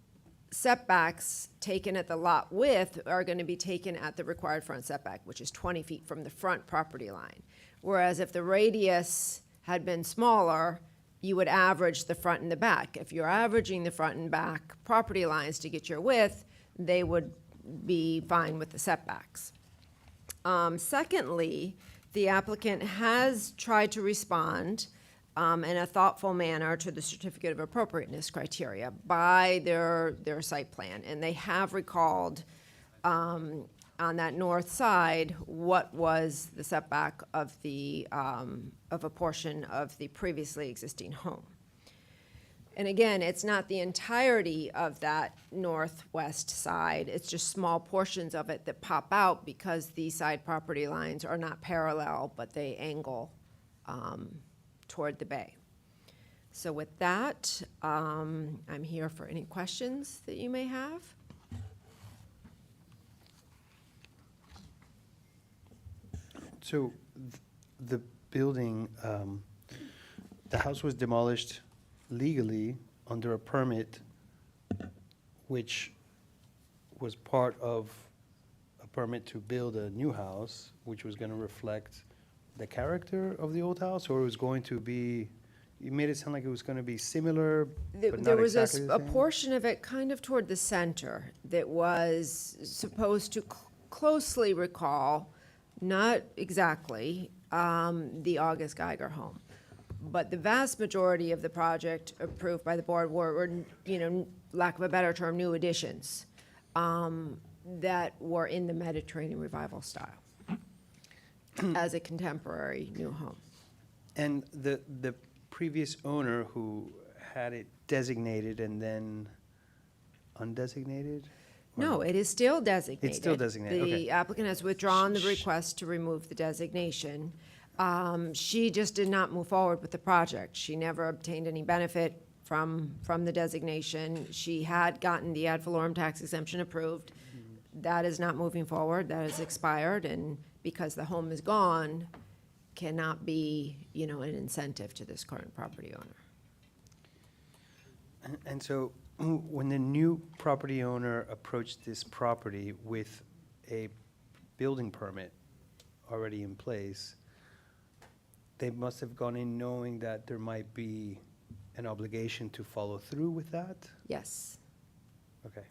setbacks taken at the lot width are going to be taken at the required front setback, which is 20 feet from the front property line. Whereas if the radius had been smaller, you would average the front and the back. If you're averaging the front and back property lines to get your width, they would be fine with the setbacks. Secondly, the applicant has tried to respond in a thoughtful manner to the certificate of appropriateness criteria by their site plan. And they have recalled on that north side what was the setback of a portion of the previously existing home. And again, it's not the entirety of that northwest side. It's just small portions of it that pop out because the side property lines are not parallel, but they angle toward the bay. So with that, I'm here for any questions that you may have. So the building, the house was demolished legally under a permit, which was part of a permit to build a new house, which was going to reflect the character of the old house, or it was going to be, you made it sound like it was going to be similar, but not There was exactly the a same? portion of it kind of toward the center that was supposed to closely recall, not exactly, the August Geiger home. But the vast majority of the project approved by the board were lack of a better term, new additions that were in the Mediterranean revival style. as a contemporary new home. And the previous owner who had it designated and then undesignated? Or No, it is still designated. It's still designated, okay. The applicant has withdrawn the request to remove the designation. She just did not move forward with the project. She never obtained any benefit from the designation. She had gotten the ad valorem tax exemption approved. That is not moving forward. That has expired, and because the home is gone, cannot be, an incentive to this current property owner. And so, when the new property owner approached this property with a building permit already in place, they must have gone in knowing that there might be an obligation to follow through with that? Yes. Okay.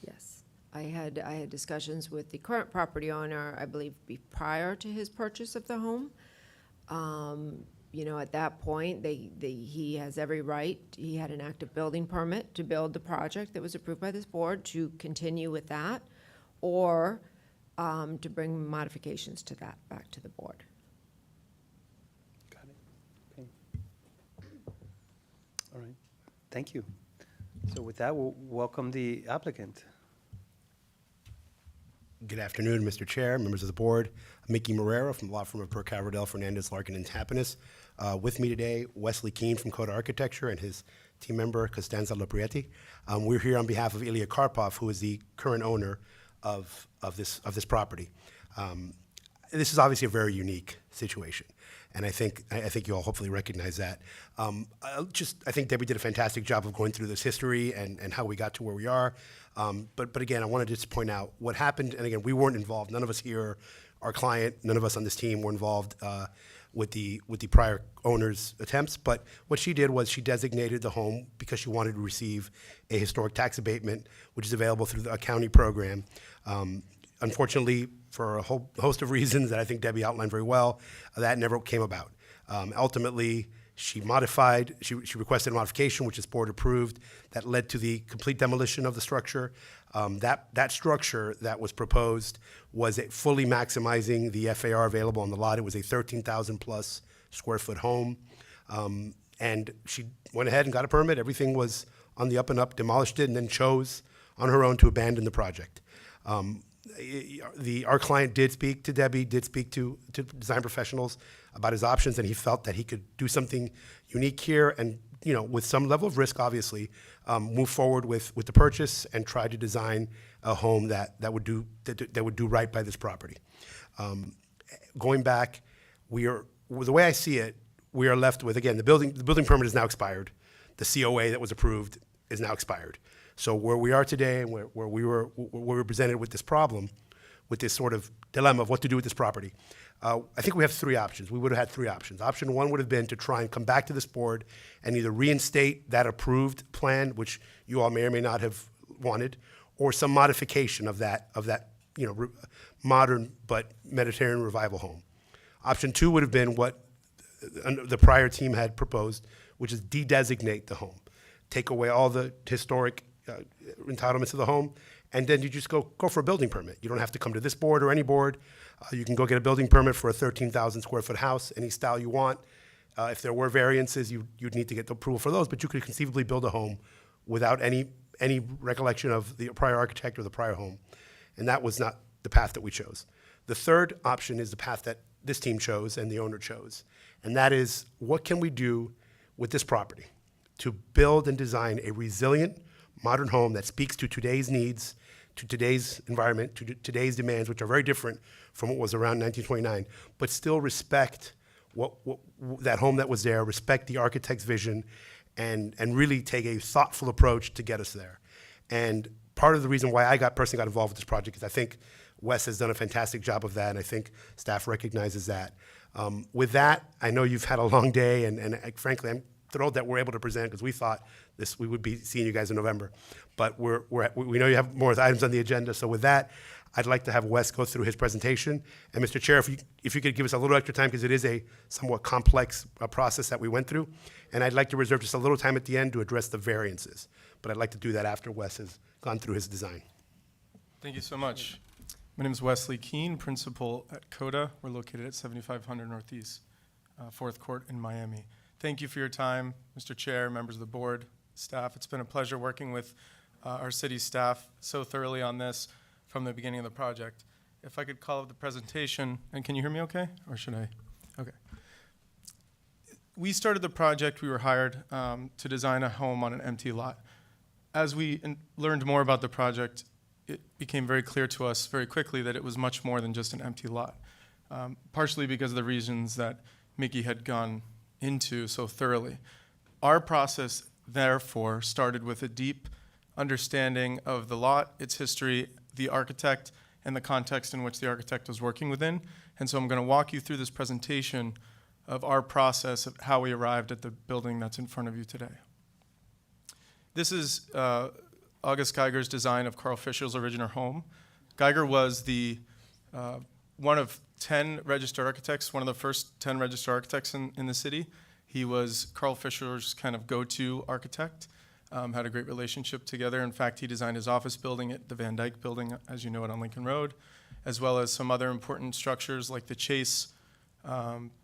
Yes. I had discussions with the current property owner, I believe, prior to his purchase of the home. At that point, he has every right, he had an active building permit to build the project that was approved by this board, to continue with that, or to bring modifications to that back to the board. Got it. Okay. All right. Thank you. So with that, we'll welcome the applicant. Good afternoon, Mr. Chair, members of the board. Mickey Marrero from the law firm of Burke Caverdale, Fernandez, Larkin, and Tapinas. With me today, Wesley Keene from Coda Architecture and his team member, Costanza Loprietti. We're here on behalf of Ilya Karpov, who is the current owner of this property. This is obviously a very unique situation, and I think you all hopefully recognize that. I think Debbie did a fantastic job of going through this history and how we got to where we are. But again, I wanted to just point out what happened, and again, we weren't involved. None of us here, our client, none of us on this team were involved with the prior owner's attempts. But what she did was she designated the home because she wanted to receive a historic tax abatement, which is available through a county program. Unfortunately, for a whole host of reasons that I think Debbie outlined very well, that never came about. Ultimately, she requested a modification, which is board approved, that led to the complete demolition of the structure. That structure that was proposed was fully maximizing the FAR available on the lot. It was a 13,000 plus square foot home. And she went ahead and got a permit. Everything was on the up and up, demolished it, and then chose on her own to abandon the project. Our client did speak to Debbie, did speak to design professionals about his options, and he felt that he could do something unique here and, with some level of risk, obviously, move forward with the purchase and try to design a home that would do right by this property. Going back, the way I see it, we are left with, again, the building permit is now expired. The COA that was approved is now expired. So where we are today and where we were presented with this problem, with this sort of dilemma of what to do with this property, I think we have three options. We would have had three options. Option one would have been to try and come back to this board and either reinstate that approved plan, which you all may or may not have wanted, or some modification of that modern but Mediterranean revival home. Option two would have been what the prior team had proposed, which is de-designate the home, take away all the historic entitlements of the home, and then you just go for a building permit. You don't have to come to this board or any board. You can go get a building permit for a 13,000 square foot house, any style you want. If there were variances, you'd need to get the approval for those, but you could conceivably build a home without any recollection of the prior architect or the prior home. And that was not the path that we chose. The third option is the path that this team chose and the owner chose. And that is, what can we do with this property to build and design a resilient, modern home that speaks to today's needs, to today's environment, to today's demands, which are very different from what was around 1929, but still respect that home that was there, respect the architect's vision, and really take a thoughtful approach to get us there. And part of the reason why I personally got involved with this project is I think Wes has done a fantastic job of that, and I think staff recognizes that. With that, I know you've had a long day, and frankly, I'm thrilled that we're able to present, because we thought we would be seeing you guys in November. But we know you have more items on the agenda. So with that, I'd like to have Wes go through his presentation. And Mr. Chair, if you could give us a little extra time, because it is a somewhat complex process that we went through. And I'd like to reserve just a little time at the end to address the variances. But I'd like to do that after Wes has gone through his design. Thank you so much. My name is Wesley Keene, principal at CODA. We're located at 7500 Northeast 4th Court in Miami. Thank you for your time, Mr. Chair, members of the board, staff. It's been a pleasure working with our city staff so thoroughly on this from the beginning of the project. If I could call up the presentation, and can you hear me okay, or should I? Okay. We started the project, we were hired to design a home on an empty lot. As we learned more about the project, it became very clear to us very quickly that it was much more than just an empty lot, partially because of the reasons that Mickey had gone into so thoroughly. Our process, therefore, started with a deep understanding of the lot, its history, the architect, and the context in which the architect was working within. And so I'm going to walk you through this presentation of our process of how we arrived at the building that's in front of you today. This is August Geiger's design of Carl Fisher's original home. Geiger was the one of 10 registered architects, one of the first 10 registered architects in the city. He was Carl Fisher's kind of go-to architect, had a great relationship together. In fact, he designed his office building at the Van Dyke building, as you know it, on Lincoln Road, as well as some other important structures like the Chase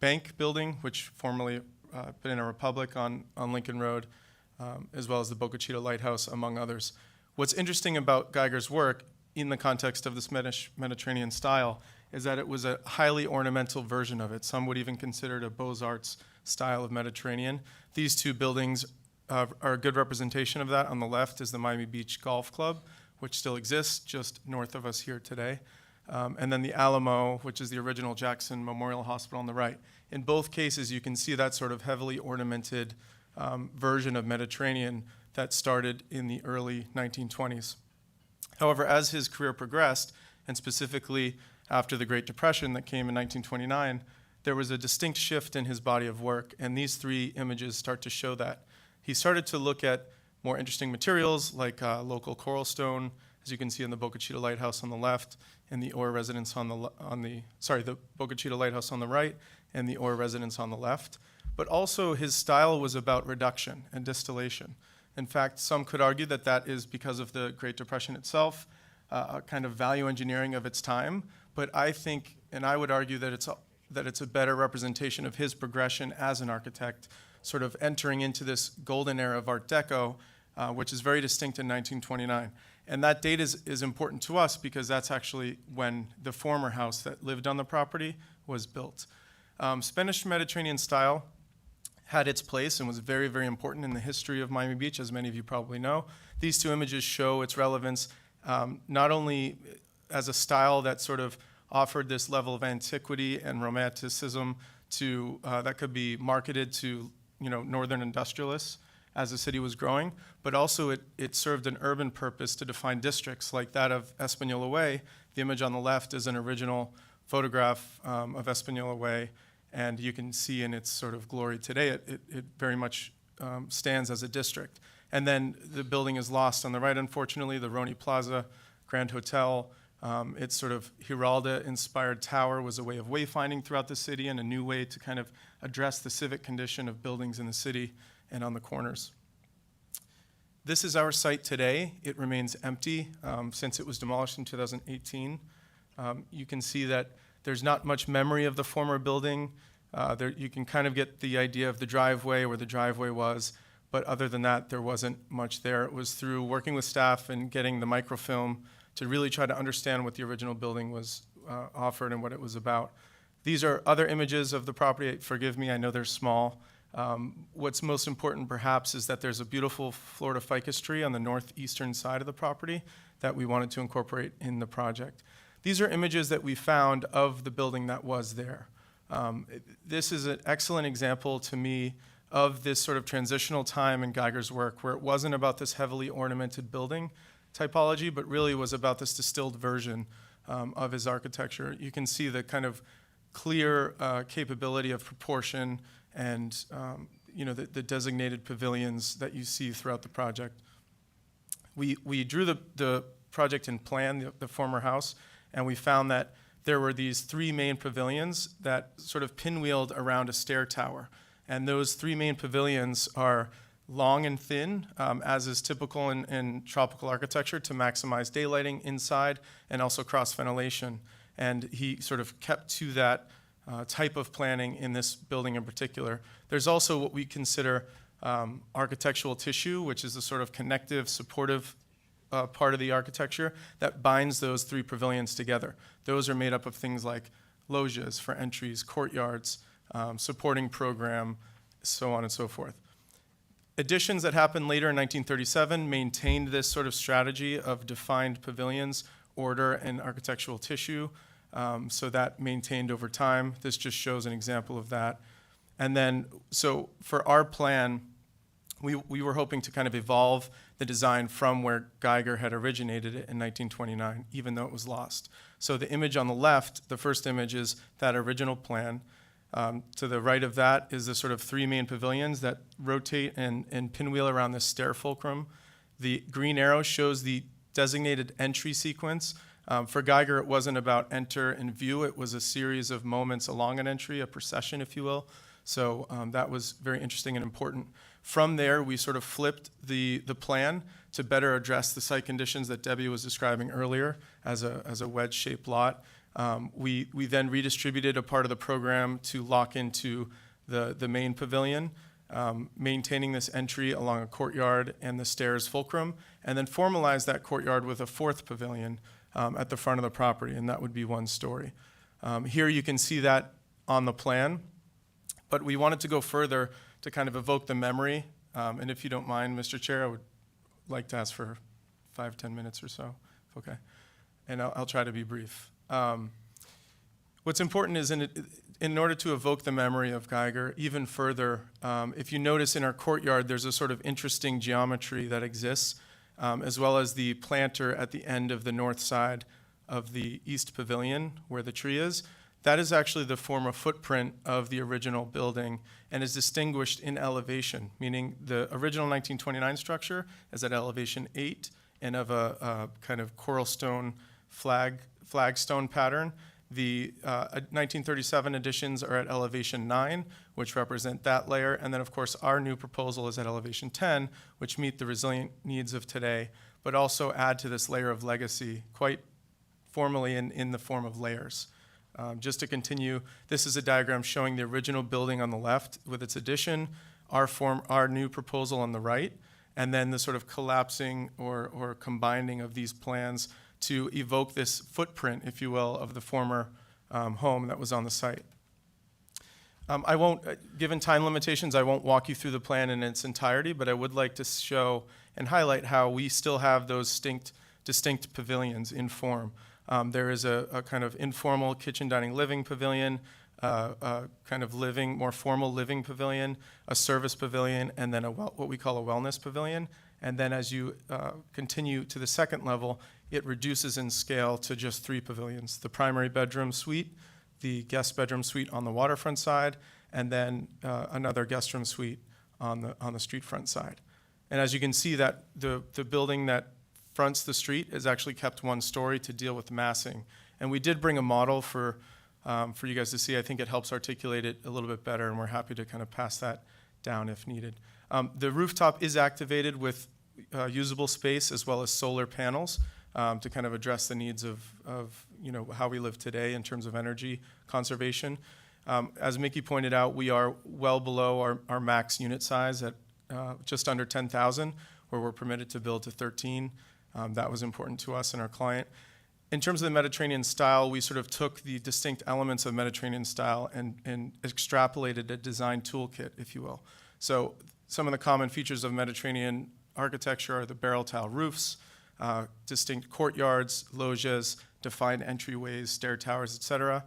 Bank building, which formerly Banana Republic on Lincoln Road, as well as the Boca Chica Lighthouse, among others. What's interesting about Geiger's work in the context of this Mediterranean style is that it was a highly ornamental version of it. Some would even consider it a Beaux-Arts style of Mediterranean. These two buildings are a good representation of that. On the left is the Miami Beach Golf Club, which still exists just north of us here today. And then the Alamo, which is the original Jackson Memorial Hospital on the right. In both cases, you can see that sort of heavily ornamented version of Mediterranean that started in the early 1920s. However, as his career progressed, and specifically after the Great Depression that came in 1929, there was a distinct shift in his body of work, and these three images start to show that. He started to look at more interesting materials like local coral stone, as you can see in the Boca Chica Lighthouse on the left, and the Ora residence the Boca Chica Lighthouse on the right, and the Ora residence on the left. But also his style was about reduction and distillation. In fact, some could argue that that is because of the Great Depression itself, a kind of value engineering of its time. But I think, and I would argue that it's a better representation of his progression as an architect, sort of entering into this golden era of Art Deco, which is very distinct in 1929. And that date is important to us because that's actually when the former house that lived on the property was built. Spanish Mediterranean style had its place and was very, very important in the history of Miami Beach, as many of you probably know. These two images show its relevance not only as a style that sort of offered this level of antiquity and romanticism to that could be marketed to northern industrialists as the city was growing, but also it served an urban purpose to define districts like that of Espanola Way. The image on the left is an original photograph of Espanola Way, and you can see in its sort of glory today, it very much stands as a district. And then the building is lost on the right, unfortunately, the Roni Plaza Grand Hotel. Its sort of Giralda-inspired tower was a way of wayfinding throughout the city and a new way to kind of address the civic condition of buildings in the city and on the corners. This is our site today. It remains empty since it was demolished in 2018. You can see that there's not much memory of the former building. You can kind of get the idea of the driveway, where the driveway was, but other than that, there wasn't much there. It was through working with staff and getting the microfilm to really try to understand what the original building was offered and what it was about. These are other images of the property. Forgive me, I know they're small. What's most important, perhaps, is that there's a beautiful Florida ficus tree on the northeastern side of the property that we wanted to incorporate in the project. These are images that we found of the building that was there. This is an excellent example to me of this sort of transitional time in Geiger's work, where it wasn't about this heavily ornamented building typology, but really was about this distilled version of his architecture. You can see the kind of clear capability of proportion and the designated pavilions that you see throughout the project. We drew the project in plan, the former house, and we found that there were these three main pavilions that sort of pinwheeled around a stair tower. And those three main pavilions are long and thin, as is typical in tropical architecture, to maximize daylighting inside and also cross ventilation. And he sort of kept to that type of planning in this building in particular. There's also what we consider architectural tissue, which is a sort of connective, supportive part of the architecture that binds those three pavilions together. Those are made up of things like loggias for entries, courtyards, supporting program, so on and so forth. Additions that happened later in 1937 maintained this sort of strategy of defined pavilions, order, and architectural tissue. So that maintained over time. This just shows an example of that. And then, so for our plan, we were hoping to kind of evolve the design from where Geiger had originated it in 1929, even though it was lost. So the image on the left, the first image, is that original plan. To the right of that is the sort of three main pavilions that rotate and pinwheel around this stair fulcrum. The green arrow shows the designated entry sequence. For Geiger, it wasn't about enter and view. It was a series of moments along an entry, a procession, if you will. So that was very interesting and important. From there, we sort of flipped the plan to better address the site conditions that Debbie was describing earlier as a wedge-shaped lot. We then redistributed a part of the program to lock into the main pavilion, maintaining this entry along a courtyard and the stairs fulcrum, and then formalized that courtyard with a fourth pavilion at the front of the property, and that would be one story. Here you can see that on the plan, but we wanted to go further to kind of evoke the memory. And if you don't mind, Mr. Chair, I would like to ask for 5-10 minutes or so, if okay. And I'll try to be brief. What's important is in order to evoke the memory of Geiger even further, if you notice in our courtyard, there's a sort of interesting geometry that exists, as well as the planter at the end of the north side of the east pavilion where the tree is. That is actually the former footprint of the original building and is distinguished in elevation, meaning the original 1929 structure is at elevation 8 and of a kind of coral stone flagstone pattern. The 1937 additions are at elevation 9, which represent that layer. And then, of course, our new proposal is at elevation 10, which meet the resilient needs of today, but also add to this layer of legacy quite formally in the form of layers. Just to continue, this is a diagram showing the original building on the left with its addition, our new proposal on the right, and then the sort of collapsing or combining of these plans to evoke this footprint, if you will, of the former home that was on the site. I won't, given time limitations, I won't walk you through the plan in its entirety, but I would like to show and highlight how we still have those distinct pavilions in form. There is a kind of informal kitchen, dining, living pavilion, a kind of more formal living pavilion, a service pavilion, and then what we call a wellness pavilion. And then as you continue to the second level, it reduces in scale to just 3 pavilions: the primary bedroom suite, the guest bedroom suite on the waterfront side, and then another guest room suite on the street front side. And as you can see, that the building that fronts the street is actually kept one story to deal with massing. And we did bring a model for you guys to see. I think it helps articulate it a little bit better, and we're happy to kind of pass that down if needed. The rooftop is activated with usable space as well as solar panels to kind of address the needs of how we live today in terms of energy conservation. As Mickey pointed out, we are well below our max unit size at just under 10,000, where we're permitted to build to 13. That was important to us and our client. In terms of the Mediterranean style, we sort of took the distinct elements of Mediterranean style and extrapolated a design toolkit, if you will. So some of the common features of Mediterranean architecture are the barrel tile roofs, distinct courtyards, loggias, defined entryways, stair towers, etc.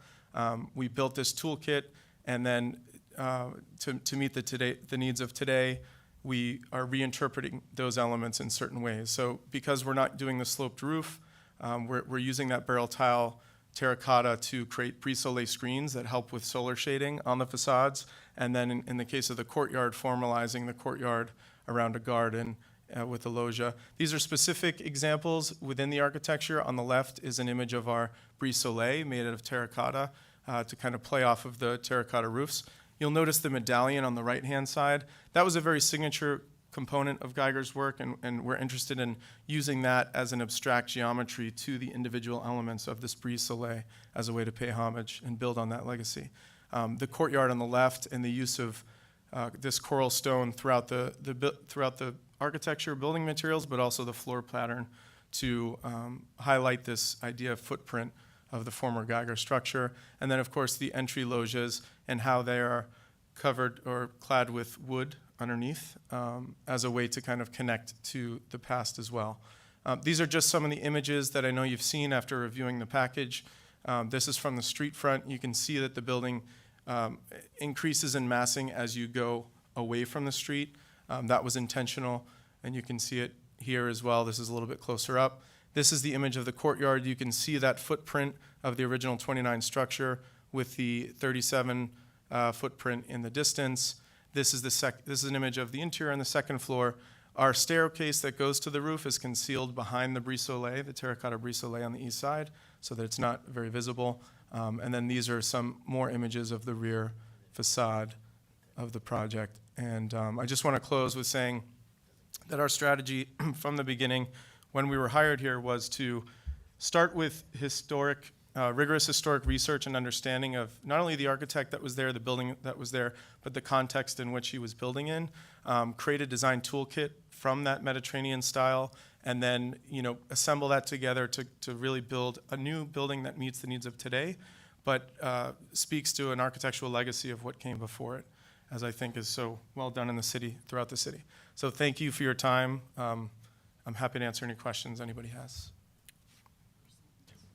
We built this toolkit, and then to meet the needs of today, we are reinterpreting those elements in certain ways. So because we're not doing the sloped roof, we're using that barrel tile terracotta to create brise-soleil screens that help with solar shading on the facades. And then in the case of the courtyard, formalizing the courtyard around a garden with a loggia. These are specific examples within the architecture. On the left is an image of our brise-soleil made out of terracotta to kind of play off of the terracotta roofs. You'll notice the medallion on the right-hand side. That was a very signature component of Geiger's work, and we're interested in using that as an abstract geometry to the individual elements of this Brise Soleil as a way to pay homage and build on that legacy. The courtyard on the left and the use of this coral stone throughout the architecture, building materials, but also the floor pattern to highlight this idea of footprint of the former Geiger structure. And then, of course, the entry loges and how they are covered or clad with wood underneath as a way to kind of connect to the past as well. These are just some of the images that I know you've seen after reviewing the package. This is from the street front. You can see that the building increases in massing as you go away from the street. That was intentional, and you can see it here as well. This is a little bit closer up. This is the image of the courtyard. You can see that footprint of the original 29 structure with the 37 footprint in the distance. This is an image of the interior on the second floor. Our staircase that goes to the roof is concealed behind the Brise Soleil, the terracotta Brise Soleil on the east side, so that it's not very visible. And then these are some more images of the rear facade of the project. And I just want to close with saying that our strategy from the beginning, when we were hired here, was to start with rigorous historic research and understanding of not only the architect that was there, the building that was there, but the context in which he was building in, create a design toolkit from that Mediterranean style, and then assemble that together to really build a new building that meets the needs of today, but speaks to an architectural legacy of what came before it, as I think is so well done in the city, throughout the city. So thank you for your time. I'm happy to answer any questions anybody has.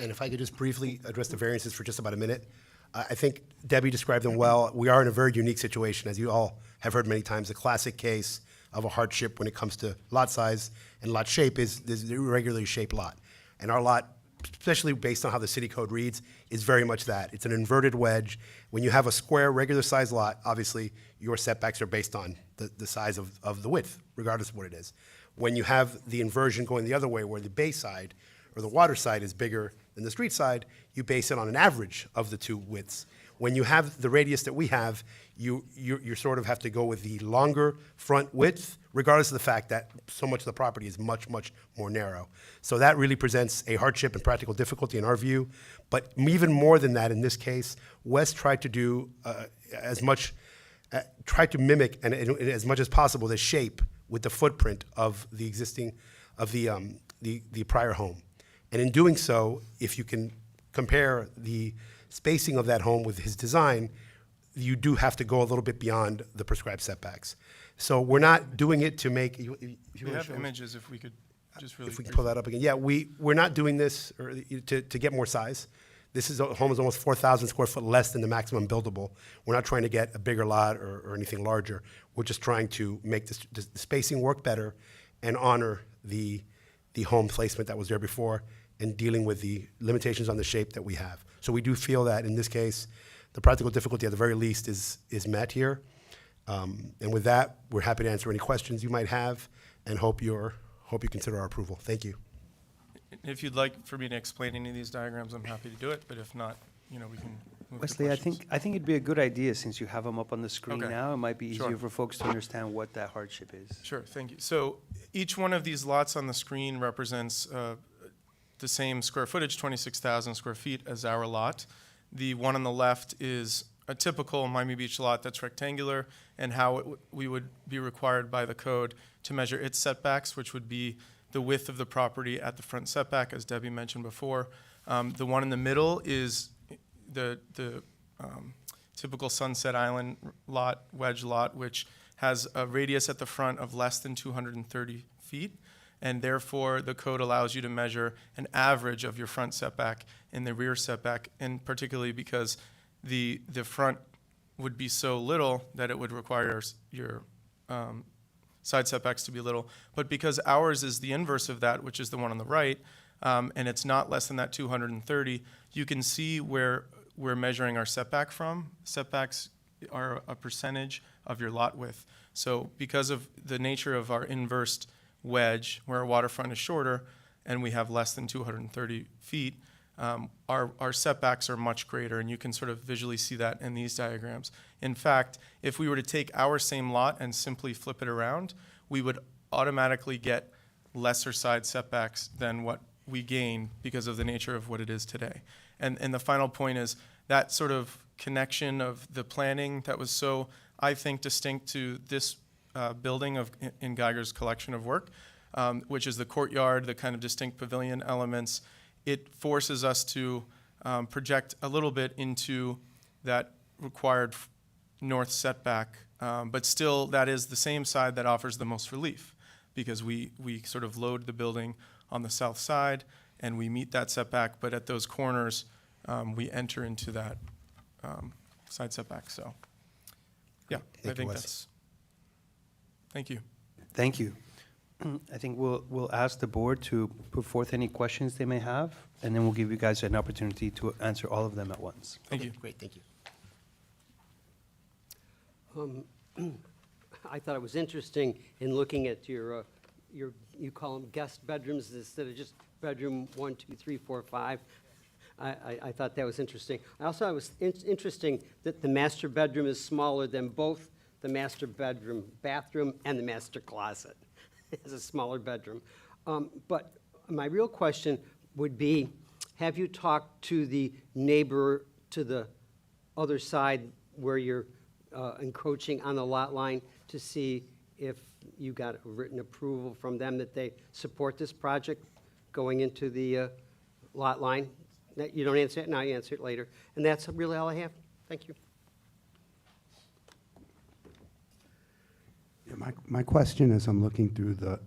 And if I could just briefly address the variances for just about a minute. I think Debbie described them well. We are in a very unique situation, as you all have heard many times. The classic case of a hardship when it comes to lot size and lot shape is the irregularly shaped lot. And our lot, especially based on how the city code reads, is very much that. It's an inverted wedge. When you have a square, regular size lot, obviously your setbacks are based on the size of the width, regardless of what it is. When you have the inversion going the other way, where the bay side or the water side is bigger than the street side, you base it on an average of the two widths. When you have the radius that we have, you sort of have to go with the longer front width, regardless of the fact that so much of the property is much, much more narrow. So that really presents a hardship and practical difficulty in our view. But even more than that, in this case, West tried to do tried to mimic and as much as possible the shape with the footprint of the existing, of the prior home. And in doing so, if you can compare the spacing of that home with his design, you do have to go a little bit beyond the prescribed setbacks. So we're not doing it to make. We have images, if we could just really. If we can pull that up again. Yeah, we're not doing this to get more size. This home is almost 4,000 square foot less than the maximum buildable. We're not trying to get a bigger lot or anything larger. We're just trying to make the spacing work better and honor the home placement that was there before, and dealing with the limitations on the shape that we have. So we do feel that in this case, the practical difficulty at the very least is met here. And with that, we're happy to answer any questions you might have, and hope you consider our approval. Thank you. If you'd like for me to explain any of these diagrams, I'm happy to do it, but if not, we can move to Wesley, I questions. think it'd be a good idea, since you have them up on the screen Okay. now. It might be Sure. easier for folks to understand what that hardship is. Sure, thank you. So each one of these lots on the screen represents the same square footage, 26,000 square feet, as our lot. The one on the left is a typical Miami Beach lot that's rectangular, and how we would be required by the code to measure its setbacks, which would be the width of the property at the front setback, as Debbie mentioned before. The one in the middle is the typical Sunset Island lot, wedge lot, which has a radius at the front of less than 230 feet. And therefore, the code allows you to measure an average of your front setback and the rear setback, and particularly because the front would be so little that it would require your side setbacks to be little. But because ours is the inverse of that, which is the one on the right, and it's not less than that 230, you can see where we're measuring our setback from. Setbacks are a percentage of your lot width. So because of the nature of our inversed wedge, where our waterfront is shorter and we have less than 230 feet, our setbacks are much greater, and you can sort of visually see that in these diagrams. In fact, if we were to take our same lot and simply flip it around, we would automatically get lesser side setbacks than what we gain because of the nature of what it is today. And the final point is that sort of connection of the planning that was so, I think, distinct to this building in Geiger's collection of work, which is the courtyard, the kind of distinct pavilion elements. It forces us to project a little bit into that required north setback, but still that is the same side that offers the most relief, because we sort of load the building on the south side and we meet that setback, but at those corners we enter into that side setback. So yeah, I think that's, thank you. Thank you. I think we'll ask the board to put forth any questions they may have, and then we'll give you guys an opportunity to answer all of them at once. Thank you. Great, thank you. I thought it was interesting in looking at your you call them guest bedrooms instead of just bedroom 1, 2, 3, 4, 5. I thought that was interesting. I also thought it was interesting that the master bedroom is smaller than both the master bedroom, bathroom, and the master closet. It's a smaller bedroom. But my real question would be, have you talked to the neighbor to the other side where you're encroaching on the lot line to see if you got a written approval from them that they support this project going into the lot line? That you don't answer it now, you answer it later. And that's really all I have. Thank you. Yeah, my question as I'm looking through the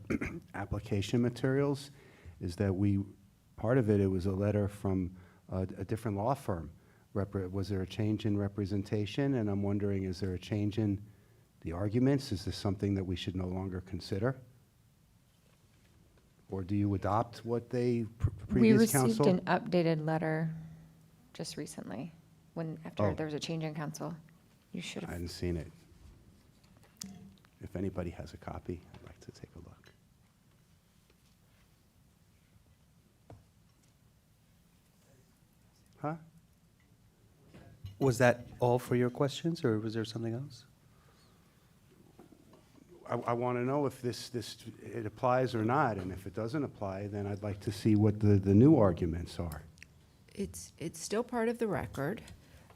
application materials is that part of it was a letter from a different law firm. Was there a change in representation? And I'm wondering, is there a change in the arguments? Is this something that we should no longer consider? Or do you adopt what they, previous council? We received an updated letter just recently, after Oh. there was a change in council. You should I have. hadn't seen it. If anybody has a copy, I'd like to take a look. Huh? Was that all for your questions, or was there something else? I want to know if it applies or not, and if it doesn't apply, then I'd like to see what the new arguments are. It's still part of the record,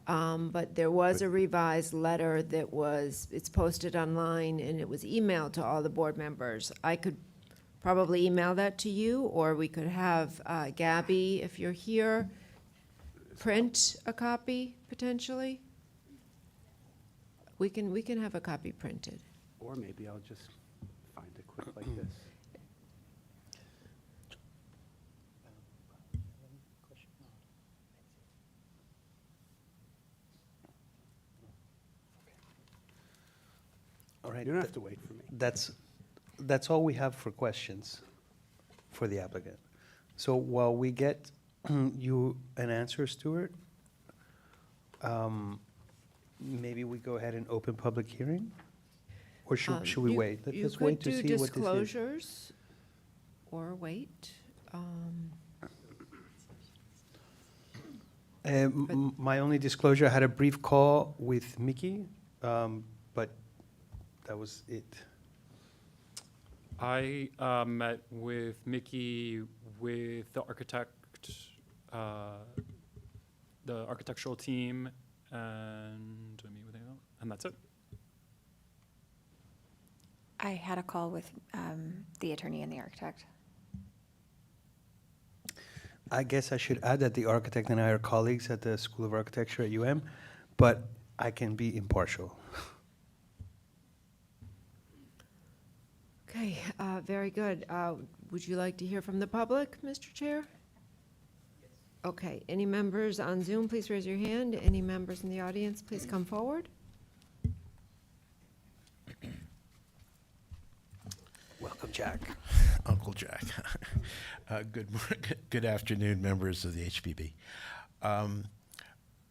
but there was a revised letter that it's posted online, and it was emailed to all the board members. I could probably email that to you, or we could have Gabby, if you're here, print a copy, potentially. We can have a copy printed. Or maybe I'll just find it quick like this. All right. You don't have to wait for me. That's all we have for questions for the applicant. So while we get you an answer, Stuart, maybe we go ahead and open public hearing? Or should we wait? Let's wait to see what this is. You could do disclosures, or wait. My only disclosure, I had a brief call with Mickey, but that was it. I met with Mickey, with the architect, the architectural team, and that's it. I had a call with the attorney and the architect. I guess I should add that the architect and I are colleagues at the School of Architecture at UM, but I can be impartial. Okay, very good. Would you like to hear from the public, Mr. Chair? Okay, any members on Zoom, please raise your hand. Any members in the audience, please come forward. Welcome, Jack. Uncle Jack. Good afternoon, members of the HPB.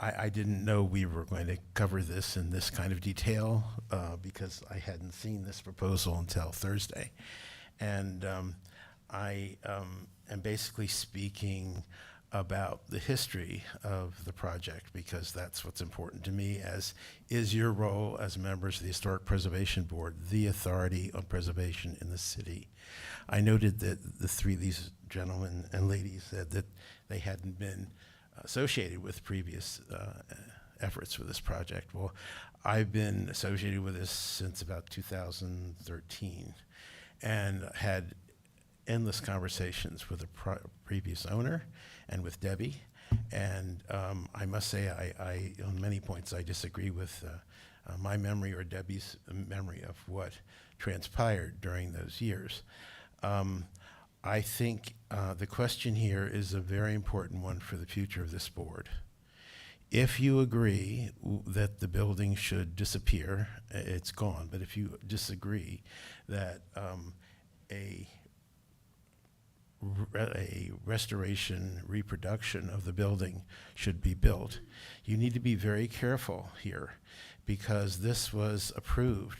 I didn't know we were going to cover this in this kind of detail because I hadn't seen this proposal until Thursday. And I am basically speaking about the history of the project, because that's what's important to me, as is your role as members of the Historic Preservation Board, the authority on preservation in the city. I noted that these gentlemen and ladies said that they hadn't been associated with previous efforts for this project. Well, I've been associated with this since about 2013 and had endless conversations with the previous owner and with Debbie. And I must say, I on many points, I disagree with my memory or Debbie's memory of what transpired during those years. I think the question here is a very important one for the future of this board. If you agree that the building should disappear, it's gone. But if you disagree that a restoration, reproduction of the building should be built, you need to be very careful here, because this was approved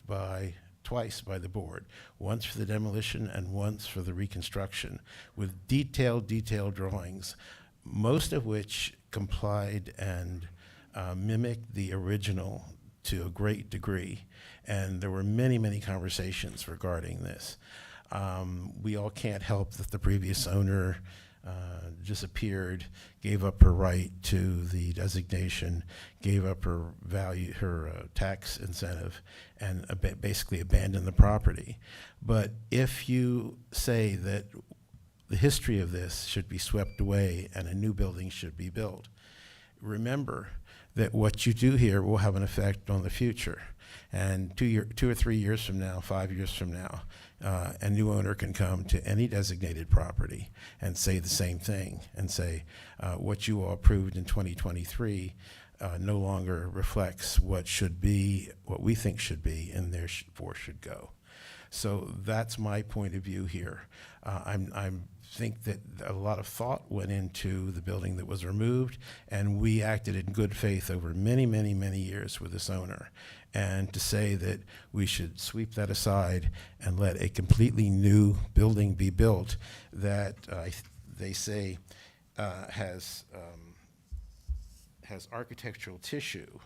twice by the board, once for the demolition and once for the reconstruction, with detailed drawings, most of which complied and mimicked the original to a great degree. And there were many conversations regarding this. We all can't help that the previous owner disappeared, gave up her right to the designation, gave up her tax incentive, and basically abandoned the property. But if you say that the history of this should be swept away and a new building should be built, remember that what you do here will have an effect on the future. And 2 or 3 years from now, 5 years from now, a new owner can come to any designated property and say the same thing and say, what you all approved in 2023 no longer reflects what we think should be, and therefore should go. So that's my point of view here. I think that a lot of thought went into the building that was removed, and we acted in good faith over many years with this owner. And to say that we should sweep that aside and let a completely new building be built that they say has architectural tissue,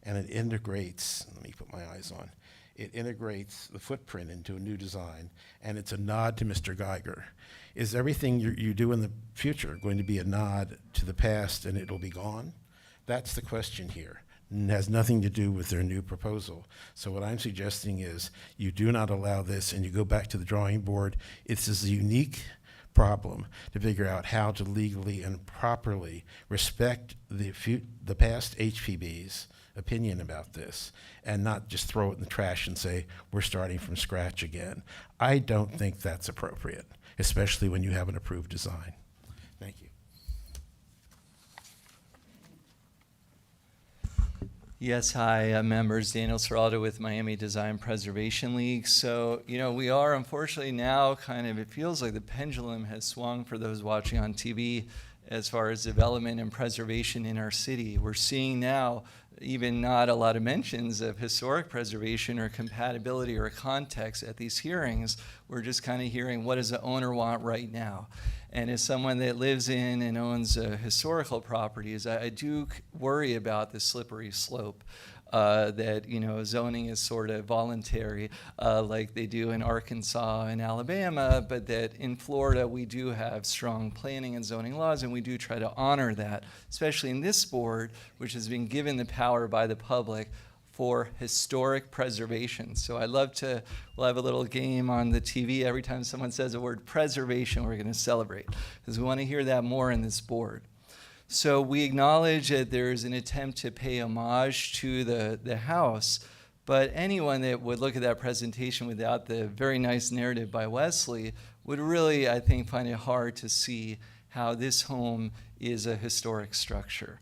and it integrates, let me put my eyes on, it integrates the footprint into a new design, and it's a nod to Mr. Geiger. Is everything you do in the future going to be a nod to the past and it'll be gone? That's the question here. It has nothing to do with their new proposal. So what I'm suggesting is you do not allow this and you go back to the drawing board. It's a unique problem to figure out how to legally and properly respect the past HPB's opinion about this and not just throw it in the trash and say, we're starting from scratch again. I don't think that's appropriate, especially when you have an approved design. Thank you. Yes, hi, members. Daniel Serraldo with Miami Design Preservation League. So, we are unfortunately now it feels like the pendulum has swung for those watching on TV as far as development and preservation in our city. We're seeing now even not a lot of mentions of historic preservation or compatibility or context at these hearings. We're just hearing, what does the owner want right now? And as someone that lives in and owns historical properties, I do worry about the slippery slope. That zoning is sort of voluntary, like they do in Arkansas and Alabama, but that in Florida we do have strong planning and zoning laws, and we do try to honor that, especially in this board, which has been given the power by the public for historic preservation. So we'll have a little game on the TV. Every time someone says the word preservation, we're going to celebrate, because we want to hear that more in this board. So we acknowledge that there's an attempt to pay homage to the house, but anyone that would look at that presentation without the very nice narrative by Wesley would really, I think, find it hard to see how this home is a historic structure.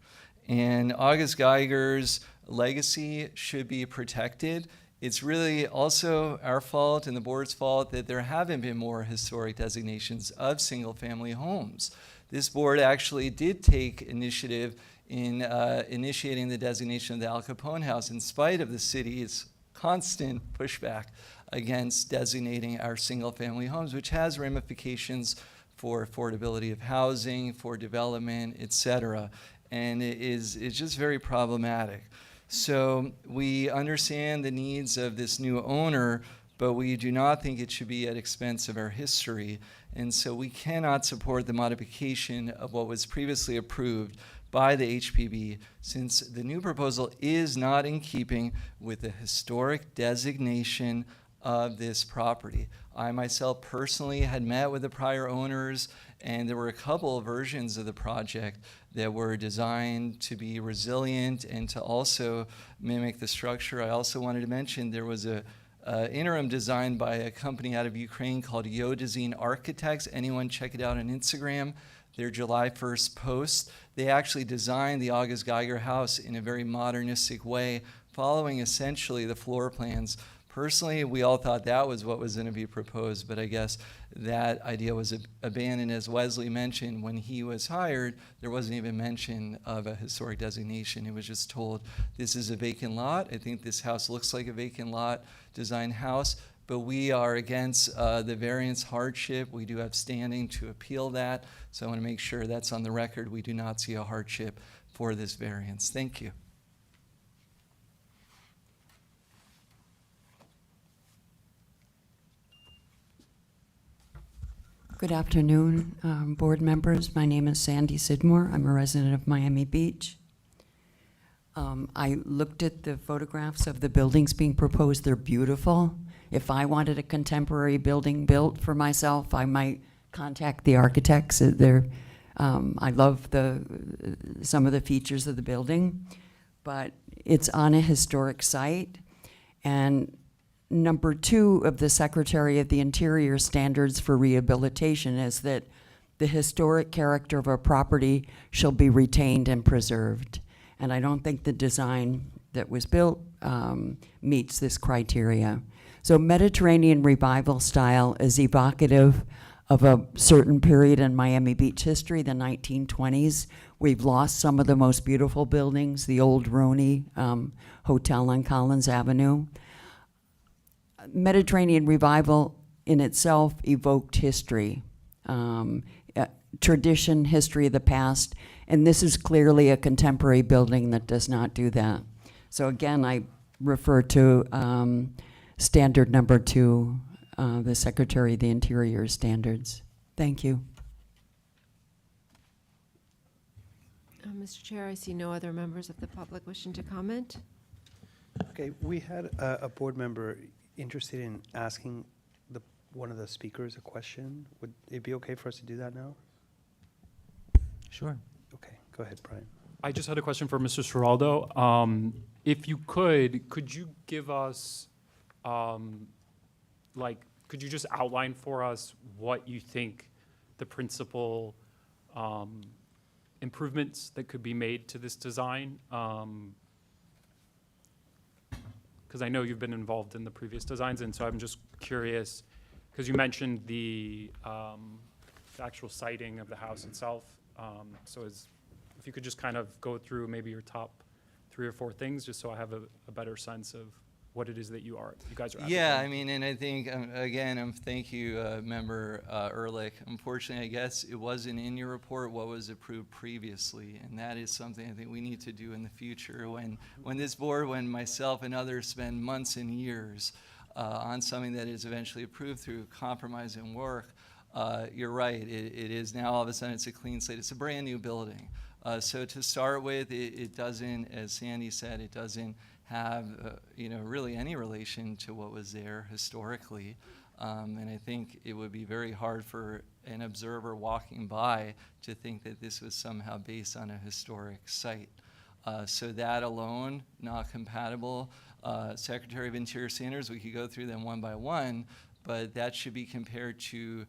And August Geiger's legacy should be protected. It's really also our fault and the board's fault that there haven't been more historic designations of single-family homes. This board actually did take initiative in initiating the designation of the Al Capone House in spite of the city's constant pushback against designating our single-family homes, which has ramifications for affordability of housing, for development, et cetera. And it's just very problematic. So we understand the needs of this new owner, but we do not think it should be at expense of our history. And so we cannot support the modification of what was previously approved by the HPB, since the new proposal is not in keeping with the historic designation of this property. I myself personally had met with the prior owners, and there were a couple of versions of the project that were designed to be resilient and to also mimic the structure. I also wanted to mention there was a interim design by a company out of Ukraine called Yodazine Architects. Anyone check it out on Instagram. Their July 1st post. They actually designed the August Geiger house in a very modernistic way, following essentially the floor plans. Personally, we all thought that was what was going to be proposed, but I guess that idea was abandoned. As Wesley mentioned, when he was hired, there wasn't even mention of a historic designation. It was just told, this is a vacant lot. I think this house looks like a vacant lot design house, but we are against the variance hardship. We do have standing to appeal that, so I want to make sure that's on the record. We do not see a hardship for this variance. Thank you. Good afternoon, board members. My name is Sandy Sidmore. I'm a resident of Miami Beach. I looked at the photographs of the buildings being proposed. They're beautiful. If I wanted a contemporary building built for myself, I might contact the architects. I love some of the features of the building, but it's on a historic site. And number 2 of the Secretary of the Interior standards for rehabilitation is that the historic character of a property shall be retained and preserved. And I don't think the design that was built meets this criteria. So Mediterranean Revival style is evocative of a certain period in Miami Beach history, the 1920s. We've lost some of the most beautiful buildings, the old Roney Hotel on Collins Avenue. Mediterranean Revival in itself evoked history, tradition, history of the past, and this is clearly a contemporary building that does not do that. So again, I refer to standard number 2, the Secretary of the Interior standards. Thank you. Mr. Chair, I see no other members of the public wishing to comment. Okay, we had a board member interested in asking one of the speakers a question. Would it be okay for us to do that now? Sure. Okay, go ahead, Brian. I just had a question for Mr. Seraldo. If you could you give us, could you just outline for us what you think the principal improvements that could be made to this design? Because I know you've been involved in the previous designs, and so I'm just curious, because you mentioned the actual siting of the house itself. If you could just kind of go through maybe your top 3 or 4 things, just so I have a better sense of what it is that you guys are advocating. Yeah, I mean, and I think, again, thank you, Member Ehrlich. Unfortunately, I guess it wasn't in your report what was approved previously, and that is something I think we need to do in the future. When this board, when myself and others spend months and years on something that is eventually approved through compromise and work, you're right, it is now all of a sudden it's a clean slate. It's a brand new building. So to start with, it doesn't, as Sandy said, it doesn't have really any relation to what was there historically. And I think it would be very hard for an observer walking by to think that this was somehow based on a historic site. So that alone, not compatible. Secretary of Interior standards, we could go through them one by one, but that should be compared to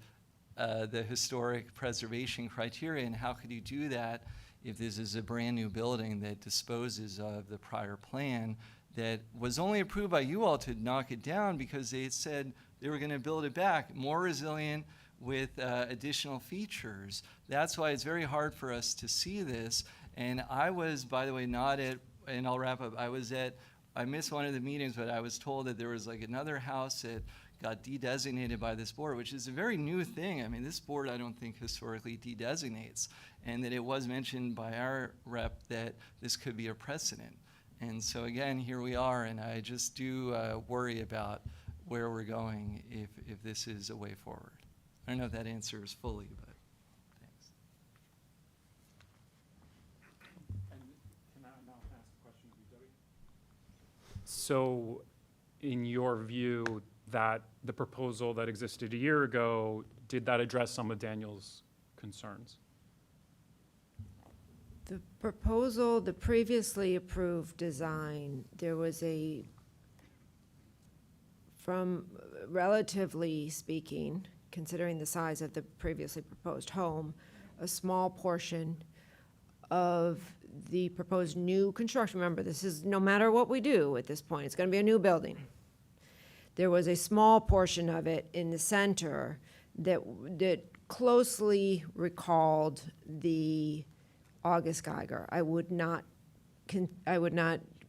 the historic preservation criteria. And how could you do that if this is a brand new building that disposes of the prior plan that was only approved by you all to knock it down because they had said they were going to build it back more resilient with additional features. That's why it's very hard for us to see this. And I was, by the way, not at, and I'll wrap up, I missed one of the meetings, but I was told that there was like another house that got de-designated by this board, which is a very new thing. I mean, this board, I don't think historically de-designates, and that it was mentioned by our rep that this could be a precedent. And so again, here we are, and I just do worry about where we're going if this is a way forward. I don't know if that answers fully, but thanks. Can I now ask a question of you, Debbie? So, in your view, that the proposal that existed a year ago, did that address some of Daniel's concerns? The proposal, the previously approved design, there was from relatively speaking, considering the size of the previously proposed home, a small portion of the proposed new construction. Remember, this is, no matter what we do at this point, it's going to be a new building. There was a small portion of it in the center that closely recalled the August Geiger. I would not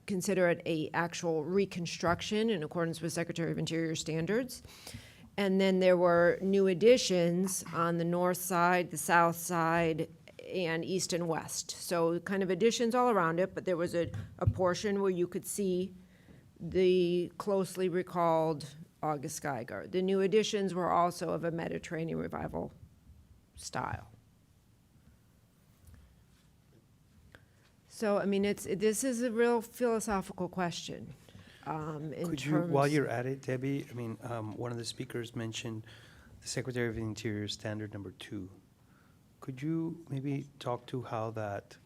consider it a actual reconstruction in accordance with Secretary of Interior standards. And then there were new additions on the north side, the south side, and east and west. So kind of additions all around it, but there was a portion where you could see the closely recalled August Geiger. The new additions were also of a Mediterranean Revival style. So, I mean, this is a real philosophical question. Could you, while you're at it, Debbie, I mean, one of the speakers mentioned the Secretary of the Interior Standard Number 2. Could you maybe talk to how that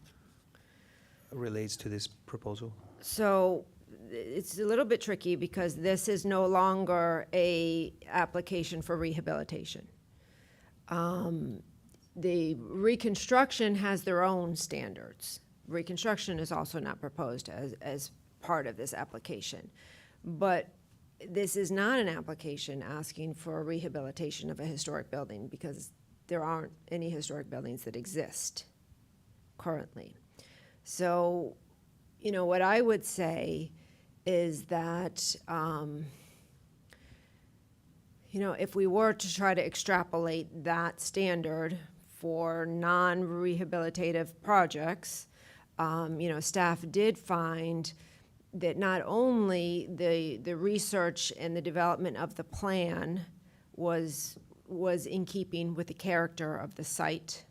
relates to this proposal? So it's a little bit tricky because this is no longer a application for rehabilitation. The reconstruction has their own standards. Reconstruction is also not proposed as part of this application. But this is not an application asking for a rehabilitation of a historic building because there aren't any historic buildings that exist currently. So, you know, what I would say is that, you know, if we were to try to extrapolate that standard for non-rehabilitative projects, you know, staff did find that not only the research and the development of the plan was in keeping with the character of the site,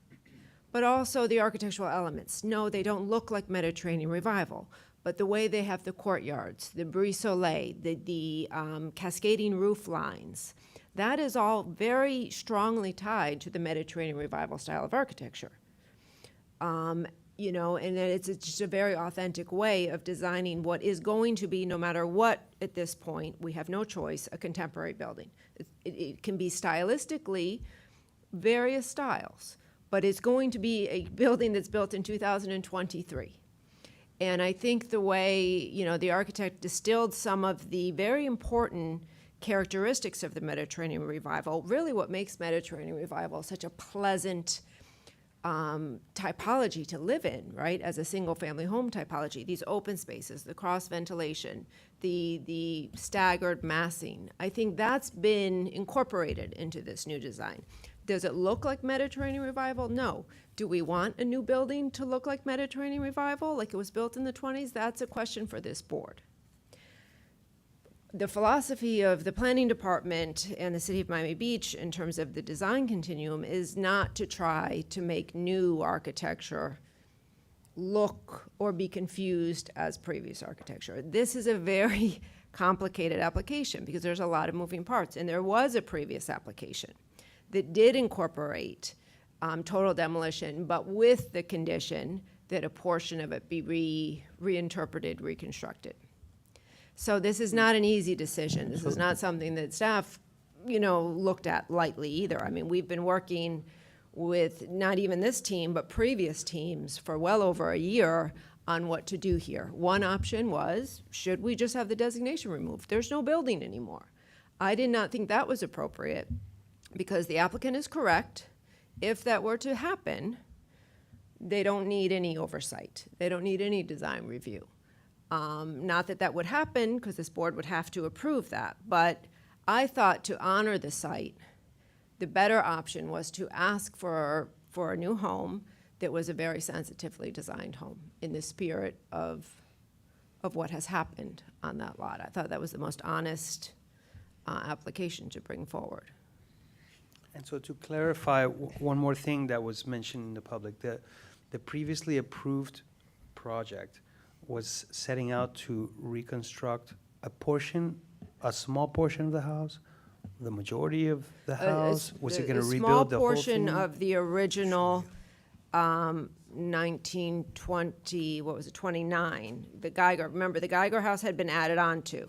but also the architectural elements. No, they don't look like Mediterranean Revival, but the way they have the courtyards, the brise soleil, the cascading roof lines, that is all very strongly tied to the Mediterranean Revival style of architecture. You know, and it's just a very authentic way of designing what is going to be, no matter what, at this point, we have no choice, a contemporary building. It can be stylistically various styles, but it's going to be a building that's built in 2023. And I think the way, you know, the architect distilled some of the very important characteristics of the Mediterranean Revival, really what makes Mediterranean Revival such a pleasant typology to live in, right, as a single-family home typology. These open spaces, the cross ventilation, the staggered massing. I think that's been incorporated into this new design. Does it look like Mediterranean Revival? No. Do we want a new building to look like Mediterranean Revival, like it was built in the 20s? That's a question for this board. The philosophy of the planning department and the city of Miami Beach in terms of the design continuum is not to try to make new architecture look or be confused as previous architecture. This is a very complicated application because there's a lot of moving parts, and there was a previous application that did incorporate total demolition, but with the condition that a portion of it be reinterpreted, reconstructed. So this is not an easy decision. This is not something that staff, you know, looked at lightly either. I mean, we've been working with not even this team, but previous teams for well over a year on what to do here. One option was, should we just have the designation removed? There's no building anymore. I did not think that was appropriate because the applicant is correct. If that were to happen, they don't need any oversight. They don't need any design review. Not that that would happen, because this board would have to approve that, but I thought to honor the site, the better option was to ask for a new home that was a very sensitively designed home in the spirit of what has happened on that lot. I thought that was the most honest application to bring forward. And so to clarify, one more thing that was mentioned in the public, the previously approved project was setting out to reconstruct a small portion of the house, the majority of the house? Was it going to rebuild the whole thing? A small portion of the original 1920, what was it, 29, the Geiger. Remember, the Geiger house had been added on to.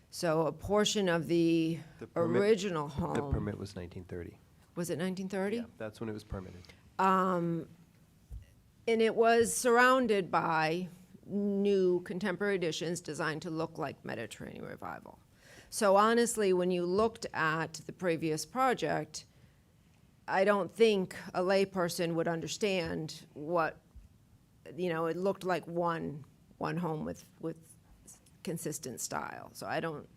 So a portion of the original home. The permit was 1930. Was it 1930? Yeah, that's when it was permitted. And it was surrounded by new contemporary additions designed to look like Mediterranean Revival. So honestly, when you looked at the previous project, I don't think a layperson would understand what, it looked like one home with consistent style. So I don't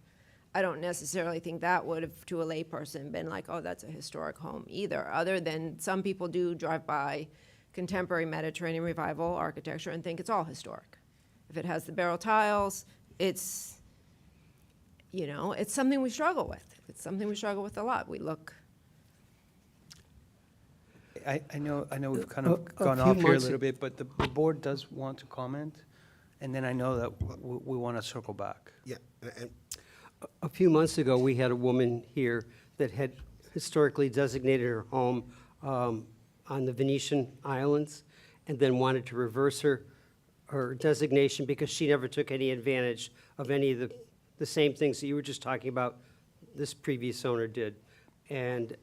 necessarily think that would have, to a layperson, been like, oh, that's a historic home either, other than some people do drive by contemporary Mediterranean Revival architecture and think it's all historic. If it has the barrel tiles, it's something we struggle with. It's something we struggle with a lot. We look. I know we've kind of A gone few off here a months little bit, but the board does want to comment, and then I know that we want to circle back. Yeah, and A few months ago, we had a woman here that had historically designated her home on the Venetian Islands and then wanted to reverse her designation because she never took any advantage of any of the same things that you were just talking about this previous owner did. And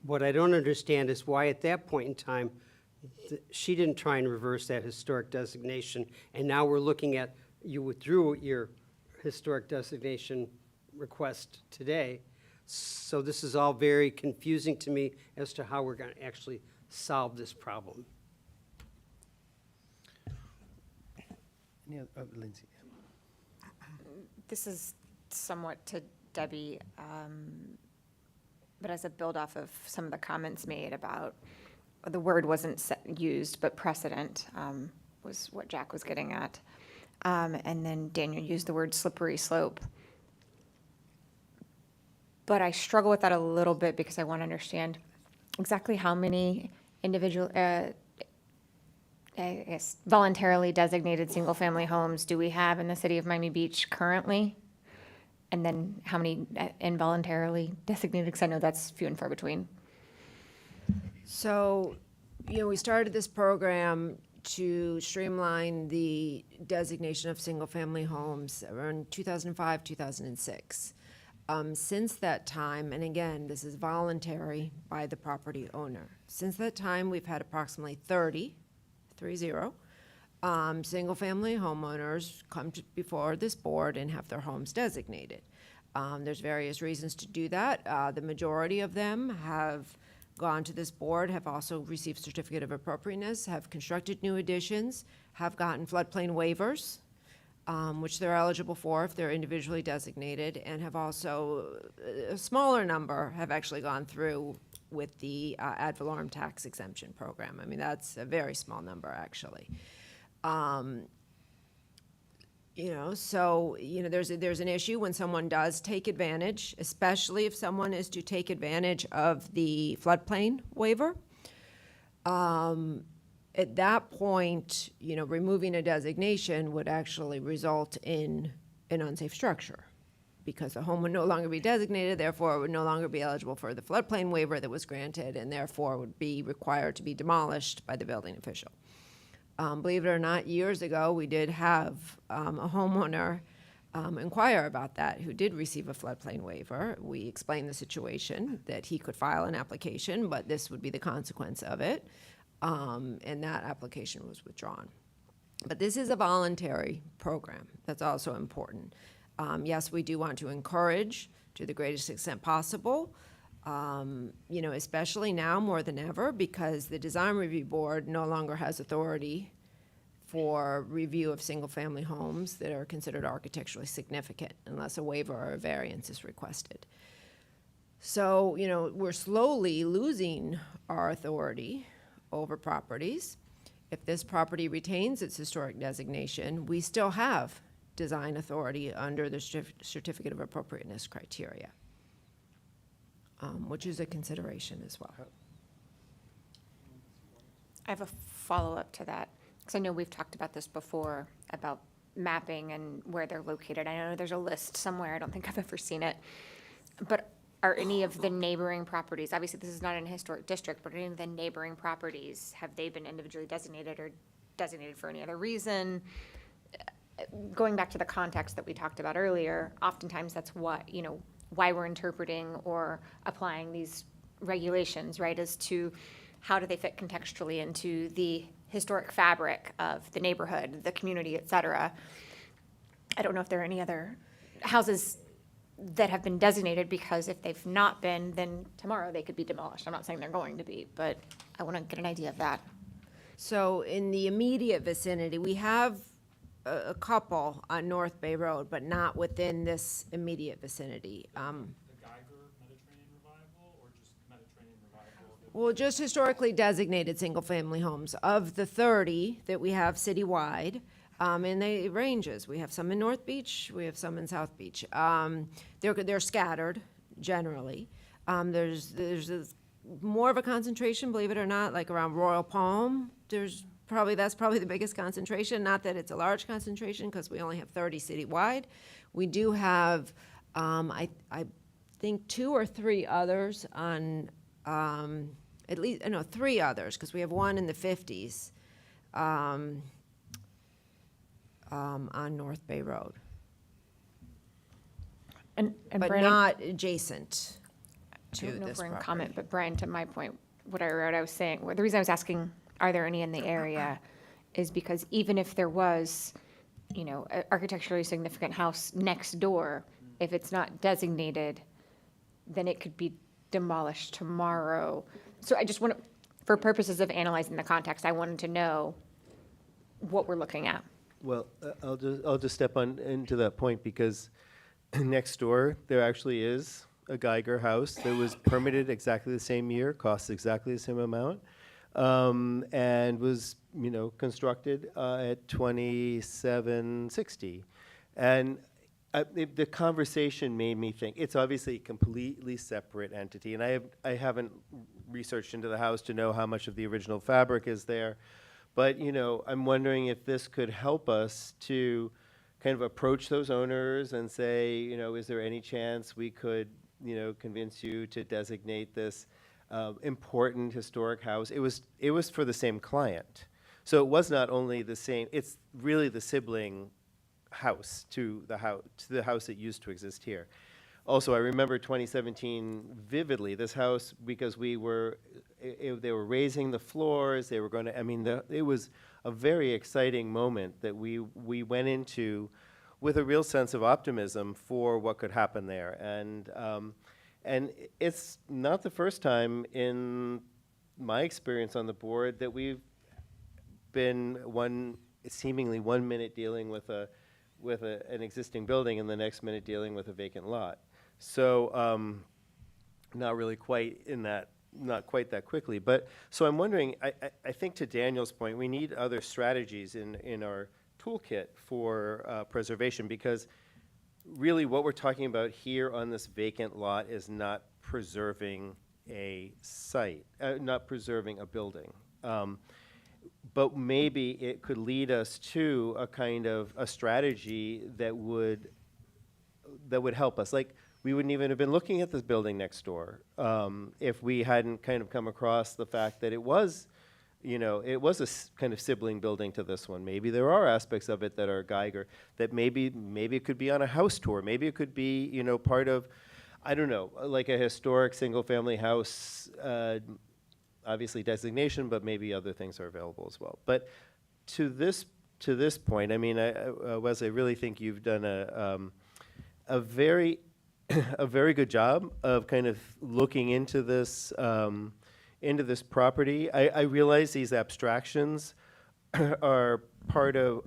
what I don't understand is why at that point in time, she didn't try and reverse that historic designation, and now we're looking at, you withdrew your historic designation request today. So this is all very confusing to me as to how we're going to actually solve this problem. Lindsay. This is somewhat to Debbie, but as a build off of some of the comments made about, the word wasn't used, but precedent was what Jack was getting at. And then Daniel used the word slippery slope. But I struggle with that a little bit because I want to understand exactly how many individual, I guess, voluntarily designated single-family homes do we have in the city of Miami Beach currently? And then how many involuntarily designated? Because I know that's few and far between. So, we started this program to streamline the designation of single-family homes around 2005, 2006. Since that time, and again, this is voluntary by the property owner. Since that time, we've had approximately 30 single-family homeowners come before this board and have their homes designated. There's various reasons to do that. The majority of them have gone to this board, have also received certificate of appropriateness, have constructed new additions, have gotten floodplain waivers, which they're eligible for if they're individually designated, and have also, a smaller number have actually gone through with the ad valorem tax exemption program. I mean, that's a very small number, actually. There's an issue when someone does take advantage, especially if someone is to take advantage of the floodplain waiver. At that point, removing a designation would actually result in an unsafe structure because the home would no longer be designated, therefore it would no longer be eligible for the floodplain waiver that was granted, and therefore would be required to be demolished by the building official. Believe it or not, years ago, we did have a homeowner inquire about that who did receive a floodplain waiver. We explained the situation, that he could file an application, but this would be the consequence of it. And that application was withdrawn. But this is a voluntary program. That's also important. Yes, we do want to encourage to the greatest extent possible, especially now more than ever, because the Design Review Board no longer has authority for review of single-family homes that are considered architecturally significant unless a waiver or a variance is requested. So, you know, we're slowly losing our authority over properties. If this property retains its historic designation, we still have design authority under the certificate of appropriateness criteria, which is a consideration as well. I have a follow-up to that, because I know we've talked about this before, about mapping and where they're located. I know there's a list somewhere, I don't think I've ever seen it. But are any of the neighboring properties, obviously this is not an historic district, but any of the neighboring properties, have they been individually designated or designated for any other reason? Going back to the context that we talked about earlier, oftentimes that's what, you know, why we're interpreting or applying these regulations, right, as to how do they fit contextually into the historic fabric of the neighborhood, the community, et cetera. I don't know if there are any other houses that have been designated, because if they've not been, then tomorrow they could be demolished. I'm not saying they're going to be, but I want to get an idea of that. So in the immediate vicinity, we have a couple on North Bay Road, but not within this immediate vicinity. Well, just historically designated single-family homes. Of the 30 that we have citywide, and it ranges. We have some in North Beach, we have some in South Beach. They're scattered generally. There's more of a concentration, believe it or not, like around Royal Palm. That's probably the biggest concentration. Not that it's a large concentration, because we only have 30 citywide. We do have, I think, 2 or 3 others on. At least, no, 3 others, because we have one in the 50s on North Bay Road. And But Brandon, not adjacent I to don't know if this we're in property. comment, but Brian, to my point, what I wrote, I was saying, the reason I was asking, are there any in the area, is because even if there was, you know, an architecturally significant house next door, if it's not designated, then it could be demolished tomorrow. So I just want to, for purposes of analyzing the context, I wanted to know what we're looking at. Well, I'll just step on into that point, because next door, there actually is a Geiger house that was permitted exactly the same year, costs exactly the same amount, and was, you know, constructed at 2760. And the conversation made me think, it's obviously a completely separate entity, and I haven't researched into the house to know how much of the original fabric is there, but, you know, I'm wondering if this could help us to kind of approach those owners and say, you know, is there any chance we could, you know, convince you to designate this important historic house? It was for the same client, so it was not only the same, it's really the sibling house to the house that used to exist here. Also, I remember 2017 vividly, this house, because they were raising the floors, they were going to, I mean, it was a very exciting moment that we went into with a real sense of optimism for what could happen there. And it's not the first time in my experience on the board that we've been seemingly 1 minute dealing with an existing building and the next minute dealing with a vacant lot. So not really quite in that, not quite that quickly. But so I'm wondering, I think to Daniel's point, we need other strategies in our toolkit for preservation, because really what we're talking about here on this vacant lot is not preserving a site, not preserving a building. But maybe it could lead us to a kind of a strategy that would help us. Like, we wouldn't even have been looking at this building next door if we hadn't kind of come across the fact that it was, you know, it was a kind of sibling building to this one. Maybe there are aspects of it that are Geiger, that maybe it could be on a house tour. Maybe it could be, you know, part of, I don't know, like a historic single-family house, obviously designation, but maybe other things are available as well. But to this point, I mean, Wes, I really think you've done a very good job of kind of looking into this property. I realize these abstractions are part of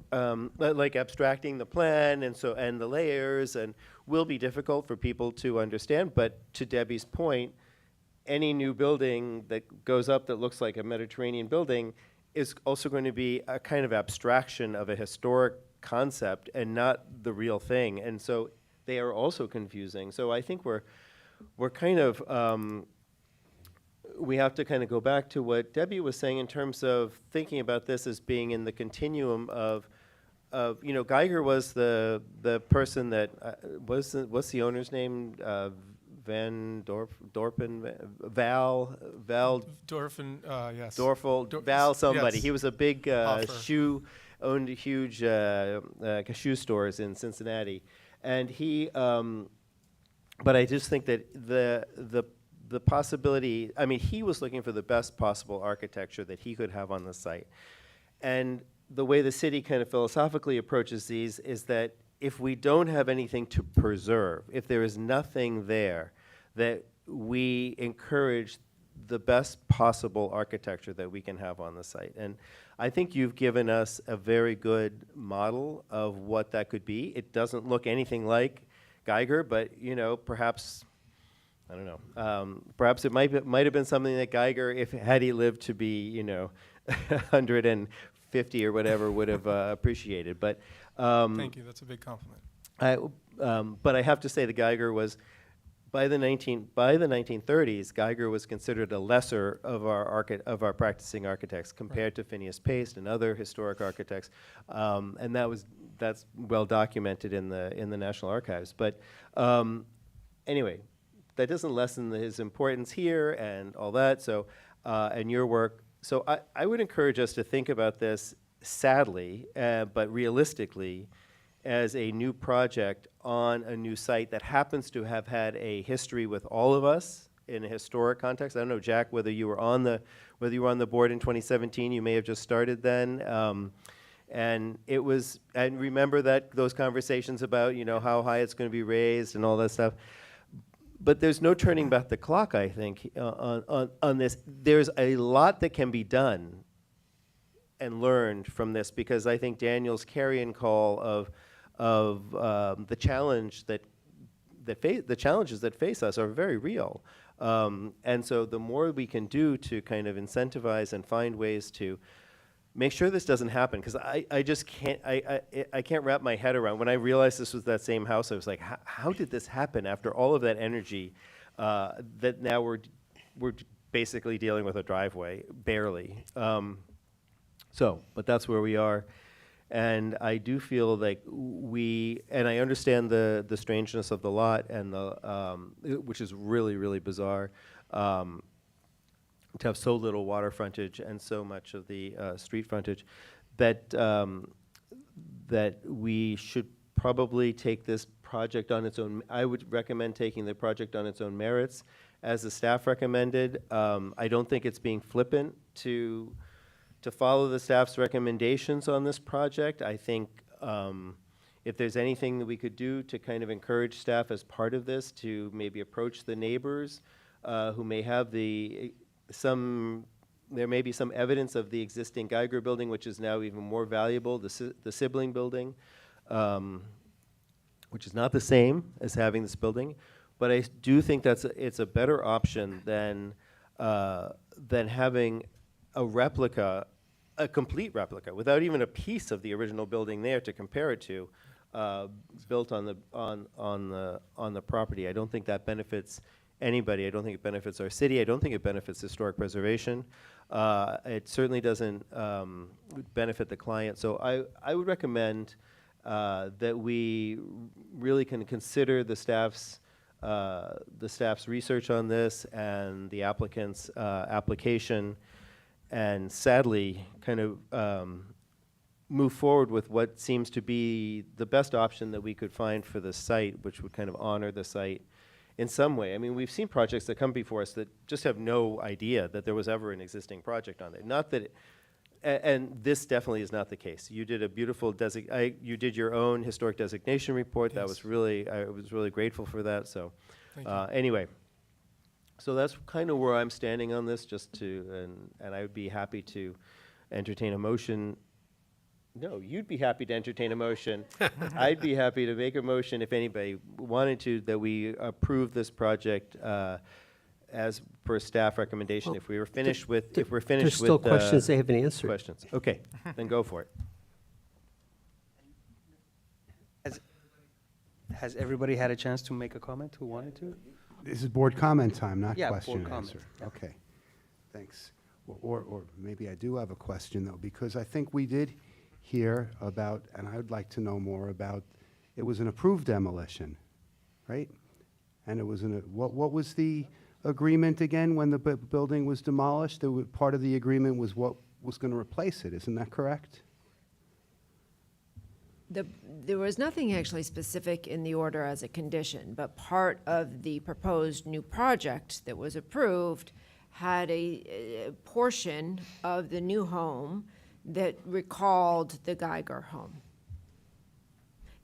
like abstracting the plan and the layers, and will be difficult for people to understand. But to Debbie's point, any new building that goes up that looks like a Mediterranean building is also going to be a kind of abstraction of a historic concept and not the real thing. And so they are also confusing. So I think we're kind of, we have to kind of go back to what Debbie was saying in terms of thinking about this as being in the continuum of you know, Geiger was the person that what's the owner's name? Van Dorpen, Val Dorfin, yes. Val somebody. Yes. He was a big owned huge shoe stores in Cincinnati, and he. But I just think that the possibility. I mean, he was looking for the best possible architecture that he could have on the site, and the way the city kind of philosophically approaches these is that if we don't have anything to preserve, if there is nothing there, that we encourage the best possible architecture that we can have on the site. And I think you've given us a very good model of what that could be. It doesn't look anything like Geiger, but you know, perhaps, I don't know, perhaps it might have been something that Geiger, had he lived to be, you know, 150 or whatever, would have appreciated. But thank you. That's a big compliment. But I have to say, the Geiger was by the 1930s. Geiger was considered a lesser of our practicing architects compared to Phineas Paste and other historic architects, and that's well documented in the National Archives. But anyway, that doesn't lessen his importance here and all that. So and your work. So I would encourage us to think about this, sadly, but realistically, as a new project on a new site that happens to have had a history with all of us in a historic context. I don't know, Jack, whether you were on the board in 2017. You may have just started then. And remember that those conversations about, you know, how high it's going to be raised and all that stuff. But there's no turning back the clock, I think, on this. There's a lot that can be done and learned from this, because I think Daniel's carrion call of the challenges that face us are very real. And so the more we can do to kind of incentivize and find ways to make sure this doesn't happen, because I just can't, I can't wrap my head around. When I realized this was that same house, I was like, how did this happen after all of that energy that now we're basically dealing with a driveway, barely. But that's where we are. And I do feel like and I understand the strangeness of the lot, and which is really, really bizarre, to have so little water frontage and so much of the street frontage, that we should probably take this project on its own. I would recommend taking the project on its own merits, as the staff recommended. I don't think it's being flippant to follow the staff's recommendations on this project. I think if there's anything that we could do to kind of encourage staff as part of this to maybe approach the neighbors who may have there may be some evidence of the existing Geiger building, which is now even more valuable, the sibling building, which is not the same as having this building. But I do think it's a better option than having a replica, a complete replica, without even a piece of the original building there to compare it to, built on the property. I don't think that benefits anybody. I don't think it benefits our city. I don't think it benefits historic preservation. It certainly doesn't benefit the client. So I would recommend that we really can consider the staff's research on this and the applicant's application, and sadly kind of move forward with what seems to be the best option that we could find for the site, which would kind of honor the site in some way. I mean, we've seen projects that come before us that just have no idea that there was ever an existing project on it. Not that and this definitely is not the case. You did a beautiful you did your own historic designation report. Yes. That was really, I was really grateful for that. So anyway, so that's kind of where I'm standing on this, and I would be happy to entertain a motion No, you'd be happy to entertain a motion. I'd be happy to make a motion if anybody wanted to, that we approve this project as per staff recommendation. If we were finished with, if we're finished with. There's still questions they haven't answered. Questions. Okay, then go for it. Has everybody had a chance to make a comment who wanted to? This is board comment time, not Yeah, question board and comment, answer. Okay, thanks. Or maybe I do have a question, though, because I think we did hear about, and I would like to know more about, it was an approved demolition, right? And it was what was the agreement again when the building was demolished? Part of the agreement was what was going to replace it, isn't that correct? There was nothing actually specific in the order as a condition, but part of the proposed new project that was approved had a portion of the new home that recalled the Geiger home.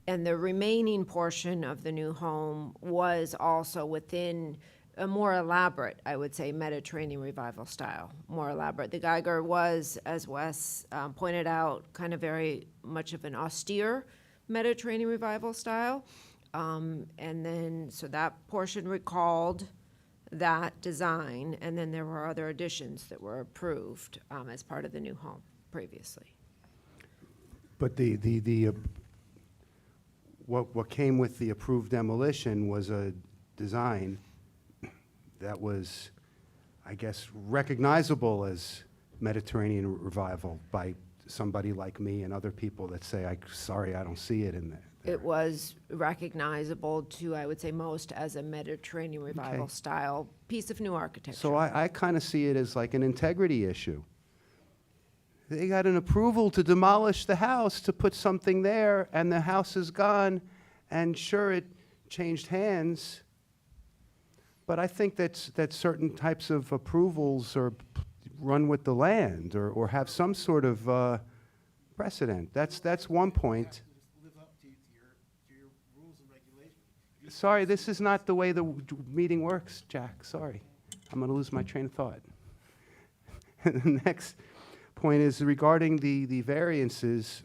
And the remaining portion of the new home was also within a more elaborate, I would say, Mediterranean Revival style, more elaborate. The Geiger was, as Wes pointed out, kind of very much of an austere Mediterranean Revival style. And then, so that portion recalled that design, and then there were other additions that were approved as part of the new home previously. But what came with the approved demolition was a design that was, I guess, recognizable as Mediterranean Revival by somebody like me and other people that say, sorry, I don't see it in there. It was recognizable to, I would say, most as a Mediterranean Revival Okay. style piece of new architecture. So I kind of see it as like an integrity issue. They got an approval to demolish the house, to put something there, and the house is gone, and sure, it changed hands, but I think that certain types of approvals are run with the land or have some sort of precedent. That's one point. Sorry, this is not the way the meeting works, Jack. Sorry. I'm going to lose my train of thought. The next point is regarding the variances.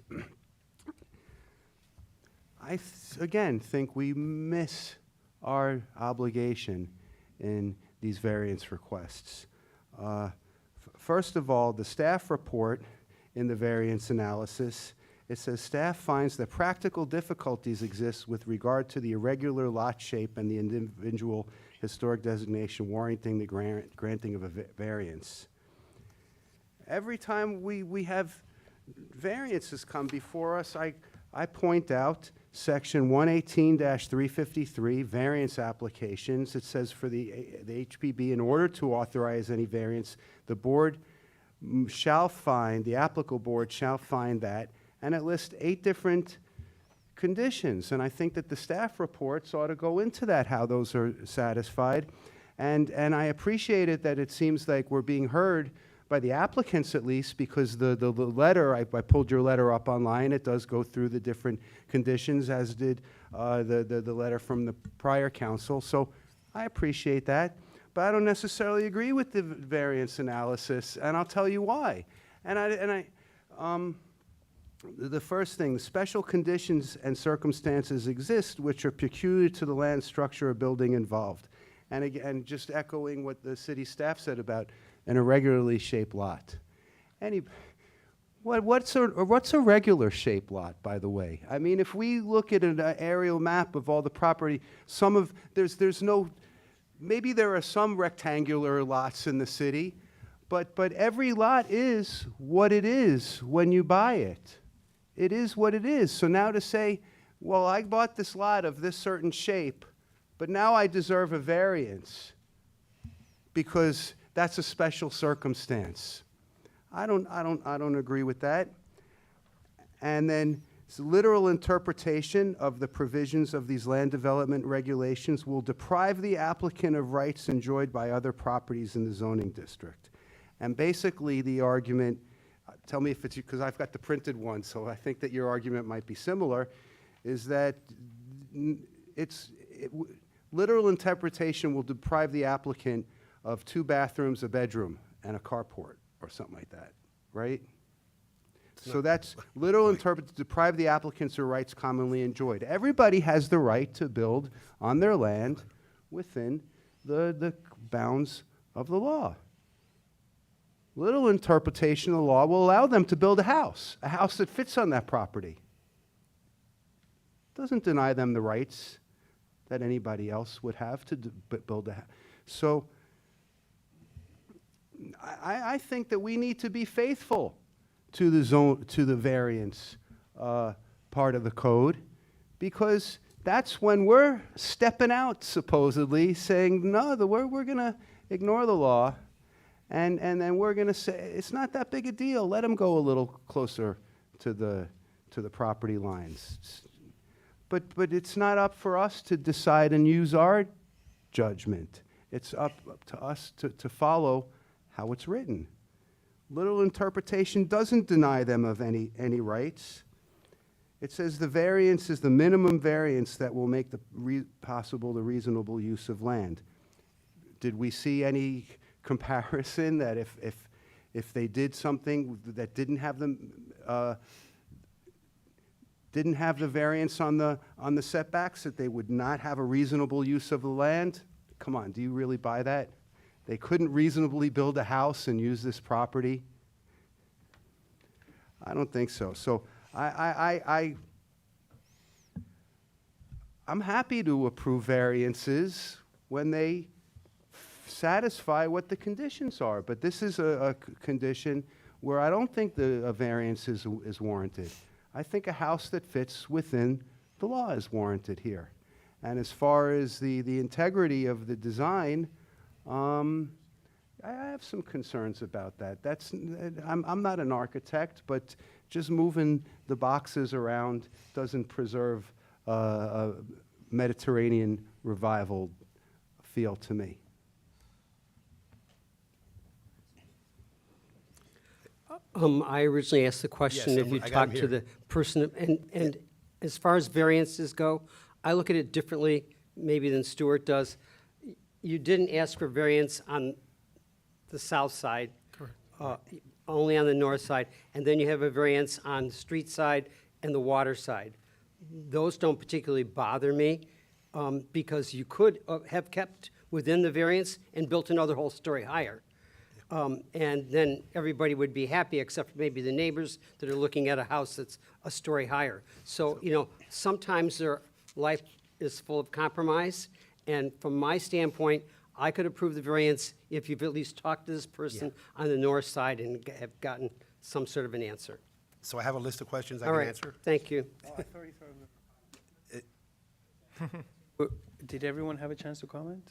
I, again, think we miss our obligation in these variance requests. First of all, the staff report in the variance analysis, it says staff finds that practical difficulties exist with regard to the irregular lot shape and the individual historic designation warranting the granting of a variance. Every time we have variances come before us, I point out section 118-353, variance applications. It says for the HPB, in order to authorize any variance, the board shall find, the applicable board shall find that, and it lists 8 different conditions. And I think that the staff reports ought to go into that, how those are satisfied. And I appreciate it that it seems like we're being heard by the applicants at least, because the letter, I pulled your letter up online, it does go through the different conditions, as did the letter from the prior council. So I appreciate that, but I don't necessarily agree with the variance analysis, and I'll tell you why. The first thing, special conditions and circumstances exist which are peculiar to the land, structure, or building involved. And again, just echoing what the city staff said about an irregularly shaped lot. What's a regular shaped lot, by the way? I mean, if we look at an aerial map of all the property, maybe there are some rectangular lots in the city, but every lot is what it is when you buy it. It is what it is. So now to say, well, I bought this lot of this certain shape, but now I deserve a variance because that's a special circumstance. I don't agree with that. And then literal interpretation of the provisions of these land development regulations will deprive the applicant of rights enjoyed by other properties in the zoning district. And basically the argument, tell me if it's, because I've got the printed one, so I think that your argument might be similar, is that literal interpretation will deprive the applicant of 2 bathrooms, a bedroom, and a carport, or something like that, right? So that's literal interpret, deprive the applicants of rights commonly enjoyed. Everybody has the right to build on their land within the bounds of the law. Little interpretation of the law will allow them to build a house that fits on that property. Doesn't deny them the rights that anybody else would have to build a house. So I think that we need to be faithful to the zone, to the variance part of the code, because that's when we're stepping out, supposedly, saying, no, we're going to ignore the law, and then we're going to say, it's not that big a deal. Let them go a little closer to the property lines. But it's not up for us to decide and use our judgment. It's up to us to follow how it's written. Little interpretation doesn't deny them of any rights. It says the variance is the minimum variance that will make possible the reasonable use of land. Did we see any comparison that if they did something that didn't have the variance on the setbacks, that they would not have a reasonable use of the land? Come on, do you really buy that? They couldn't reasonably build a house and use this property? I don't think so. So I'm happy to approve variances when they satisfy what the conditions are. But this is a condition where I don't think a variance is warranted. I think a house that fits within the law is warranted here. And as far as the integrity of the design, I have some concerns about that. I'm not an architect, but just moving the boxes around doesn't preserve a Mediterranean revival feel to me. I originally asked the question Yes, if you I got him talk to here. the person, and as far as variances go, I look at it differently maybe than Stuart does. You didn't ask for variance on the south side. Correct. Only on the north side, and then you have a variance on the street side and the water side. Those don't particularly bother me, because you could have kept within the variance and built another whole story higher. And then everybody would be happy, except for maybe the neighbors that are looking at a house that's a story higher. So, sometimes their life is full of compromise, and from my standpoint, I could approve the variance if you've at least talked to this person on the north side and have gotten some sort of an answer. So I have a list of questions I All can right, answer. thank you. Did everyone have a chance to comment?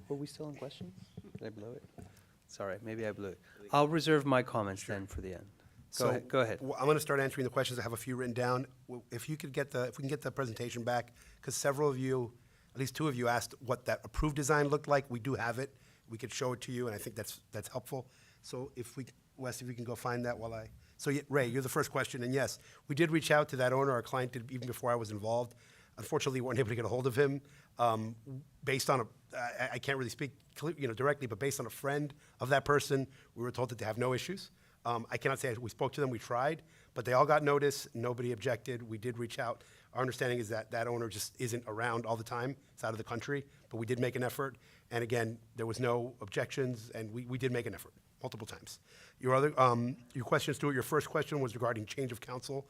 Were we still on questions? Did I blow it? It's all right, maybe I blew it. I'll reserve my comments then for the end. Go ahead. I'm going to start answering the questions. I have a few written down. If we can get the presentation back, because several of you, at least two of you, asked what that approved design looked like. We do have it. We could show it to you, and I think that's helpful. So Wes, if you can go find that while Ray, you're the first question, and yes, we did reach out to that owner. Our client did even before I was involved. Unfortunately, we weren't able to get a hold of him. Based on I can't really speak directly, but based on a friend of that person, we were told that they have no issues. I cannot say we spoke to them, we tried, but they all got notice, nobody objected, we did reach out. Our understanding is that that owner just isn't around all the time, it's out of the country, but we did make an effort, and again, there was no objections, and we did make an effort, multiple times. Your question, Stuart, your first question was regarding change of counsel.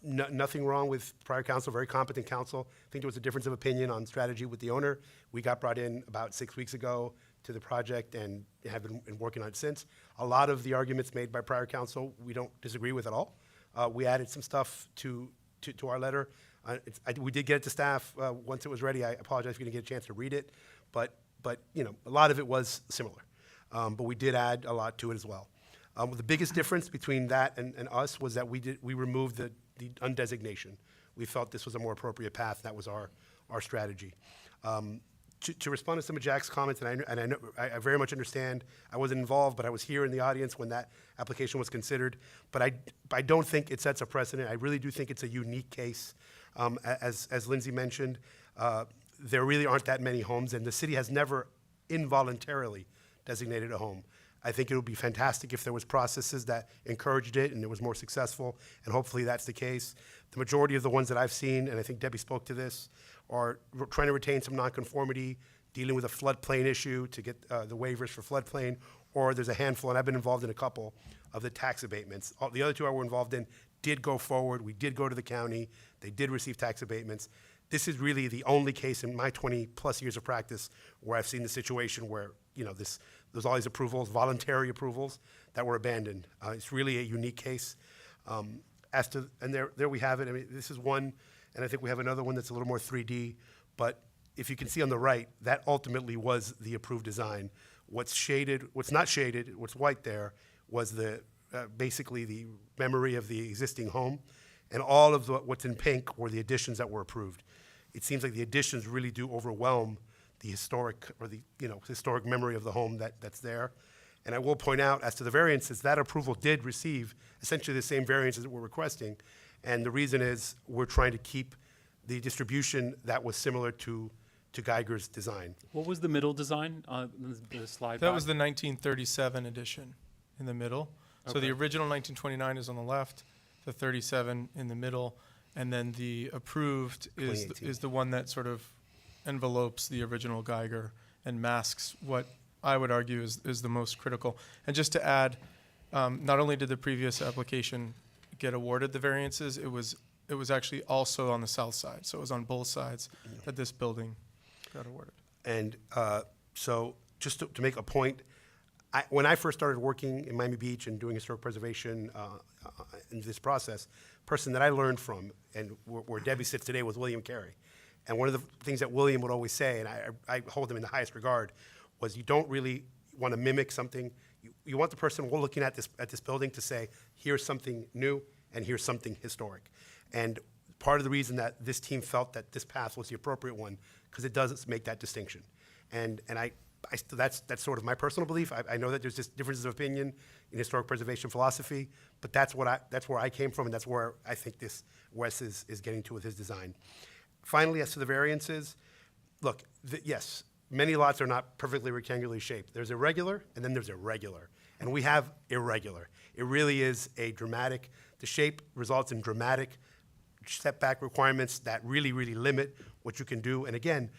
Nothing wrong with prior counsel, very competent counsel. I think there was a difference of opinion on strategy with the owner. We got brought in about 6 weeks ago to the project and have been working on it since. A lot of the arguments made by prior counsel, we don't disagree with at all. We added some stuff to our letter. We did get it to staff once it was ready. I apologize if you didn't get a chance to read it, but a lot of it was similar. But we did add a lot to it as well. The biggest difference between that and us was that we removed the undesignation. We felt this was a more appropriate path. That was our strategy. To respond to some of Jack's comments, and I know I very much understand. I wasn't involved, but I was here in the audience when that application was considered. But I don't think it sets a precedent. I really do think it's a unique case. As Lindsay mentioned, there really aren't that many homes, and the city has never involuntarily designated a home. I think it would be fantastic if there was processes that encouraged it and it was more successful, and hopefully that's the case. The majority of the ones that I've seen, and I think Debbie spoke to this, are trying to retain some nonconformity, dealing with a floodplain issue to get the waivers for floodplain, or there's a handful, and I've been involved in a couple, of the tax abatements. The other two I were involved in did go forward. We did go to the county. They did receive tax abatements. This is really the only case in my 20-plus years of practice where I've seen the situation where, there's all these approvals, voluntary approvals, that were abandoned. It's really a unique case. And there we have it. I mean, this is one, and I think we have another one that's a little more 3D, but if you can see on the right, that ultimately was the approved design. What's shaded, what's not shaded, what's white there, was basically the memory of the existing home, and all of what's in pink were the additions that were approved. It seems like the additions really do overwhelm the historic, or the historic memory of the home that's there. And I will point out, as to the variances, that approval did receive essentially the same variances that we're requesting, and the reason is we're trying to keep the distribution that was similar to Geiger's design. What was the middle design on the slide? That was the 1937 edition in the middle. So the Okay. original 1929 is on the left, the 37 in the middle, and then the approved is 2018. the one that sort of envelopes the original Geiger and masks what I would argue is the most critical. And just to add, not only did the previous application get awarded the variances, it was actually also on the south side. So it was on both sides that this building got awarded. And so just to make a point, when I first started working in Miami Beach and doing historic preservation in this process, person that I learned from, and where Debbie sits today, was William Carey. And one of the things that William would always say, and I hold him in the highest regard, was you don't really want to mimic something. You want the person looking at this building to say, here's something new and here's something historic. And part of the reason that this team felt that this path was the appropriate one, because it does make that distinction. And that's sort of my personal belief. I know that there's just differences of opinion in historic preservation philosophy, but that's where I came from, and that's where I think this Wes is getting to with his design. Finally, as to the variances, look, yes, many lots are not perfectly rectangularly shaped. There's irregular, and then there's irregular. And we have irregular. It really is the shape results in dramatic setback requirements that really, really limit what you can do. And again,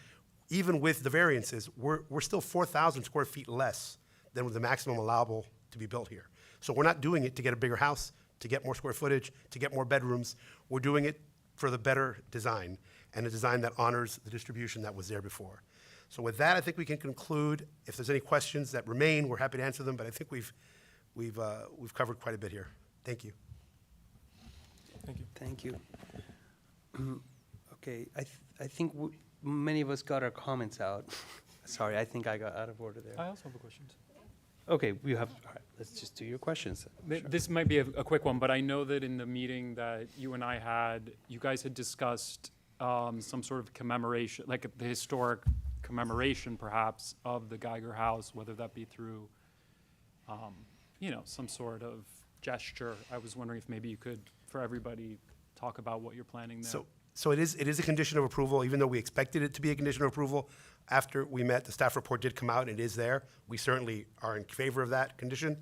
even with the variances, we're still 4,000 square feet less than the maximum allowable to be built here. So we're not doing it to get a bigger house, to get more square footage, to get more bedrooms. We're doing it for the better design, and a design that honors the distribution that was there before. So with that, I think we can conclude. If there's any questions that remain, we're happy to answer them, but I think we've covered quite a bit here. Thank you. Thank you. Thank you. Okay, I think many of us got our comments out. Sorry, I think I got out of order there. I also have a question. Okay, all right, let's just do your questions. This might be a quick one, but I know that in the meeting that you and I had, you guys had discussed some sort of commemoration, like the historic commemoration perhaps of the Geiger House, whether that be through, some sort of gesture. I was wondering if maybe you could, for everybody, talk about what you're planning there. So it is a condition of approval, even though we expected it to be a condition of approval. After we met, the staff report did come out, and it is there. We certainly are in favor of that condition.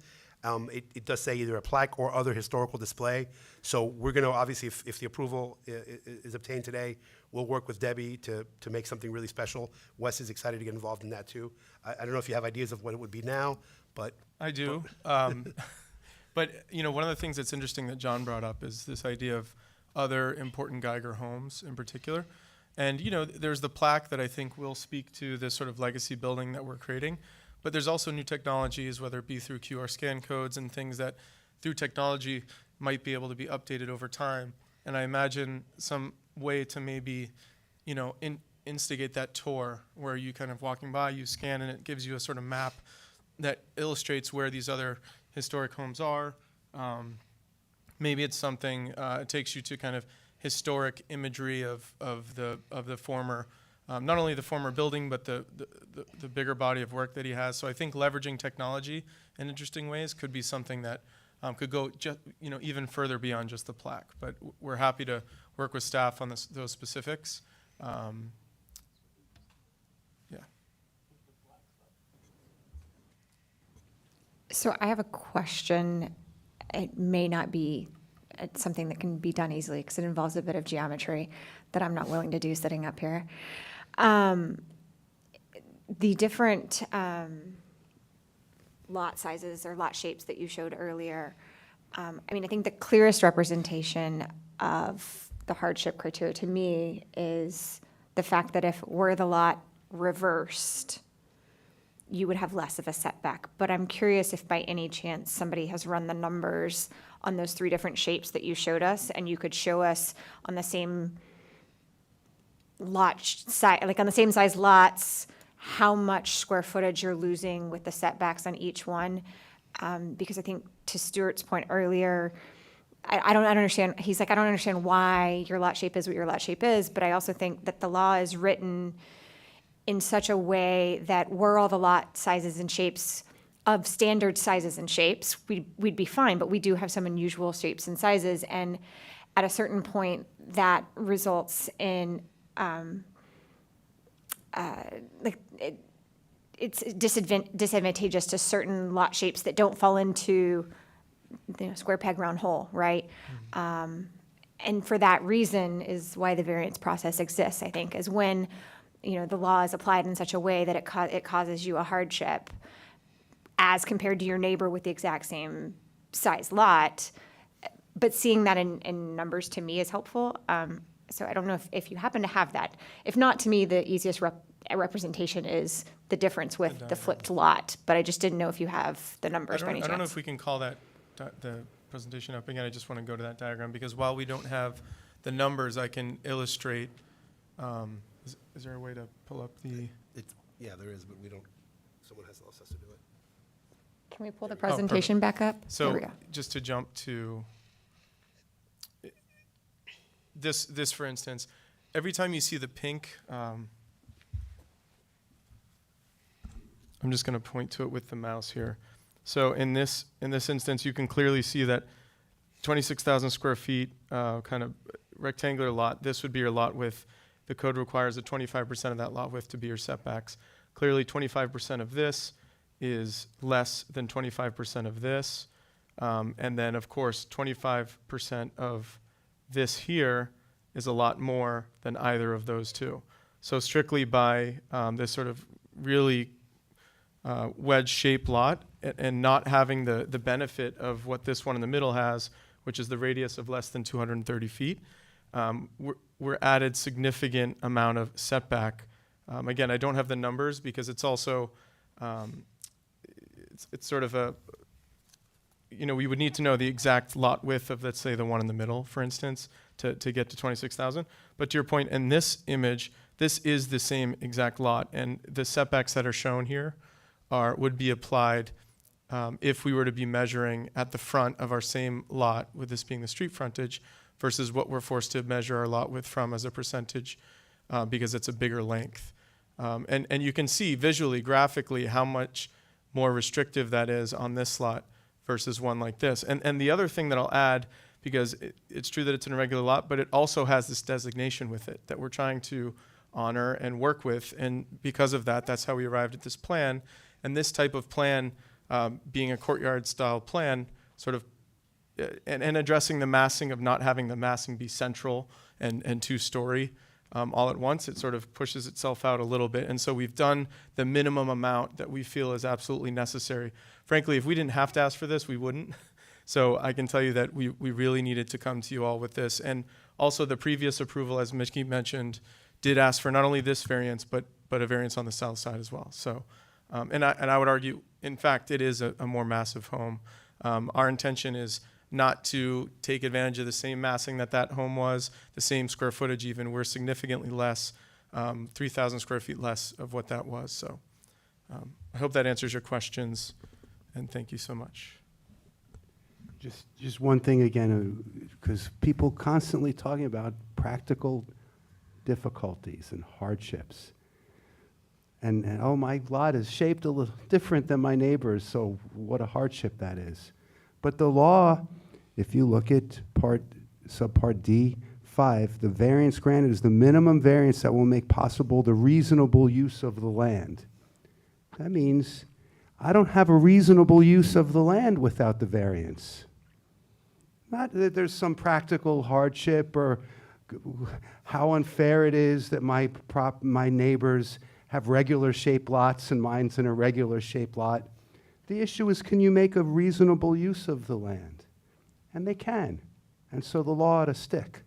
It does say either a plaque or other historical display. So we're going to, obviously, if the approval is obtained today, we'll work with Debbie to make something really special. Wes is excited to get involved in that, too. I don't know if you have ideas of what it would be now, but... I do. But, one of the things that's interesting that John brought up is this idea of other important Geiger homes in particular. And, there's the plaque that I think will speak to this sort of legacy building that we're creating. But there's also new technologies, whether it be through QR scan codes and things that through technology might be able to be updated over time. And I imagine some way to maybe, instigate that tour where you kind of walking by, you scan, and it gives you a sort of map that illustrates where these other historic homes are. Maybe it's something, it takes you to kind of historic imagery of the former, not only the former building, but the bigger body of work that he has. So I think leveraging technology in interesting ways could be something that could go even further beyond just the plaque. But we're happy to work with staff on those specifics. So I have a question. It may not be something that can be done easily because it involves a bit of geometry that I'm not willing to do sitting up here. The different lot sizes or lot shapes that you showed earlier, I mean, I think the clearest representation of the hardship criteria to me is the fact that if were the lot reversed, you would have less of a setback. But I'm curious if by any chance somebody has run the numbers on those three different shapes that you showed us, and you could show us on the same lot size, like on the same size lots, how much square footage you're losing with the setbacks on each one. Because I think to Stuart's point earlier, I don't understand, he's like, I don't understand why your lot shape is what your lot shape is, but I also think that the law is written in such a way that were all the lot sizes and shapes of standard sizes and shapes, we'd be fine, but we do have some unusual shapes and sizes, and at a certain point, that results in, it's disadvantageous to certain lot shapes that don't fall into square peg round hole, right? And for that reason is why the variance process exists, I think, is when the law is applied in such a way that it causes you a hardship as compared to your neighbor with the exact same size lot. But seeing that in numbers to me is helpful. So I don't know if you happen to have that. If not, to me, the easiest representation is the difference with the flipped lot. But I just didn't know if you have the numbers by any chance. I don't know if we can call that the presentation up again. I just want to go to that diagram because while we don't have the numbers, I can illustrate. Is there a way to pull up the? Yeah, there is, but we don't. Someone has else has to do it. Can we pull the presentation back up? So there we go. just to jump to this, for instance, every time you see the pink, I'm just going to point to it with the mouse here. So in this instance, you can clearly see that 26,000 square feet, kind of rectangular lot. This would be your lot width. The code requires that 25% of that lot width to be your setbacks. Clearly, 25% of this is less than 25% of this. And then, of course, 25% of this here is a lot more than either of those two. So strictly by this sort of really wedge-shaped lot and not having the benefit of what this one in the middle has, which is the radius of less than 230 feet, we're added significant amount of setback. Again, I don't have the numbers because it's also, it's sort of a, we would need to know the exact lot width of, let's say, the one in the middle, for instance, to get to 26,000. But to your point, in this image, this is the same exact lot, and the setbacks that are shown here would be applied if we were to be measuring at the front of our same lot, with this being the street frontage, versus what we're forced to measure our lot width from as a percentage because it's a bigger length. And you can see visually, graphically, how much more restrictive that is on this lot versus one like this. And the other thing that I'll add, because it's true that it's an irregular lot, but it also has this designation with it that we're trying to honor and work with. And because of that, that's how we arrived at this plan. And this type of plan, being a courtyard style plan, sort of, and addressing the massing of not having the massing be central and two-story all at once, it sort of pushes itself out a little bit. And so we've done the minimum amount that we feel is absolutely necessary. Frankly, if we didn't have to ask for this, we wouldn't. So I can tell you that we really needed to come to you all with this. And also the previous approval, as Mickey mentioned, did ask for not only this variance, but a variance on the south side as well. So, and I would argue, in fact, it is a more massive home. Our intention is not to take advantage of the same massing that home was, the same square footage even. We're significantly less, 3,000 square feet less of what that was. So I hope that answers your questions, and thank you so much. Just one thing again, because people constantly talking about practical difficulties and hardships. And oh, my lot is shaped a little different than my neighbor's, so what a hardship that is. But the law, if you look at subpart D5, the variance granted is the minimum variance that will make possible the reasonable use of the land. That means I don't have a reasonable use of the land without the variance. Not that there's some practical hardship or how unfair it is that my neighbors have regular shaped lots and mine's an irregular shaped lot. The issue is, can you make a reasonable use of the land? And they can. And so the law ought to stick.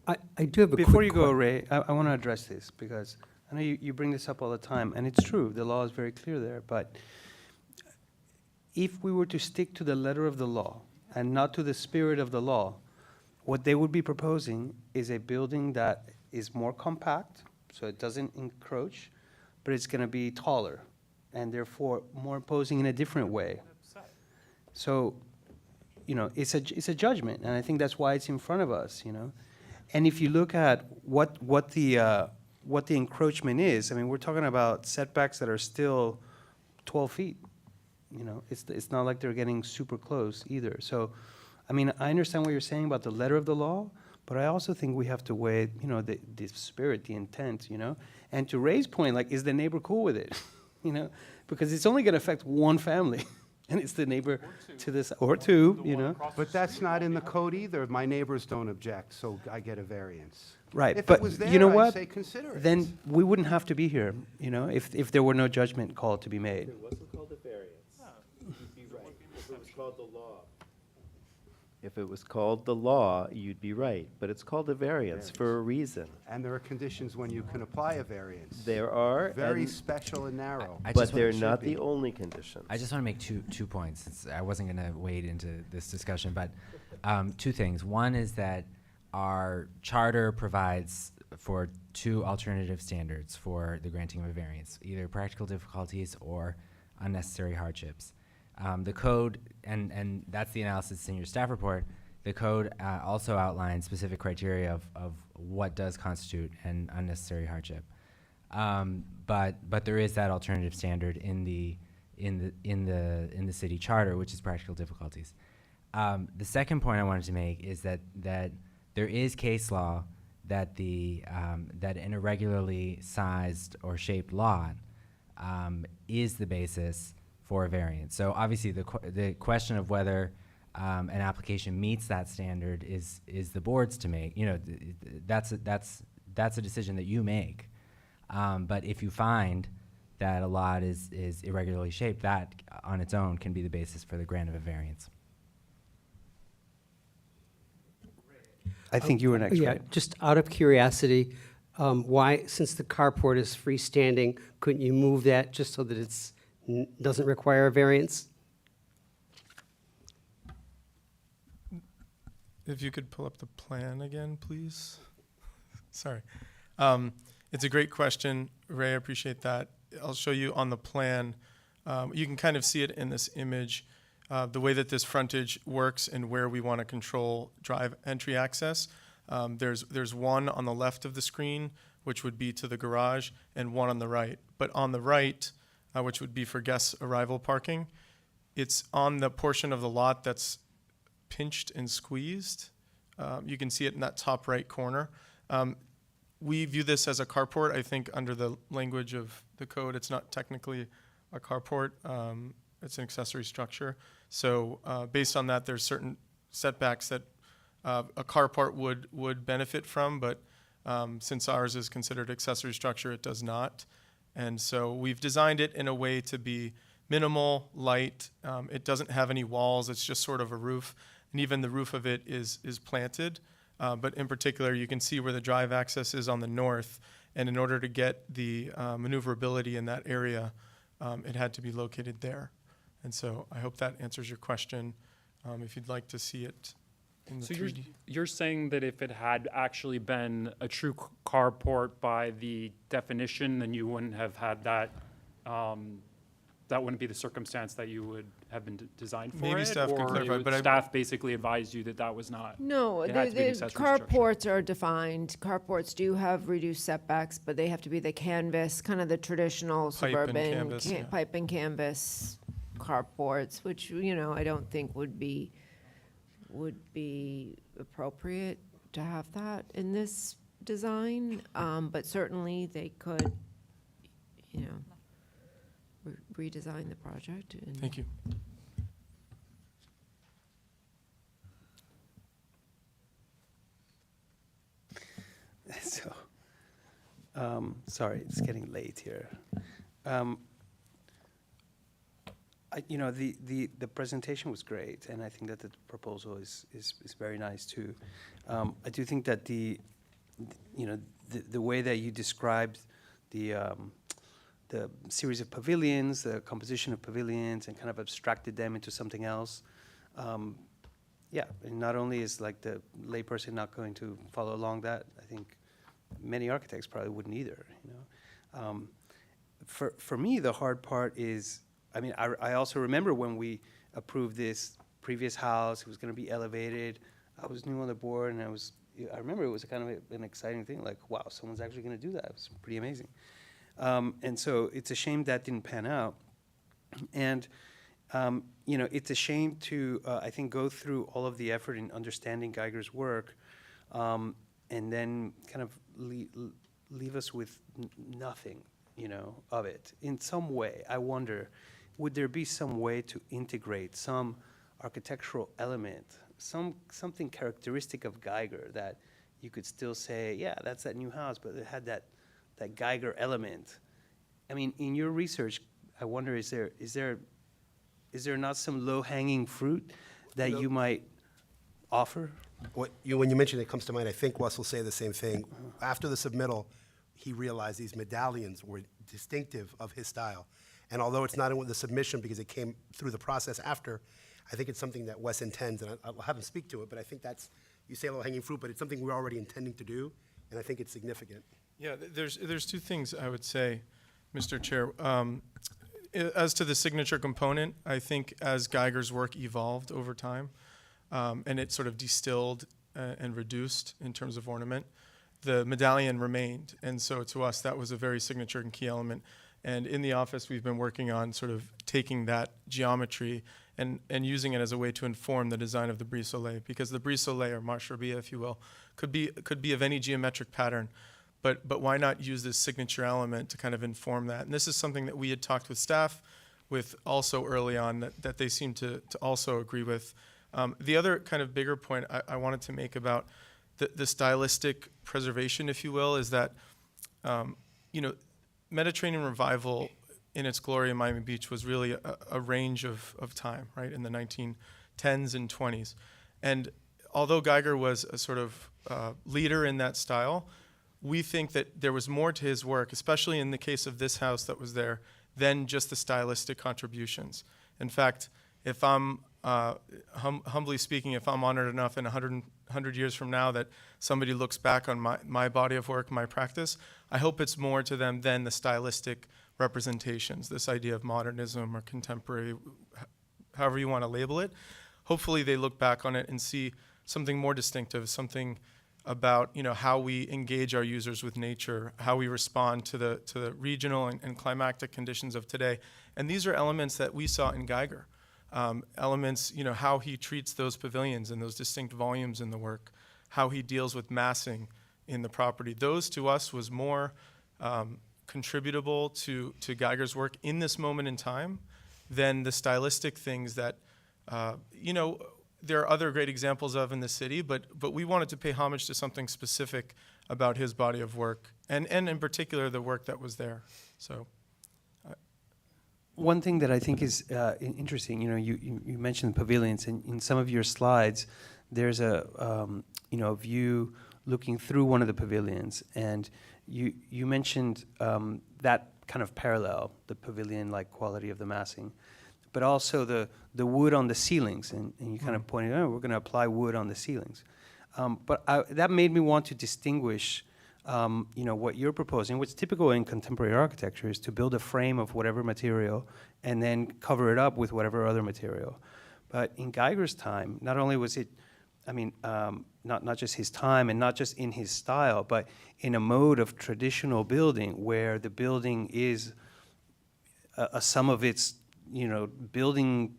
I do have a Before quick you go, Ray, I want to address this because I know you bring this up all the time, and it's true, the law is very clear there, but if we were to stick to the letter of the law and not to the spirit of the law, what they would be proposing is a building that is more compact, so it doesn't encroach, but it's going to be taller and therefore more imposing in a different way. So, you know, it's a judgment, and I think that's why it's in front of us, you know. And if you look at what the encroachment is, I mean, we're talking about setbacks that are still 12 feet. You know, it's not like they're getting super close either. So, I mean, I understand what you're saying about the letter of the law, but I also think we have to weigh, you know, the spirit, the intent, you know. And to Ray's point, like, is the neighbor cool with it? You know, because it's only going to affect one family. And it's the neighbor to this, or two, you know. But that's not in the code either. My neighbors don't object, so I get a variance. Right, If but it was there, you know I'd what? say consider it. Then we wouldn't have to be here, you know, if there were no judgment call to be made. It wasn't called a variance. You'd be right. If it was called the law. If it was called the law, you'd be right. But it's called a variance for a reason. And there are conditions when you can apply a variance. There are. Very and- special and narrow. I But just they're wanna- not the only conditions. I just want to make two points. I wasn't going to wade into this discussion, but two things. One is that our charter provides for two alternative standards for the granting of a variance, either practical difficulties or unnecessary hardships. The code, and that's the analysis in your staff report, the code also outlines specific criteria of what does constitute an unnecessary hardship. But there is that alternative standard in the city charter, which is practical difficulties. The second point I wanted to make is that there is case law that that an irregularly sized or shaped lot is the basis for a variance. So obviously the question of whether an application meets that standard is the board's to make. You know, that's a decision that you make. But if you find that a lot is irregularly shaped, that on its own can be the basis for the grant of a variance. I think you were next, Yeah, right? just out of curiosity, why, since the carport is freestanding, couldn't you move that just so that it's doesn't require a variance? If you could pull up the plan again, please. Sorry. It's a great question, Ray, I appreciate that. I'll show you on the plan. You can kind of see it in this image, the way that this frontage works and where we want to control drive entry access. There's one on the left of the screen, which would be to the garage, and one on the right. But on the right, which would be for guest arrival parking, it's on the portion of the lot that's pinched and squeezed. You can see it in that top right corner. We view this as a carport. I think under the language of the code, it's not technically a carport. It's an accessory structure. So based on that, there's certain setbacks that a carport would benefit from, but since ours is considered accessory structure, it does not. And so we've designed it in a way to be minimal, light. It doesn't have any walls. It's just sort of a roof. And even the roof of it is planted. But in particular, you can see where the drive access is on the north. And in order to get the maneuverability in that area, it had to be located there. And so I hope that answers your question. If you'd like to see it in the So 3D. you're saying that if it had actually been a true carport by the definition, then you wouldn't have had that, that wouldn't be the circumstance that you would have been designed for Maybe it? staff could or clarify, you- but I- staff basically advised you that that was not? No, it had to be an the accessory structure. carports are defined. Carports do have reduced setbacks, but they have to be the canvas, kind of the traditional Pipe and suburban canvas, yeah. pipe and canvas carports, which, you know, I don't think would be appropriate to have that in this design. But certainly they could, you know. redesign the project. And Thank you. So, sorry, it's getting late here. The presentation was great, and I think that the proposal is very nice too. I do think that the way that you described the series of pavilions, the composition of pavilions, and kind of abstracted them into something else. Yeah, and not only is like the layperson not going to follow along that, I think many architects probably wouldn't either. For me, the hard part is, I mean, I also remember when we approved this previous house, it was going to be elevated. I was new on the board, and I remember it was kind of an exciting thing, like, wow, someone's actually going to do that. It was pretty amazing. And so it's a shame that didn't pan out. And, it's a shame to, I think, go through all of the effort in understanding Geiger's work, and then kind of leave us with nothing, of it. In some way, I wonder, would there be some way to integrate some architectural element, something characteristic of Geiger that you could still say, yeah, that's that new house, but it had that Geiger element? I mean, in your research, I wonder, is there not some low-hanging fruit that you might offer? When you mentioned it comes to mind, I think Wes will say the same thing. After the submittal, he realized these medallions were distinctive of his style. And although it's not in the submission because it came through the process after, I think it's something that Wes intends, and I'll have him speak to it, but I think you say low-hanging fruit, but it's something we're already intending to do, and I think it's significant. Yeah, there's two things I would say, Mr. Chair. As to the signature component, I think as Geiger's work evolved over time, and it sort of distilled and reduced in terms of ornament, the medallion remained. And so to us, that was a very signature and key element. And in the office, we've been working on sort of taking that geometry and using it as a way to inform the design of the Brise Soleil, because the Brise Soleil, or Marche Rabia, if you will, could be of any geometric pattern. But why not use this signature element to kind of inform that? And this is something that we had talked with staff with also early on that they seem to also agree with. The other kind of bigger point I wanted to make about the stylistic preservation, if you will, is that, Mediterranean Revival in its glory in Miami Beach was really a range of time, right, in the 1910s and 20s. And although Geiger was a sort of leader in that style, we think that there was more to his work, especially in the case of this house that was there, than just the stylistic contributions. In fact, if I'm, humbly speaking, if I'm honored enough in 100 years from now that somebody looks back on my body of work, my practice, I hope it's more to them than the stylistic representations, this idea of modernism or contemporary, however you want to label it. Hopefully they look back on it and see something more distinctive, something about how we engage our users with nature, how we respond to the regional and climactic conditions of today. And these are elements that we saw in Geiger. Elements, how he treats those pavilions and those distinct volumes in the work, how he deals with massing in the property. Those to us was more contributable to Geiger's work in this moment in time than the stylistic things that, there are other great examples of in the city, but we wanted to pay homage to something specific about his body of work, and in particular the work that was there. So. One thing that I think is interesting, you mentioned pavilions, and in some of your slides, there's a view looking through one of the pavilions, and you mentioned that kind of parallel, the pavilion-like quality of the massing, but also the wood on the ceilings, and you kind of pointed out, we're going to apply wood on the ceilings. But that made me want to distinguish what you're proposing. What's typical in contemporary architecture is to build a frame of whatever material and then cover it up with whatever other material. But in Geiger's time, not only was it, not just his time and not just in his style, but in a mode of traditional building where the building is a sum of its, building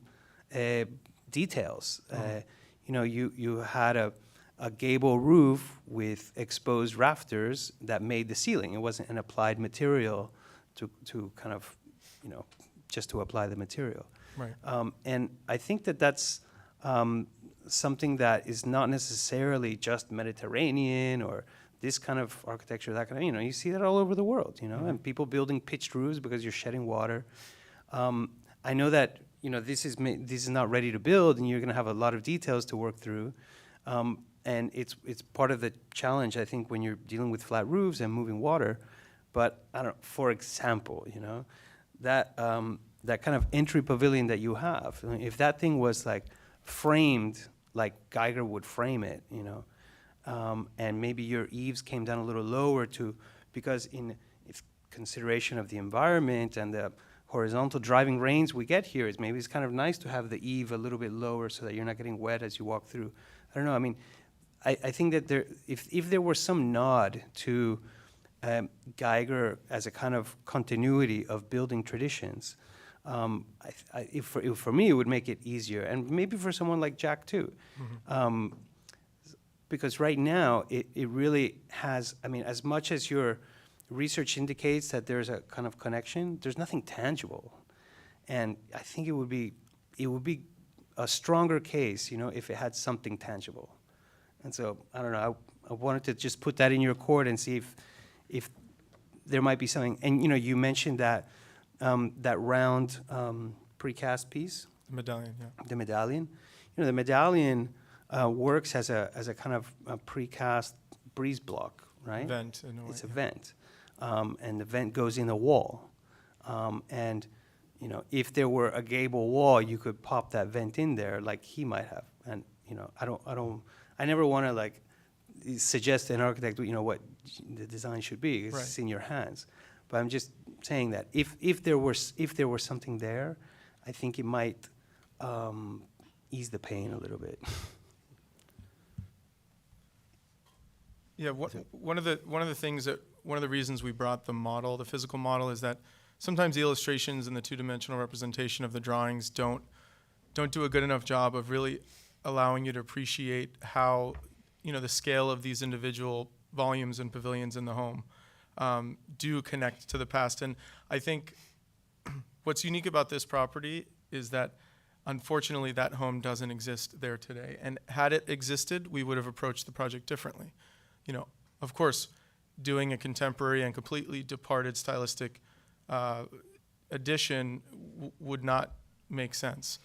details. You had a gable roof with exposed rafters that made the ceiling. It wasn't an applied material to kind of, just to apply the material. Right. And I think that that's something that is not necessarily just Mediterranean or this kind of architecture, that kind of, you see that all over the world, and people building pitched roofs because you're shedding water. I know that, this is not ready to build, and you're going to have a lot of details to work through. And it's part of the challenge, I think, when you're dealing with flat roofs and moving water. But I don't. For example, that that kind of entry pavilion that you have, if that thing was like framed like Geiger would frame it, and maybe your eaves came down a little lower because if consideration of the environment and the horizontal driving rains we get here, maybe it's kind of nice to have the eave a little bit lower so that you're not getting wet as you walk through. I don't know. I mean, I think that if there were some nod to Geiger as a kind of continuity of building traditions, for me, it would make it easier, and maybe for someone like Jack too. Because right now, it really has, as much as your research indicates that there's a kind of connection, there's nothing tangible. And I think it would be a stronger case, if it had something tangible. And so, I don't know, I wanted to just put that in your court and see if there might be something. And, you mentioned that that round precast piece. The medallion, yeah. The medallion. The medallion works as a kind of a precast breeze block, right? Vent, in a way. It's a vent. And the vent goes in the wall. And, if there were a gable wall, you could pop that vent in there like he might have. And, I never want to suggest to an architect, what the design should be. It's Right. in your hands. But I'm just saying that if there were something there, I think it might ease the pain a little bit. Yeah, one of the reasons we brought the physical model, is that sometimes the illustrations and the two-dimensional representation of the drawings don't do a good enough job of really allowing you to appreciate how, the scale of these individual volumes and pavilions in the home do connect to the past. And I think what's unique about this property is that, unfortunately, that home doesn't exist there today. And had it existed, we would have approached the project differently. Of course, doing a contemporary and completely departed stylistic addition would not make sense.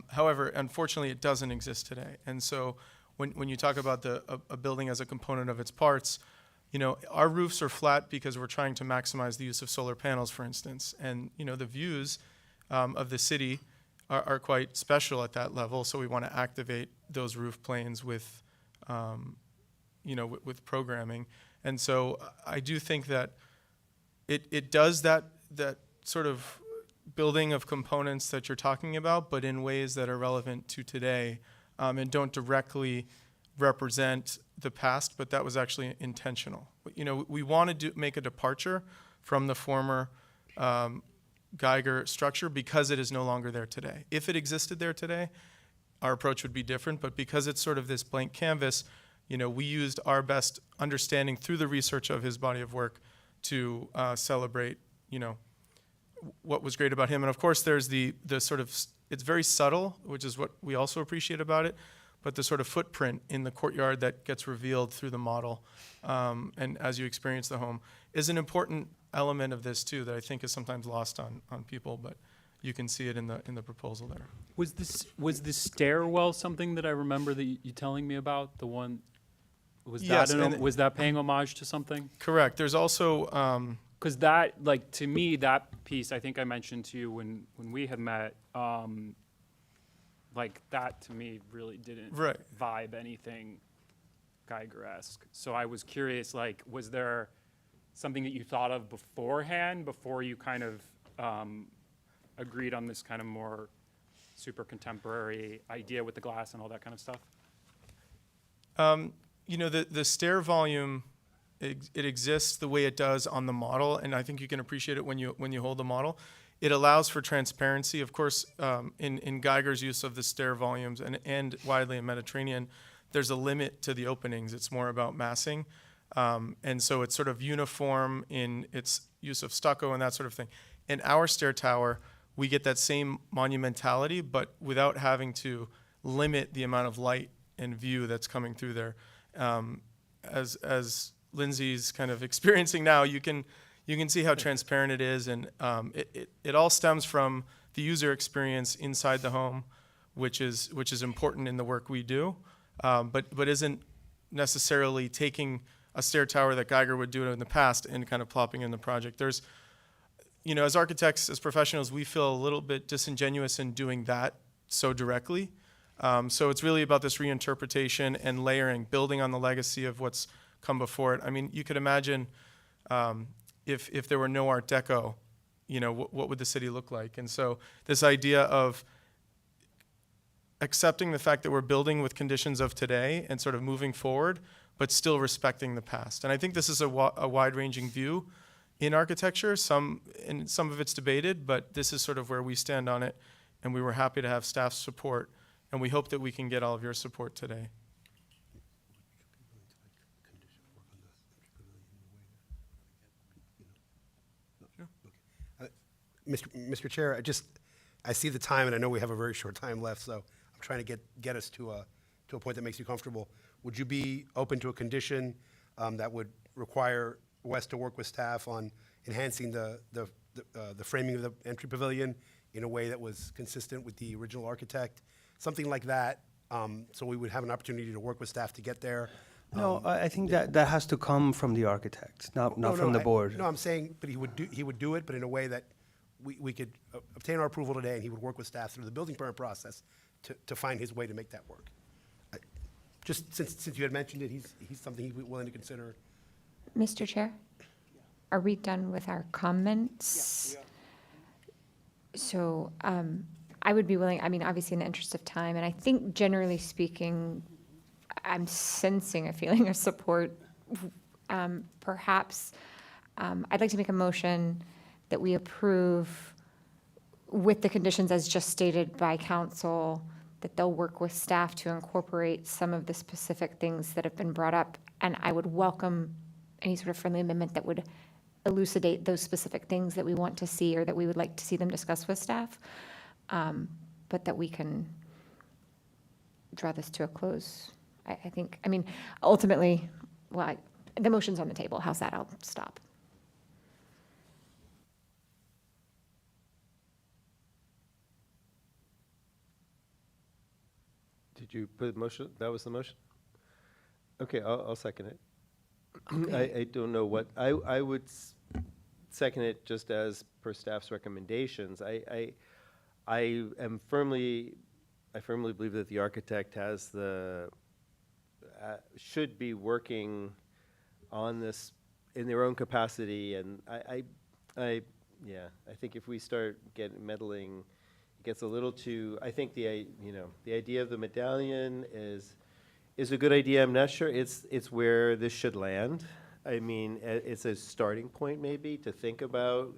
However, unfortunately, it doesn't exist today. And so when you talk about a building as a component of its parts, our roofs are flat because we're trying to maximize the use of solar panels, for instance. And, the views of the city are quite special at that level, so we want to activate those roof planes with with programming. And so I do think that it does that sort of building of components that you're talking about, but in ways that are relevant to today, and don't directly represent the past, but that was actually intentional. We want to make a departure from the former Geiger structure because it is no longer there today. If it existed there today, our approach would be different, but because it's sort of this blank canvas, we used our best understanding through the research of his body of work to celebrate, what was great about him. And of course, there's the sort of, it's very subtle, which is what we also appreciate about it, but the sort of footprint in the courtyard that gets revealed through the model, and as you experience the home, is an important element of this too, that I think is sometimes lost on people, but you can see it in the proposal there. Was the stairwell something that I remember that you telling me about? The one, Yes, was that paying homage to something? Correct. There's also, because that, to me, that piece, I think I mentioned to you when we had met, that to me really didn't vibe anything Geiger-esque. So I was curious, was there something that you thought of beforehand, before you kind of agreed on this kind of more super contemporary idea with the glass and all that kind of stuff? The stair volume, it exists the way it does on the model, and I think you can appreciate it when you hold the model. It allows for transparency. Of course, in Geiger's use of the stair volumes and widely in Mediterranean, there's a limit to the openings. It's more about massing. And so it's sort of uniform in its use of stucco and that sort of thing. In our stair tower, we get that same monumentality, but without having to limit the amount of light and view that's coming through there. As Lindsay's kind of experiencing now, you can see how transparent it is, and it all stems from the user experience inside the home, which is important in the work we do, but isn't necessarily taking a stair tower that Geiger would do in the past and kind of plopping in the project. There's, as architects, as professionals, we feel a little bit disingenuous in doing that so directly. So it's really about this reinterpretation and layering, building on the legacy of what's come before it. I mean, you could imagine if there were no Art Deco, what would the city look like? And so this idea of accepting the fact that we're building with conditions of today and sort of moving forward, but still respecting the past. And I think this is a wide-ranging view in architecture. Some of it's debated, but this is sort of where we stand on it. And we were happy to have staff support. And we hope that we can get all of your support today. Mr. Chair, I see the time, and I know we have a very short time left, so I'm trying to get us to a point that makes you comfortable. Would you be open to a condition that would require Wes to work with staff on enhancing the framing of the entry pavilion in a way that was consistent with the original architect? Something like that, so we would have an opportunity to work with staff to get there. No, I think that has to come from the architect, not from the board. No, I'm saying, but he would do it, but in a way that we could obtain our approval today, and he would work with staff through the building permit process to find his way to make that work. Just since you had mentioned it, he's something he'd be willing to consider. Mr. Chair, are we done with our comments? Yeah, we are. So I would be willing, obviously in the interest of time, and I think generally speaking, I'm sensing a feeling of support. Perhaps I'd like to make a motion that we approve with the conditions as just stated by council, that they'll work with staff to incorporate some of the specific things that have been brought up. And I would welcome any sort of friendly amendment that would elucidate those specific things that we want to see or that we would like to see them discuss with staff. But that we can draw this to a close. I think, ultimately, the motion's on the table. How's that? I'll stop. Did you put the motion? That was the motion? Okay, I'll second it. Okay. I don't know what, I would second it just as per staff's recommendations. I firmly believe that the architect has should be working on this in their own capacity, and I think if we start meddling, it gets a little too. I think the idea of the medallion is a good idea. I'm not sure it's where this should land. I mean, it's a starting point maybe to think about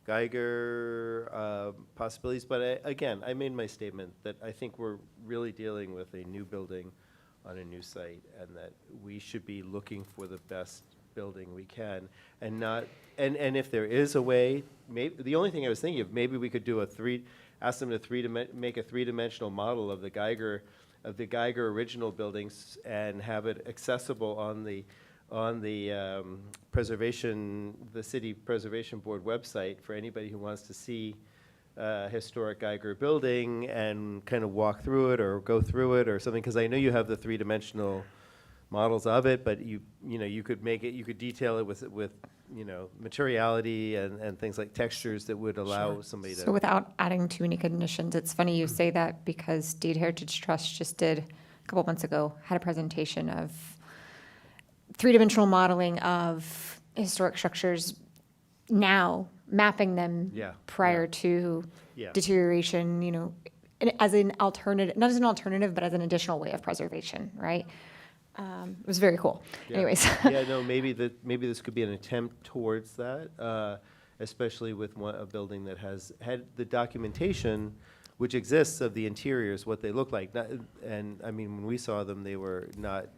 Geiger possibilities, but I made my statement that I think we're really dealing with a new building on a new site, and that we should be looking for the best building we can, and not, and if there is a way, maybe, the only thing I was thinking of, maybe we could do ask them to make a three-dimensional model of the Geiger original buildings and have it accessible on the City Preservation Board website for anybody who wants to see historic Geiger building and kind of walk through it or go through it or something, because I know you have the three-dimensional models of it, but you could detail it with materiality and things like textures that would allow somebody to. So without adding too many conditions, it's funny you say that, because Deed Heritage Trust just did a couple months ago, had a presentation of three-dimensional modeling of historic structures now, mapping them prior to deterioration, as an alternative, not as an alternative, but as an additional way of preservation, right? It was very cool. Yeah. Anyways. Maybe this could be an attempt towards that, especially with a building that has had the documentation which exists of the interiors, what they look like. When we saw them, they were not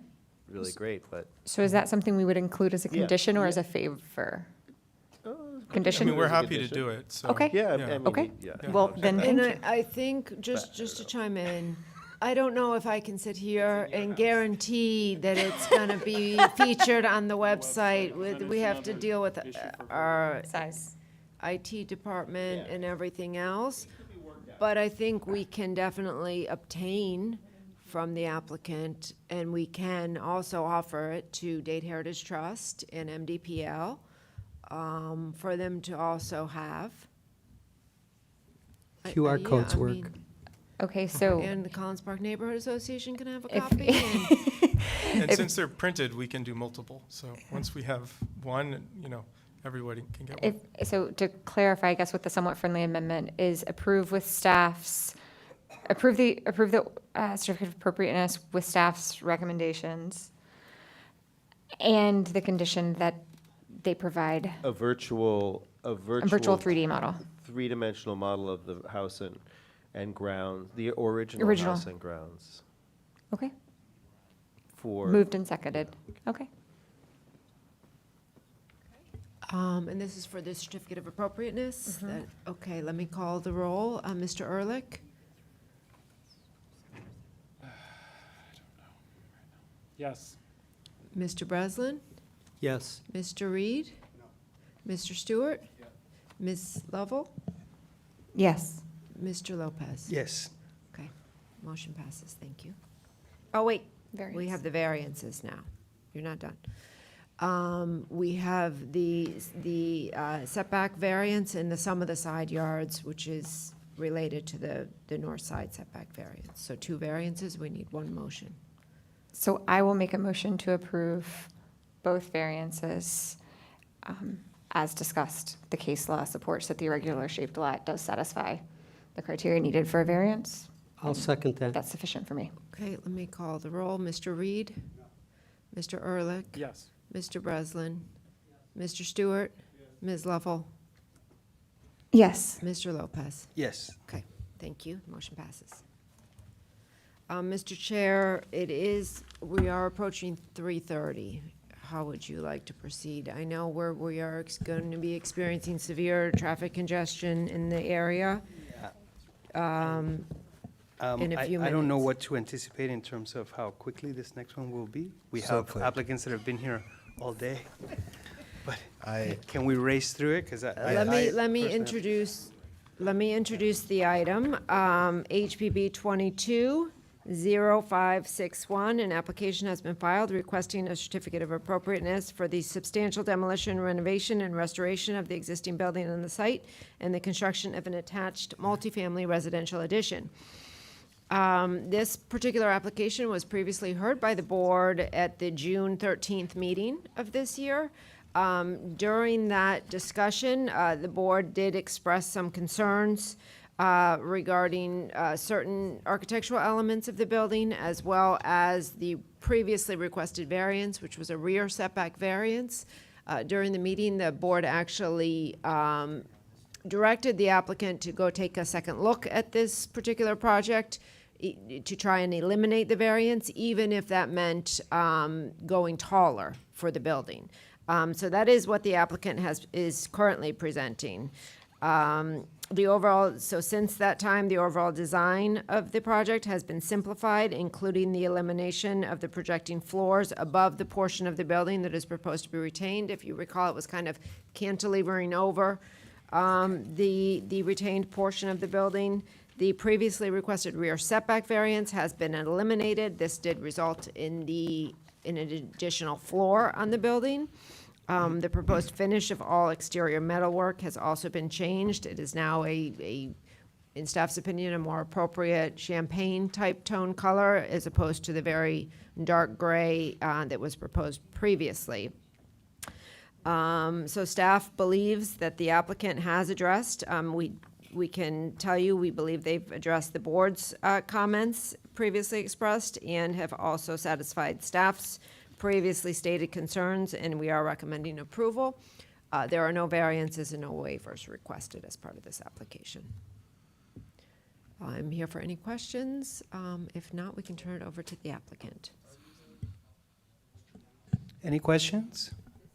really great, but. So is that something we would include as a condition or as a favor? condition? I mean, we're happy to do it, so. Okay. Yeah, I mean, Okay. yeah. Well, then, thank And you. I think, just to chime in, I don't know if I can sit here and guarantee that it's gonna be featured on the website. We have to deal with our Size. IT department and everything else. But I think we can definitely obtain from the applicant, and we can also offer it to Dade Heritage Trust and MDPL, for them to also have. QR Yeah, codes I work. mean, Okay, so And the Collins Park Neighborhood Association can have a If- copy. and- And since they're printed, we can do multiple. So once we have one, you know, everybody can get one. so to clarify, I guess with the somewhat friendly amendment is approve with staff's, approve the certificate of appropriateness with staff's recommendations and the condition that they provide A virtual a virtual 3D model. three-dimensional model of the house and ground, the original Original. house and grounds Okay, for. moved and seconded. Okay. And this is for the certificate of appropriateness? Okay, let me call the roll. Mr. Ehrlich? Yes. Mr. Breslin? Yes. Mr. Reed? Mr. Stewart? Ms. Lovell? Yes. Mr. Lopez? Yes. Okay, motion passes, thank you. Oh, wait, we Variance. have the variances now. You're not done. We have the setback variance in the sum of the side yards, which is related to the north side setback variance. So 2 variances, we need 1 motion. So I will make a motion to approve both variances. As discussed, the case law supports that the irregular shaped lot does satisfy the criteria needed for a variance. I'll second that. That's sufficient for me. Okay, let me call the roll. Mr. Reed? Mr. Ehrlich? Yes. Mr. Breslin? Mr. Stewart? Ms. Lovell? Yes. Mr. Lopez? Yes. Okay, thank you. Motion passes. Mr. Chair, we are approaching 3:30. How would you like to proceed? I know we are going to be experiencing severe traffic congestion in the area. In a few I don't know minutes. what to anticipate in terms of how quickly this next one will be. We So have quick. applicants that have been here all day. But can we race through it? Because Let me introduce the item. HPB 22-0561, an application has been filed requesting a certificate of appropriateness for the substantial demolition, renovation, and restoration of the existing building on the site and the construction of an attached multifamily residential addition. This particular application was previously heard by the board at the June 13th meeting of this year. During that discussion, the board did express some concerns regarding certain architectural elements of the building, as well as the previously requested variance, which was a rear setback variance. During the meeting, the board actually directed the applicant to go take a second look at this particular project to try and eliminate the variance, even if that meant going taller for the building. So that is what the applicant is currently presenting. So since that time, the overall design of the project has been simplified, including the elimination of the projecting floors above the portion of the building that is proposed to be retained. If you recall, it was kind of cantilevering over the retained portion of the building. The previously requested rear setback variance has been eliminated. This did result in an additional floor on the building. The proposed finish of all exterior metalwork has also been changed. It is now in staff's opinion, a more appropriate champagne-type tone color as opposed to the very dark gray that was proposed previously. So staff believes that the applicant has addressed. We can tell you, we believe they've addressed the board's comments previously expressed and have also satisfied staff's previously stated concerns, and we are recommending approval. There are no variances and no waivers requested as part of this application. I'm here for any questions. If not, we can turn it over to the applicant. Any questions?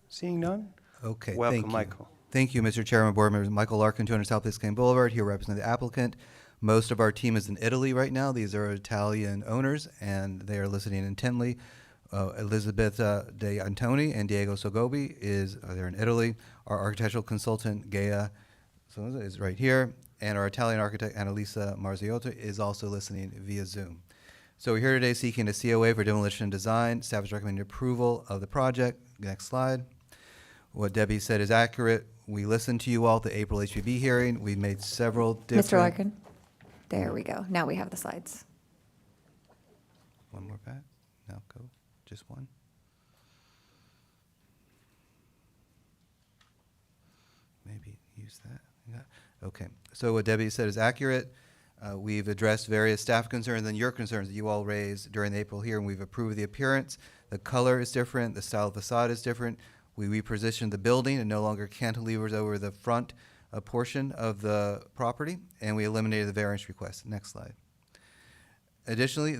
Seeing none? Okay, Welcome, thank you. Michael. Thank you, Mr. Chairman, board members. Michael Larkin, 200 South Biscayne Boulevard, here representing the applicant. Most of our team is in Italy right now. These are Italian owners, and they are listening intently. Elizabeth De Antoni and Diego Sogobi they're in Italy. Our architectural consultant, Gaia, is right here, and our Italian architect, Annalisa Marziotto, is also listening via Zoom. So we're here today seeking a COA for demolition and design. Staff is recommending approval of the project. Next slide. What Debbie said is accurate. We listened to you all at the April HPB hearing. We made several different... Mr. Larkin, there we go. Now we have the slides. One more back. No, go. Just one. Maybe use that. Yeah. Okay. So what Debbie said is accurate. We've addressed various staff concerns and your concerns that you all raised during the April hearing. We've approved the appearance. The color is different. The style of facade is different. We repositioned the building and no longer cantilevers over the front portion of the property, and we eliminated the variance request. Next slide. Additionally,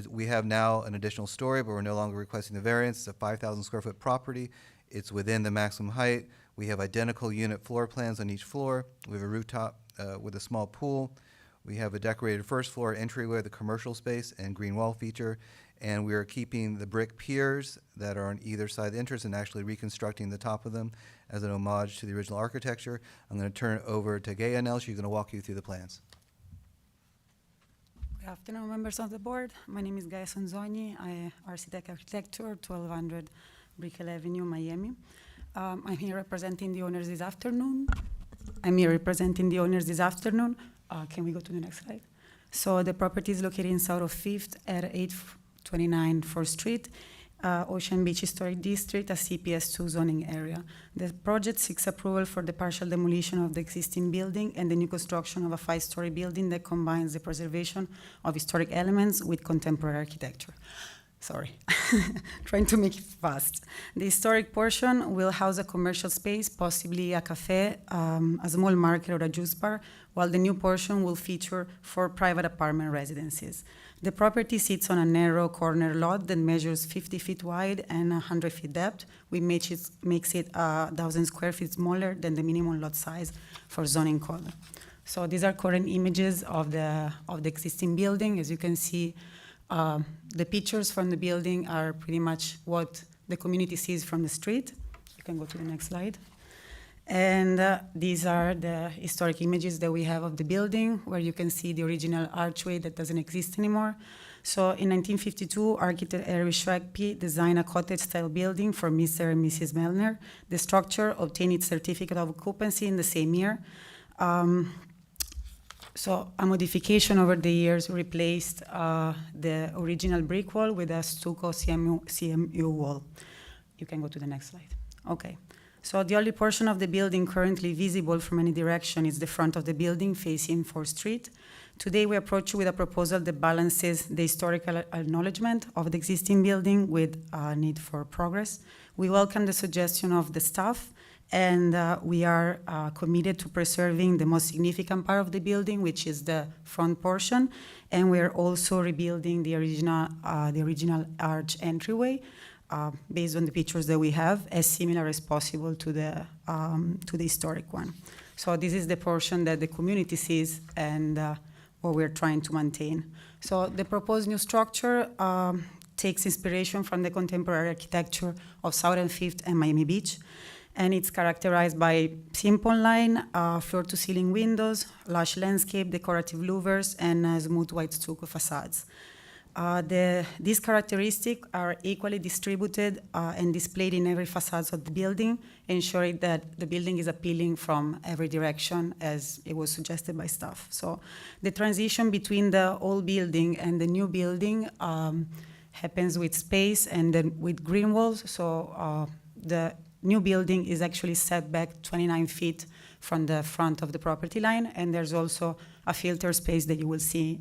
we have now an additional story, but we're no longer requesting the variance. It's a 5,000 square foot property. It's within the maximum height. We have identical unit floor plans on each floor. We have a rooftop with a small pool. We have a decorated first floor entryway, the commercial space, and green wall feature. And we are keeping the brick piers that are on either side of the entrance and actually reconstructing the top of them as an homage to the original architecture. I'm going to turn it over to Gaia now. She's going to walk you through the plans. Good afternoon, members of the board. My name is Gaia Sonzogni. I architect architecture, 1200 Brickell Avenue, Miami. I'm here representing the owners this afternoon. Can we go to the next slide? So the property is located in South of 5th at 829 4th Street, Ocean Beach Historic District, a CPS2 zoning area. The project seeks approval for the partial demolition of the existing building and the new construction of a 5-story building that combines the preservation of historic elements with contemporary architecture. Sorry, trying to make it fast. The historic portion will house a commercial space, possibly a cafe, a small market, or a juice bar, while the new portion will feature 4 private apartment residences. The property sits on a narrow corner lot that measures 50 feet wide and 100 feet depth, which makes it 1,000 square feet smaller than the minimum lot size for zoning code. So these are current images of the existing building. As you can see, the pictures from the building are pretty much what the community sees from the street. You can go to the next slide. And these are the historic images that we have of the building, where you can see the original archway that doesn't exist anymore. So in 1952, architect Erich Schweigke designed a cottage-style building for Mr. and Mrs. Mellner. The structure obtained its certificate of occupancy in the same year. So a modification over the years replaced the original brick wall with a stucco CMU wall. You can go to the next slide. Okay. So the only portion of the building currently visible from any direction is the front of the building facing 4th Street. Today we approach you with a proposal that balances the historical acknowledgement of the existing building with a need for progress. We welcome the suggestion of the staff, and we are committed to preserving the most significant part of the building, which is the front portion, and we are also rebuilding the original arch entryway based on the pictures that we have, as similar as possible to the historic one. So this is the portion that the community sees and what we're trying to maintain. So the proposed new structure takes inspiration from the contemporary architecture of Southern 5th and Miami Beach. And it's characterized by simple line, floor-to-ceiling windows, lush landscape, decorative louvers, and smooth white stucco facades. These characteristics are equally distributed and displayed in every facade of the building, ensuring that the building is appealing from every direction, as it was suggested by staff. So the transition between the old building and the new building happens with space and then with green walls. So the new building is actually set back 29 feet from the front of the property line, and there's also a filter space that you will see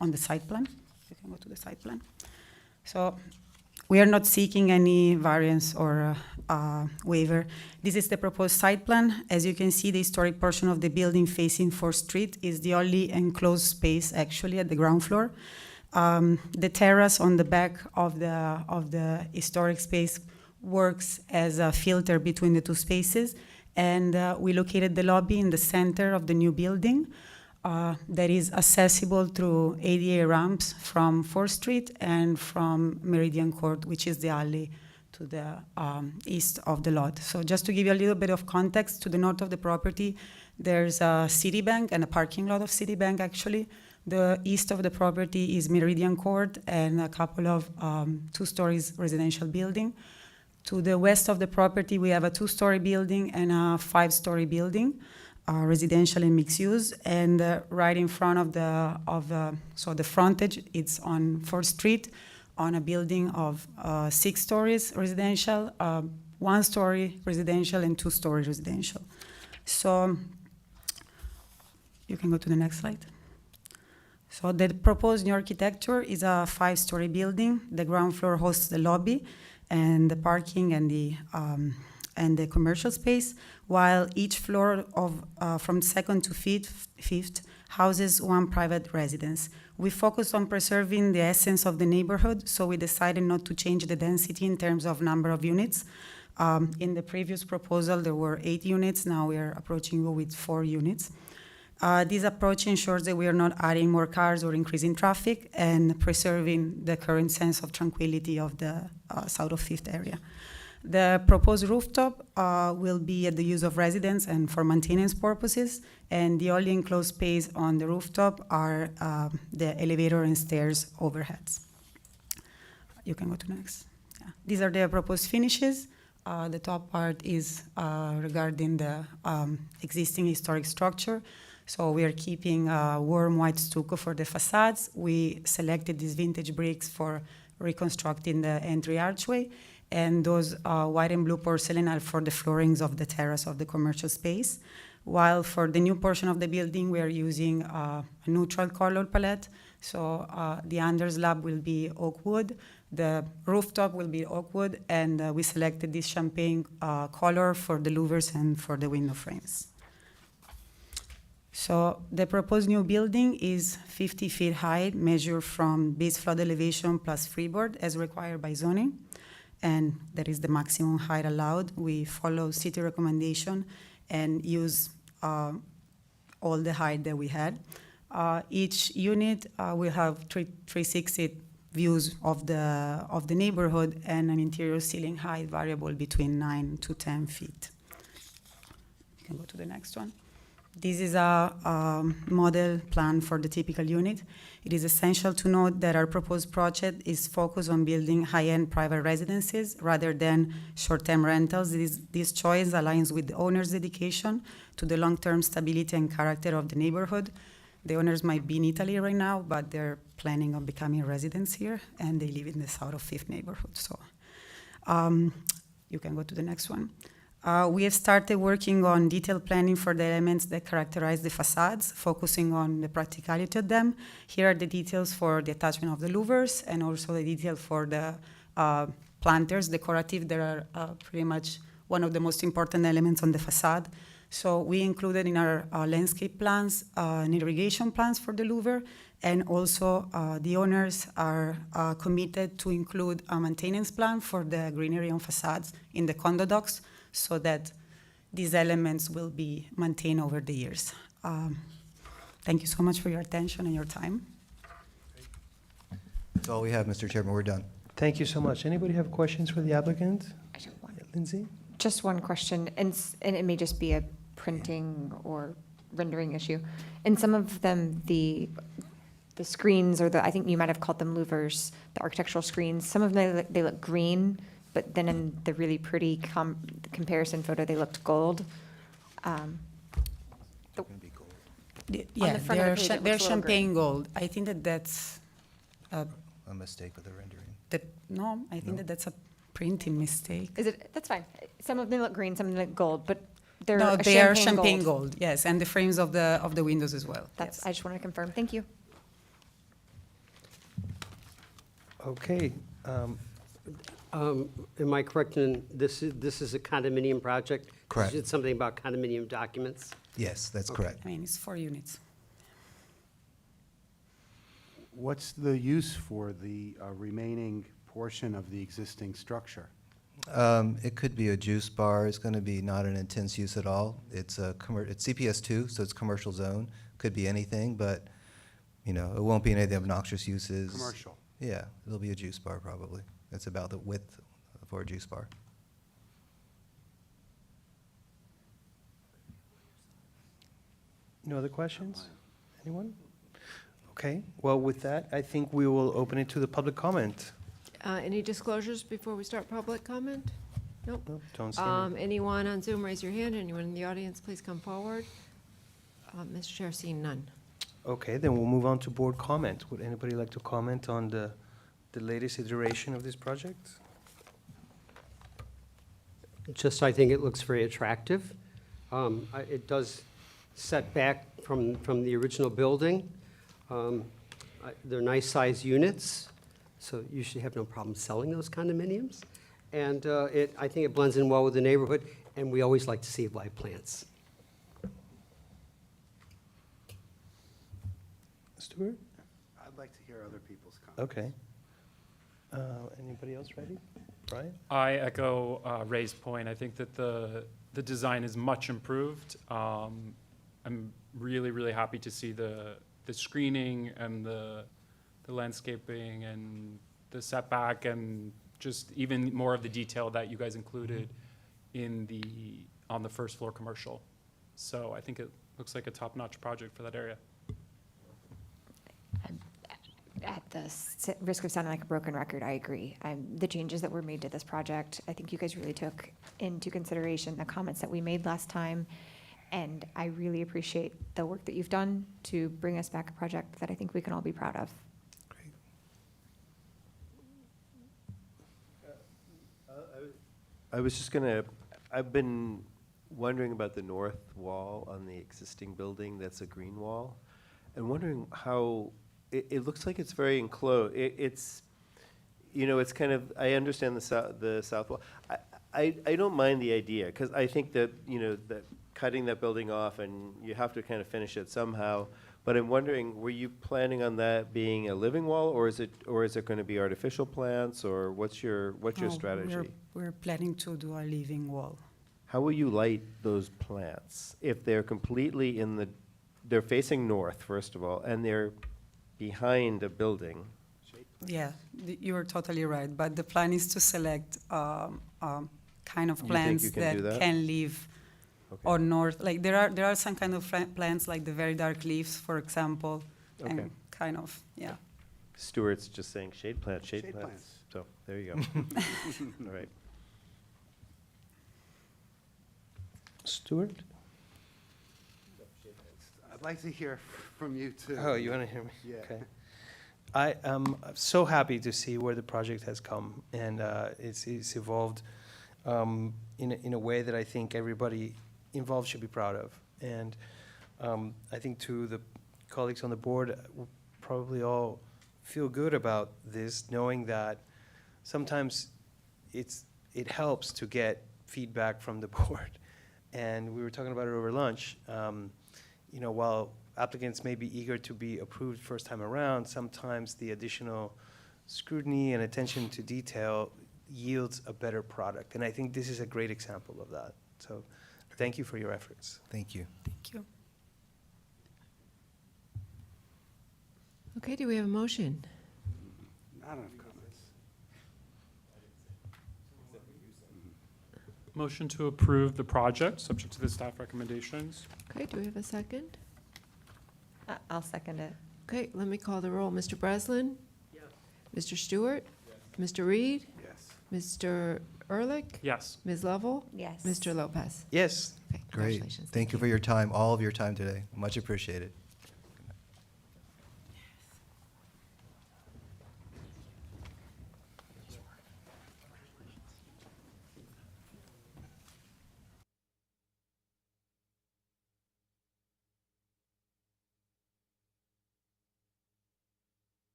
on the site plan. You can go to the site plan. So we are not seeking any variance or waiver. This is the proposed site plan. As you can see, the historic portion of the building facing 4th Street is the only enclosed space actually at the ground floor. The terrace on the back of the historic space works as a filter between the two spaces, And we located the lobby in the center of the new building that is accessible through ADA ramps from 4th Street and from Meridian Court, which is the alley to the east of the lot. So just to give you a little bit of context, to the north of the property, there's a Citibank and a parking lot of Citibank, actually. The east of the property is Meridian Court and a couple of 2 stories residential building. To the west of the property, we have a 2-story building and a 5-story building, residential and mixed use. And right in front of the frontage, it's on 4th Street, on a building of 6 stories residential, 1-story residential, and 2-story residential. So you can go to the next slide. So the proposed new architecture is a 5-story building. The ground floor hosts the lobby and the parking and the commercial space, while each floor of from 2nd to 5th houses 1 private residence. We focused on preserving the essence of the neighborhood, so we decided not to change the density in terms of number of units. In the previous proposal, there were 8 units. Now we are approaching you with 4 units. This approach ensures that we are not adding more cars or increasing traffic and preserving the current sense of tranquility of the South of 5th area. The proposed rooftop will be at the use of residents and for maintenance purposes, and the only enclosed space on the rooftop are the elevator and stairs overheads. You can go to next. Yeah. These are the proposed finishes. The top part is regarding the existing historic structure. So we are keeping warm white stucco for the facades. We selected these vintage bricks for reconstructing the entry archway, and those white and blue porcelain are for the floorings of the terrace of the commercial space. While for the new portion of the building, we are using a neutral color palette. So the under slab will be oak wood, the rooftop will be oak wood, and we selected this champagne color for the louvers and for the window frames. So the proposed new building is 50 feet high, measured from base flood elevation plus freeboard as required by zoning. And that is the maximum height allowed. We follow city recommendation and use all the height that we had. Each unit will have 360 views of the neighborhood and an interior ceiling height variable between 9 to 10 feet. You can go to the next one. This is a model plan for the typical unit. It is essential to note that our proposed project is focused on building high-end private residences rather than short-term rentals. This choice aligns with the owner's dedication to the long-term stability and character of the neighborhood. The owners might be in Italy right now, but they're planning on becoming residents here, and they live in the South of 5th neighborhood. So you can go to the next one. We have started working on detailed planning for the elements that characterize the facades, focusing on the practicality of them. Here are the details for the attachment of the louvers and also the detail for the planters, decorative, that are pretty much one of the most important elements on the facade. So we included in our landscape plans an irrigation plans for the louver, and also the owners are committed to include a maintenance plan for the greenery on facades in the condo docks, so that these elements will be maintained over the years. Thank you so much for your attention and your time. That's all we have, Mr. Chairman. We're done. Thank you so much. Anybody have questions for the applicant? I just have one. Lindsay? Just one question, and it may just be a printing or rendering issue. In some of them, the screens, or I think you might have called them louvers, the architectural screens, some of them, they look green, but then in the really pretty comparison photo, they looked gold. Yeah, the front of the page, it looks a they're little champagne green. gold. I think that's A mistake with the rendering. I think that's a printing mistake. Is it? That's fine. Some of them look green, some of them look gold, but they're No, a they are champagne champagne gold, yes, and the frames of the windows as well. That's. yes. I just wanted to confirm. Thank you. Okay. Am I correct in, this is a condominium project? Correct. You said something about condominium documents? Yes, that's correct. I mean, it's 4 units. What's the use for the remaining portion of the existing structure? It could be a juice bar. It's going to be not an intense use at all. It's it's CPS2, so it's commercial zone. Could be anything, but you know, it won't be any of the obnoxious uses. Commercial. Yeah, it'll be a juice bar probably. That's about the width for a juice bar. No other questions? Anyone? Okay, well, with that, I think we will open it to the public comment. Any disclosures before we start public comment? Nope. Nope, don't see any. Anyone on Zoom, raise your hand. Anyone in the audience, please come forward. Mr. Chair, seeing none. Okay, then we'll move on to board comment. Would anybody like to comment on the latest iteration of this project? Just, I think it looks very attractive. It does set back from the original building. They're nice-sized units, so you should have no problem selling those condominiums. And I think it blends in well with the neighborhood, and we always like to see live plants. Stuart? I'd like to hear other people's comments. Okay. Anybody else ready? Brian? I echo Ray's point. I think that the design is much improved. I'm really, really happy to see the screening and the landscaping and the setback and just even more of the detail that you guys included on the first floor commercial. So I think it looks like a top-notch project for that area. At the risk of sounding like a broken record, I agree. The changes that were made to this project, I think you guys really took into consideration the comments that we made last time. And I really appreciate the work that you've done to bring us back a project that I think we can all be proud of. I was just I've been wondering about the north wall on the existing building that's a green wall, and wondering how, it looks like it's very enclosed. It's, you know, it's kind of, I understand the south wall. I don't mind the idea, because I think that, you know, that cutting that building off and you have to kind of finish it somehow. But I'm wondering, were you planning on that being a living wall, or is it going to be artificial plants, or what's your strategy? We're planning to do a living wall. How will you light those plants if they're completely they're facing north, first of all, and they're behind a building? Yeah, you're totally right, but the plan is to select kind of You think plants you can that do that? can live on north. Like there are some kind of plants like the very dark leaves, for example, Okay. and kind of, yeah. Stuart's just saying shade plants, shade Shade plants. plants. So, there you go. All right. Stuart? I'd like to hear from you too. Oh, you want to hear me? Yeah. Okay. I am so happy to see where the project has come, and it's evolved in a way that I think everybody involved should be proud of. And I think to the colleagues on the board, we probably all feel good about this, knowing that sometimes it helps to get feedback from the board. And we were talking about it over lunch. You know, while applicants may be eager to be approved first time around, sometimes the additional scrutiny and attention to detail yields a better product. And I think this is a great example of that. So thank you for your efforts. Thank you. Thank you. Okay, do we have a motion? Not enough comments. Motion to approve the project, subject to the staff recommendations. Okay, do we have a second? I'll second it. Okay, let me call the roll. Mr. Breslin? Yes. Mr. Stewart? Yes. Mr. Reed? Yes. Mr. Ehrlich? Yes. Ms. Lovell? Yes. Mr. Lopez? Yes. Okay, Great. congratulations. Thank you for your time, all of your time today. Much appreciated.